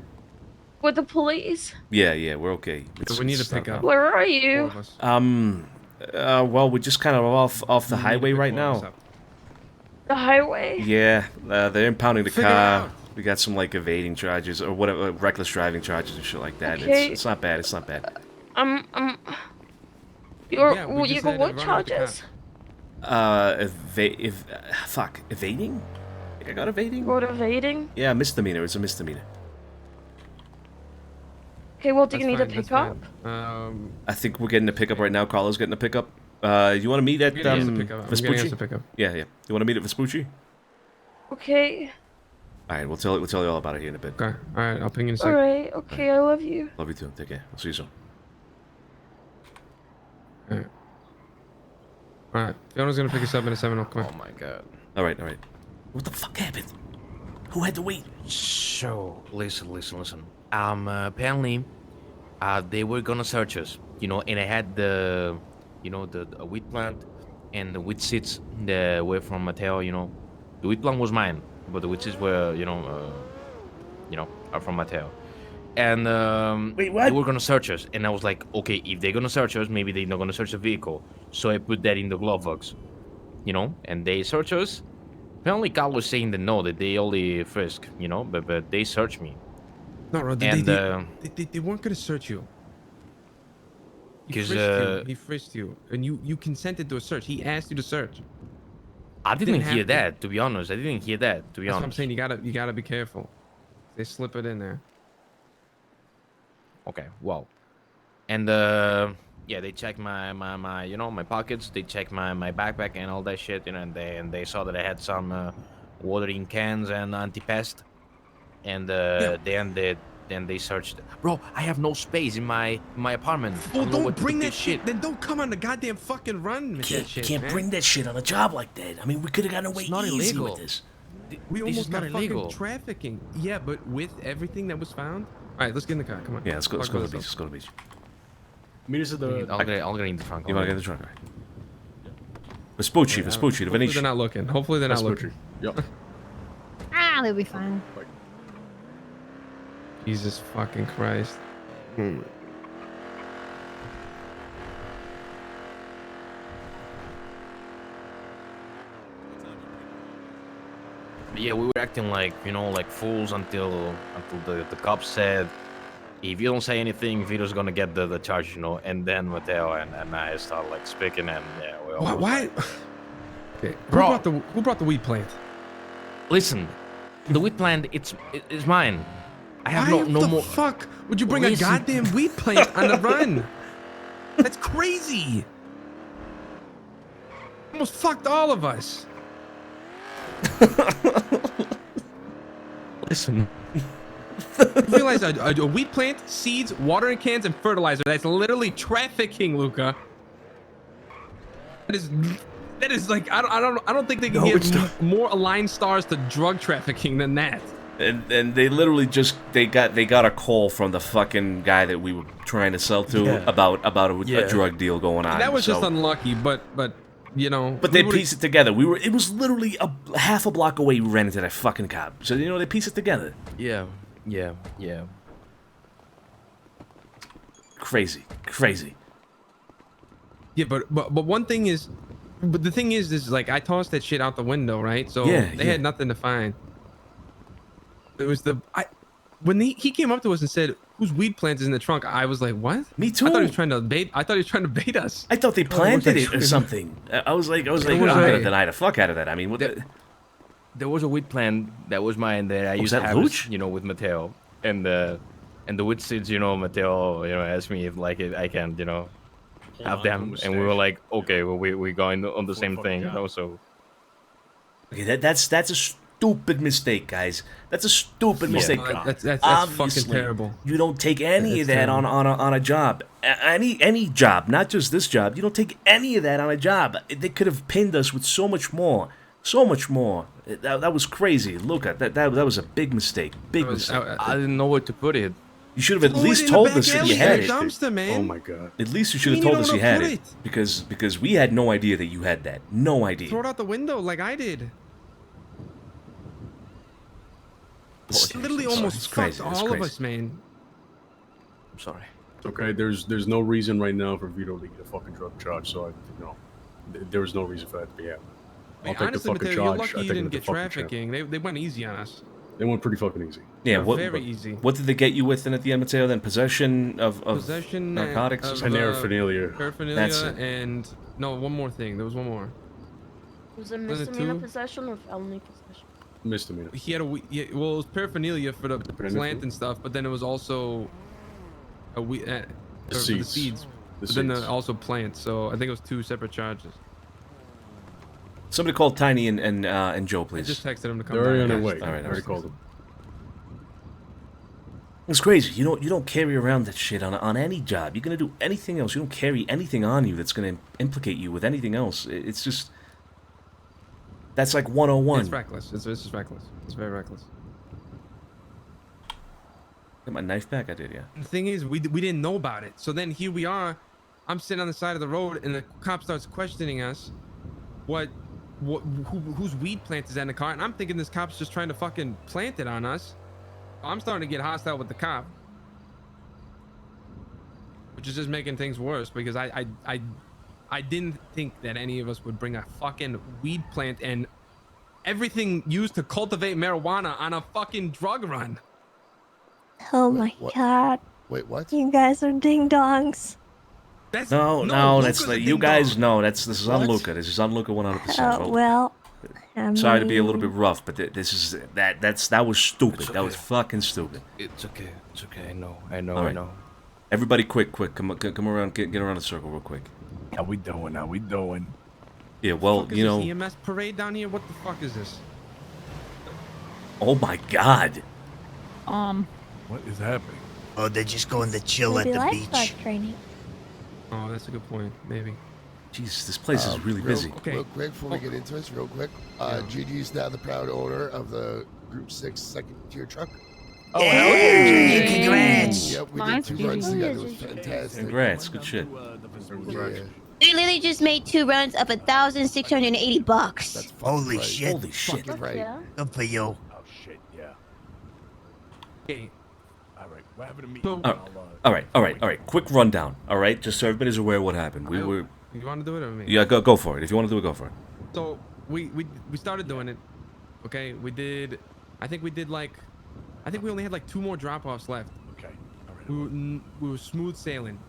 with the police? Yeah, we're okay. So we need to pick up. Where are you? Well, we're just kind of off the highway right now. The highway? Yeah, they're impounding the Figure it car. out. We got some like evading charges or whatever, reckless driving charges and shit like that. Okay. It's not bad. It's not bad. Yeah, we You just got had to what run out the charges? Fuck, evading? I got evading? Road evading? Yeah, misdemeanor. It's a misdemeanor. Okay, well, do you That's need fine, to that's pick up? fine. I think we're getting a pickup right now. Carlo's getting a pickup. You want to meet at I'm getting us a pickup. I'm getting us Vespucci? a pickup. Yeah. You want to meet at Vespucci? Okay. All right, we'll tell you all about it here in a bit. Okay. All right, I'll ping you in a sec. Alright, okay, I love you. Love you too. Take care. I'll see you soon. All right. All right. Fiona's gonna pick us up in a 7. Come on. Oh my god. All right. What the fuck happened? Who had to wait? So listen. Apparently, they were gonna search us, you know, and I had the wheat plant and the wheat seeds that were from Mateo. You know, the wheat plant was mine, but the wheat seeds were, are from Mateo. And wait, what? they were gonna search us, and I was like, okay, if they're gonna search us, maybe they're not gonna search the vehicle. So I put that in the glove box, you know, and they search us. Apparently, Carl was saying that no, that they only frisk, you know, but they searched me. No, bro, they weren't gonna search you. Because He frisked you, and you consented to a search. He asked you to search. I didn't hear have to. that, to be honest. I didn't hear that, to be That's what I'm honest. saying. You gotta be careful. They slip it in there. Okay, well, and yeah, they checked my my pockets. They checked my backpack and all that shit, you know, and they saw that I had some watering cans and anti-pest, and then they searched. Bro, I have no space in my apartment. I Well, know don't what to bring put that this shit. Then don't come on the goddamn fucking run with that shit. Can't man. bring that shit on a job like that. I mean, we could have gotten away It's not easy illegal. with this. We This is almost got not fucking illegal. trafficking. Yeah, but with everything that was found. All right, let's get in the car. Come on. Yeah, let's go to the Fuck beach. this Let's go to the beach. Meet us at the. I'll get in the trunk. You want to get in the trunk? All right. Vespucci, the Hopefully they're Venetian. not looking. Hopefully they're not looking. Yep. They'll be fine. Jesus fucking Christ. Yeah, we were acting like, you know, like fools until the cops said, if you don't say anything, Vito's gonna get the charge, you know. And then Mateo and I started like speaking, and yeah, we all. Why? Okay. Bro. Who brought the weed plant? Listen, the wheat plant, it's mine. I have Why no the more. fuck would you bring a Listen. goddamn weed plant on the run? That's crazy. Almost fucked all of us. Listen. You realize a wheat plant, seeds, watering cans, and fertilizer. That's literally trafficking, Luca. That is like I don't think they can give more aligned stars to drug trafficking than that. And they literally just they got a call from the fucking guy that we were trying to sell to about a drug deal going on. That was just so- unlucky, but you know. But they pieced it together. It was literally a half a block away. We ran into that fucking cop. So you know they pieced it together. Yeah. Crazy. Yeah, but one thing is, but the thing is like I tossed that shit out the window, right? So they had nothing to find. It was when he came up to us and said, "Whose weed plant is in the trunk?" I was like, "What?" Me too. I thought he was trying to bait. us. I thought they planted it or something. I was like, I'm gonna deny the fuck out of that. I mean, what the? There was a wheat plant that was mine that I used that to have, Luch? you know, with Mateo, and the wheat seeds, you know, Mateo, you know, asked me if like I can, you know, have them, and we were like, okay, well, we're going on the same thing, you know, so. Okay, that's a stupid mistake, guys. That's a stupid mistake. That's fucking Obviously, terrible. You don't take any of that on a job. Any job, not just this job. You don't take any of that on a job. They could have pinned us with so much more. That was crazy. Look at that was a big mistake. Mistake. I didn't know where to put it. You should have at least told us that you had it. Dumpster, man. Oh my god. At least you should have You told don't us know you where had to it. put Because we had no idea that you had that. No idea. Throw it out the window like I did. It literally almost fucked all of us, man. sorry. Okay, there's no reason right now for Vito to get a fucking drug charge, so there was no reason for that to be happening. I mean, I'll take honestly, the fucking Mateo, you're charge. lucky I you take didn't it to get fucking champ. trafficking. They went easy on us. They went pretty fucking easy. Yeah, They're very easy. What did they get you with then at the end, Mateo? Then possession of Possession narcotics? of, Paraphernalia. That's it. And no, one more thing. There was one more. Was it Was it misdemeanor two? possession or felony possession? Misdemeanor. He had well, it was paraphernalia for the plant and stuff, but then it was also for the seeds. seeds. The But then seeds. also plants. So I think it was 2 separate charges. Somebody called Tiny and Joe, please. I just texted him to come They're already back. on their way. All right, I already called them. It's crazy. You don't carry around that shit on any job. You're gonna do anything else. You don't carry anything on you that's gonna implicate you with anything else. It's just that's like 101. It's reckless. It's reckless. It's very reckless. Get my knife back. I did, yeah. The thing is, we didn't know about it. So then here we are. I'm sitting on the side of the road, and the cop starts questioning us. Whose weed plant is that in the car? And I'm thinking this cop's just trying to fucking plant it on us. I'm starting to get hostile with the cop, which is just making things worse because I didn't think that any of us would bring a fucking weed plant and everything used to cultivate marijuana on a fucking drug run. Oh my god. Wait, what? You guys are ding dongs. That's No, that's Luca's not, a you ding guys. dong. No, this is on What? Luca. This is on Luca 100%. Oh well. I Sorry to be a little mean, bit rough, but this is that was stupid. It's That was okay. fucking stupid. It's okay. It's okay. I know. I know. All I right. know. Everybody, quick, come around, get around the circle real quick. How we doing? How we doing? Yeah, well, Fuck is you this know. EMS parade down here? What the fuck is this? Oh my God. What is happening? Oh, they're just going to chill at maybe the lifeguard beach. training. Oh, that's a good point. Maybe. Jesus, this place is really busy. Real quick, before we get into this, real quick, Gigi's now the proud owner of the Group 6 second-tier truck. Oh, hell yeah, Gigi, congrats. Yep, we Nice, did 2 runs Gigi. together. It was fantastic. Congrats, good shit. Yeah. We literally just made 2 runs of $1,680. That's fucking Holy right. shit. Holy shit. Fucking right. Yeah. Good for you. Oh shit, yeah. Okay. All right, we're having a meeting. So- All right. Quick rundown. All right, just so everybody's aware what happened. We were. You want to do it or me? Yeah, go for it. If you want to do it, go for it. So we started doing it. Okay, I think we only had like 2 more drop-offs left. Okay. All right. We were smooth sailing,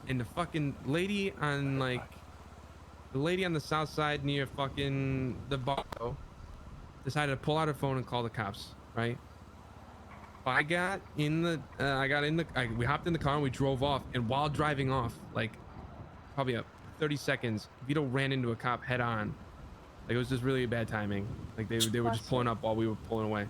and the fucking lady on the south side near fucking the bar decided to pull out her phone and call the cops. Right. We hopped in the car and we drove off. And while driving off, like probably 30 seconds, Vito ran into a cop head on. Like it was just really bad timing. Like they were just pulling up while we were pulling away.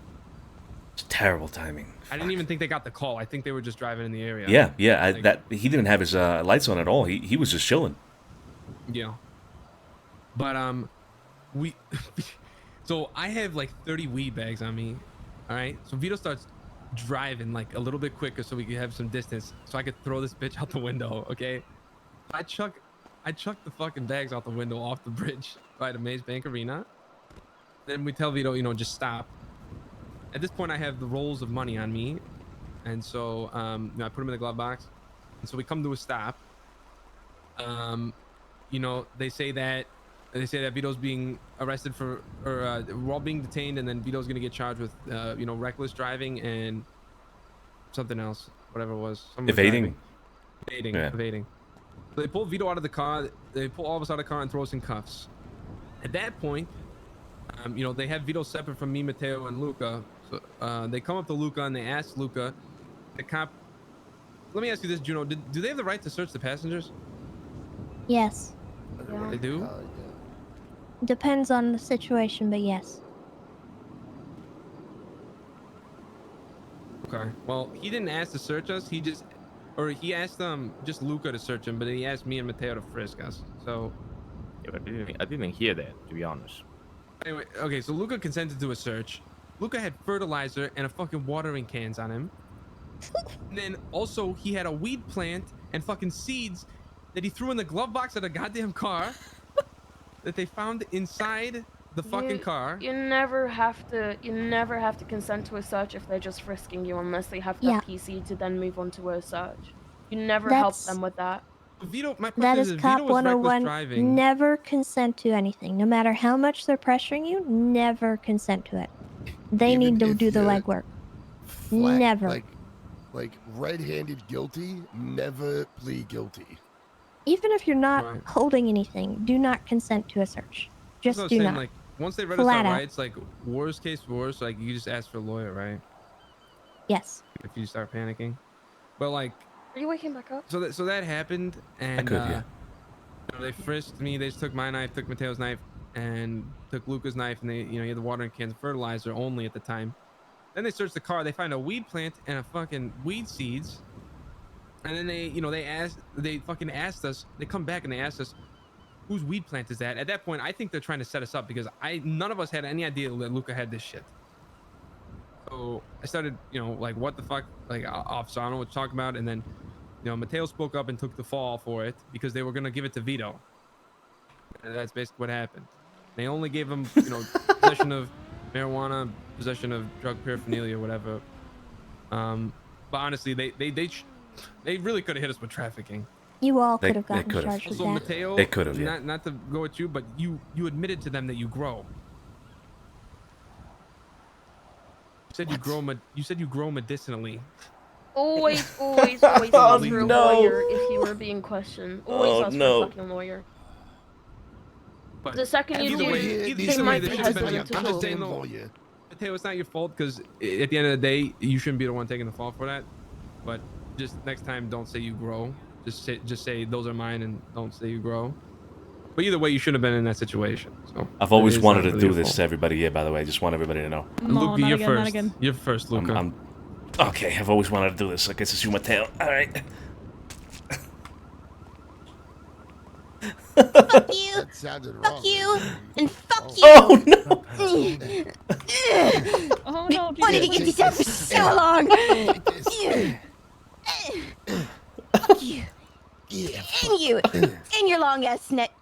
It's terrible timing. I didn't even think they got the call. I think they were just driving in the area. Yeah. Like, He didn't have his lights on at all. He was just chilling. Yeah. But we so I have like 30 weed bags on me. All right. So Vito starts driving like a little bit quicker so we could have some distance so I could throw this bitch out the window. Okay. I chuck the fucking bags out the window off the bridge by the Maze Bank Arena. Then we tell Vito, just stop. At this point, I have the rolls of money on me, and so I put them in the glove box. And so we come to a stop. They say that Vito's being arrested for, or we're all being detained, and then Vito's gonna get charged with, reckless driving and something else, whatever it was. Evading. Yeah. Evading. So they pull Vito out of the car. They pull all of us out of the car and throw us in cuffs. At that point, they have Vito separate from me, Mateo, and Luca. So they come up to Luca and they ask Luca, the cop. Let me ask you this, Juno. Do they have the right to search the passengers? Yes. They do? Depends on the situation, but yes. Okay. Well, he didn't ask to search us. He asked just Luca to search him, but he asked me and Mateo to frisk us. So. Yeah, but I didn't hear that, to be honest. Anyway, okay, so Luca consented to a search. Luca had fertilizer and a fucking watering cans on him. And then also he had a weed plant and fucking seeds that he threw in the glove box of the goddamn car that they found inside the fucking car. You never have to consent to a search if they're just frisking you unless they have that PC to then move on to a search. You never help That's them with that. Vito, my question that is is, cop Vito was reckless 101. driving. Never consent to anything, no matter how much they're pressuring you. Never consent to it. They Even need to if do the you're legwork. flat, Never. like red-handed guilty, never plead guilty. Even if you're not Right. holding anything, do not consent to a search. That's what I Just was do saying, not. like, once they read us Flat our out. rights, like, worst case worst, like, you just ask for a lawyer, right? Yes. If you start panicking. But, like... Are you waking back up? So that happened, and, yeah. you know, they frisked me, they just took my knife, took Mateo's knife, and took Luca's knife, and they, you know, he had the watering cans of fertilizer only at the time. Then they searched the car, they find a weed plant and a fucking weed seeds. And then they, you know, they fucking asked us, they come back and they asked us, whose weed plant is that? At that point, I think they're trying to set us up because none of us had any idea that Luca had this shit. So I started, you know, like, what the fuck? Like, Officer, I don't know what to talk about. And then, you know, Mateo spoke up and took the fall for it because they were going to give it to Vito. And that's basically what happened. They only gave him, you know, possession of marijuana, possession of drug paraphernalia, whatever. But honestly, they really could have hit us with trafficking. You all They- could have they gotten could've. charged with Also, that. Mateo, They could've, yeah. not to go at you, but you admitted to them that you grow. You said you said you grow medicinally. Always Oh, ask for a no. lawyer if you were being questioned. Always Oh, ask for no. a fucking lawyer. But The second you either do, way, they might be hesitant to I'm just talk. saying though, Mateo, it's not your fault because at the end of the day, you shouldn't be the one taking the fall for that. But just next time, don't say you grow. Just say those are mine, and don't say you grow. But either way, you shouldn't have been in that situation. So I've always it is wanted not to really do your this fault. to everybody here, by the way. I just want everybody to know. Luca, not you're again, not first. again. You're first, Luca. Okay, I've always wanted to do this. I guess it's you, Mateo. All right. Fuck you. That sounded wrong. Fuck you. And fuck you. Oh, no. Oh We no, wanted to get this out for so long. Fuck you. Yeah. And you. And your long ass neck.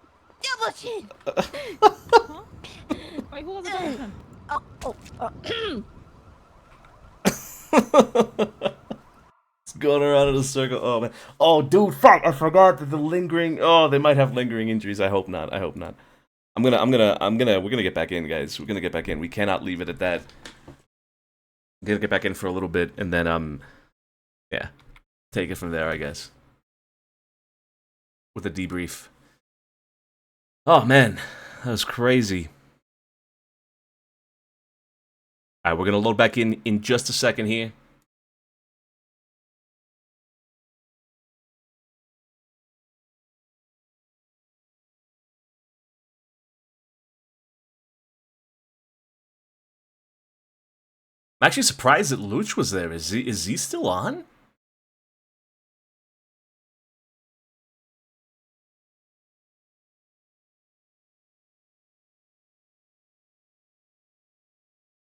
Double chin. Wait, who was it? It's going around in a circle. Oh, man. Oh, dude, fuck. I forgot that the lingering... Oh, they might have lingering injuries. I hope not. I hope not. We're gonna get back in, guys. We're gonna get back in. We cannot leave it at that. We're gonna get back in for a little bit, and then, yeah. Take it from there, I guess. With a debrief. Oh, man. That was crazy. Alright, we're gonna load back in just a second here. I'm actually surprised that Luch was there. Is he still on?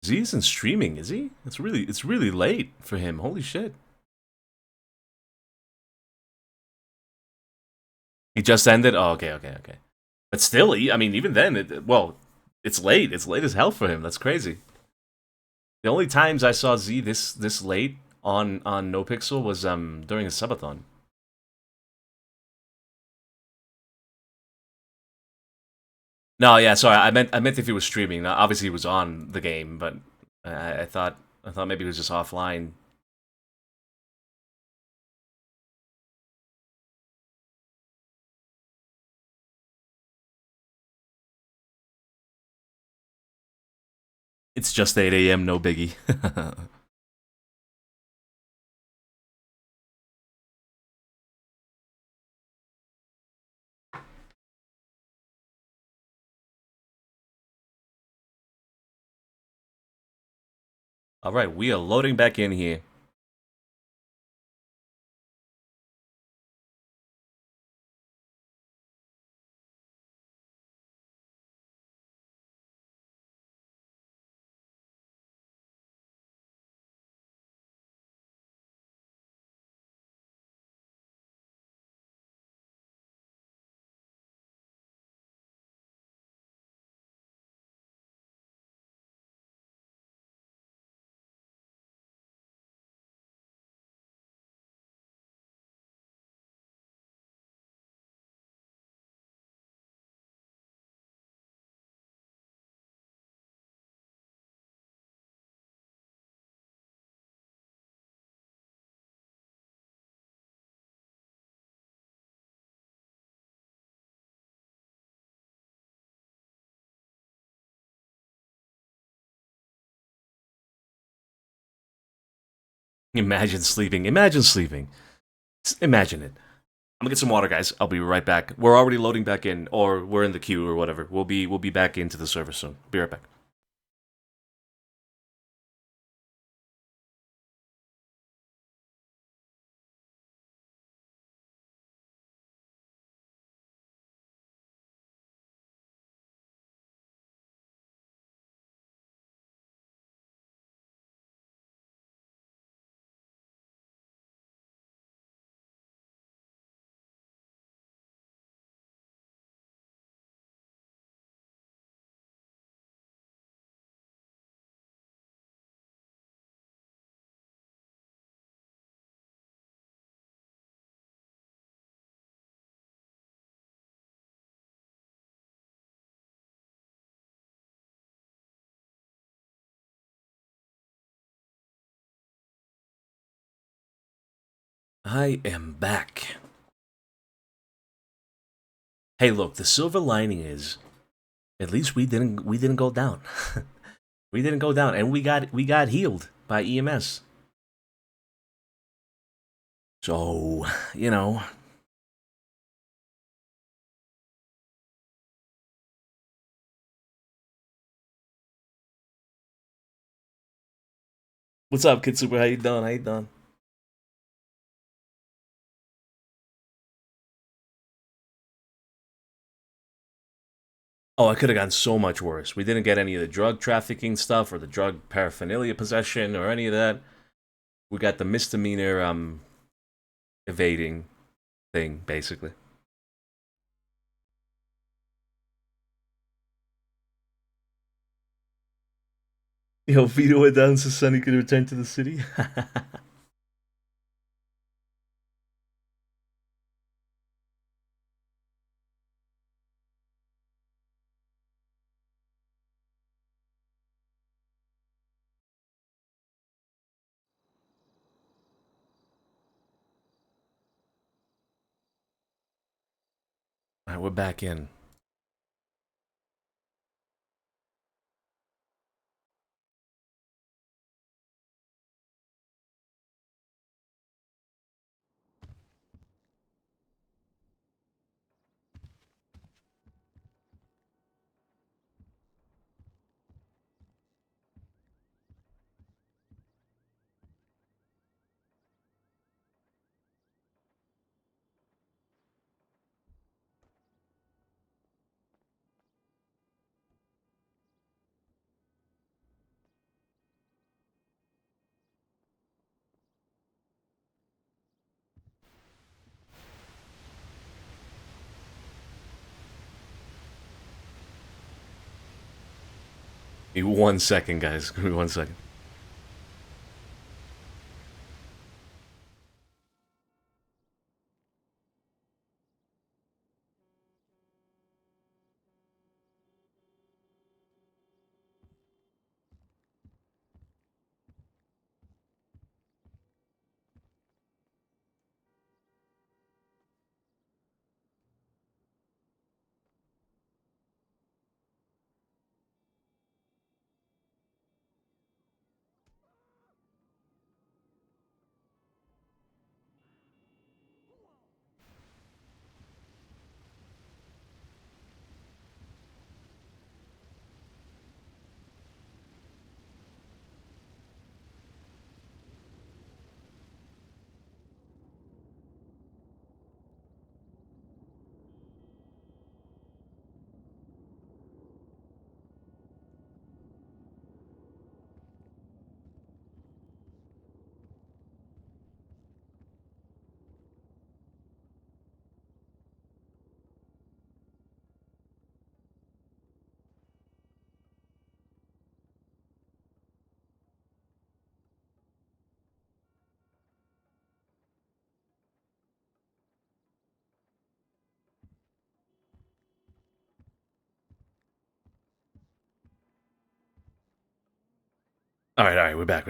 Z isn't streaming, is he? It's really late for him. Holy shit. He just ended? Oh, okay. But still, I mean, even then, it's late. It's late as hell for him. That's crazy. The only times I saw Z this late on NoPixel was during a subathon. No, yeah, sorry. I meant if he was streaming. Now, obviously, he was on the game, but I thought maybe he was just offline. It's just 8 a.m. No biggie. All right, we are loading back in here. Imagine sleeping. Imagine sleeping. Imagine it. I'm gonna get some water, guys. I'll be right back. We're already loading back in, or we're in the queue, or whatever. We'll be back into the server soon. Be right back. I am back. Hey, look, the silver lining is, at least we didn't go down. We didn't go down, and we got healed by EMS. So, you know. What's up, Kid Super? How you doing? How you doing? Oh, it could have gone so much worse. We didn't get any of the drug trafficking stuff or the drug paraphernalia possession or any of that. We got the misdemeanor evading thing, basically. Yo, Vito went down so Sonny could return to the city. Alright, we're back in. Give me 1 second, guys. Give me 1 second. All right, we're back.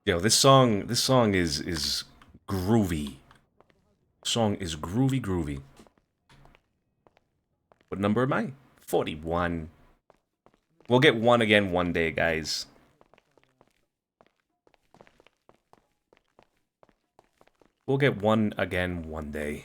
Yo, this song is groovy. Song is groovy. What number am I? 41. We'll get one again one day, guys. We'll get one again one day.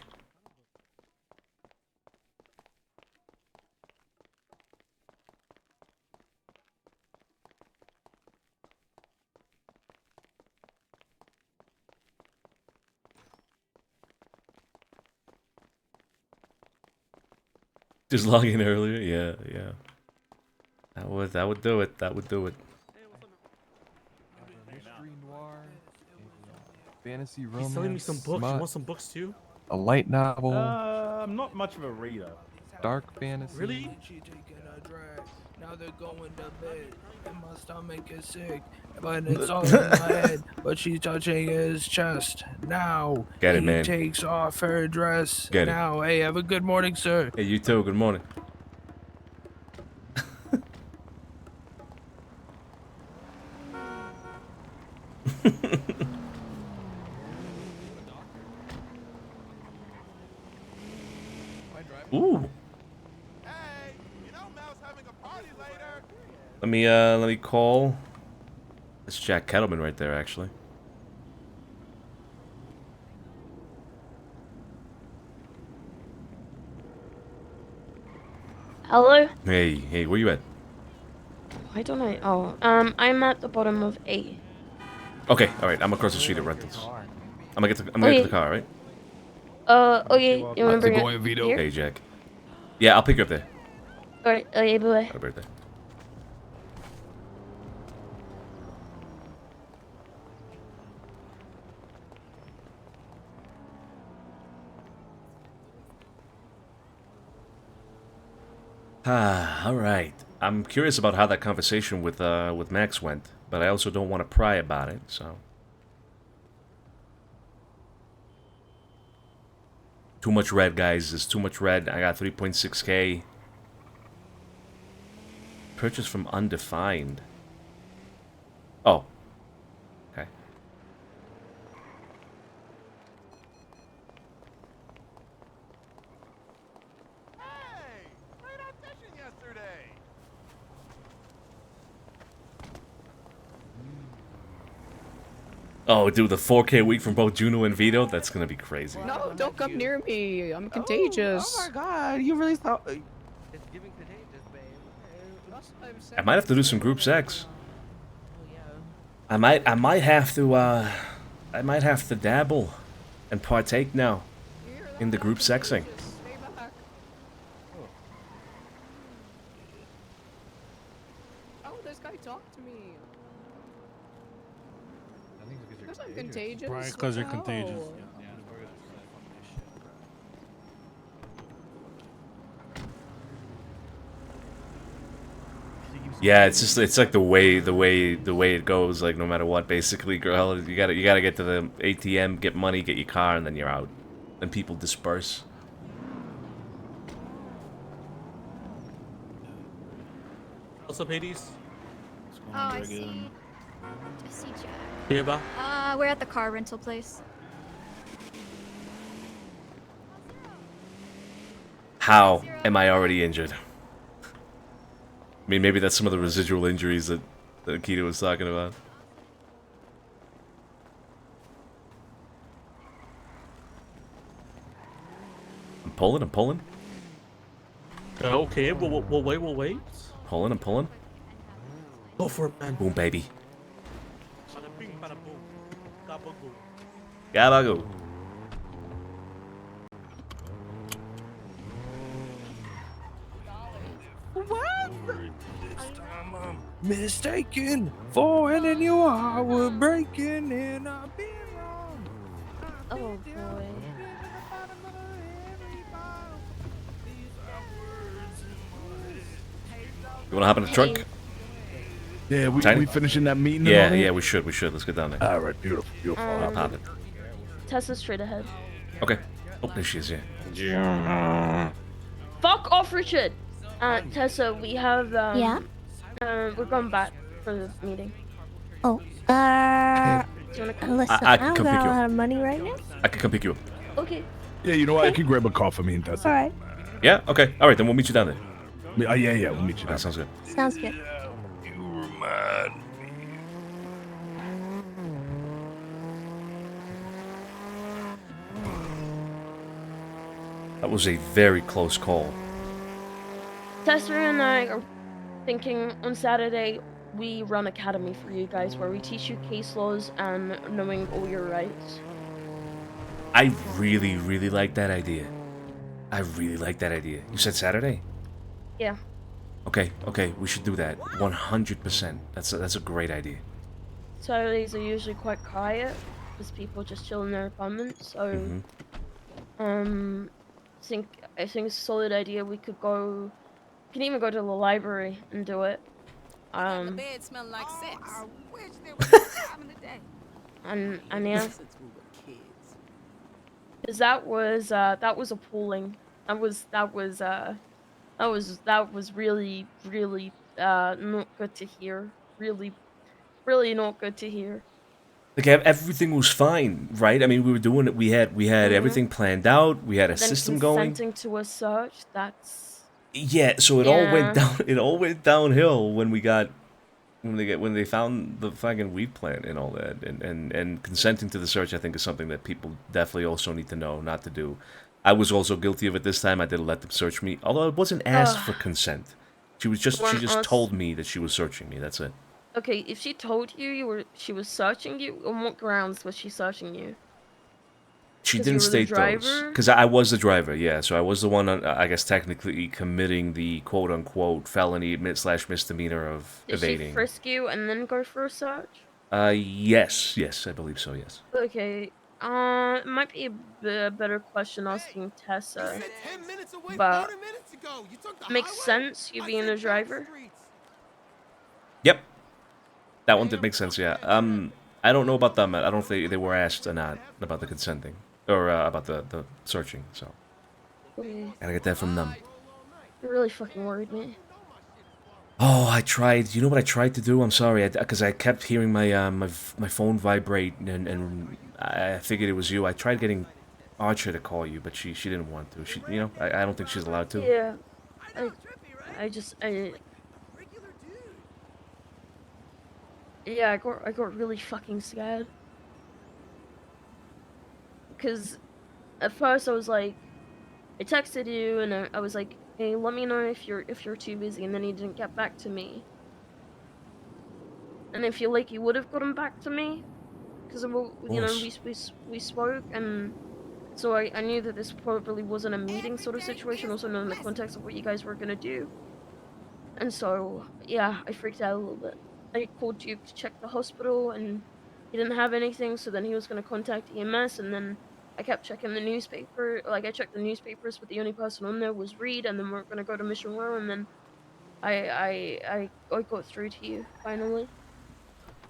Just log in earlier? Yeah. That would do it. That would do it. Fantasy romance. He's selling me some books. smut, You want some books too? a light novel, I'm not much of a reader. dark fantasy. Really? Now they're going to bed, and my stomach is sick, but it's all in my head. But she's touching his chest. Now Get it, he man. takes off her dress. Get it. Now, hey, have a good morning, sir. Hey, you too. Good morning. Ooh. Let me call. It's Jack Kettleman right there, actually. Hello? Hey, where you at? Why don't I? Oh, I'm at the bottom of A. Okay, all right. I'm across the street at Rentals. I'm gonna get to the car, right? Okay. You wanna bring it here? Hey, Jack. Yeah, I'll pick you up there. Alright. Okay, bye. Happy birthday. All right. I'm curious about how that conversation with Max went, but I also don't want to pry about it, so. Too much red, guys. There's too much red. I got 3.6K. Purchase from undefined. Oh. Okay. Oh, dude, the 4K week from both Juno and Vito? That's gonna be crazy. No, don't come near me. I'm contagious. Oh my god, you really thought... I might have to do some group sex. I might have to dabble and partake now in the group sexing. Oh, this guy talked to me. Because I'm contagious. Right, because you're contagious. Oh. Yeah, it's like the way it goes, like no matter what, basically, girl. You gotta get to the ATM, get money, get your car, and then you're out. Then people disperse. What's up, Hades? Oh, I see. I see Jack. Here, ba? We're at the car rental place. How am I already injured? I mean, maybe that's some of the residual injuries that Akita was talking about. I'm pulling. Okay, we'll wait. I'm pulling. Go for it, man. Boom, baby. Bada bing, bada boom. Gabagoo. Gabagoo. What? Mistaken for an you are. We're breaking in. I've been wrong. Oh boy. You wanna hop in the trunk? Yeah, we finishing that meeting? Yeah, we should. Let's get down there. All right, beautiful. I'll pop it. Tessa's straight ahead. Okay. Oh, there she is, yeah. Fuck off, Richard! Tessa, we have, Yeah? we're going back for the meeting. Oh, Do you wanna come? listen, I I can don't come got pick a you lot up. of money right now. I can come pick you up. Okay. Yeah, you know what? I can grab a car for me and Tessa. Alright, Yeah? Okay. Alright, then we'll meet you down there. Yeah, we'll meet you down. That sounds good. sounds good. That was a very close call. Tessa and I are thinking on Saturday we run academy for you guys where we teach you case laws and knowing all your rights. I really, really like that idea. I really like that idea. You said Saturday? Yeah. Okay, we should do that. 100%. That's a great idea. Saturdays are usually quite quiet because people just chill in their apartments. So, I think it's a solid idea. We could go. We can even go to the library and do it. The bed smell like sex. I wish there was more time in the day. And yeah. Because that was appalling. That was really not good to hear. Really not good to hear. Like everything was fine, right? I mean, we were doing it. We had everything planned out. We had a But then system going. Consenting to a search. That's. Yeah. So it all went down. It all went downhill when they found the fucking weed plant and all that. And consenting to the search, I think, is something that people definitely also need to know not to do. I was also guilty of it this time. I did let them search me, although I wasn't asked for consent. She just told me that she was searching me. That's it. Okay, if she told you she was searching you, on what grounds was she searching you? She didn't state those. Because I was the driver, yeah. So I was the one, I guess, technically committing the quote-unquote felony / misdemeanor of evading. Did she frisk you and then go for a search? Yes, I believe so, yes. Okay, it might be a better question asking Tessa, but makes sense you being a driver? Yep. That one did make sense, yeah. I don't know about them. I don't know if they were asked or not about the consenting. Or about the searching, so. Okay. Gotta get that from them. You really fucking worried me. Oh, I tried. You know what I tried to do? I'm sorry, because I kept hearing my my phone vibrate, and I figured it was you. I tried getting Archer to call you, but she didn't want to. I don't think she's allowed to. Yeah. Yeah, I got really fucking scared. Because at first I was like, I texted you and I was like, hey, let me know if you're too busy, and then you didn't get back to me. And I feel like you would have gotten back to me, because we spoke, and so I knew that this probably wasn't a meeting sort of situation, also knowing the context of what you guys were gonna do. And so yeah, I freaked out a little bit. I called you to check the hospital, and he didn't have anything, so then he was gonna contact EMS, and then I kept checking the newspaper. Like, I checked the newspapers, but the only person on there was Reed, and then we were gonna go to Mission Row, and then I got through to you finally.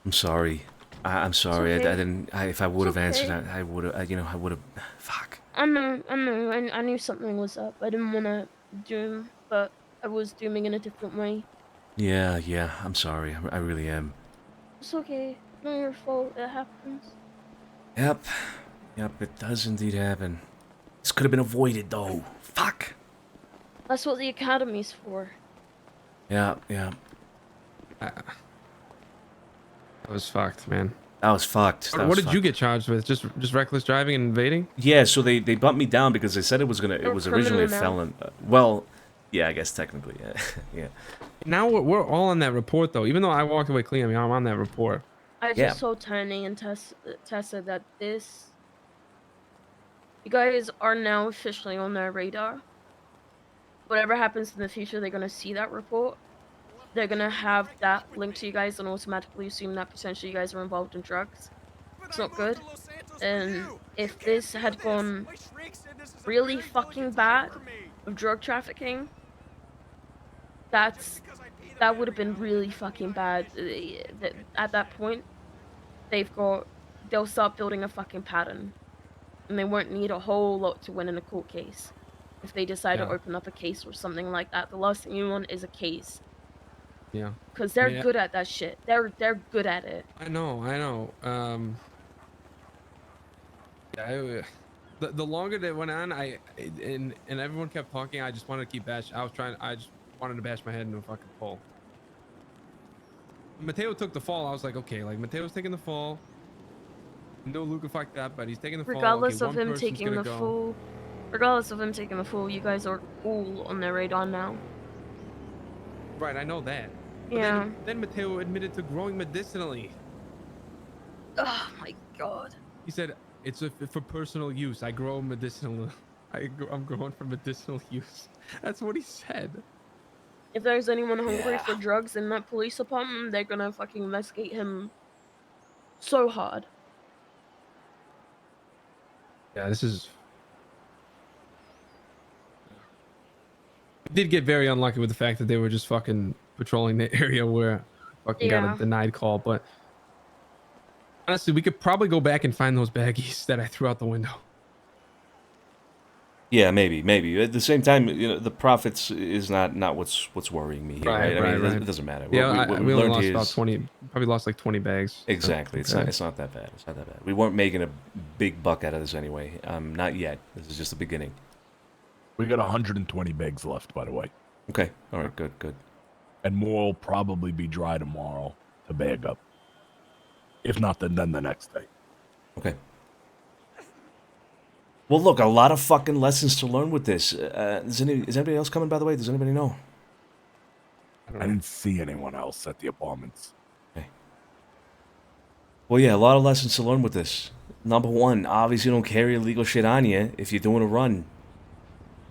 I'm sorry. I'm sorry. Okay. I didn't. If I would have answered, I would have. I would have. Fuck. I know. I knew something was up. I didn't want to doom, but I was dooming in a different way. Yeah. I'm sorry. I really am. It's okay. Not your fault. It happens. Yep. It does indeed happen. This could have been avoided, though. Fuck. That's what the academy's for. Yeah. That was fucked, man. That was fucked. What did you get charged with? Just reckless driving and invading? Yeah, so they bumped me down because they said it was originally a felon. Well, yeah, I guess technically, yeah. Yeah. Now we're all on that report though. Even though I walked away clean, I'm on that report. I just told Tony and Tessa that you guys are now officially on their radar. Whatever happens in the future, they're gonna see that report. They're gonna have that linked to you guys and automatically assume that potentially you guys are involved in drugs. It's not good. And if this had gone really fucking bad of drug trafficking, that would have been really fucking bad. At that point, they'll start building a fucking pattern, and they won't need a whole lot to win in a court case. If they decide to open up a case or something like that, the last thing you want is a case. Yeah. Because they're good at that shit. They're good at it. I know. The longer that went on, and everyone kept talking, I just wanted to keep bash. I just wanted to bash my head into a fucking pole. Mateo took the fall. I was like, okay, like Mateo's taking the fall. No Luca fucked that, but he's taking the fall. Regardless Okay, of him taking the fall, Regardless of him taking the fall, you guys are all on their radar now. Right, I know that. But Yeah. then Mateo admitted to growing medicinally. Oh my god. He said it's for personal use. I grow medicinal. I'm growing for medicinal use. That's what he said. If there's anyone hungry for drugs in that police department, they're gonna fucking investigate him so hard. Yeah, this is. We did get very unlucky with the fact that they were just fucking patrolling the area where I fucking got Yeah. a denied call. But honestly, we could probably go back and find those baggies that I threw out the window. Yeah, maybe. At the same time, the profits is not what's worrying me here, right? I mean, it doesn't matter. Yeah, what we we only learned lost here about is 20. Probably lost like 20 bags. exactly. It's not that bad. It's not that bad. We weren't making a big buck out of this anyway. Not yet. This is just the beginning. We got 120 bags left, by the way. Okay. All right. Good. And more will probably be dry tomorrow to bag up. If not, then the next day. Okay. Well, look, a lot of fucking lessons to learn with this. Is anybody else coming, by the way? Does anybody know? I didn't see anyone else at the apartments. Okay. Well, yeah, a lot of lessons to learn with this. Number one, obviously don't carry illegal shit on you if you're doing a run.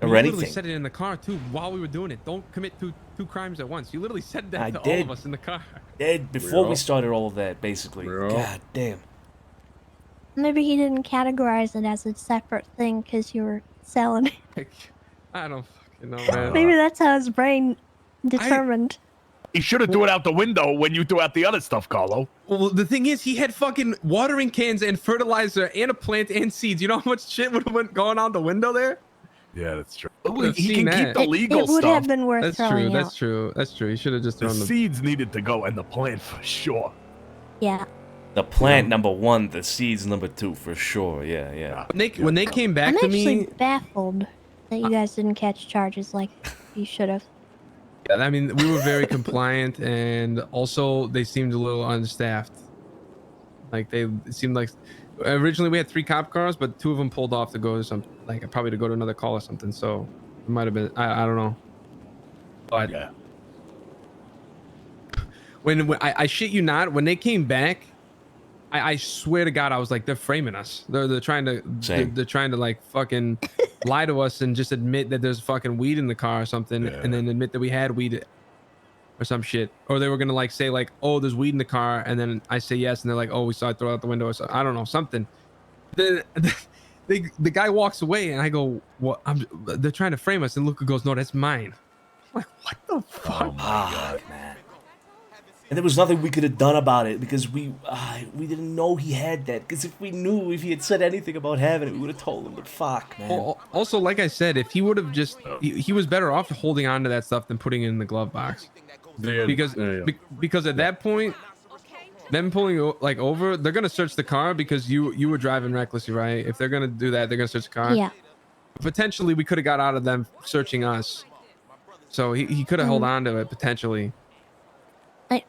Or You anything. literally said it in the car too while we were doing it. Don't commit two crimes at once. You literally said that I to all did. of us in the car. Before we started all of that, basically. God damn. Maybe he didn't categorize it as a separate thing because you were selling it. I don't fucking know, man. Maybe that's how his brain determined. He should have threw it out the window when you threw out the other stuff, Carlo. Well, the thing is, he had fucking watering cans and fertilizer and a plant and seeds. You know how much shit would have been going out the window there? Yeah, that's true. I've He seen can keep that. the legal it would stuff. have been worth That's throwing true. out. That's true. That's true. He should have just The thrown the seeds needed to go and the plant for sure. Yeah. The plant number one, the seeds number two, for sure. Yeah. When they came back I'm to actually me, baffled that you guys didn't catch charges like you should have. I mean, we were very compliant, and also they seemed a little unstaffed. Like it seemed like originally we had 3 cop cars, but 2 of them pulled off to go to probably to go to another call or something. So it might have been I don't know. But yeah. When I shit you not, when they came back, I swear to God, I was like, they're framing us. They're trying to they're trying to like fucking lie to us and just admit that there's fucking weed in the car or something, and then admit that we had weed or some shit. Or they were gonna like say like, oh, there's weed in the car, and then I say yes, and they're like, oh, we saw it throw it out the window or something. I don't know, something. Then the guy walks away, and I go, what? They're trying to frame us, and Luca goes, no, that's mine. I'm like, what the fuck? Oh my God, man. And there was nothing we could have done about it because we didn't know he had that. Because if we knew, if he had said anything about having it, we would have told him. But fuck, man. Also, like I said, if he would have just, he was better off holding on to that stuff than putting it in the glove box. Because at that point, them pulling like over, they're gonna search the car because you were driving recklessly, right? If they're gonna do that, they're gonna search the car. Yeah. Potentially, we could have got out of them searching us. So he could have held on to it potentially.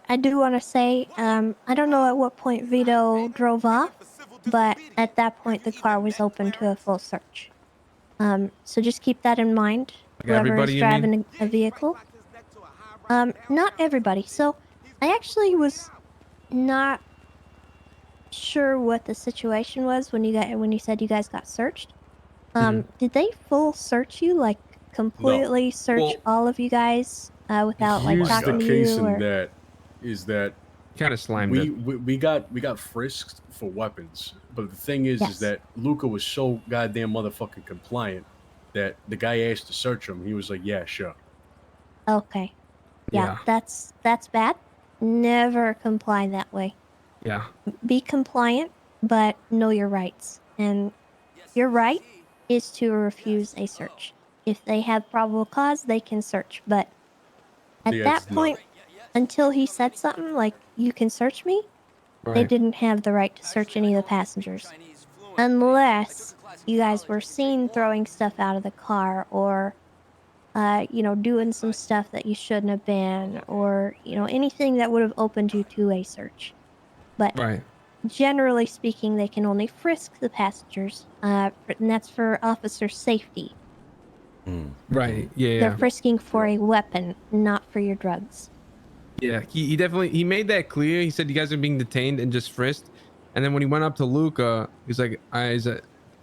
I do want to say, I don't know at what point Vito drove off, but at that point the car was open to a full search. So just keep that in mind. Like Whoever everybody, is you mean? driving a vehicle. Not everybody. So I actually was not sure what the situation was when you said you guys got searched. Did they full search you, like completely search all of you guys without like talking to you? Here's the case Or... in that is that kind of slimed we got frisked for weapons, but the thing is that Luca was so goddamn motherfucking compliant that the guy asked to search him. He was like, "Yeah, sure." Okay. Yeah, that's bad. Never comply that way. Yeah. Be compliant, but know your rights. And your right is to refuse a search. If they have probable cause, they can search. But at that point, until he said something like, you can search me, they Right. didn't have the right to search any of the passengers. Unless you guys were seen throwing stuff out of the car or, doing some stuff that you shouldn't have been or, anything that would have opened you to a search. But Right. generally speaking, they can only frisk the passengers, and that's for officer safety. Right. Yeah. They're frisking for a weapon, not for your drugs. Yeah, he definitely he made that clear. He said you guys are being detained and just frisked, and then when he went up to Luca, he's like, I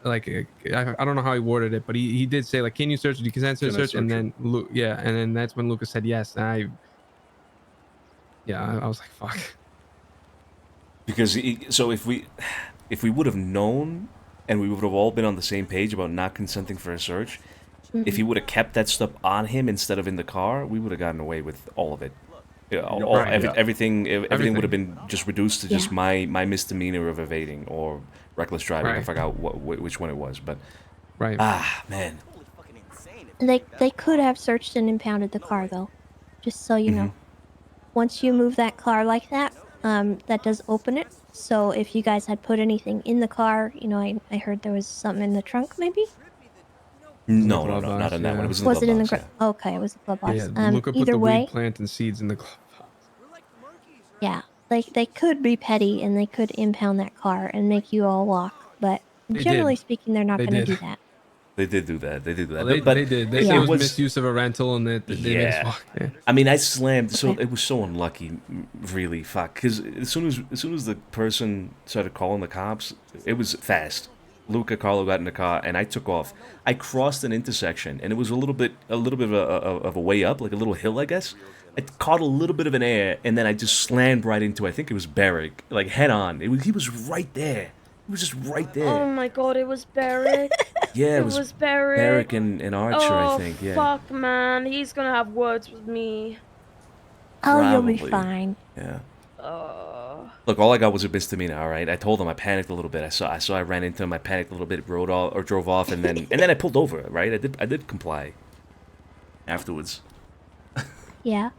don't know how he worded it, but he did say like, can you search? Do you consent to Can I search? And search then and then that's when Luca said yes. And I was like, fuck. Because so if we would have known, and we would have all been on the same page about not consenting for a search, if he would have kept that stuff on him instead of in the car, we would have gotten away with all of it. Yeah, everything would have been just reduced to just my misdemeanor of evading or reckless driving. I forgot which one it was, but man, They could have searched and impounded the car though, just so you know. Once you move that car like that, that does open it. So if you guys had put anything in the car, I heard there was something in the trunk, maybe. No, not in that one. It was in the glove it in box, the okay, it was the glove box. Yeah, Luca put either the way, weed plant and seeds in the glove box. yeah, they could be petty and they could impound that car and make you all walk, but generally speaking, they're not going to do that. They did do that. They did do that. Well, but they did. They said it was misuse of a rental, and they made us walk. Yeah. I mean, I slammed. So it was so unlucky, really. Fuck. Because as soon as the person started calling the cops, it was fast. Luca, Carlo got in the car, and I took off. I crossed an intersection, and it was a little bit of a way up, like a little hill, I guess. I caught a little bit of an air, and then I just slammed right into, I think it was Barrick, like head on. He was right there. He was just right there. Oh my god, it was Barrick. Yeah, it was Barrick. Barrick and Archer, I think. Yeah. Fuck, man. He's gonna have words with me. Oh, you'll be fine. Yeah. Look, all I got was a misdemeanor. All right, I told him I panicked a little bit. I ran into him. I panicked a little bit, drove off, and then I pulled over. Right, I did comply. Afterwards. Yeah.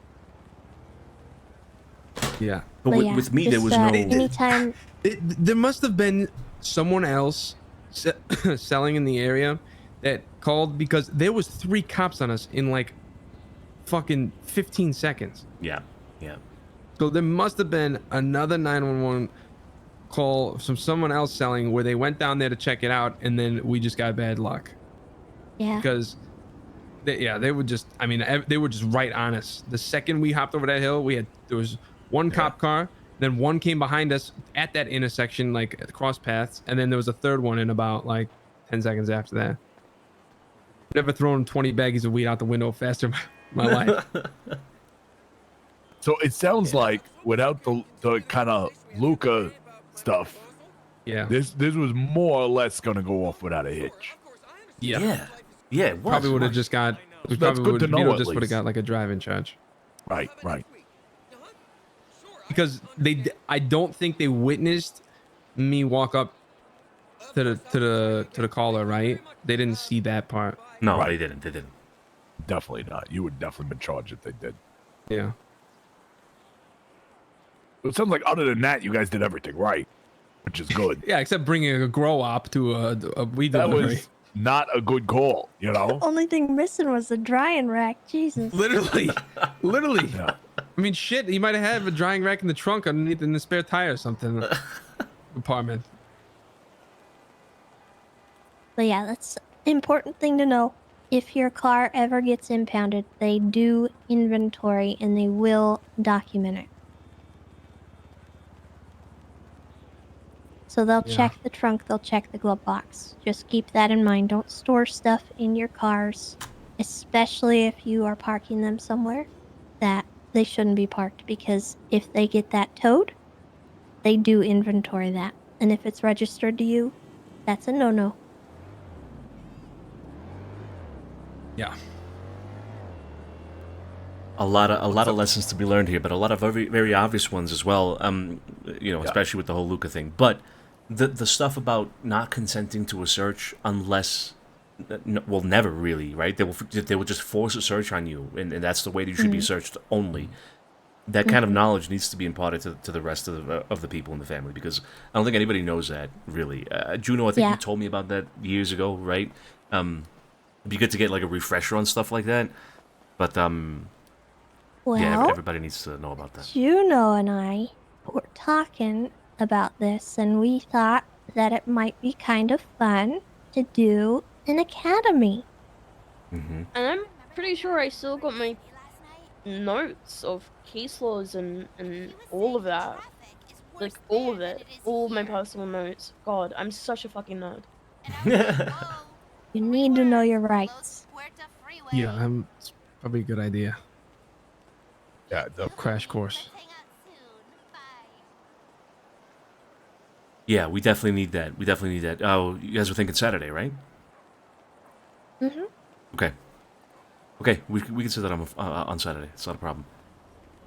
Yeah. But with me, there was no. Anytime. There must have been someone else selling in the area that called because there was 3 cops on us in like fucking 15 seconds. Yeah. So there must have been another 911 call from someone else selling where they went down there to check it out, and then we just got bad luck. Yeah. Because they were just, I mean, they were just right on us. The second we hopped over that hill, there was one cop car, then one came behind us at that intersection, like at cross paths, and then there was a third one in about like 10 seconds after that. Never thrown 20 baggies of weed out the window faster in my life. So it sounds like without the kind of Luca stuff, this was more or less gonna go off without a hitch. Yeah. It was. Probably would have just got. We That's probably good to know, Vito at just would have least. got like a driving charge. Right. Because I don't think they witnessed me walk up to the caller, right? They didn't see that part. No, Right. they didn't. Definitely not. You would definitely been charged if they did. Yeah. It sounds like other than that, you guys did everything right, which is good. Yeah, except bringing a grow op to a weed That delivery. was not a good call, you know? Only thing missing was the drying rack. Jesus. Literally. Yeah. I mean, shit. He might have had a drying rack in the trunk underneath in the spare tire or something. Apartment. But yeah, that's an important thing to know. If your car ever gets impounded, they do inventory and they will document it. So they'll check the trunk, they'll check the glove box. Just keep that in mind. Don't store stuff in your cars, especially if you are parking them somewhere that they shouldn't be parked, because if they get that towed, they do inventory that. And if it's registered to you, that's a no-no. Yeah. A lot of lessons to be learned here, but a lot of very, very obvious ones as well. Especially with the whole Luca thing. But the stuff about not consenting to a search unless, well, never really, right? They will just force a search on you, and that's the way that you should be searched only. That kind of knowledge needs to be imparted to the rest of the people in the family, because I don't think anybody knows that really. Juno, I think you told me about that years ago, right? It'd be good to get like a refresher on stuff like that, but Well, everybody needs to know about that. Juno and I were talking about this, and we thought that it might be kind of fun to do an academy. Mm-hmm. And I'm pretty sure I still got my notes of case laws and all of that. Like, all of it. All of my personal notes. God, I'm such a fucking nerd. You need to know your rights. Yeah, it's probably a good idea. Yeah, the crash course. Yeah, we definitely need that. We definitely need that. Oh, you guys were thinking Saturday, right? Mm-hmm. Okay. Okay, we can set that on Saturday. It's not a problem.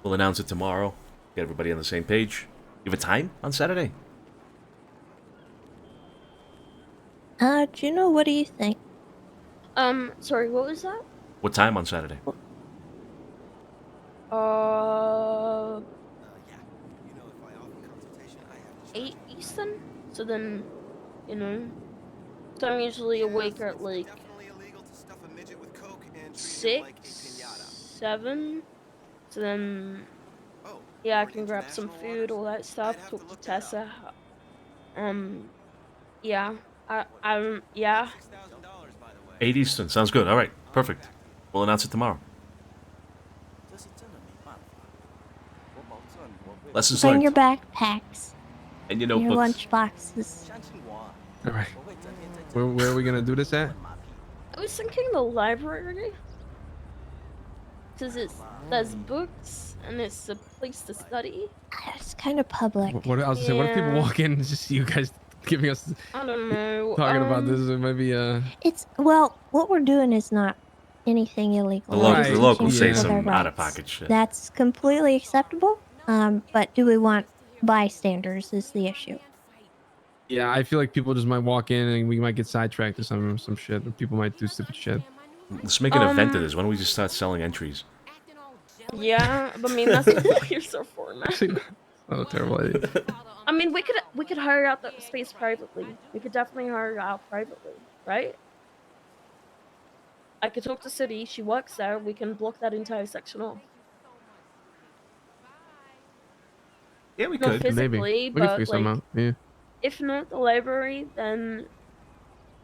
We'll announce it tomorrow. Get everybody on the same page. You have a time on Saturday? Juno, what do you think? Sorry, what was that? What time on Saturday? Uh, 8 Eastern? So then, you know, so I'm usually awake at like 6, 7. So then, yeah, I can grab some food, all that stuff, talk to Tessa. Yeah, yeah. 8 Eastern. Sounds good. All right. Perfect. We'll announce it tomorrow. Lessons Bring learned. your backpacks. And your Your notebooks. lunch boxes. All right. Where are we gonna do this at? I was thinking the library. Because there's books and it's a place to study. It's kind of public. What I was gonna say? What if people Yeah. walk in and just see you guys giving us I don't know. talking about this? It might be It's, well, what we're doing is not anything illegal. The, We're lo- just the teaching locals say people their some rights. out-of-pocket shit. That's completely acceptable. But do we want bystanders is the issue. Yeah, I feel like people just might walk in and we might get sidetracked or some shit, or people might do stupid shit. Let's make an event of this. Why don't we just start selling entries? Yeah, but I mean that's what lawyers are for, man. Actually, not a terrible idea. I mean, we could hire out the space privately. We could definitely hire out privately, right? I could talk to City. She works there. We can block that entire section off. Yeah, we Not could. physically, Maybe. We could but figure something like, out. Yeah. if not the library, then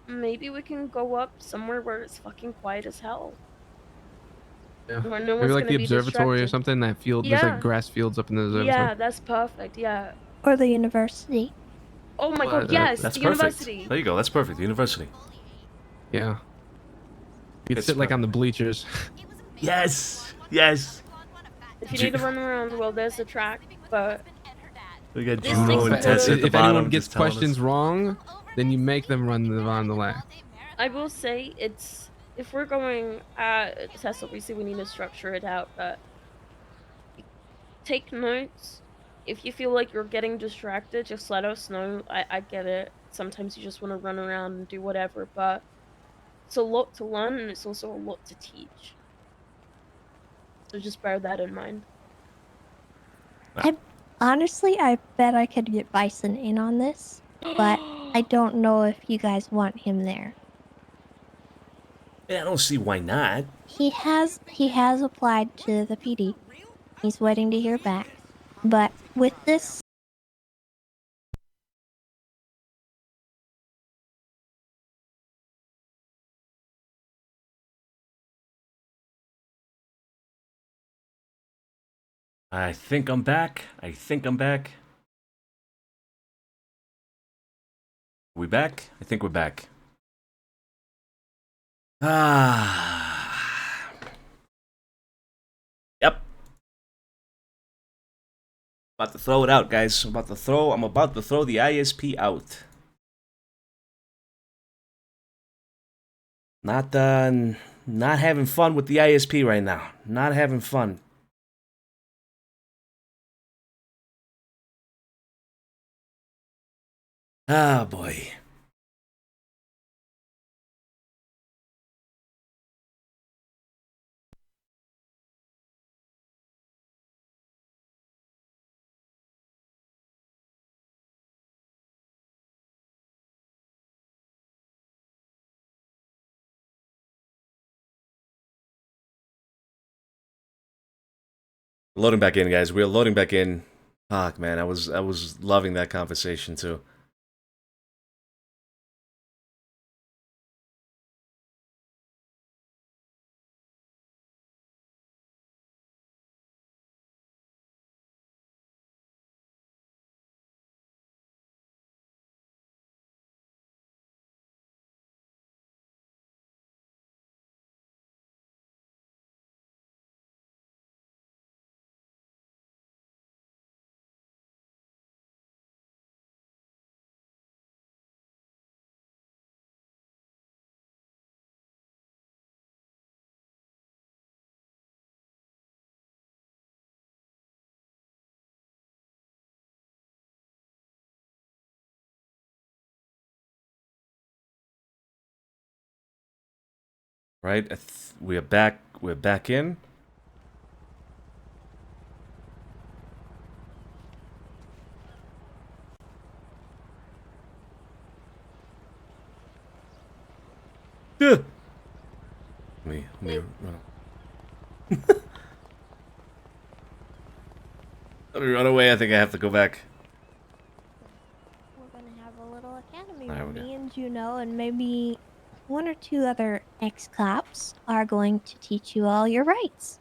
maybe we can go up somewhere where it's fucking quiet as hell. Yeah. Where no Maybe one's like the gonna be observatory or distracted. something. That field. There's Yeah. like grass fields up in the observatory. Yeah, that's perfect. Yeah. Or the university. Oh my Well, god, yes, That's the perfect. university. There you go. That's perfect. The university. Yeah. You could It's sit like fun. on the bleachers. Yes. Yes. If you need to run around, well, there's the track, but We got This Juno thing's and a Tess little- at the If bottom. anyone gets just telling us. questions wrong, then you make them run on the lap. I will say it's if we're going test, obviously we need to structure it out, but take notes. If you feel like you're getting distracted, just let us know. I get it. Sometimes you just want to run around and do whatever, but it's a lot to learn and it's also a lot to teach. So just bear that in mind. Honestly, I bet I could get Bison in on this, but I don't know if you guys want him there. Yeah, I don't see why not. He has applied to the PD. He's waiting to hear back. But with this I think I'm back. I think I'm back. We back? I think we're back. Ah. Yep. About to throw it out, guys. I'm about to throw the ISP out. Not having fun with the ISP right now. Not having fun. Ah, boy. Loading back in, guys. We're loading back in. Fuck, man, I was loving that conversation too. Right? We're back. We're back in. Yeah. Let me let me run away. I think I have to go back. We're gonna have a little academy There where we go. me and Juno and maybe one or two other ex-cops are going to teach you all your rights.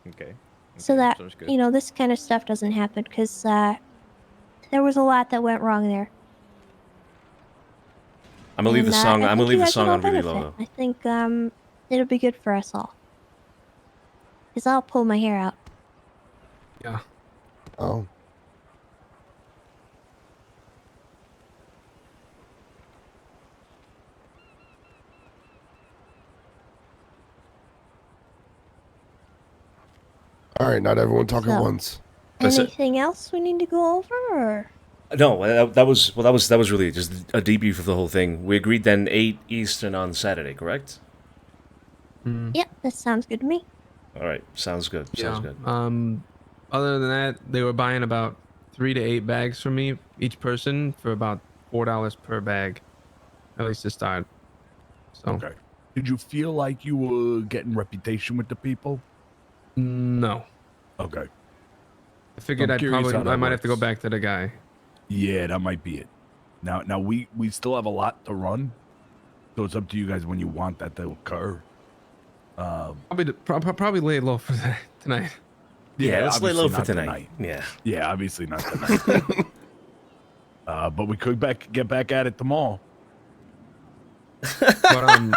Okay. So that, sounds good. you know, this kind of stuff doesn't happen because there was a lot that went wrong there. I'm gonna leave the And, song. I I'm gonna think leave you the guys song would all on really benefit. low. I think it'll be good for us all. Because I'll pull my hair out. Yeah. Oh. All right, not everyone talk at So, once. Anything else we need to go over, or? No, that was really just a debrief of the whole thing. We agreed then 8 Eastern on Saturday, correct? Yep, that sounds good to me. All right, sounds good. Sounds good. Other than that, they were buying about 3 to 8 bags from me each person for about $4 per bag, at least to start. So Okay. Did you feel like you were getting reputation with the people? no. Okay. I figured I'm curious how that I might have to go works. back to the guy. Yeah, that might be it. Now we still have a lot to run, so it's up to you guys when you want that to occur. Probably lay it low for that tonight. Yeah, let's lay obviously low for not tonight. Yeah. Yeah, obviously not tonight. But we could get back at it tomorrow. But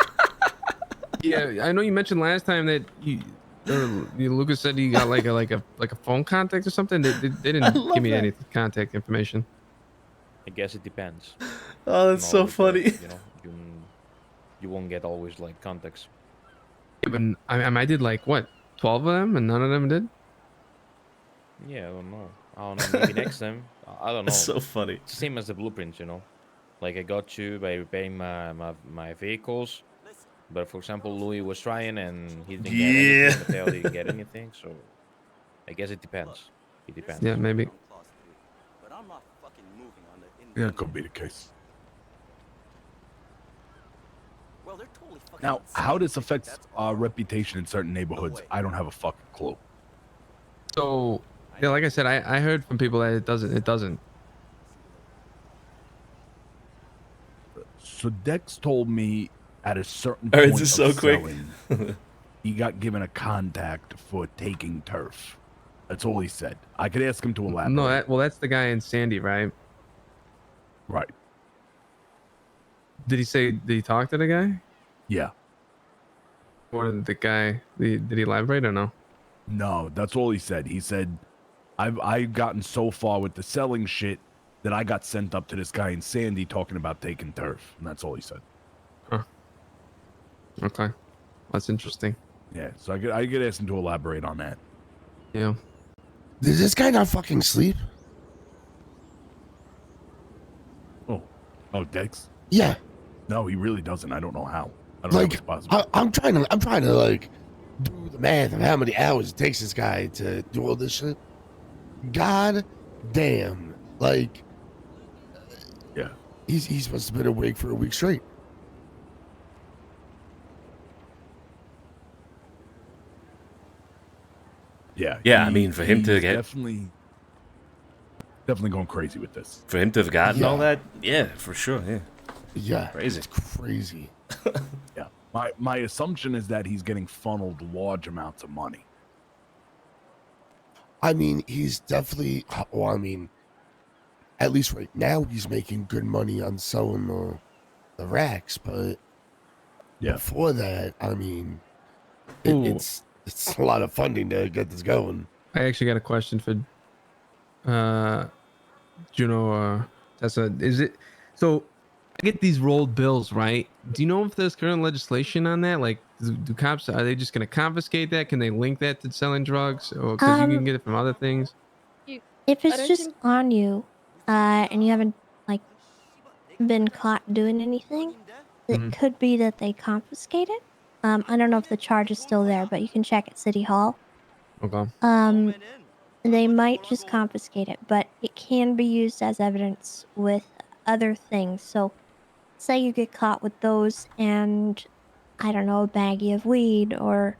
yeah, I know you mentioned last time that Lucas said you got like a phone contact or something. They didn't give me any contact information. I guess it depends. Oh, that's so always, funny. Like, you won't get always like contacts. Even I did like what 12 of them, and none of them did. Yeah, I don't know. Maybe next time. I don't know. That's so funny. It's the same as the blueprints, Like I got you by repairing my vehicles, but for example, Louis was trying and he didn't get anything. Mateo didn't get anything, so I guess it depends. It depends. Yeah, maybe. Yeah, it could be the case. Now, how this affects our reputation in certain neighborhoods, I don't have a fucking clue. So yeah, like I said, I heard from people that it doesn't. So Dex told me at a certain All right, point this is of so quick. selling, he got given a contact for taking turf. That's all he said. I could ask him to elaborate. No, that's the guy in Sandy, right? Right. Did he talk to the guy? Yeah. Or the guy? Did he elaborate or no? No, that's all he said. He said, I've gotten so far with the selling shit that I got sent up to this guy in Sandy talking about taking turf. And that's all he said. Huh. Okay. That's interesting. Yeah, so I could ask him to elaborate on that. Yeah. Did this guy not fucking sleep? Oh, Dex? Yeah. No, he really doesn't. I don't know how. I don't know how it's Like, possible. I'm trying to like do the math of how many hours it takes this guy to do all this shit. God damn. Like, yeah. He's supposed to have been awake for a week straight. Yeah. Yeah, I mean, for him to he's get definitely definitely going crazy with this. For him to have gotten all Yeah. that, yeah, for sure, yeah. Yeah, Crazy. it's crazy. Yeah. My assumption is that he's getting funneled large amounts of money. I mean, he's definitely. Well, I mean, at least right now, he's making good money on selling the racks. But Yeah. before that, I mean, Ooh. it's a lot of funding to get this going. I actually got a question for Juno. Tessa, is it so? I get these rolled bills, right? Do you know if there's current legislation on that? Like, do cops are they just going to confiscate that? Can they link that to selling drugs, or because you can get it from other things? If I it's don't just think- on you, and you haven't like been caught doing anything, it Mhm. could be that they confiscate it. I don't know if the charge is still there, but you can check at City Hall. Okay. They might just confiscate it, but it can be used as evidence with other things. So, say you get caught with those and, I don't know, a baggie of weed or,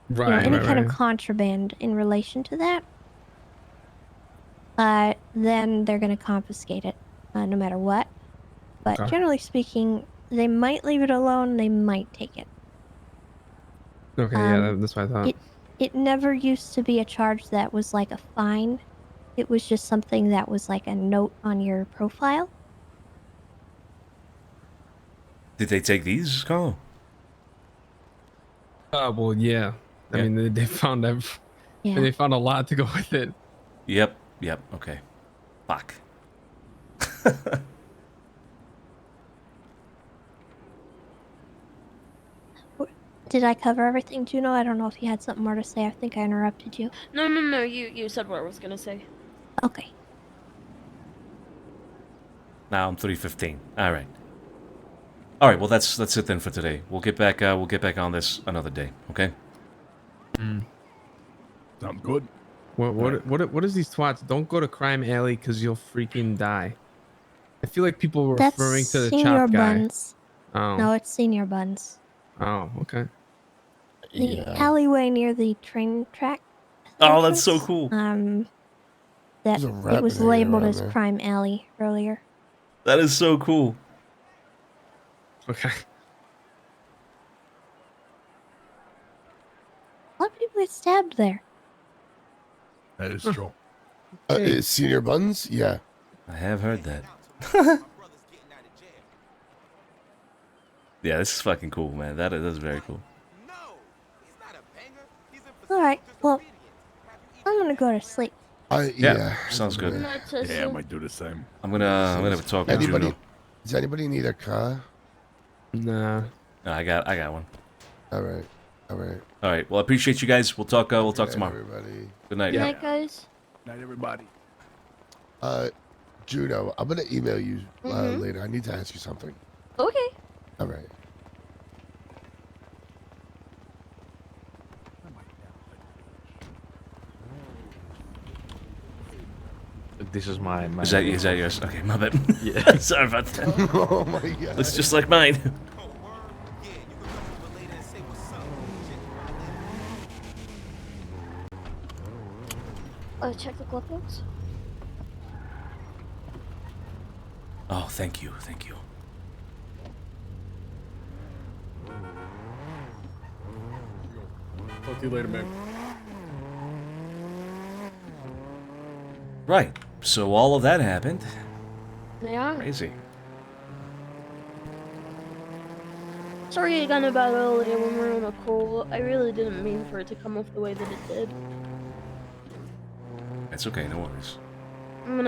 Right. any Right. kind of Right. contraband in relation to that, then they're going to confiscate it, no matter what. But Okay. generally speaking, they might leave it alone. They might take it. Okay. Yeah. Um, That's what I thought. It never used to be a charge that was like a fine. It was just something that was like a note on your profile. Did they take these, Carl? Well, yeah. I Yeah. mean, they found Yeah. they found a lot to go with it. Yep. Okay. Fuck. Did I cover everything, Juno? I don't know if you had something more to say. I think I interrupted you. No. You said what I was gonna say. Okay. Now I'm 3:15. All right. All right. Well, that's it then for today. We'll get back on this another day. Okay. Sounds good. What is these twats? Don't go to Crime Alley because you'll freaking die. I feel like people were That's referring to the Senior chop guy. Buns. Oh. No, it's Senior Buns. Oh. Okay. The alleyway near the train track. Oh, that's so entrance, cool. That There's a it rabbit was hanging labeled around as there. Crime Alley earlier. That is so cool. Okay. A lot of people get stabbed there. That is true. Is Senior Buns? Yeah. I have heard that. Yeah, this is fucking cool, man. That's very cool. All right. Well, I'm gonna go to sleep. Yeah, sounds good. Yeah, I might do the same. I'm gonna talk with Anybody? Juno. Does anybody need a car? Nah. No, I got one. All right. All right. Well, I appreciate you guys. We'll talk tomorrow. Everybody. Good night. Good night, guys. Night, everybody. Juno, I'm gonna email you Mhm. later. I need to ask you something. Okay. All right. This is my. Is that yours? Okay, my bad. Yeah. Sorry about that. Oh my god. It's just like mine. Check the glove box. Oh, thank you. Talk to you later, man. Right. So all of that happened. Yeah. Crazy. Sorry I got about it earlier when we were on a call. I really didn't mean for it to come off the way that it did. It's okay. No worries. When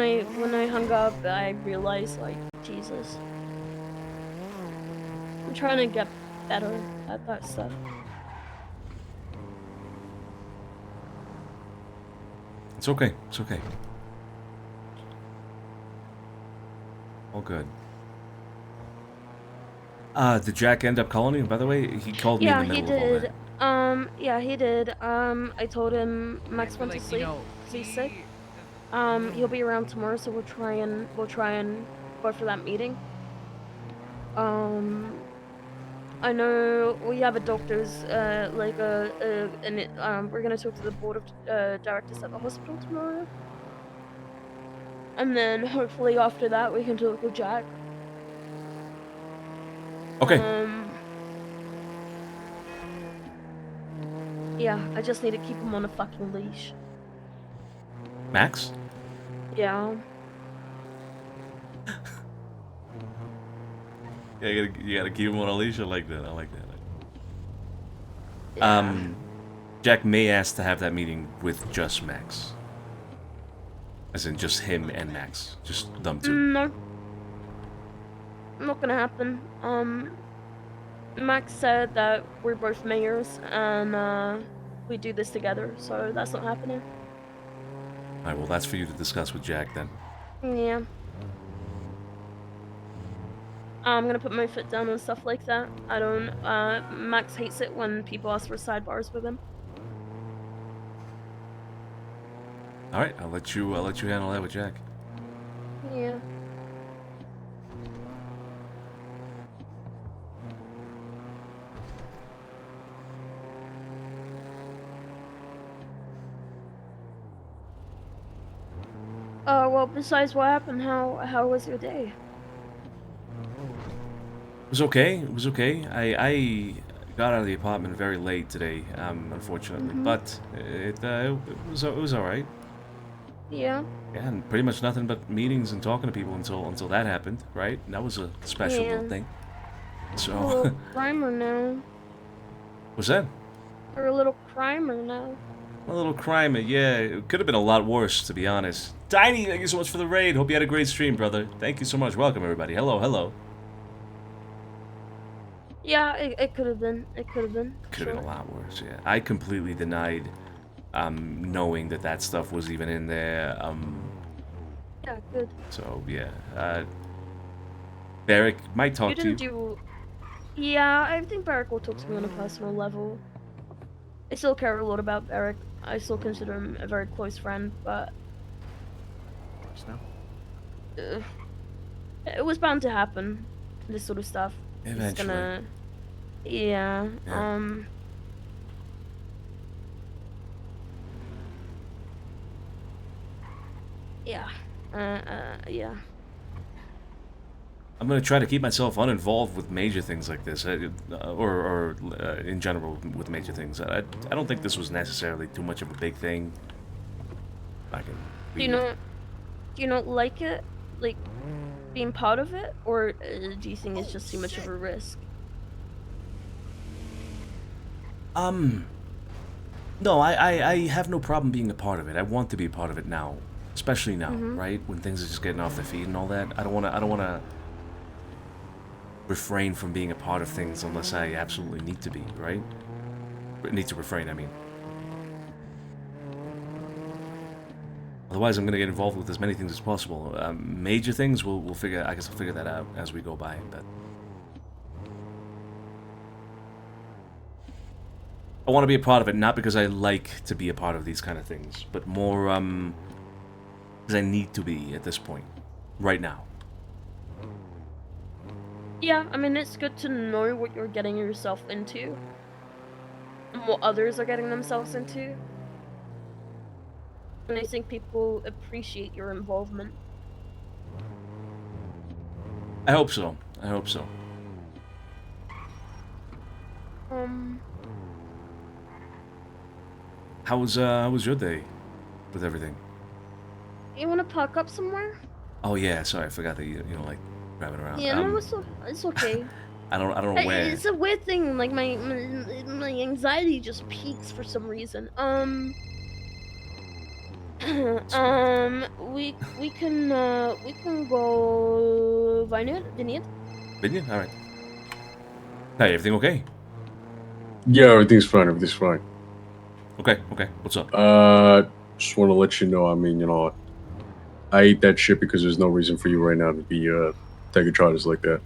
I hung up, I realized, like, Jesus. I'm trying to get better at that stuff. It's okay. All good. Did Jack end up calling you? By the way, he called me Yeah, in the he middle of all that. did. Yeah, he did. I told him Max went to sleep 'cause he's sick. He'll be around tomorrow, so we'll try and go for that meeting. I know we have a doctor's, we're gonna talk to the board of directors at the hospital tomorrow. And then hopefully after that we can talk with Jack. Okay. Yeah, I just need to keep him on a fucking leash. Max? Yeah. Yeah, you gotta keep him on a leash. I like that. I like that. Jack may ask to have that meeting with just Max. As in just him and Max. Just them two. No. Not gonna happen. Max said that we're both mayors and we do this together, so that's not happening. Alright, well that's for you to discuss with Jack then. Yeah. I'm gonna put my foot down and stuff like that. I don't, Max hates it when people ask for sidebars with him. Alright, I'll let you handle that with Jack. Yeah. Well, besides what happened, how was your day? It was okay. It was okay. I got out of the apartment very late today, unfortunately, but it was all right. Yeah. Yeah, and pretty much nothing but meetings and talking to people until that happened, right? And that was a special little thing. So. A little crimer now. What's that? Or a little crimer now. A little crime, yeah. It could have been a lot worse, to be honest. Tiny, thank you so much for the raid. Hope you had a great stream, brother. Thank you so much. Welcome, everybody. Hello, hello. Yeah, it could have been. It could have been. Could have been a lot worse, yeah. I completely denied knowing that stuff was even in there. Yeah, good. So, yeah. Barrick might talk to you. Yeah, I think Barrick will talk to me on a personal level. I still care a lot about Barrick. I still consider him a very close friend, but... it was bound to happen, this sort of stuff. Eventually. It's gonna... Yeah, yeah. Yeah. I'm gonna try to keep myself uninvolved with major things like this, or in general with major things. I don't think this was necessarily too much of a big thing. I can. Do you not like it, like being part of it, or do you think it's just too much of a risk? No, I have no problem being a part of it. I want to be a part of it now, especially now, right? When things are just getting off their feet and all that. I don't wanna refrain from being a part of things unless I absolutely need to be, right? Need to refrain, I mean. Otherwise, I'm gonna get involved with as many things as possible. Major things, we'll figure. I guess I'll figure that out as we go by. But I want to be a part of it, not because I like to be a part of these kind of things, but more because I need to be at this point, right now. Yeah, I mean, it's good to know what you're getting yourself into. And what others are getting themselves into. And I think people appreciate your involvement. I hope so. I hope so. How was your day with everything? You want to park up somewhere? Oh yeah, sorry, I forgot that you know, like, driving around. Yeah, no, it's okay. I don't know where. It's a weird thing. Like my anxiety just peaks for some reason. We can go Vineyard. Vineyard, all right. Hey, everything okay? Yeah, everything's fine. Everything's fine. Okay. What's up? Just want to let you know. I mean, you know, I ate that shit because there's no reason for you right now to be taking charges like that.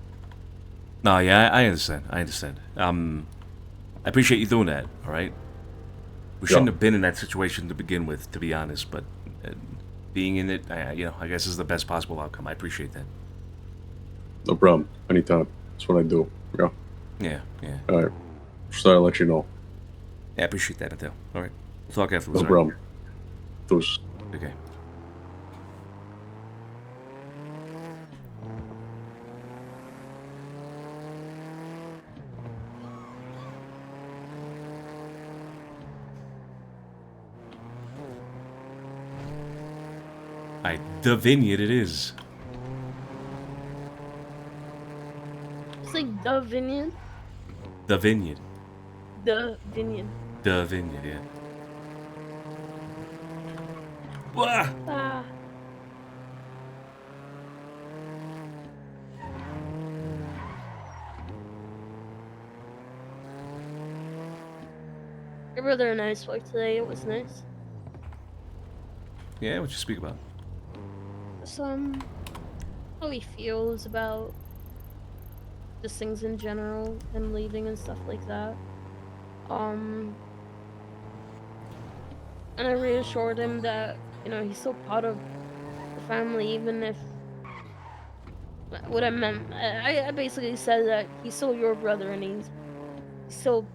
No, yeah, I understand. I appreciate you doing that. All right. We shouldn't have been in that situation to begin with, to be honest. But being in it, you know, I guess is the best possible outcome. I appreciate that. No problem. Anytime. That's what I do. Yeah. Yeah. All right. Just thought I'd let you know. Yeah, I appreciate that, Adele. All right. We'll talk afterwards. No problem. Those. Okay. Alright, the vineyard it is. It's like the vineyard. The vineyard. The vineyard. The vineyard, yeah. Wah! Ah. Your brother and I spoke today. It was nice. Yeah, what you speak about? Some how he feels about just things in general, him leaving and stuff like that. And I reassured him that, you know, he's still part of the family, even if what I meant, I basically said that he's still your brother and he's still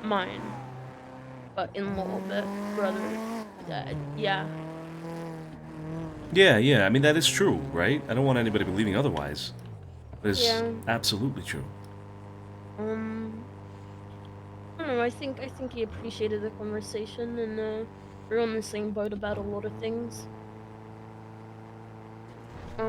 mine, but in-law, but brother. Yeah. Yeah, I mean, that is true, right? I don't want anybody believing otherwise. It's Yeah. absolutely true. I don't know, I think he appreciated the conversation, and we're on the same boat about a lot of things. It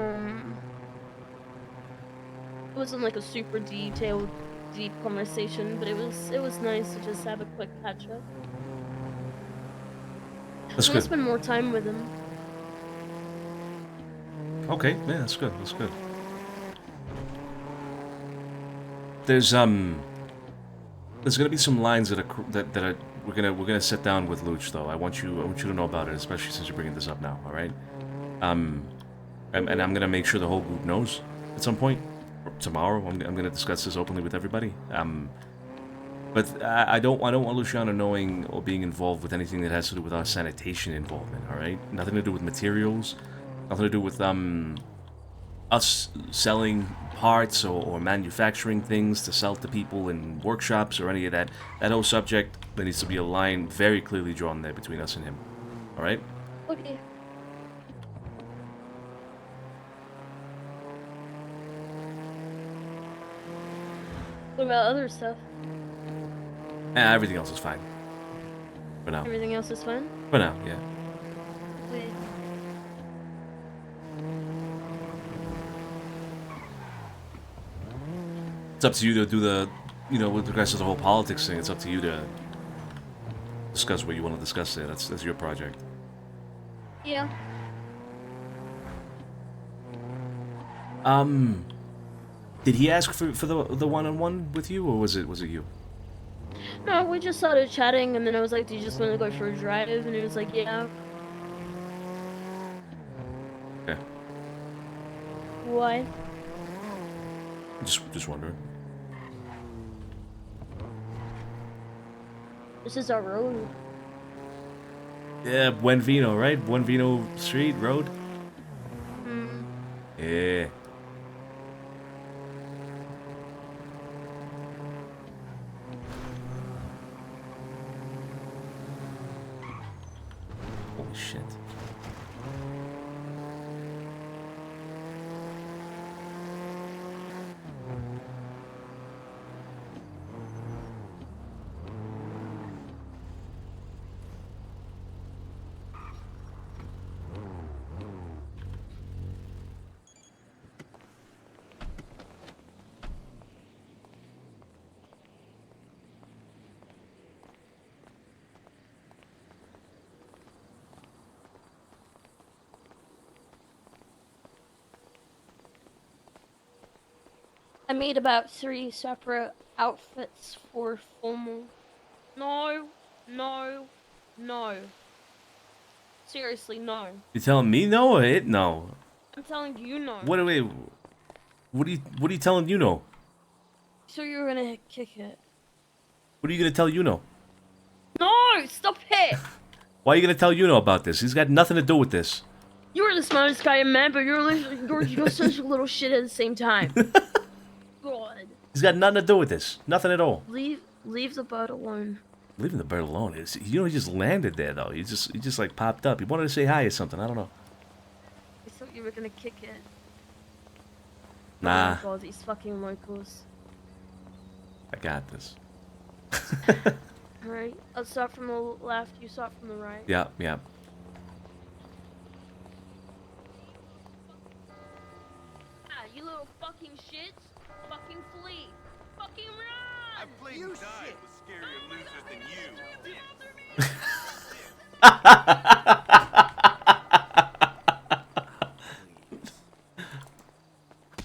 wasn't like a super detailed, deep conversation, but it was nice to just have a quick catch up. That's I want to good. spend more time with him. Okay, yeah, that's good. That's good. There's gonna be some lines that we're gonna sit down with Luch though. I want you to know about it, especially since you're bringing this up now. All right. And I'm gonna make sure the whole group knows at some point tomorrow. I'm gonna discuss this openly with everybody. But I don't want Luciano knowing or being involved with anything that has to do with our sanitation involvement. All right. Nothing to do with materials. Nothing to do with us selling parts or manufacturing things to sell to people in workshops or any of that. That whole subject, there needs to be a line very clearly drawn there between us and him. All right? Okay. What about other stuff? Everything else is fine. For now. Everything else is fine? For now, yeah. Wait. It's up to you to do the, with regards to the whole politics thing, it's up to you to discuss what you want to discuss there. That's your project. Yeah. Did he ask for the one-on-one with you, or was it you? No, we just started chatting, and then I was like, "Do you just want to go for a drive?" And he was like, "Yeah." Okay. Why? Just wondering. This is our road. Yeah, Buen Vino, right? Buen Vino Street Road. Hmm. Yeah. Holy shit. I made about 3 separate outfits for formal. No. Seriously, no. You telling me no or it no? I'm telling you no. What are you telling you no? So you're gonna kick it. What are you gonna tell you no? No! Stop it! Why are you gonna tell you no about this? He's got nothing to do with this. You're the smartest guy I met, but you're such a little shit at the same time. God. He's got nothing to do with this. Nothing at all. Leave the bird alone. Leaving the bird alone. He just landed there though. He just like popped up. He wanted to say hi or something. I don't know. I thought you were gonna kick it. Nah. Oh my God, these fucking locals. I got this. Alright, I'll start from the left, you start from the right. Yeah. You shit.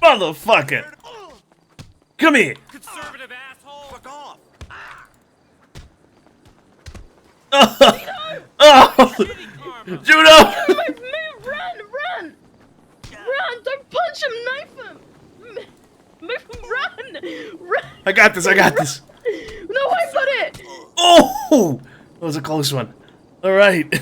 Motherfucker! Come here! Conservative asshole. Fuck off. Oh! Judo! Run! Run! Don't punch him! Knife him! Run! I got this, I got this. No, I got it! Oh! That was a close one. Alright.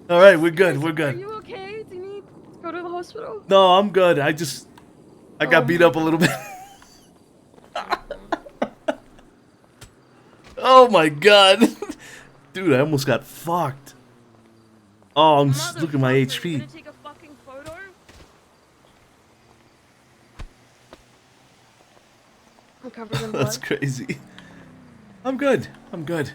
Alright, we're good, we're Are good. you okay? Do you need to go to the hospital? No, I'm good. I got beat up a little bit. Oh my god. Dude, I almost got fucked. Oh, look at my HP. Gonna take a fucking photo? I'm covered in blood. That's crazy. I'm good. I'm good.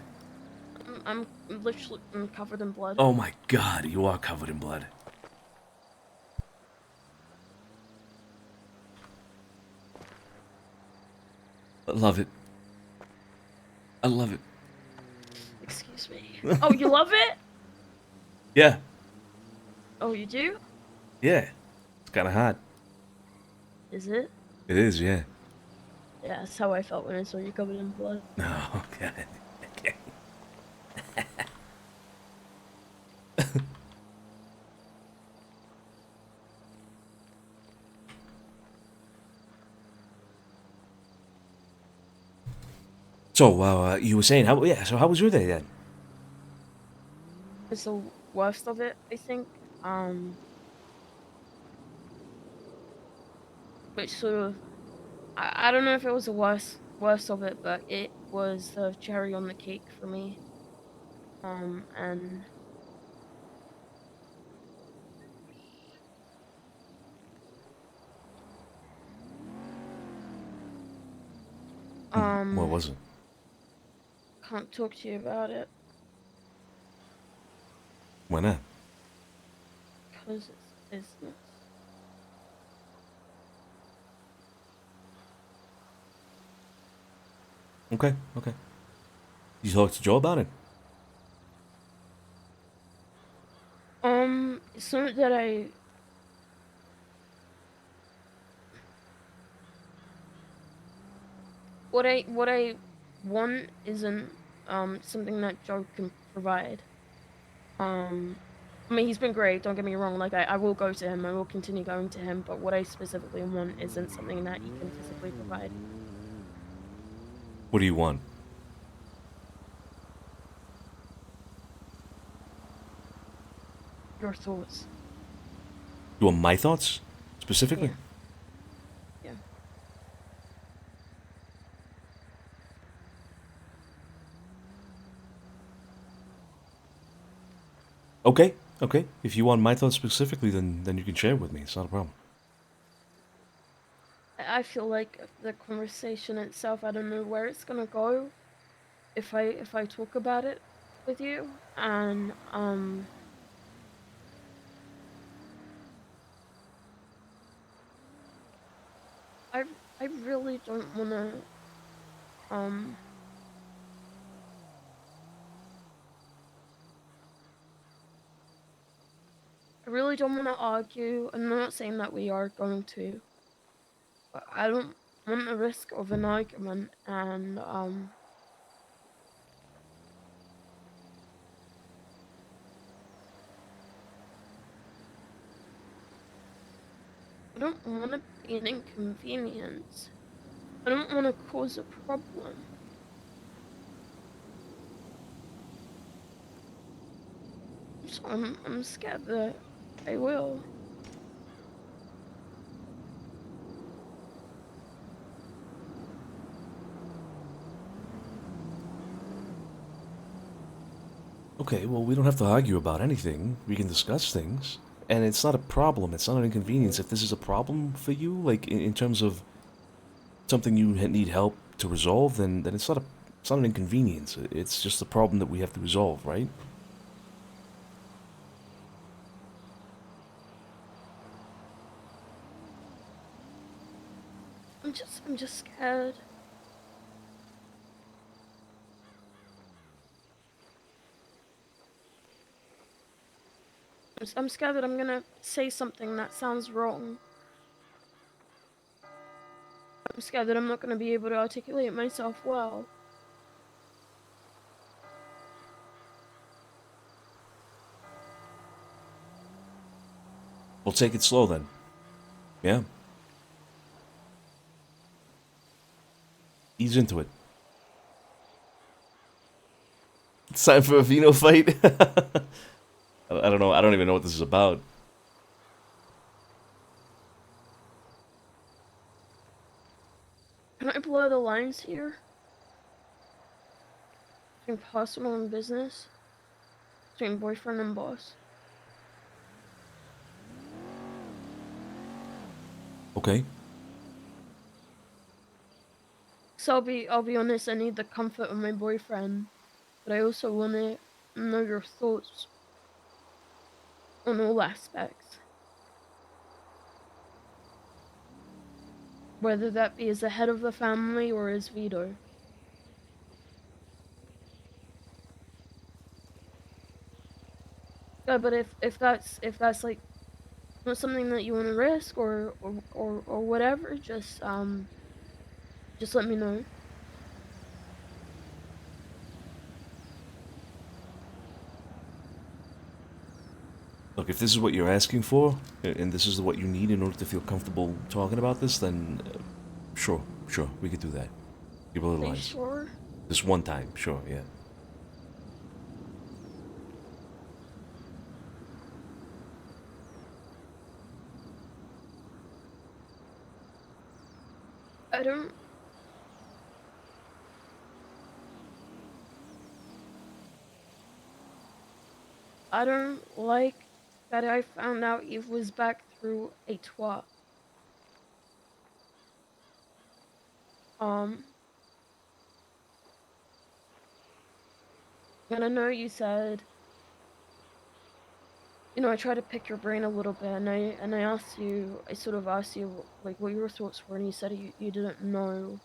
I'm literally covered in blood. Oh my god, you are covered in blood. I love it. I love it. Excuse me. Oh, you love it? Yeah. Oh, you do? Yeah. It's kind of hot. Is it? It is, yeah. Yeah, that's how I felt when I saw you covered in blood. No, god. Okay. So, you were saying, so how was your day then? It's the worst of it, I think. Which sort of, I don't know if it was the worst of it, but it was the cherry on the cake for me. And What was it? can't talk to you about it Why not? because it's business. Okay, okay. You talked to Joe about it? It's something that what I want isn't something that Joe can provide. I mean, he's been great, don't get me wrong, like I will go to him, I will continue going to him, but what I specifically want isn't something that he can physically provide. What do you want? Your thoughts. You want my thoughts? Specifically? Yeah. Okay, okay. If you want my thoughts specifically, then you can share it with me. It's not a problem. I feel like the conversation itself, I don't know where it's gonna go if I talk about it with you, and I really don't wanna I really don't wanna argue. I'm not saying that we are going to, but I don't want the risk of an argument, and I don't want to be an inconvenience. I don't want to cause a problem. So I'm scared that I will. Okay, well, we don't have to argue about anything. We can discuss things. And it's not a problem. It's not an inconvenience. If this is a problem for you, like, in terms of something you need help to resolve, then it's not an inconvenience. It's just a problem that we have to resolve, right? I'm just scared. I'm scared that I'm gonna say something that sounds wrong. I'm scared that I'm not gonna be able to articulate myself well. We'll take it slow then. Yeah. Ease into it. It's time for a Vino fight. I don't know. I don't even know what this is about. Can I blur the lines here? Between personal and business? Between boyfriend and boss? Okay. So I'll be honest, I need the comfort of my boyfriend, but I also want to know your thoughts on all aspects. Whether that be as the head of the family or as Vito. Yeah, but if that's like not something that you want to risk or whatever, just let me know. Look, if this is what you're asking for, and this is what you need in order to feel comfortable talking about this, then sure, we could do that. Give a little Are you lines. sure? This one time, sure, yeah. I don't like that I found out Eve was back through a twat. And I know you said, you know, I tried to pick your brain a little bit, and I asked you, I sort of asked you like what your thoughts were, and you said you didn't know,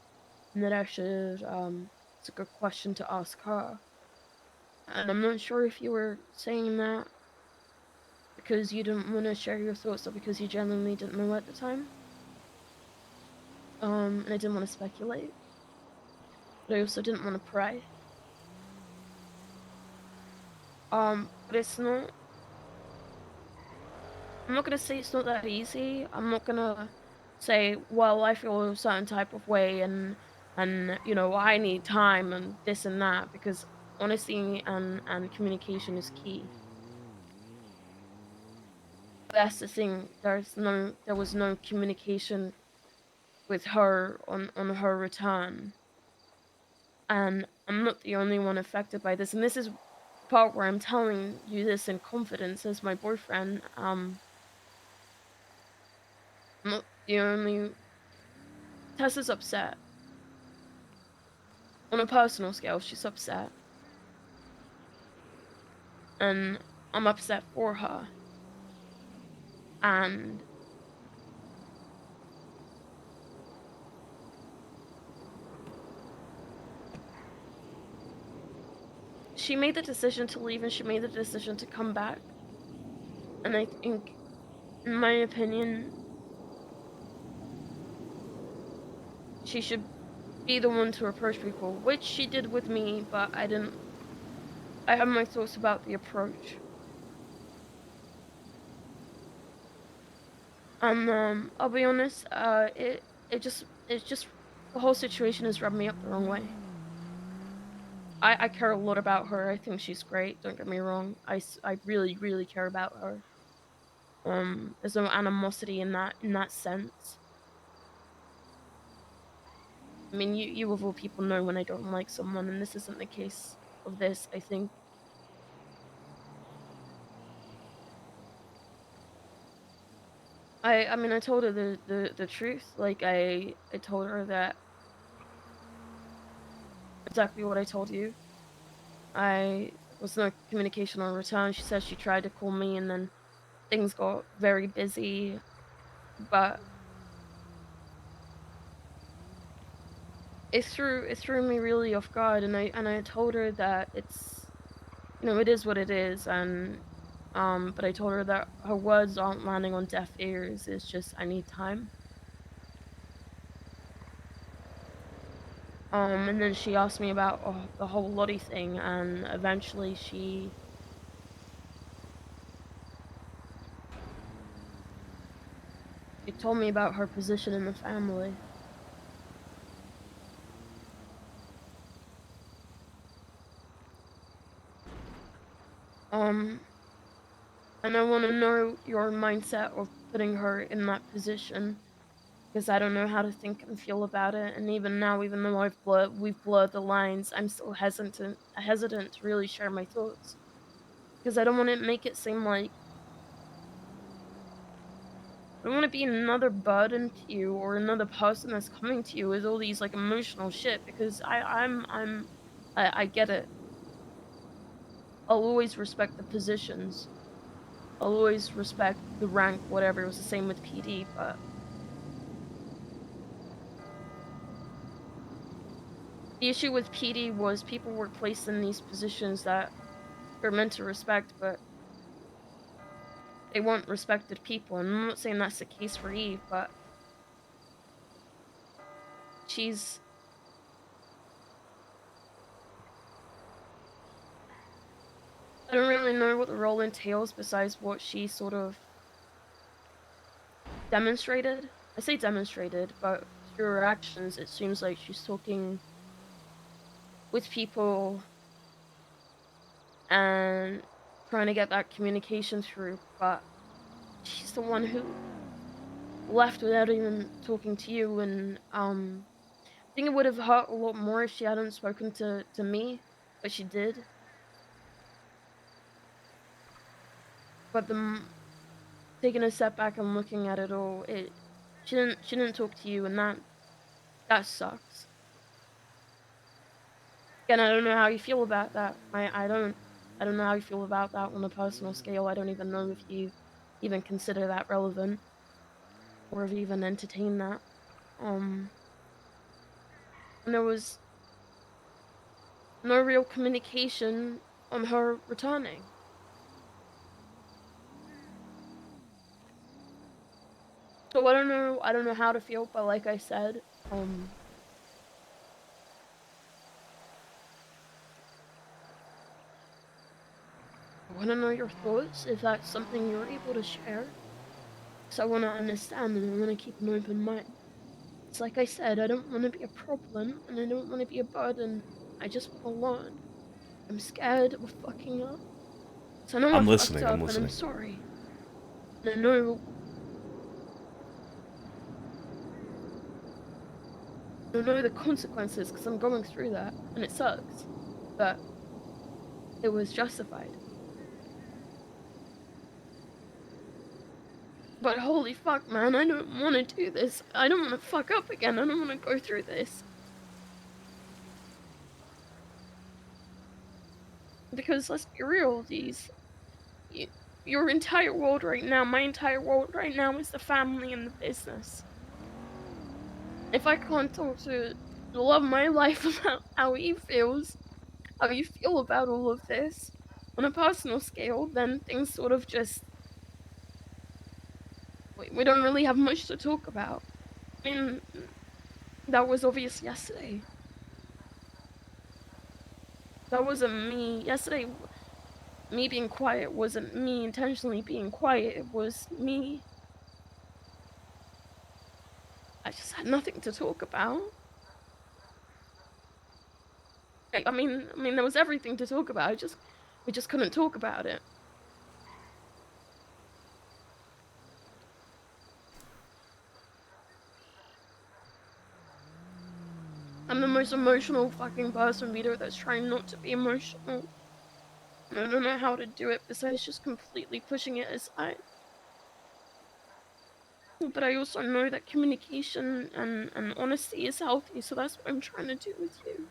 and that I should it's a good question to ask her. And I'm not sure if you were saying that because you didn't want to share your thoughts or because you genuinely didn't know at the time. And I didn't want to speculate, but I also didn't want to pry. But it's not. I'm not gonna say it's not that easy. I'm not gonna say, well, I feel a certain type of way, and you know, I need time and this and that, because honesty and communication is key. That's the thing. There was no communication with her on her return, and I'm not the only one affected by this. And this is the part where I'm telling you this in confidence as my boyfriend. I'm not the only. Tessa's upset. On a personal scale, she's upset. And I'm upset for her. And she made the decision to leave and she made the decision to come back. And I think, in my opinion, she should be the one to approach people, which she did with me, but I didn't. I have my thoughts about the approach. And I'll be honest, it's just the whole situation has rubbed me up the wrong way. I care a lot about her. I think she's great. Don't get me wrong. I really, really care about her. There's no animosity in that sense. I mean, you of all people know when I don't like someone, and this isn't the case of this, I think. I mean, I told her the truth. Like, I told her that exactly what I told you. I was no communication on return. She said she tried to call me, and then things got very busy. But it threw me really off guard, and I told her that it's, you know, it is what it is, and But I told her that her words aren't landing on deaf ears. It's just I need time. And then she asked me about the whole Lottie thing, and eventually she told me about her position in the family. And I want to know your mindset of putting her in that position, because I don't know how to think and feel about it. And even now, even though we've blurred the lines, I'm still hesitant to really share my thoughts, because I don't want to make it seem like I don't want to be another burden to you or another person that's coming to you with all these like emotional shit. Because I get it. I'll always respect the positions. I'll always respect the rank, whatever. It was the same with PD, but the issue with PD was people were placed in these positions that they're meant to respect, but they weren't respected people. And I'm not saying that's the case for Eve, but she's... I don't really know what the role entails besides what she sort of demonstrated. I say demonstrated, but through her actions, it seems like she's talking with people and trying to get that communication through, but she's the one who left without even talking to you. And I think it would have hurt a lot more if she hadn't spoken to me, but she did. But taking a step back and looking at it all, she didn't talk to you, and that sucks. Again, I don't know how you feel about that. I don't know how you feel about that on a personal scale. I don't even know if you even consider that relevant or have even entertained that. And there was no real communication on her returning. So I don't know how to feel, but like I said, I want to know your thoughts, if that's something you're able to share. So I want to understand, and I want to keep an open mind. It's like I said, I don't want to be a problem, and I don't want to be a burden. I just want to learn. I'm scared of fucking up. So I know I'm I listening, fucked up, I'm listening. and I'm sorry. And I know the consequences, because I'm going through that, and it sucks. But it was justified. But holy fuck, man, I don't want to do this. I don't want to fuck up again. I don't want to go through this. Because let's be real, your entire world right now, my entire world right now is the family and the business. If I can't talk to the love of my life about how he feels, how you feel about all of this, on a personal scale, then things sort of just... we don't really have much to talk about. I mean, that was obvious yesterday. That wasn't me. Yesterday, me being quiet wasn't me intentionally being quiet. It was me. I just had nothing to talk about. I mean, there was everything to talk about. We just couldn't talk about it. I'm the most emotional fucking person, Vito, that's trying not to be emotional. And I don't know how to do it besides just completely pushing it aside. But I also know that communication and honesty is healthy, so that's what I'm trying to do with you.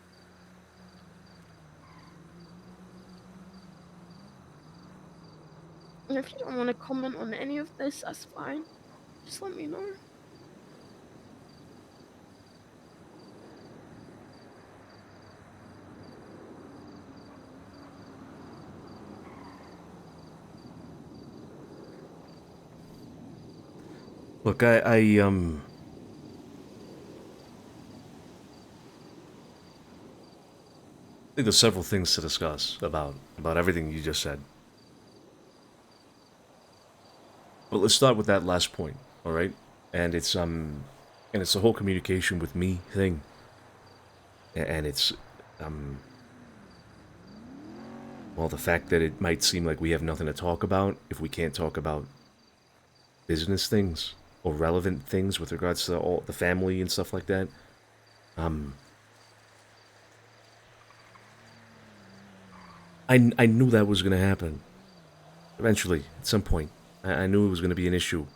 And if you don't want to comment on any of this, that's fine. Just let me know. Look, I think there's several things to discuss about everything you just said. But let's start with that last point, all right? And it's the whole communication with me thing. And it's well, the fact that it might seem like we have nothing to talk about if we can't talk about business things or relevant things with regards to all the family and stuff like that. I knew that was going to happen. Eventually, at some point. I knew it was going to be an issue.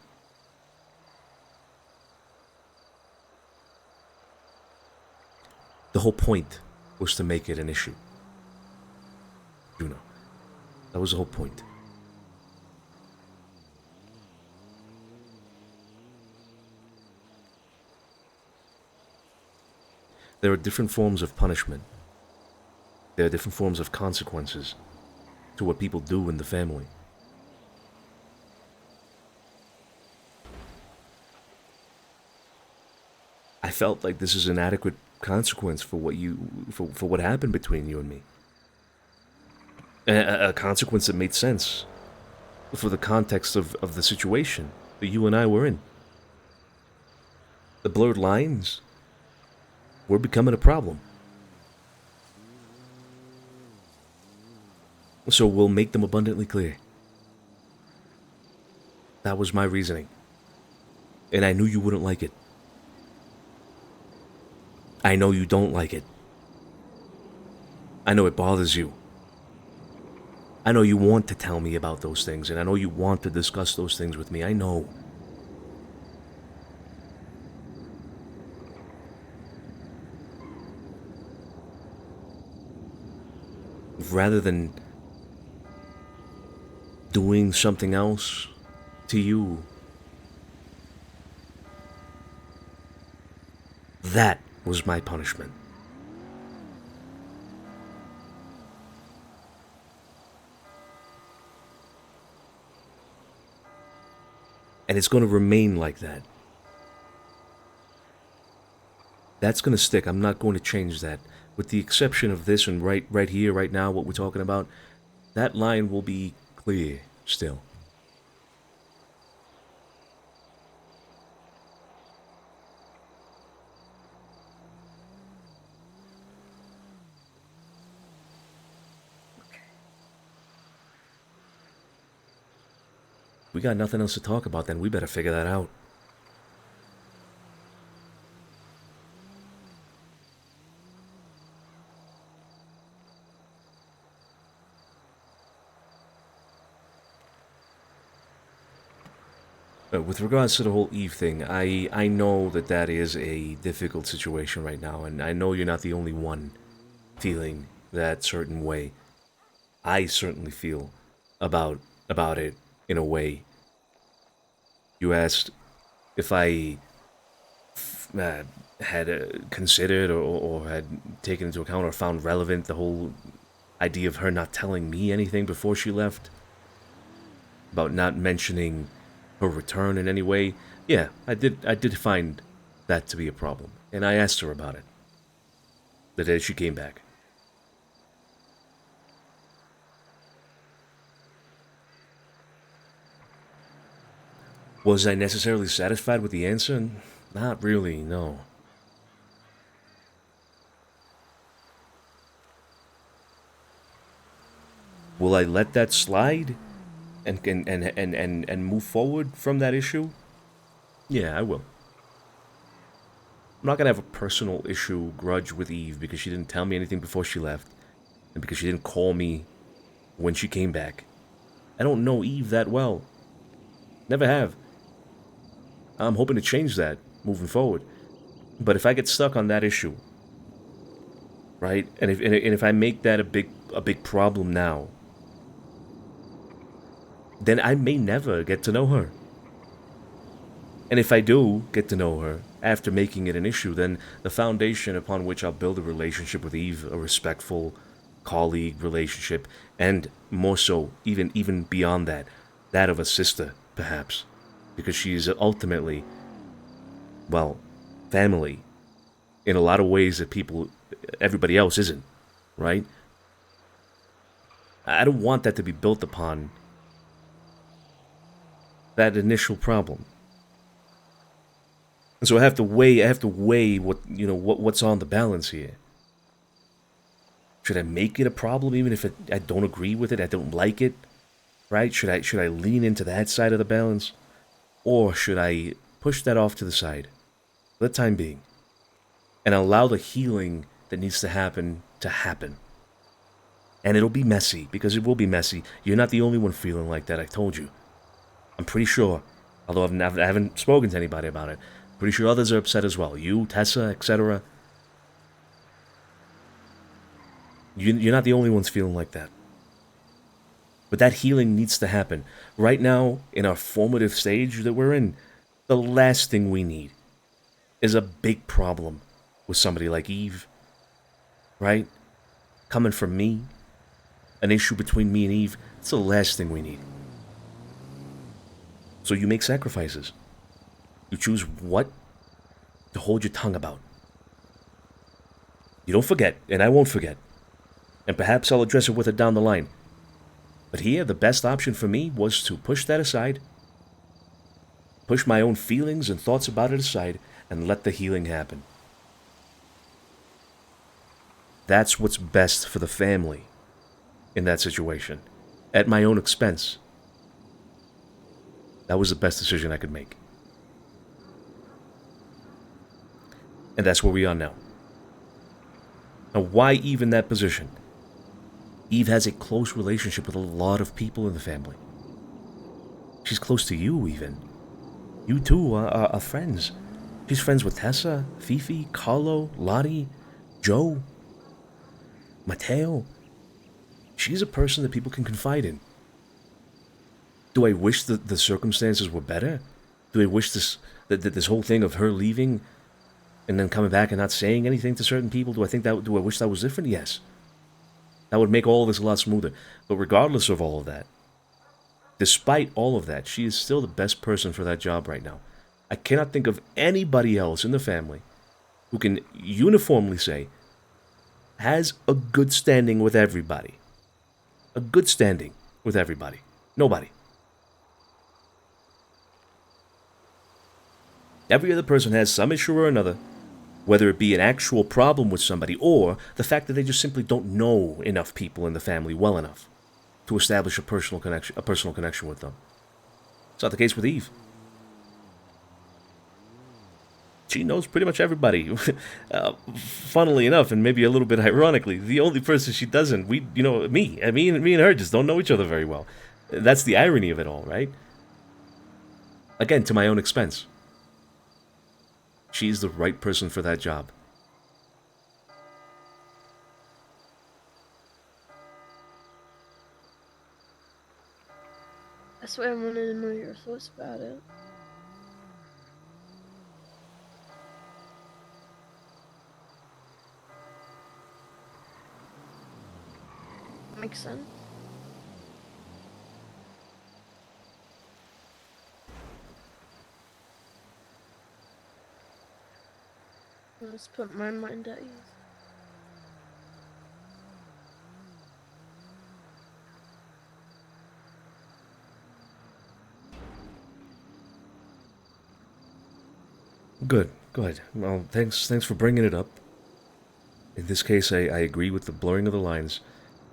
The whole point was to make it an issue. You know. That was the whole point. There are different forms of punishment. There are different forms of consequences to what people do in the family. I felt like this is an adequate consequence for what for what happened between you and me. A consequence that made sense for the context of the situation that you and I were in. The blurred lines were becoming a problem. So we'll make them abundantly clear. That was my reasoning. And I knew you wouldn't like it. I know you don't like it. I know it bothers you. I know you want to tell me about those things, and I know you want to discuss those things with me. I know. Rather than doing something else to you, that was my punishment. And it's going to remain like that. That's going to stick. I'm not going to change that. With the exception of this and right here, right now, what we're talking about, that line will be clear still. We got nothing else to talk about, then we better figure that out. With regards to the whole Eve thing, I know that is a difficult situation right now, and I know you're not the only one feeling that certain way. I certainly feel about it in a way. You asked if I had considered or had taken into account or found relevant the whole idea of her not telling me anything before she left, about not mentioning her return in any way. Yeah, I did find that to be a problem, and I asked her about it the day she came back. Was I necessarily satisfied with the answer? Not really, no. Will I let that slide and move forward from that issue? Yeah, I will. I'm not gonna have a personal issue, grudge with Eve because she didn't tell me anything before she left, and because she didn't call me when she came back. I don't know Eve that well. Never have. I'm hoping to change that moving forward. But if I get stuck on that issue, right, and if I make that a big problem now, then I may never get to know her. And if I do get to know her after making it an issue, then the foundation upon which I'll build a relationship with Eve, a respectful colleague relationship, and more so, even beyond that, that of a sister, perhaps. because she's ultimately, well, family in a lot of ways that everybody else isn't, right? I don't want that to be built upon that initial problem. And so I have to weigh what's on the balance here. Should I make it a problem even if I don't agree with it, I don't like it, right? Should I lean into that side of the balance? Or should I push that off to the side for the time being and allow the healing that needs to happen to happen? And it'll be messy, because it will be messy. You're not the only one feeling like that, I told you. I'm pretty sure, although I haven't spoken to anybody about it, pretty sure others are upset as well. You, Tessa, etc. You're not the only ones feeling like that. But that healing needs to happen. Right now, in our formative stage that we're in, the last thing we need is a big problem with somebody like Eve. Right? Coming from me, an issue between me and Eve, it's the last thing we need. So you make sacrifices. You choose what to hold your tongue about. You don't forget, and I won't forget. And perhaps I'll address it with her down the line. But here, the best option for me was to push that aside, push my own feelings and thoughts about it aside, and let the healing happen. That's what's best for the family in that situation, at my own expense. That was the best decision I could make. And that's where we are now. Now, why Eve in that position? Eve has a close relationship with a lot of people in the family. She's close to you, even. You two are friends. She's friends with Tessa, Fifi, Carlo, Lottie, Joe, Matteo. She's a person that people can confide in. Do I wish that the circumstances were better? Do I wish that this whole thing of her leaving and then coming back and not saying anything to certain people, do I wish that was different? Yes. That would make all this a lot smoother. But regardless of all of that, despite all of that, she is still the best person for that job right now. I cannot think of anybody else in the family who can uniformly say has a good standing with everybody. A good standing with everybody. Nobody. Every other person has some issue or another, whether it be an actual problem with somebody or the fact that they just simply don't know enough people in the family well enough to establish a personal connection with them. It's not the case with Eve. She knows pretty much everybody. Funnily enough, and maybe a little bit ironically, the only person she doesn't, me and her just don't know each other very well. That's the irony of it all, right? Again, to my own expense. She's the right person for that job. That's why I wanted to know your thoughts about it. Makes sense. Let's put my mind at ease. Good. Well, thanks for bringing it up. In this case, I agree with the blurring of the lines.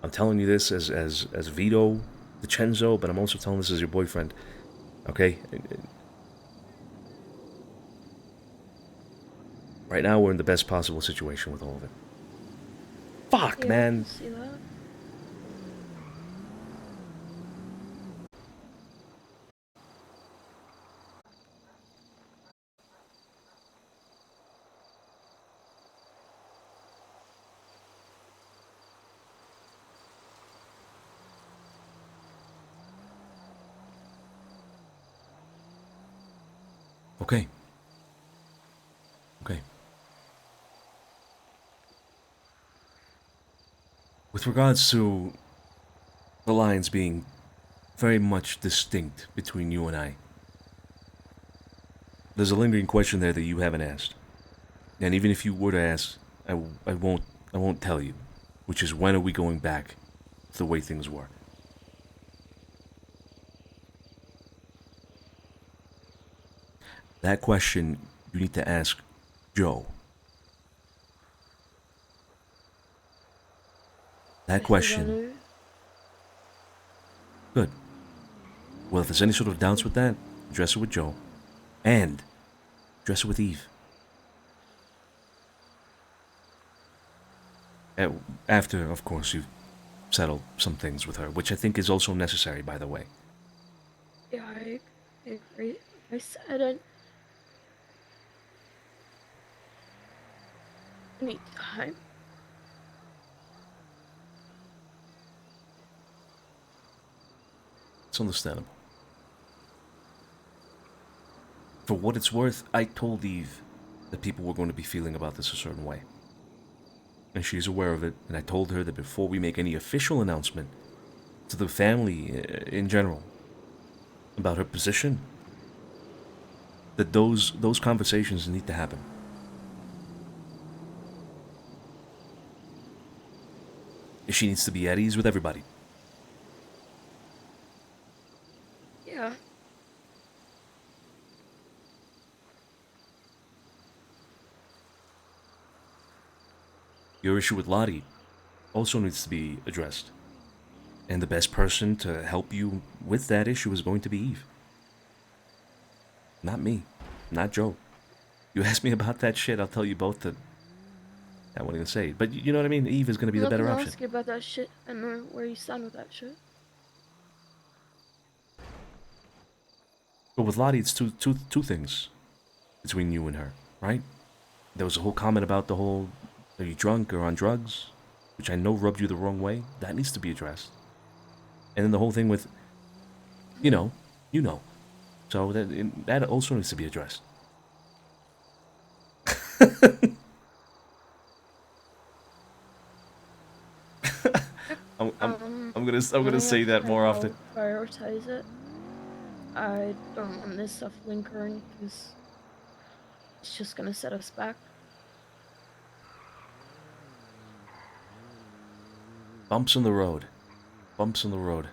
I'm telling you this as Vito DiCenzo, but I'm also telling this as your boyfriend. Okay? Right now, we're in the best possible situation with all of it. Fuck, Yeah, man. I can see that. Okay. With regards to the lines being very much distinct between you and I, there's a lingering question there that you haven't asked. And even if you were to ask, I won't tell you. Which is, when are we going back to the way things were? That question you need to ask Joe. That question. Good. Well, if there's any sort of doubts with that, address it with Joe. And address it with Eve. After, of course, you've settled some things with her, which I think is also necessary, by the way. Yeah, I agree. I said I need time. It's understandable. For what it's worth, I told Eve that people were going to be feeling about this a certain way. And she's aware of it, and I told her that before we make any official announcement to the family in general about her position, that those conversations need to happen. She needs to be at ease with everybody. Yeah. Your issue with Lottie also needs to be addressed. And the best person to help you with that issue is going to be Eve. Not me. Not Joe. You ask me about that shit, I'll tell you both that I wasn't gonna say it. But you know what I mean? Eve is gonna be the better option. Ask you about that shit and where you stand with that shit. But with Lottie, it's two things between you and her, right? There was a whole comment about the whole, are you drunk or on drugs? Which I know rubbed you the wrong way. That needs to be addressed. And then the whole thing with, you know. So that also needs to be addressed. I'm gonna say that more often. Prioritize it. I don't want this stuff lingering because it's just gonna set us back. Bumps in the road. Bumps in the road.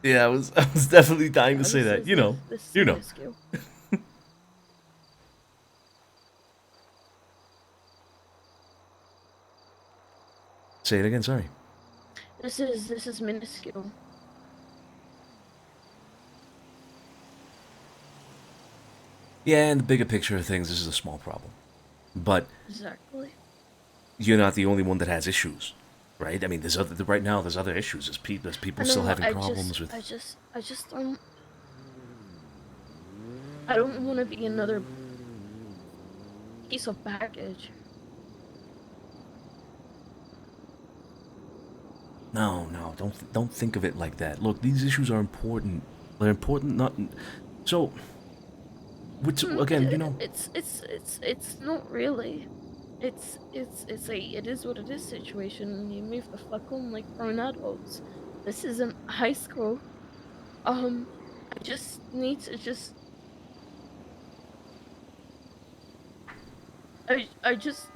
Yeah, I was definitely dying to say that. You know. Say it again, sorry. This is minuscule. Yeah, in the bigger picture of things, this is a small problem. But exactly. You're not the only one that has issues, right? I mean, right now there's other issues. There's people still having problems with. I just don't. I don't want to be another piece of baggage. No, don't think of it like that. Look, these issues are important. They're important, not so. Which again, you know. It's not really. It's a it is what it is situation. You move the fuck on like grown adults. This isn't high school. I just need to just. I just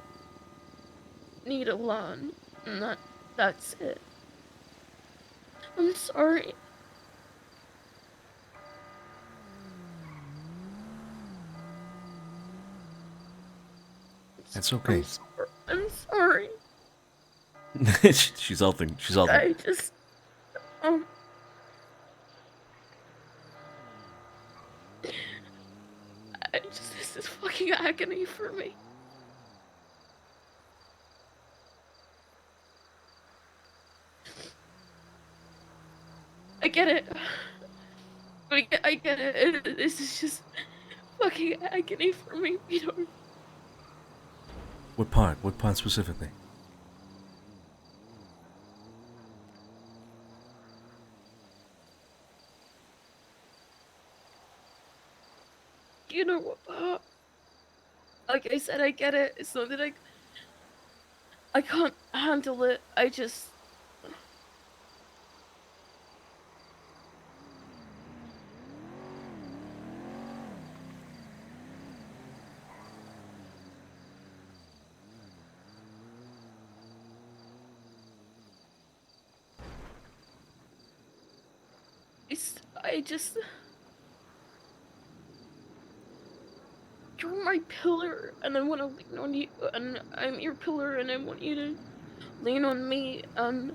need a lawn, and that's it. I'm sorry. That's okay. I'm sorry. She's all thinking. I just this is fucking agony for me. I get it. I get it. This is just fucking agony for me. You know. What part? What part specifically? You know what part? Like I said, I get it. It's not that I can't handle it. I just. I just... You're my pillar, and I want to lean on you, and I'm your pillar, and I want you to lean on me, and...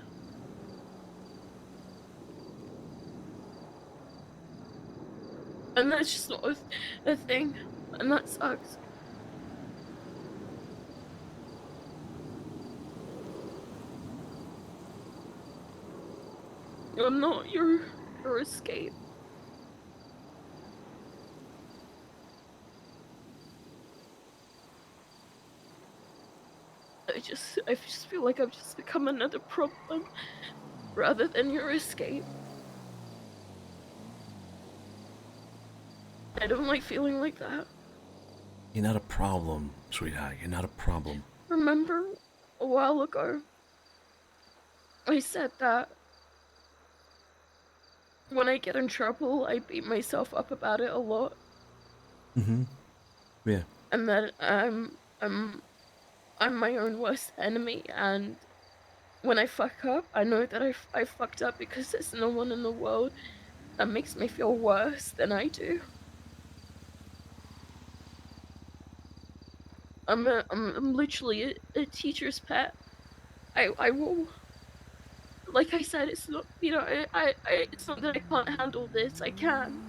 And that's just not a thing, and that sucks. I'm not your escape. I just feel like I've just become another problem rather than your escape. I don't like feeling like that. You're not a problem, sweetheart. You're not a problem. Remember a while ago, I said that when I get in trouble, I beat myself up about it a lot. Mm-hmm. Yeah. And that I'm my own worst enemy, and when I fuck up, I know that I fucked up because there's no one in the world that makes me feel worse than I do. I'm literally a teacher's pet. I will, like I said, it's not, you know, it's not that I can't handle this. I can.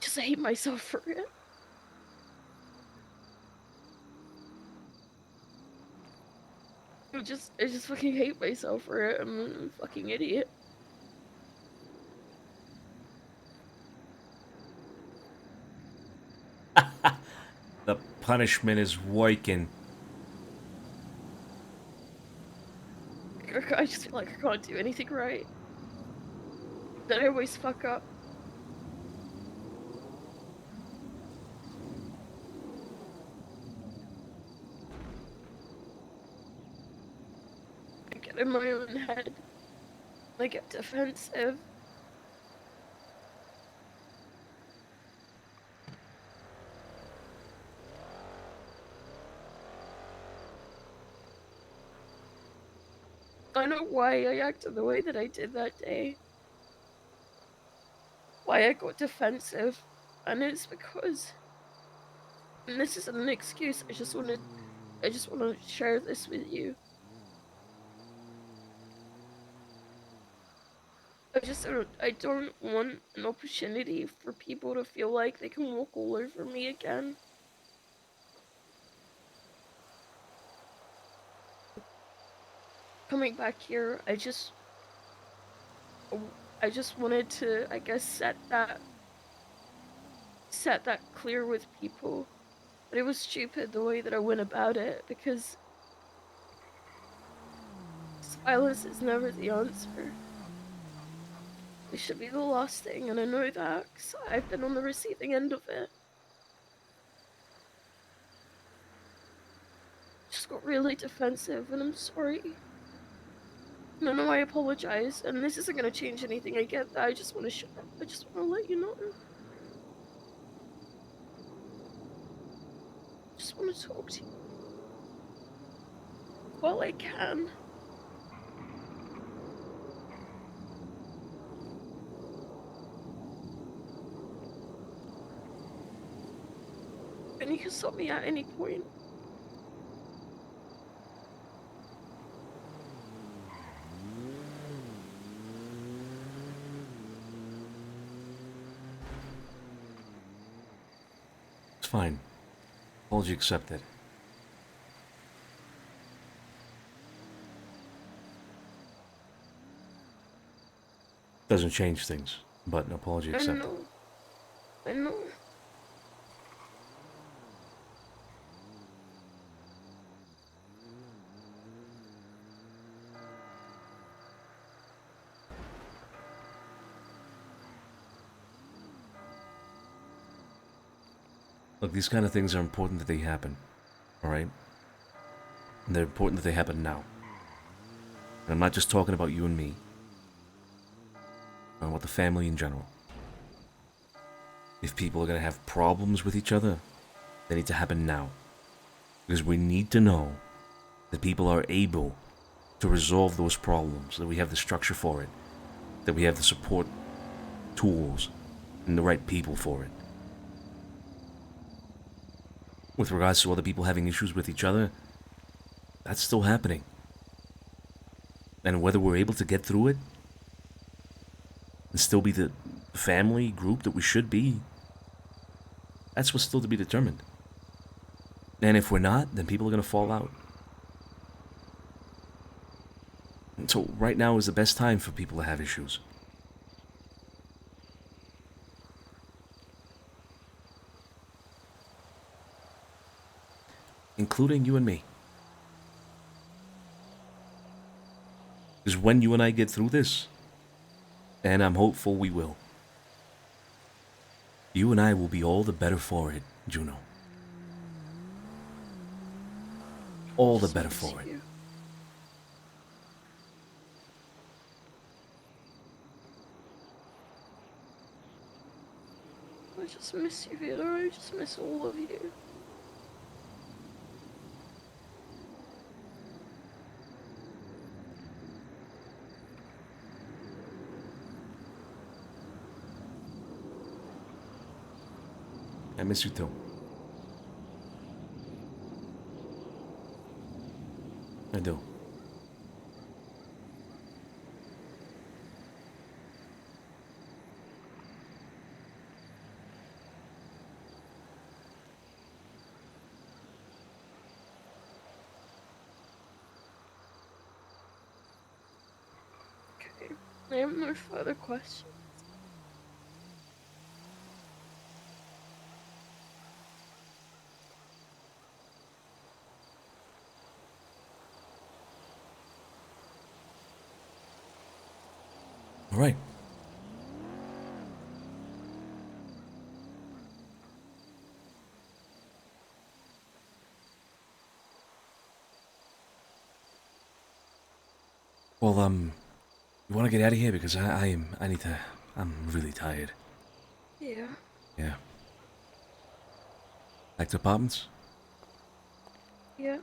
Just hate myself for it. I just fucking hate myself for it. I'm a fucking idiot. The punishment is working. I just feel like I can't do anything right. That I always fuck up. I get in my own head. I get defensive. I know why I acted the way that I did that day. Why I got defensive. And it's because... And this isn't an excuse, I just want to share this with you. I don't want an opportunity for people to feel like they can walk all over me again. Coming back here, I just wanted to, I guess, set that clear with people. But it was stupid the way that I went about it, because silence is never the answer. It should be the last thing, and I know that, because I've been on the receiving end of it. Just got really defensive, and I'm sorry. No, I apologize, and this isn't gonna change anything. I get that. I just want to I just want to let you know. Just want to talk to you while I can. And you can stop me at any point. It's fine. Apology accepted. Doesn't change things, but an apology accepted. I know. Look, these kind of things are important that they happen, alright? And they're important that they happen now. And I'm not just talking about you and me. I'm about the family in general. if people are going to have problems with each other, they need to happen now. Because we need to know that people are able to resolve those problems, that we have the structure for it, that we have the support tools and the right people for it. With regards to other people having issues with each other, that's still happening. And whether we're able to get through it and still be the family group that we should be, that's what's still to be determined. And if we're not, then people are going to fall out. And so right now is the best time for people to have issues. Including you and me. Because when you and I get through this, and I'm hopeful we will, you and I will be all the better for it, Juno. All the better for it. I just miss you, Vito. I just miss all of you. I miss you too. I do. Okay. I have no further questions. All right. Well, you want to get out of here because I need to. I'm really tired. Yeah. Yeah. Back to apartments? Yeah.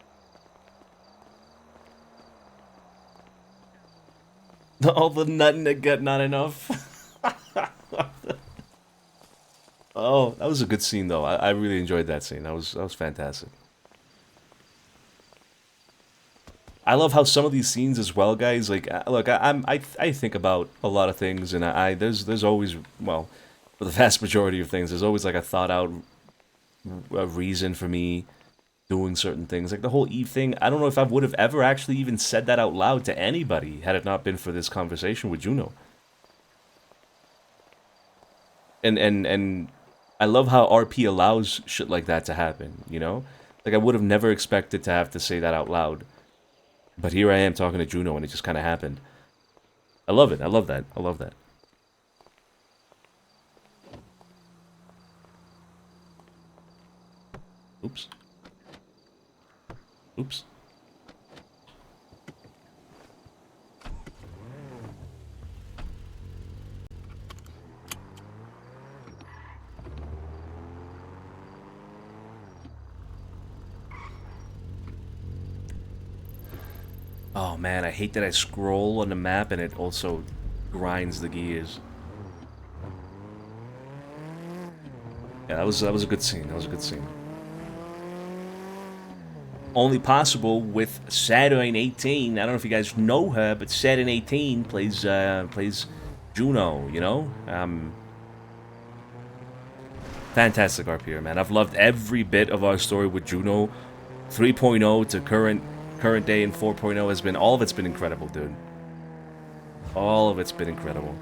All the nutting that got not enough. Oh, that was a good scene though. I really enjoyed that scene. That was fantastic. I love how some of these scenes as well, guys. Like, look, I think about a lot of things, and there's always, well, for the vast majority of things, there's always like a thought out reason for me doing certain things. Like the whole Eve thing, I don't know if I would have ever actually even said that out loud to anybody had it not been for this conversation with Juno. And I love how RP allows shit like that to happen, you know? Like I would have never expected to have to say that out loud. But here I am talking to Juno and it just kind of happened. I love it. I love that. I love that. Oops. Oops. Oh man, I hate that I scroll on the map and it also grinds the gears. Yeah, that was a good scene. That was a good scene. Only possible with Saturn 18. I don't know if you guys know her, but Saturn 18 plays Juno, you know? Fantastic RP, man. I've loved every bit of our story with Juno. 3.0 to current day and 4.0 has been, all of it's been incredible, dude. All of it's been incredible.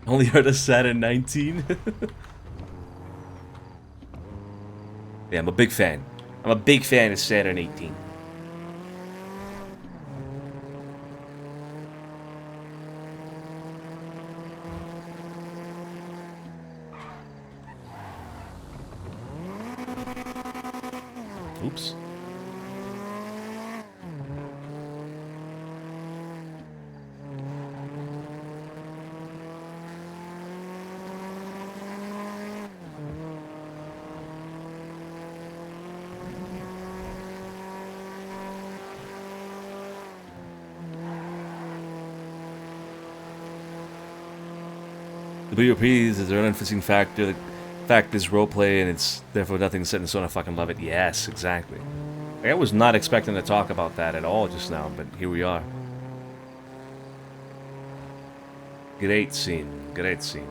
Only heard of Saturn 19? Yeah, I'm a big fan. I'm a big fan of Saturn 18. Oops. The WLPs is an unforeseen factor. The fact is roleplay, and it's therefore nothing set in stone. I fucking love it. Yes, exactly. Like, I was not expecting to talk about that at all just now, but here we are. Great scene. Great scene.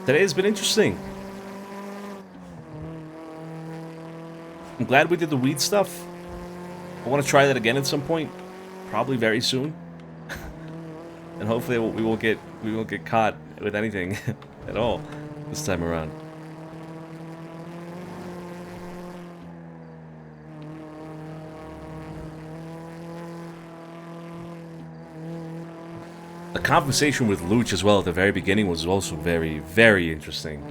Today's been interesting. I'm glad we did the weed stuff. I want to try that again at some point, probably very soon. And hopefully we won't get caught with anything at all this time around. The conversation with Luch as well at the very beginning was also very, very interesting.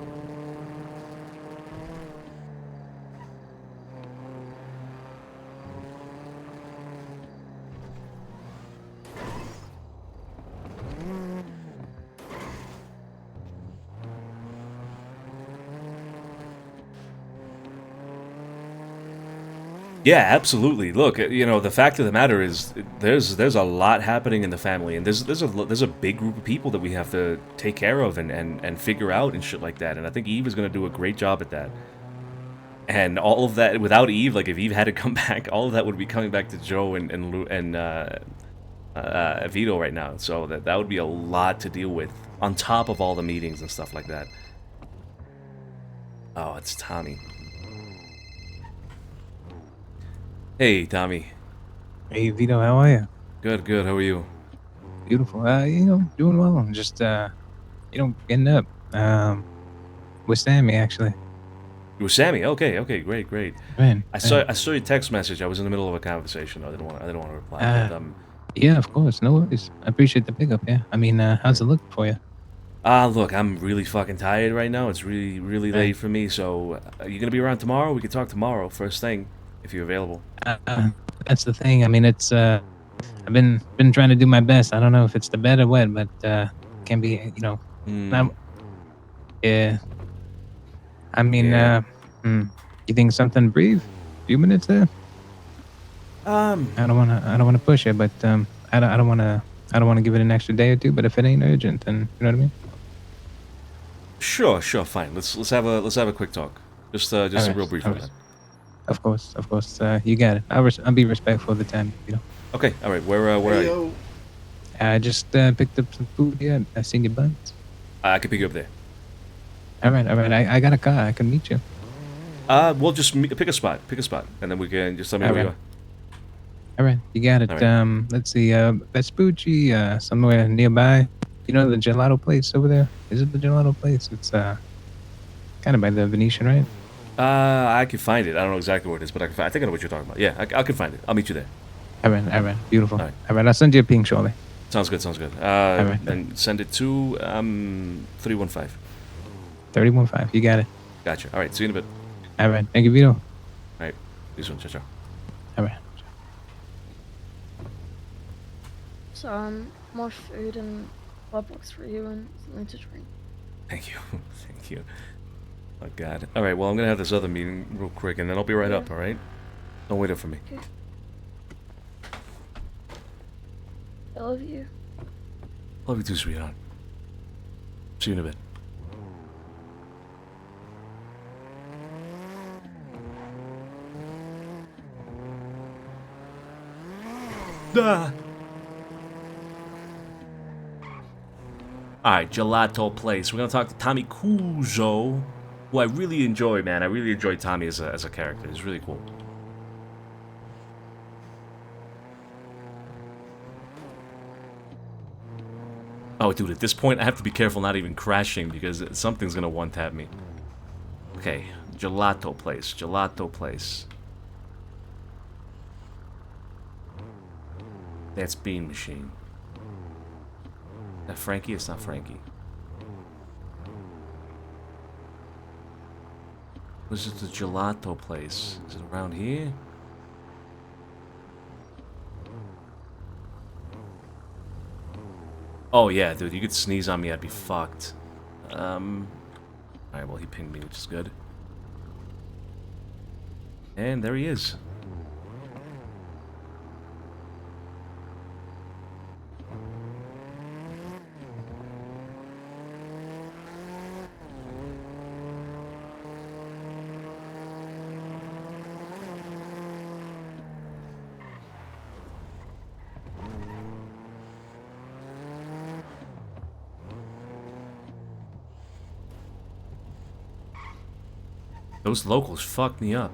Yeah, absolutely. Look, you know, the fact of the matter is, there's a lot happening in the family, and there's a big group of people that we have to take care of and figure out and shit like that. And I think Eve is gonna do a great job at that. And all of that, without Eve, like if Eve had to come back, all of that would be coming back to Joe and Vito right now. So that would be a lot to deal with on top of all the meetings and stuff like that. Oh, it's Tommy. Hey, Tommy. Hey, Vito, how are you? Good, good. How are you? Beautiful. You know, doing well. Just, you know, getting up. With Sammy, actually. You were Sammy? Okay, okay, great, great. Man, I saw your text message. I was in the middle of a conversation. I didn't want to reply. But, yeah, of course. No worries. I appreciate the pickup, yeah. I mean, how's it look for you? Look, I'm really fucking tired right now. It's really, really late for me. So, are you gonna be around tomorrow? We could talk tomorrow, first thing, if you're available. That's the thing. I mean, it's, I've been trying to do my best. I don't know if it's the bed or what, but, can be, you know, yeah. I mean, you think something brief? A few minutes there? I don't wanna push it, but, I don't wanna give it an extra day or two, but if it ain't urgent, then, you know what I mean? Sure, fine. Let's have a quick talk. Just a real brief on that. Of course. You got it. I'll be respectful of the time, you know. Okay, all right. Where are you? I just picked up some food. Yeah, I seen your buns. I can pick you up there. All right. I got a car. I can meet you. We'll just pick a spot, and then we can just tell me where you are. All right, you got it. Right. Let's see. Vespucci, somewhere nearby. You know the gelato place over there? Is it the gelato place? It's kind of by the Venetian, right? I can find it. I don't know exactly where it is, but I think I know what you're talking about. Yeah, I can find it. I'll meet you there. All right. Beautiful. All right, I'll send you a ping shortly. Sounds good. All right. Then send it to 315. 315. You got it. Gotcha. All right. See you in a bit. All right. Thank you, Vito. All right. See you soon. Ciao. All right. So, more food and blood box for you and something to drink. Thank you. Thank you. Oh, God. All right, well, I'm going to have this other meeting real quick, and then I'll be right up, all right? Don't wait up for me. Okay. I love you. Love you too, sweetheart. See you in a bit. Alright, Gelato Place. We're gonna talk to Tommy Cuso, who I really enjoy, man. I really enjoy Tommy as a character. He's really cool. Oh, dude, at this point, I have to be careful not even crashing because something's gonna one-tap me. Okay, Gelato Place. That's Bean Machine. Is that Frankie? It's not Frankie. Was it the Gelato Place? Is it around here? Oh yeah, dude, you could sneeze on me, I'd be fucked. Alright, well he pinged me, which is good. And there he is. Those locals fucked me up.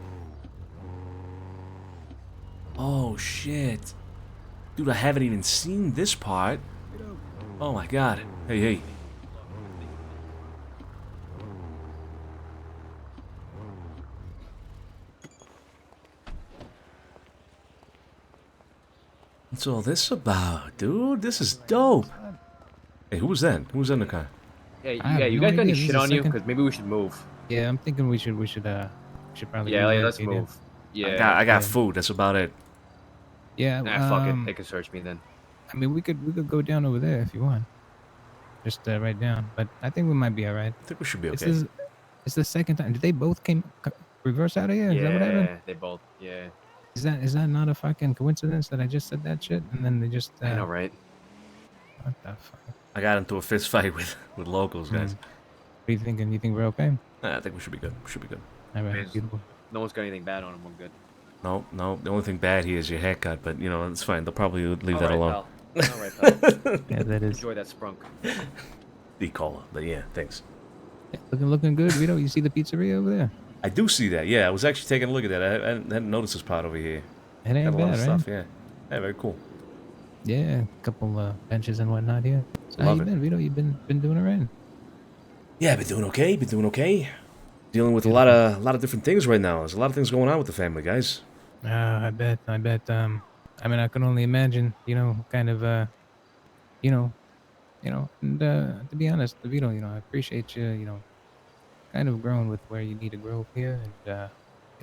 Oh shit. Dude, I haven't even seen this part. Oh my god. Hey, hey. What's all this about, dude? This is dope. Hey, who was that? Who was in the car? Hey, I have yeah, you no guys got any idea. This shit is on the you? second- Because maybe we should move. Yeah, I'm thinking we should probably. Yeah, move let's right move. there. Yeah. I got food. That's about it. Yeah. Nah, fuck it. They can search me then. I mean, we could go down over there if you want. Just right down. But I think we might be all right. I think we should be It's okay. it's the second time. Did they both reverse out of here? Is that what happened? Yeah, they both. Yeah. Is that not a fucking coincidence that I just said that shit and then they just? I know, right? What the fuck? I got into a fist fight with locals, guys. What are you thinking? You think we're okay? Nah, I think we should be good. We should be good. All right, Means beautiful. No one's got anything bad on them. We're good. No, no. The only thing bad here is your haircut, but you know it's fine. They'll probably leave that All alone. right, pal. All right, pal. Yeah, that is. Enjoy that sprunk. Decola, but yeah, thanks. Looking good, Vito. You see the pizzeria over there? I do see that. Yeah, I was actually taking a look at that. I hadn't noticed this part over here. It ain't Got a lot bad, of right? stuff. Yeah, yeah, very cool. Yeah, a couple benches and whatnot here. So how Love you it. been, Vito? You been doing it right? Yeah, been doing okay. Been doing okay. Dealing with a lot of different things right now. There's a lot of things going on with the family, guys. I bet. I mean, I can only imagine. You know, kind of. And to be honest, Vito, I appreciate you. Kind of growing with where you need to grow here, and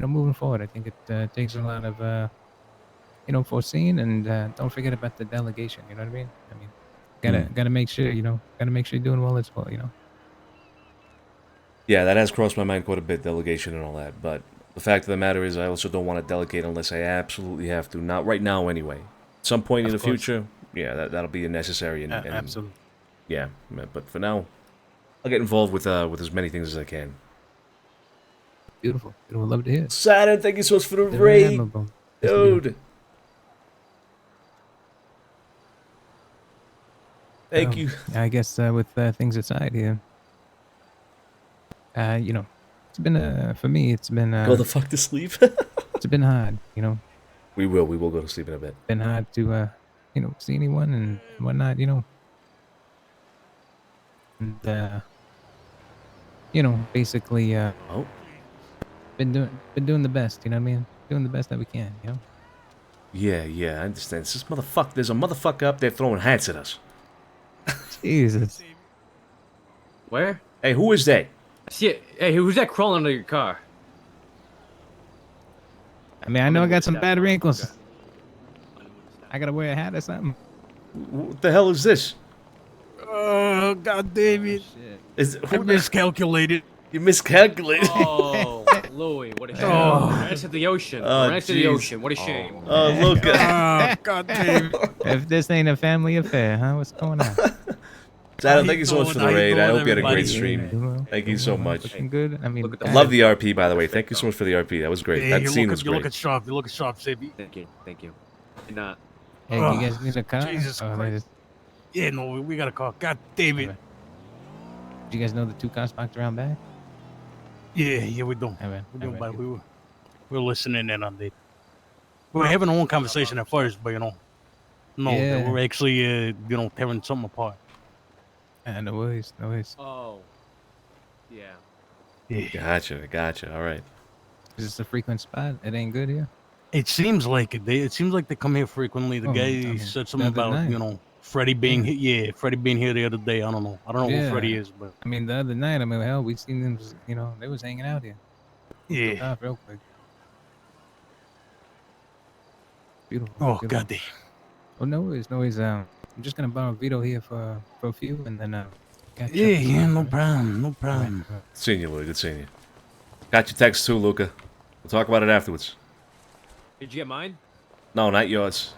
moving forward. I think it takes a lot of foreseeing, and don't forget about the delegation. You know what I mean? Gotta make sure. Gotta make sure you're doing well as well. Yeah, that has crossed my mind quite a bit, delegation and all that. But the fact of the matter is, I also don't want to delegate unless I absolutely have to. Not right now, anyway. At some point in the future, yeah, that'll be necessary. And Absolutely. Yeah, but for now, I'll get involved with as many things as I can. Beautiful. Would love to hear it. Saturn, thank you so much for the They're raid, admirable. dude. Thank you. I guess with things aside here, it's been for me. It's been Go the fuck to sleep. it's been hard. We will go to sleep in a bit. Been hard to see anyone and whatnot. And basically been doing the best. You know what I mean? Doing the best that we can. Yeah, I understand. There's a motherfucker up there throwing hats at us. Jesus. Where? Hey, who is that? See it. Hey, who's that crawling under your car? I mean, I know I got some bad wrinkles. I gotta wear a hat or something. What the hell is this? Oh, God damn it. I miscalculated. You miscalculated. Oh, Louis, what a shame. Oh. Right next to the ocean. Oh, Right next to the jeez. ocean. What a shame. Oh, look. God damn it. If this ain't a family affair, huh? What's going on? Saddam, thank you so much for the How you raid. I doing, hope you had a great everybody? stream. Thank you so much. Looking good. I mean, I love the RP, by the way. Thank you so much for the RP. That was great. Hey, That you're scene looking, was you're great. looking sharp. You're looking sharp, Savvy. Thank you. Thank you. And, Hey, do you guys need a car? Jesus Oh, Christ. Yeah, no, we got a car. God damn it. Do you guys know the 2 cars parked around back? Yeah, we don't. All right, We don't, all but right. we were listening in on it. We were having our own conversation at first, but that Yeah. we're actually, tearing something apart. No worries. Oh. Yeah. Yeah. Gotcha. All right. Is this a frequent spot? It ain't good here. It seems like it. It seems like they come here frequently. The Oh, guy I mean, said something the other about, night. Freddie being here. Yeah, Freddie being here the other day. I don't know who Freddie is, but I mean, the other night, hell, we seen them. They was hanging out here. yeah. Took off real quick. Beautiful. Oh, beautiful. God damn. Oh, no worries. I'm just gonna borrow Vito here for a few, and then catch up. Yeah, no problem. Seeing you, Luca. Good seeing you. Got your text too, Luca. We'll talk about it afterwards. Did you get mine? No, not yours.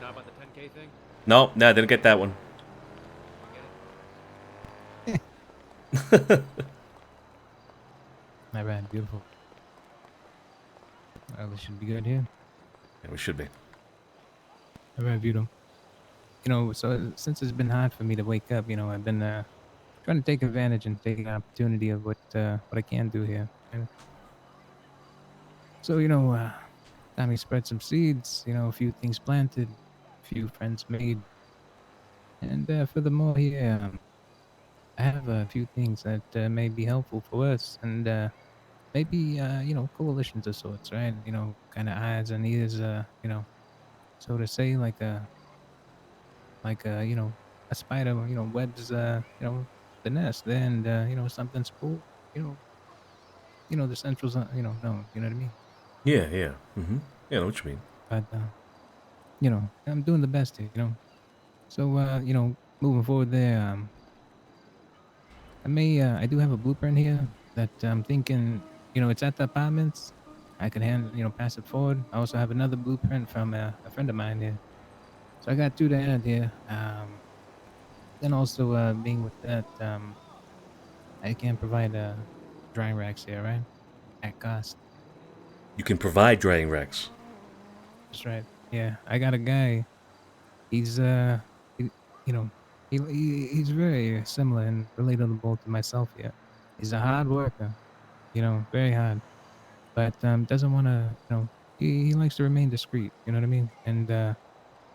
Not about the 10K thing? No, didn't get that one. Not bad. Beautiful. Well, this should be good here. Yeah, we should be. All right, beautiful. You know, so since it's been hard for me to wake up, you know, I've been trying to take advantage and take an opportunity of what I can do here. And so, you know, time we spread some seeds, you know, a few things planted, a few friends made. And furthermore here, I have a few things that may be helpful for us and maybe, you know, coalitions of sorts, right? You know, kind of eyes and ears, you know, so to say, you know, a spider, you know, webs, you know, the nest, then, you know, something's cool, you know, the central's, you know, no, you know what I mean? Yeah. Yeah, I know what you mean. But, you know, I'm doing the best here, you know? So, you know, moving forward there, I do have a blueprint here that I'm thinking, you know, it's at the apartments. I could you know, pass it forward. I also have another blueprint from a friend of mine here. So I got two to add here. Then also, being with that, I can provide drying racks here, right? At cost. You can provide drying racks. That's right. Yeah, I got a guy. He's you know, he's very similar and relatable to myself here. He's a hard worker, you know, very hard, but doesn't want to, you know, he likes to remain discreet. You know what I mean? And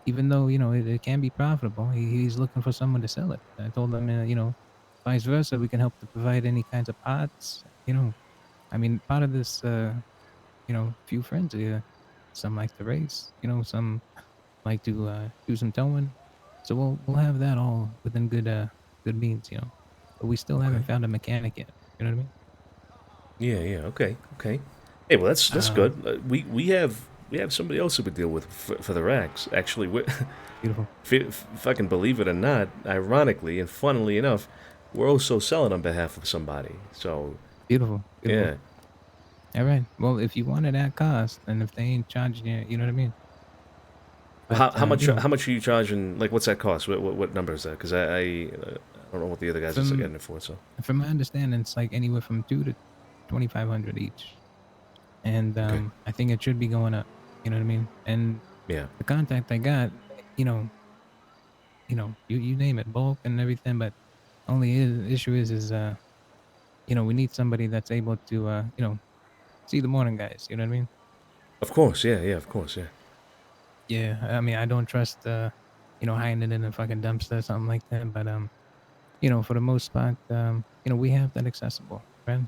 even though you know it can be profitable, he's looking for someone to sell it. I told him, you know, vice versa, we can help to provide any kinds of parts. You know, I mean, part of this, you know, few friends here, some like to race. You know, some like to do some towing. So we'll have that all within good means, you know. But we still haven't found a mechanic yet. You know what I mean? Yeah. Okay. Hey, well, that's good. We have somebody else who we deal with for the racks. Actually, we're beautiful. If I can believe it or not, ironically and funnily enough, we're also selling on behalf of somebody. So beautiful. Yeah. All right. Well, if you want it at cost, and if they ain't charging you, you know what I mean. But, how much? You know, How much are you charging? Like, what's that cost? What number is that? Because I don't know what the other guys are getting it for. So from my understanding, it's like anywhere from 2 to 2,500 each, and I think it should be going up. You know what I mean? And yeah, the contact I got, you know, you name it, bulk and everything. But only issue is you know, we need somebody that's able to, you know, see the morning guys. You know what I mean? of course, yeah, of course, yeah. Yeah, I mean, I don't trust, you know, hiding it in a fucking dumpster or something like that. But you know, for the most part, you know, we have that accessible, right?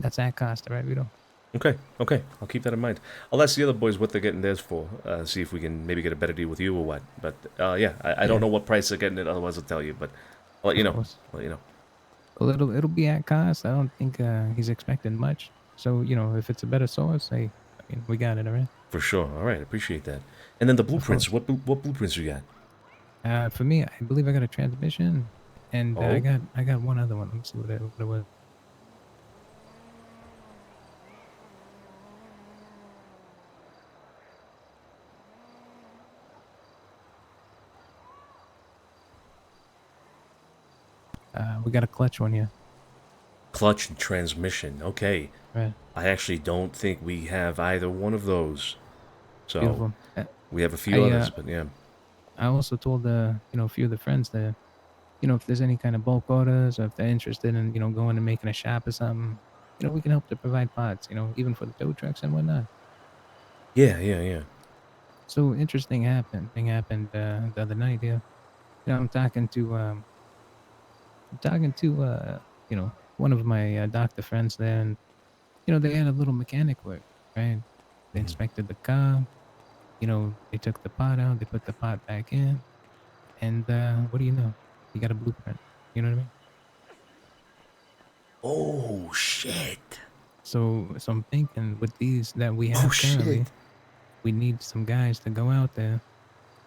That's at cost, right, Vito? Okay, I'll keep that in mind. I'll ask the other boys what they're getting theirs for. See if we can maybe get a better deal with you or what. But yeah, I don't know what price they're getting it. Otherwise, I'll tell you. But I'll let you know. I'll let you know. Well, it'll be at cost. I don't think he's expecting much. So you know, if it's a better source, hey, I mean, we got it, all right? For sure. All right, appreciate that. And then the blueprints. What blueprints you got? For me, I believe I got a transmission, and I got one other one. Let me see what it was. We got a clutch one here. Clutch and transmission. Okay. Right. I actually don't think we have either one of those. So Beautiful. we have a few others, but yeah. I also told you know, a few of the friends that, you know, if there's any kind of bulk orders or if they're interested in, you know, going and making a shop or something, you know, we can help to provide parts, you know, even for the tow trucks and whatnot. Yeah. So interesting thing happened the other night. Yeah, you know, I'm talking to you know, one of my doctor friends there, and you know, they had a little mechanic work, right? They inspected the car, you know, they took the part out, they put the part back in, and what do you know? You got a blueprint. You know what I mean? Oh shit! So I'm thinking with these that we have currently, we need some guys to go out there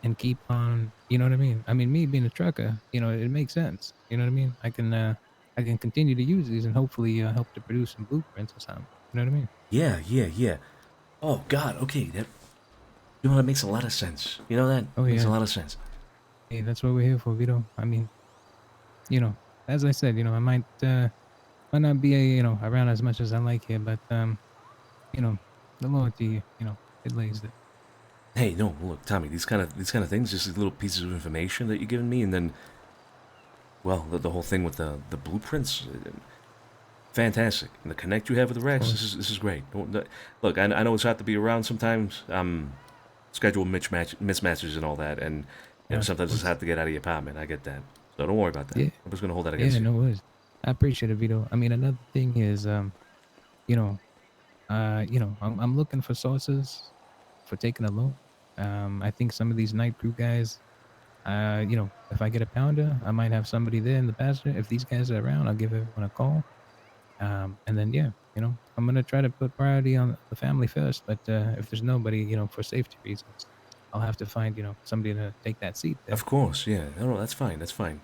and keep on. You know what I mean? I mean, me being a trucker, you know, it makes sense. You know what I mean? I can I can continue to use these and hopefully help to produce some blueprints or something. You know what I mean? Yeah. Oh God. Okay. That makes a lot of sense. You know that Oh makes a yeah. lot of sense. Hey, that's what we're here for, Vito. I mean, as I said, I might not be around as much as I like here, but the loyalty, it lays there. Hey, no, look, Tommy. These kind of things, just these little pieces of information that you're giving me, and then, well, the whole thing with the blueprints. Fantastic. And the connect you have with the Rex, this is great. Look, I know it's hard to be around sometimes. Schedule mismatches and all that, and sometimes it's hard to get out of your apartment. I get that, so don't worry about that. Yeah. I'm just gonna hold that against Yeah, you. no worries. I appreciate it, Vito. I mean, another thing is, I'm looking for sources for taking a loan. I think some of these night crew guys, if I get a pounder, I might have somebody there in the passenger. If these guys are around, I'll give everyone a call. And then, yeah, I'm going to try to put priority on the family first. But if there's nobody, for safety reasons, I'll have to find, somebody to take that seat there. Of course, yeah. No, that's fine. That's fine.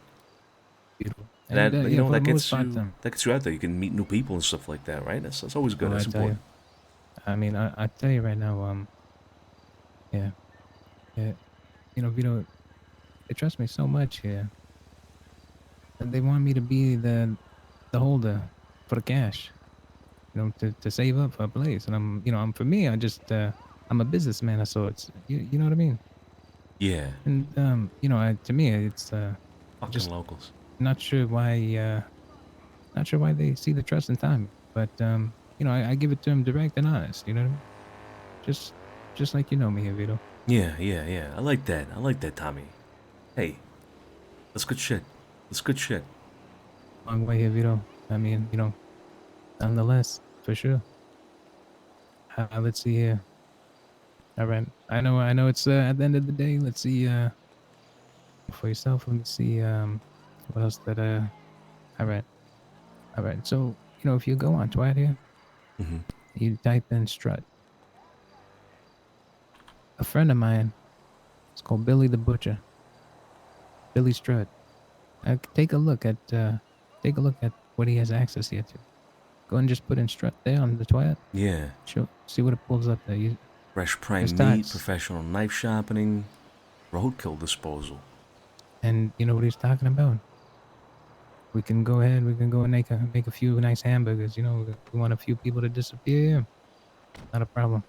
Beautiful. That And, you know for the that most gets part, you out there. You can meet new people and stuff like that, right? That's always good. oh, That's I tell you. important. I mean, I tell you right now, yeah, Vito, they trust me so much here. And they want me to be the holder for the cash, to save up for a place. And I'm for me, I'm a businessman of sorts. You know what I mean? Yeah. And to me, it's Fucking just locals. not sure why they see the trust in time. But I give it to them direct and honest. You know what I mean? Just like you know me here, Vito. Yeah. I like that, Tommy. Hey, that's good shit. That's good shit. Long way here, Vito. I mean, nonetheless, for sure. Let's see here. All right. I know it's at the end of the day. Let's see for yourself. Let me see what else that all right. So, if you go on Twitter here, Mhm. you type in strut. A friend of mine, it's called Billy the Butcher. Billy Strut. Take a look at what he has access here to. Go and just put in strut there on the Twitter. Yeah. See what it pulls up there. Fresh prime There's meat, types. professional knife sharpening, roadkill disposal. And you know what he's talking about? We can go ahead. We can go and make a few nice hamburgers. We want a few people to disappear. Not a problem.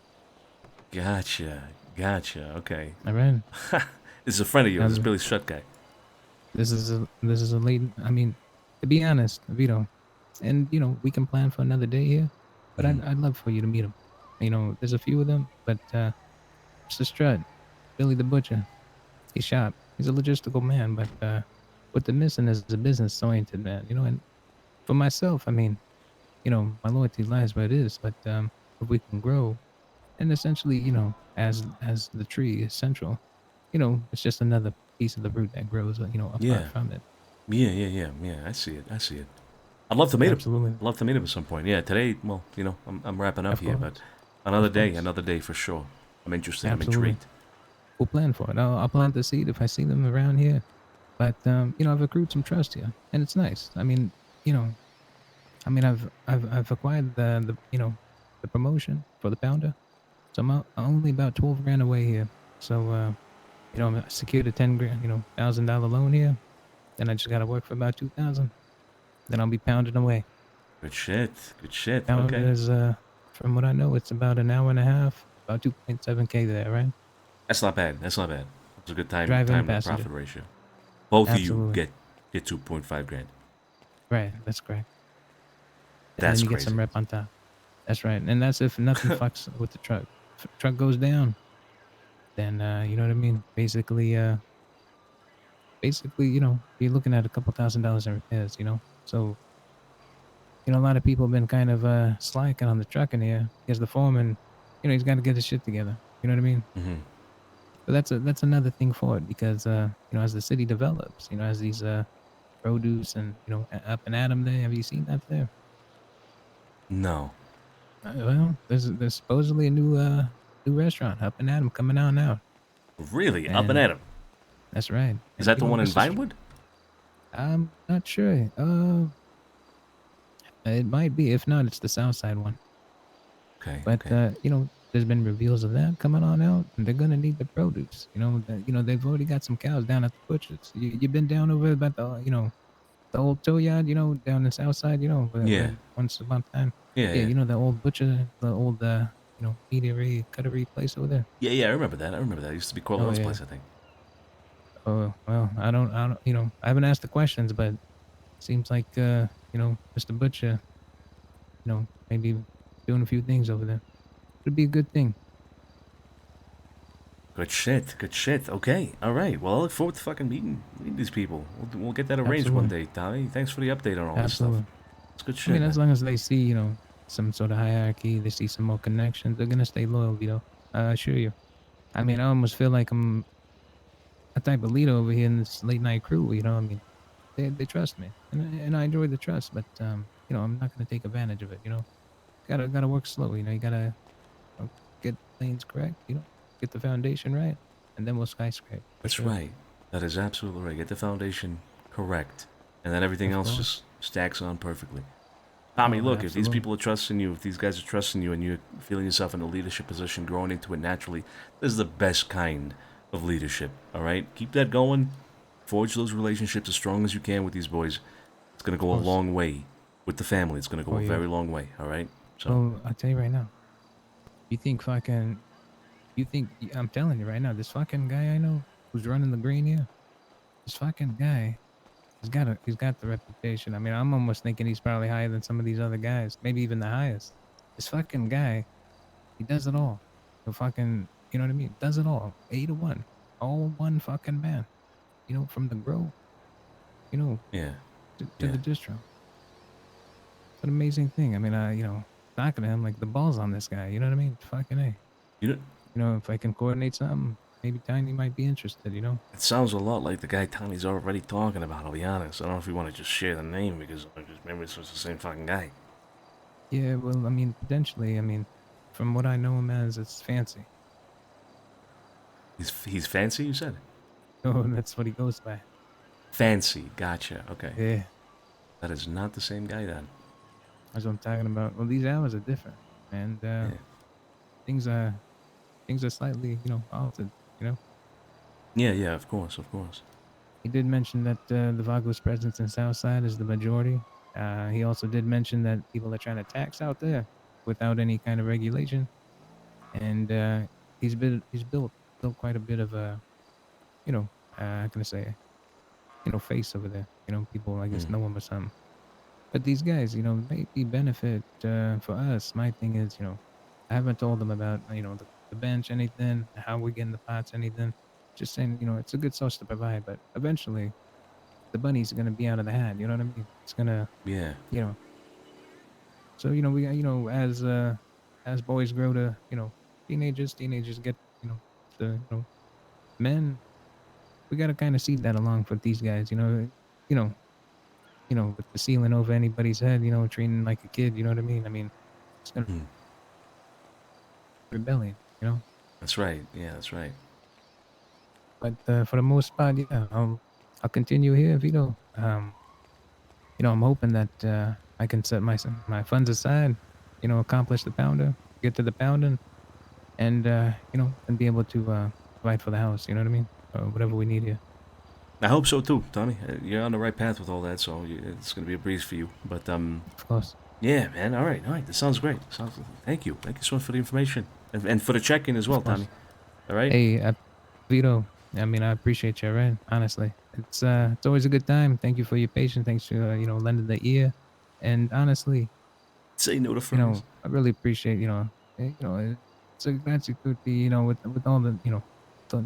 Gotcha. Okay. All right. This is a friend of yours. Now, This Billy Strut guy. This is a late. I mean, to be honest, Vito, and we can plan for another day here. But I'd love for you to meet him. There's a few of them, but Mr. Strut, Billy the Butcher, he's sharp. He's a logistical man, but what they're missing is a business-oriented man. And for myself, I mean, my loyalty lies where it is. But if we can grow, and essentially, as the tree is central, it's just another piece of the root that grows, apart from it. Yeah. I see it. I'd love to meet Absolutely. him. I'd love to meet him at some point. Yeah, today, well, I'm wrapping up Of here, course. but another day for sure. I'm interested. Absolutely. I'm intrigued. We'll plan for it. I'll plant the seed if I see them around here. But I've accrued some trust here, and it's nice. I mean, I've acquired the promotion for the pounder, so I'm only about 12 grand away here. So I secured a 10 grand, $1,000 loan here. Then I just gotta work for about 2,000. Then I'll be pounding away. Good shit. Pounder Okay. is from what I know, it's about an hour and a half, about 2.7K there, right? That's not bad. It's a good time Driving to passenger. profit ratio. Both Absolutely. of you get 2.5 grand. Right, that's correct. And That's then you crazy. get some rep on top. That's right. And that's if nothing fucks with the truck. If the truck goes down, then you know what I mean? Basically, you're looking at a couple $1,000s in repairs, So, a lot of people have been kind of slacking on the truck in here because the foreman, he's got to get his shit together. You know what I mean? Mm-hmm. But that's another thing for it because as the city develops, as these produce and up and Adam there, have you seen that there? No. Well, there's supposedly a new restaurant up and Adam coming out now. Really? Up and at him? That's right. Is that the one in Vinewood? I'm not sure. It might be. If not, it's the south side one. Okay. But you know, there's been reveals of that coming on out, and they're gonna need the produce. You know, they've already got some cows down at the butchers. You been down over about the the old tow yard, down in south side, Yeah. where once upon a time. Yeah, Yeah, yeah. the old butcher, the old meatery, cuttery place over there. Yeah, I remember that. It used to be Corleone's yeah. place, I think. Oh well, I don't, I haven't asked the questions, but seems like Mr. Butcher, maybe doing a few things over there. It'd be a good thing. Good shit. Okay, all right. Well, I look forward to fucking meeting these people. We'll get that arranged one day, Tommy. Thanks for the update on all this Absolutely. stuff. It's good shit. I mean, man. as long as they see, some sort of hierarchy, they see some more connections, they're gonna stay loyal, I assure you. I mean, I almost feel like I'm a type of leader over here in this late night crew. I mean, they trust me, and I enjoy the trust. But I'm not gonna take advantage of it. Gotta work slow. You gotta get things correct. Get the foundation right, and then we'll skyscrape. That's right. That is absolutely right. Get the foundation correct, and then everything else just stacks on perfectly. Tommy, look, if these people are trusting you, if these guys are trusting you, and you're feeling yourself in a leadership position, growing into it naturally, this is the best kind of leadership, all right? Keep that going. Forge those relationships as strong as you can with these boys. It's going to go a long way with the family. It's going to go a very long way, all right? So I'll tell you right now. I'm telling you right now, this fucking guy I know who's running the green here, this fucking guy, he's got the reputation. I mean, I'm almost thinking he's probably higher than some of these other guys, maybe even the highest. This fucking guy, he does it all. The fucking, you know what I mean? Does it all. 8 to 1. All one fucking man. From the grow, to the distro. It's an amazing thing. I mean, talking to him like the balls on this guy. You know what I mean? Fucking A. If I can coordinate something, maybe Tiny might be interested, It sounds a lot like the guy Tony's already talking about, I'll be honest. I don't know if you want to just share the name because maybe it's just the same fucking guy. Yeah, well, I mean, potentially. I mean, from what I know him as, it's fancy. He's fancy, you said? Oh, that's what he goes by. Fancy, gotcha, okay. Yeah. That is not the same guy then. That's what I'm talking about. Well, these hours are different, and things are slightly, altered, Yeah, of course. He did mention that the Vagos presence in Southside is the majority. He also did mention that people are trying to tax out there without any kind of regulation, and he's built quite a bit of a, how can I say, face over there. People I guess know him or something. But these guys, maybe benefit for us. My thing is, I haven't told them about, the bench, anything, how we're getting the pots, anything. Just saying, it's a good source to provide, but eventually the bunnies are going to be out of the hat. You know what I mean? It's going to, So, we got, as boys grow to, teenagers get, the, men, we got to kind of seed that along for these guys, with the ceiling over anybody's head, treating like a kid, you know what I mean? I mean, it's going to rebellion, That's right. Yeah, that's right. But for the most part, yeah, I'll continue here, Vito. I'm hoping that I can set my funds aside, accomplish the pounder, get to the pounding, and and be able to provide for the house. You know what I mean? Whatever we need here. I hope so too, Tony. You're on the right path with all that, so it's gonna be a breeze for you. But of course. Yeah, man. All right. That sounds great. Thank you so much for the information and for the check-in as well, Tommy. All right. Hey, Vito. I mean, I appreciate you, right? Honestly, it's always a good time. Thank you for your patience. Thanks for lending the ear. And honestly, say no to friends. I really appreciate it's a gratitude with all the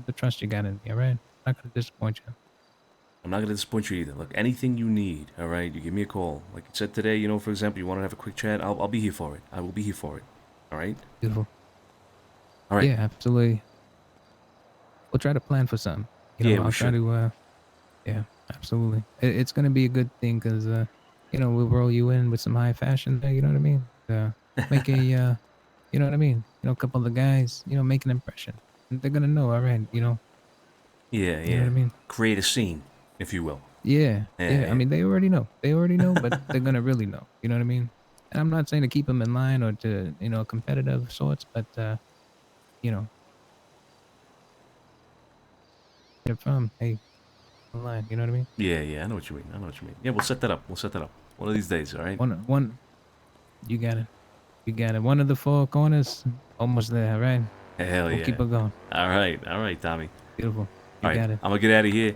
the trust you got in me. All right, I'm not gonna disappoint you. I'm not gonna disappoint you either. Look, anything you need, all right, you give me a call. Like you said today, for example, you want to have a quick chat, I'll be here for it. I will be here for it. All right. Beautiful. All right. Yeah, absolutely. We'll try to plan for something. I'll try to. Yeah, absolutely. It's gonna be a good thing because we'll roll you in with some high fashion there. You know what I mean? Make a you know what I mean? A couple of the guys, make an impression. They're gonna know, all right. Yeah. You know what I mean? Create a scene, if you will. Yeah, yeah. I mean, they already know. They already know, but they're gonna really know. You know what I mean? And I'm not saying to keep them in line or to, competitive sorts, but you know, get from hey, in line. You know what I mean? Yeah, I know what you mean. I know what you mean. Yeah, we'll set that up. We'll set that up one of these days. All right. One. You got it. You got it. One of the four corners, almost there. All right. Hell We'll yeah. keep it going. All right, Tommy. Beautiful. You All right, got it. I'm gonna get out of here.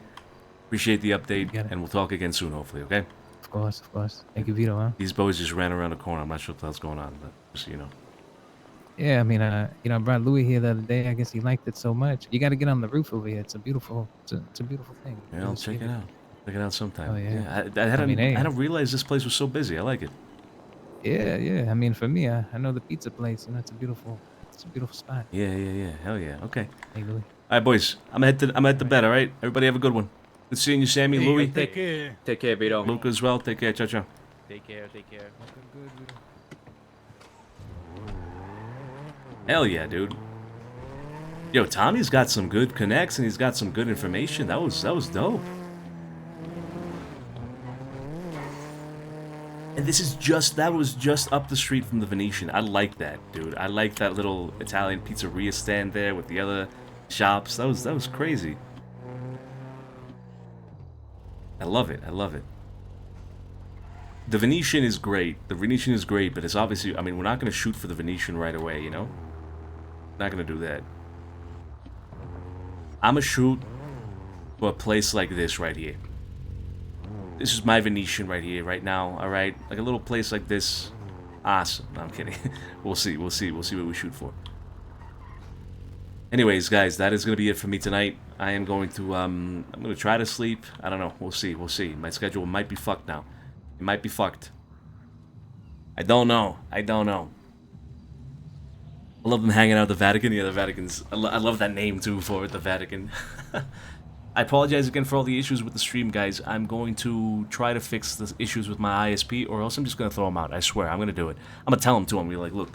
Appreciate the update, and we'll talk again soon, hopefully. Okay. Of course, of course. Thank you, Vito. Huh? These boys just ran around the corner. I'm not sure what the hell's going on, but just so you know. Yeah, I mean, I brought Louis here the other day. I guess he liked it so much. You got to get on the roof over here. It's a beautiful thing. Yeah, I'll check it out. Check it out sometime. Oh yeah. I hadn't, hey. I hadn't realized this place was so busy. I like it. Yeah. I mean, for me, I know the pizza place. It's a beautiful spot. Yeah. Hell yeah. Okay. Hey, Louis. All right, boys. I'm head to bed. All right. Everybody have a good one. Good seeing you, Sammy, Louis. Take care. Take care, Vito. Luca as well. Take care. Ciao, ciao. Take care. Take care. Hell yeah, dude. Yo, Tommy's got some good connects and he's got some good information. That was dope. And that was just up the street from the Venetian. I like that, dude. I like that little Italian pizzeria stand there with the other shops. That was crazy. I love it. The Venetian is great. But it's obviously, I mean, we're not going to shoot for the Venetian right away, you know? Not going to do that. I'm going to shoot for a place like this right here. This is my Venetian right here, right now, alright? Like a little place like this. Awesome. No, I'm kidding. We'll see what we shoot for. Anyways, guys, that is going to be it for me tonight. I am going to, I'm going to try to sleep. I don't know. We'll see. My schedule might be fucked now. It might be fucked. I don't know. I love them hanging out at the Vatican. Yeah, the Vatican's... I love that name, too, for it, the Vatican. I apologize again for all the issues with the stream, guys. I'm going to try to fix the issues with my ISP, or else I'm just going to throw them out. I swear, I'm going to do it. I'm going to tell them to him. Be like, look,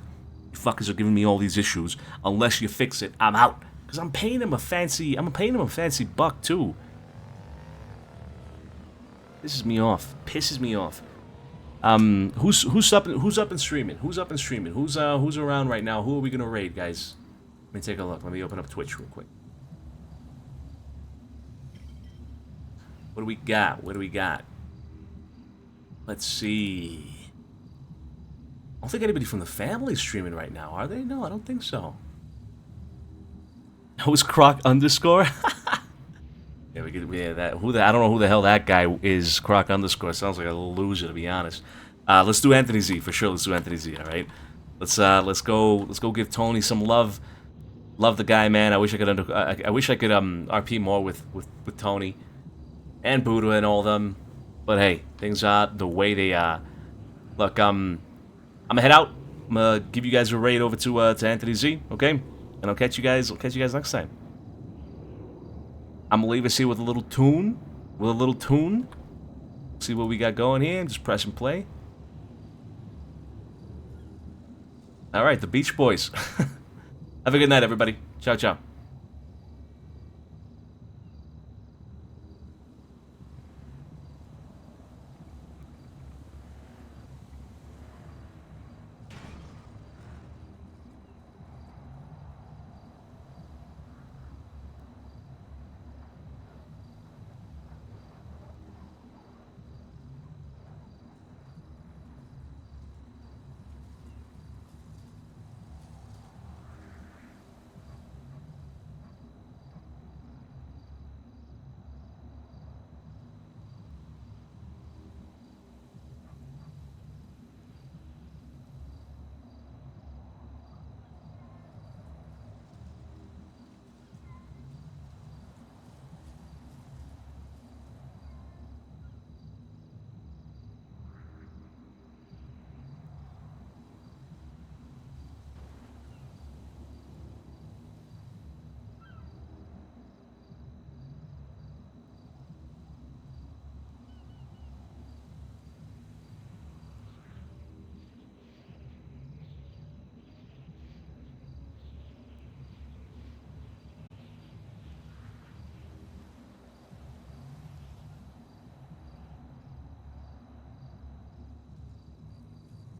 you fuckers are giving me all these issues. Unless you fix it, I'm out. Because I'm paying him a fancy buck, too. Pisses me off. Who's up and streaming? Who's around right now? Who are we gonna raid, guys? Let me take a look. Let me open up Twitch real quick. What do we got? Let's see. I don't think anybody from the family is streaming right now, are they? No, I don't think so. Who's Croc underscore? Yeah, that. I don't know who the hell that guy is. Croc underscore sounds like a loser, to be honest. Let's do Anthony Z for sure. Let's do Anthony Z. All right. Let's go give Tony some love. Love the guy, man. I wish I could RP more with Tony and Buddha and all of them. But hey, things are the way they are. Look, I'm gonna head out. I'm gonna give you guys a raid over to Anthony Z. Okay, and I'll catch you guys next time. I'm gonna leave us here with a little tune. See what we got going here. Just press and play. All right, the Beach Boys. Have a good night, everybody. Ciao, ciao.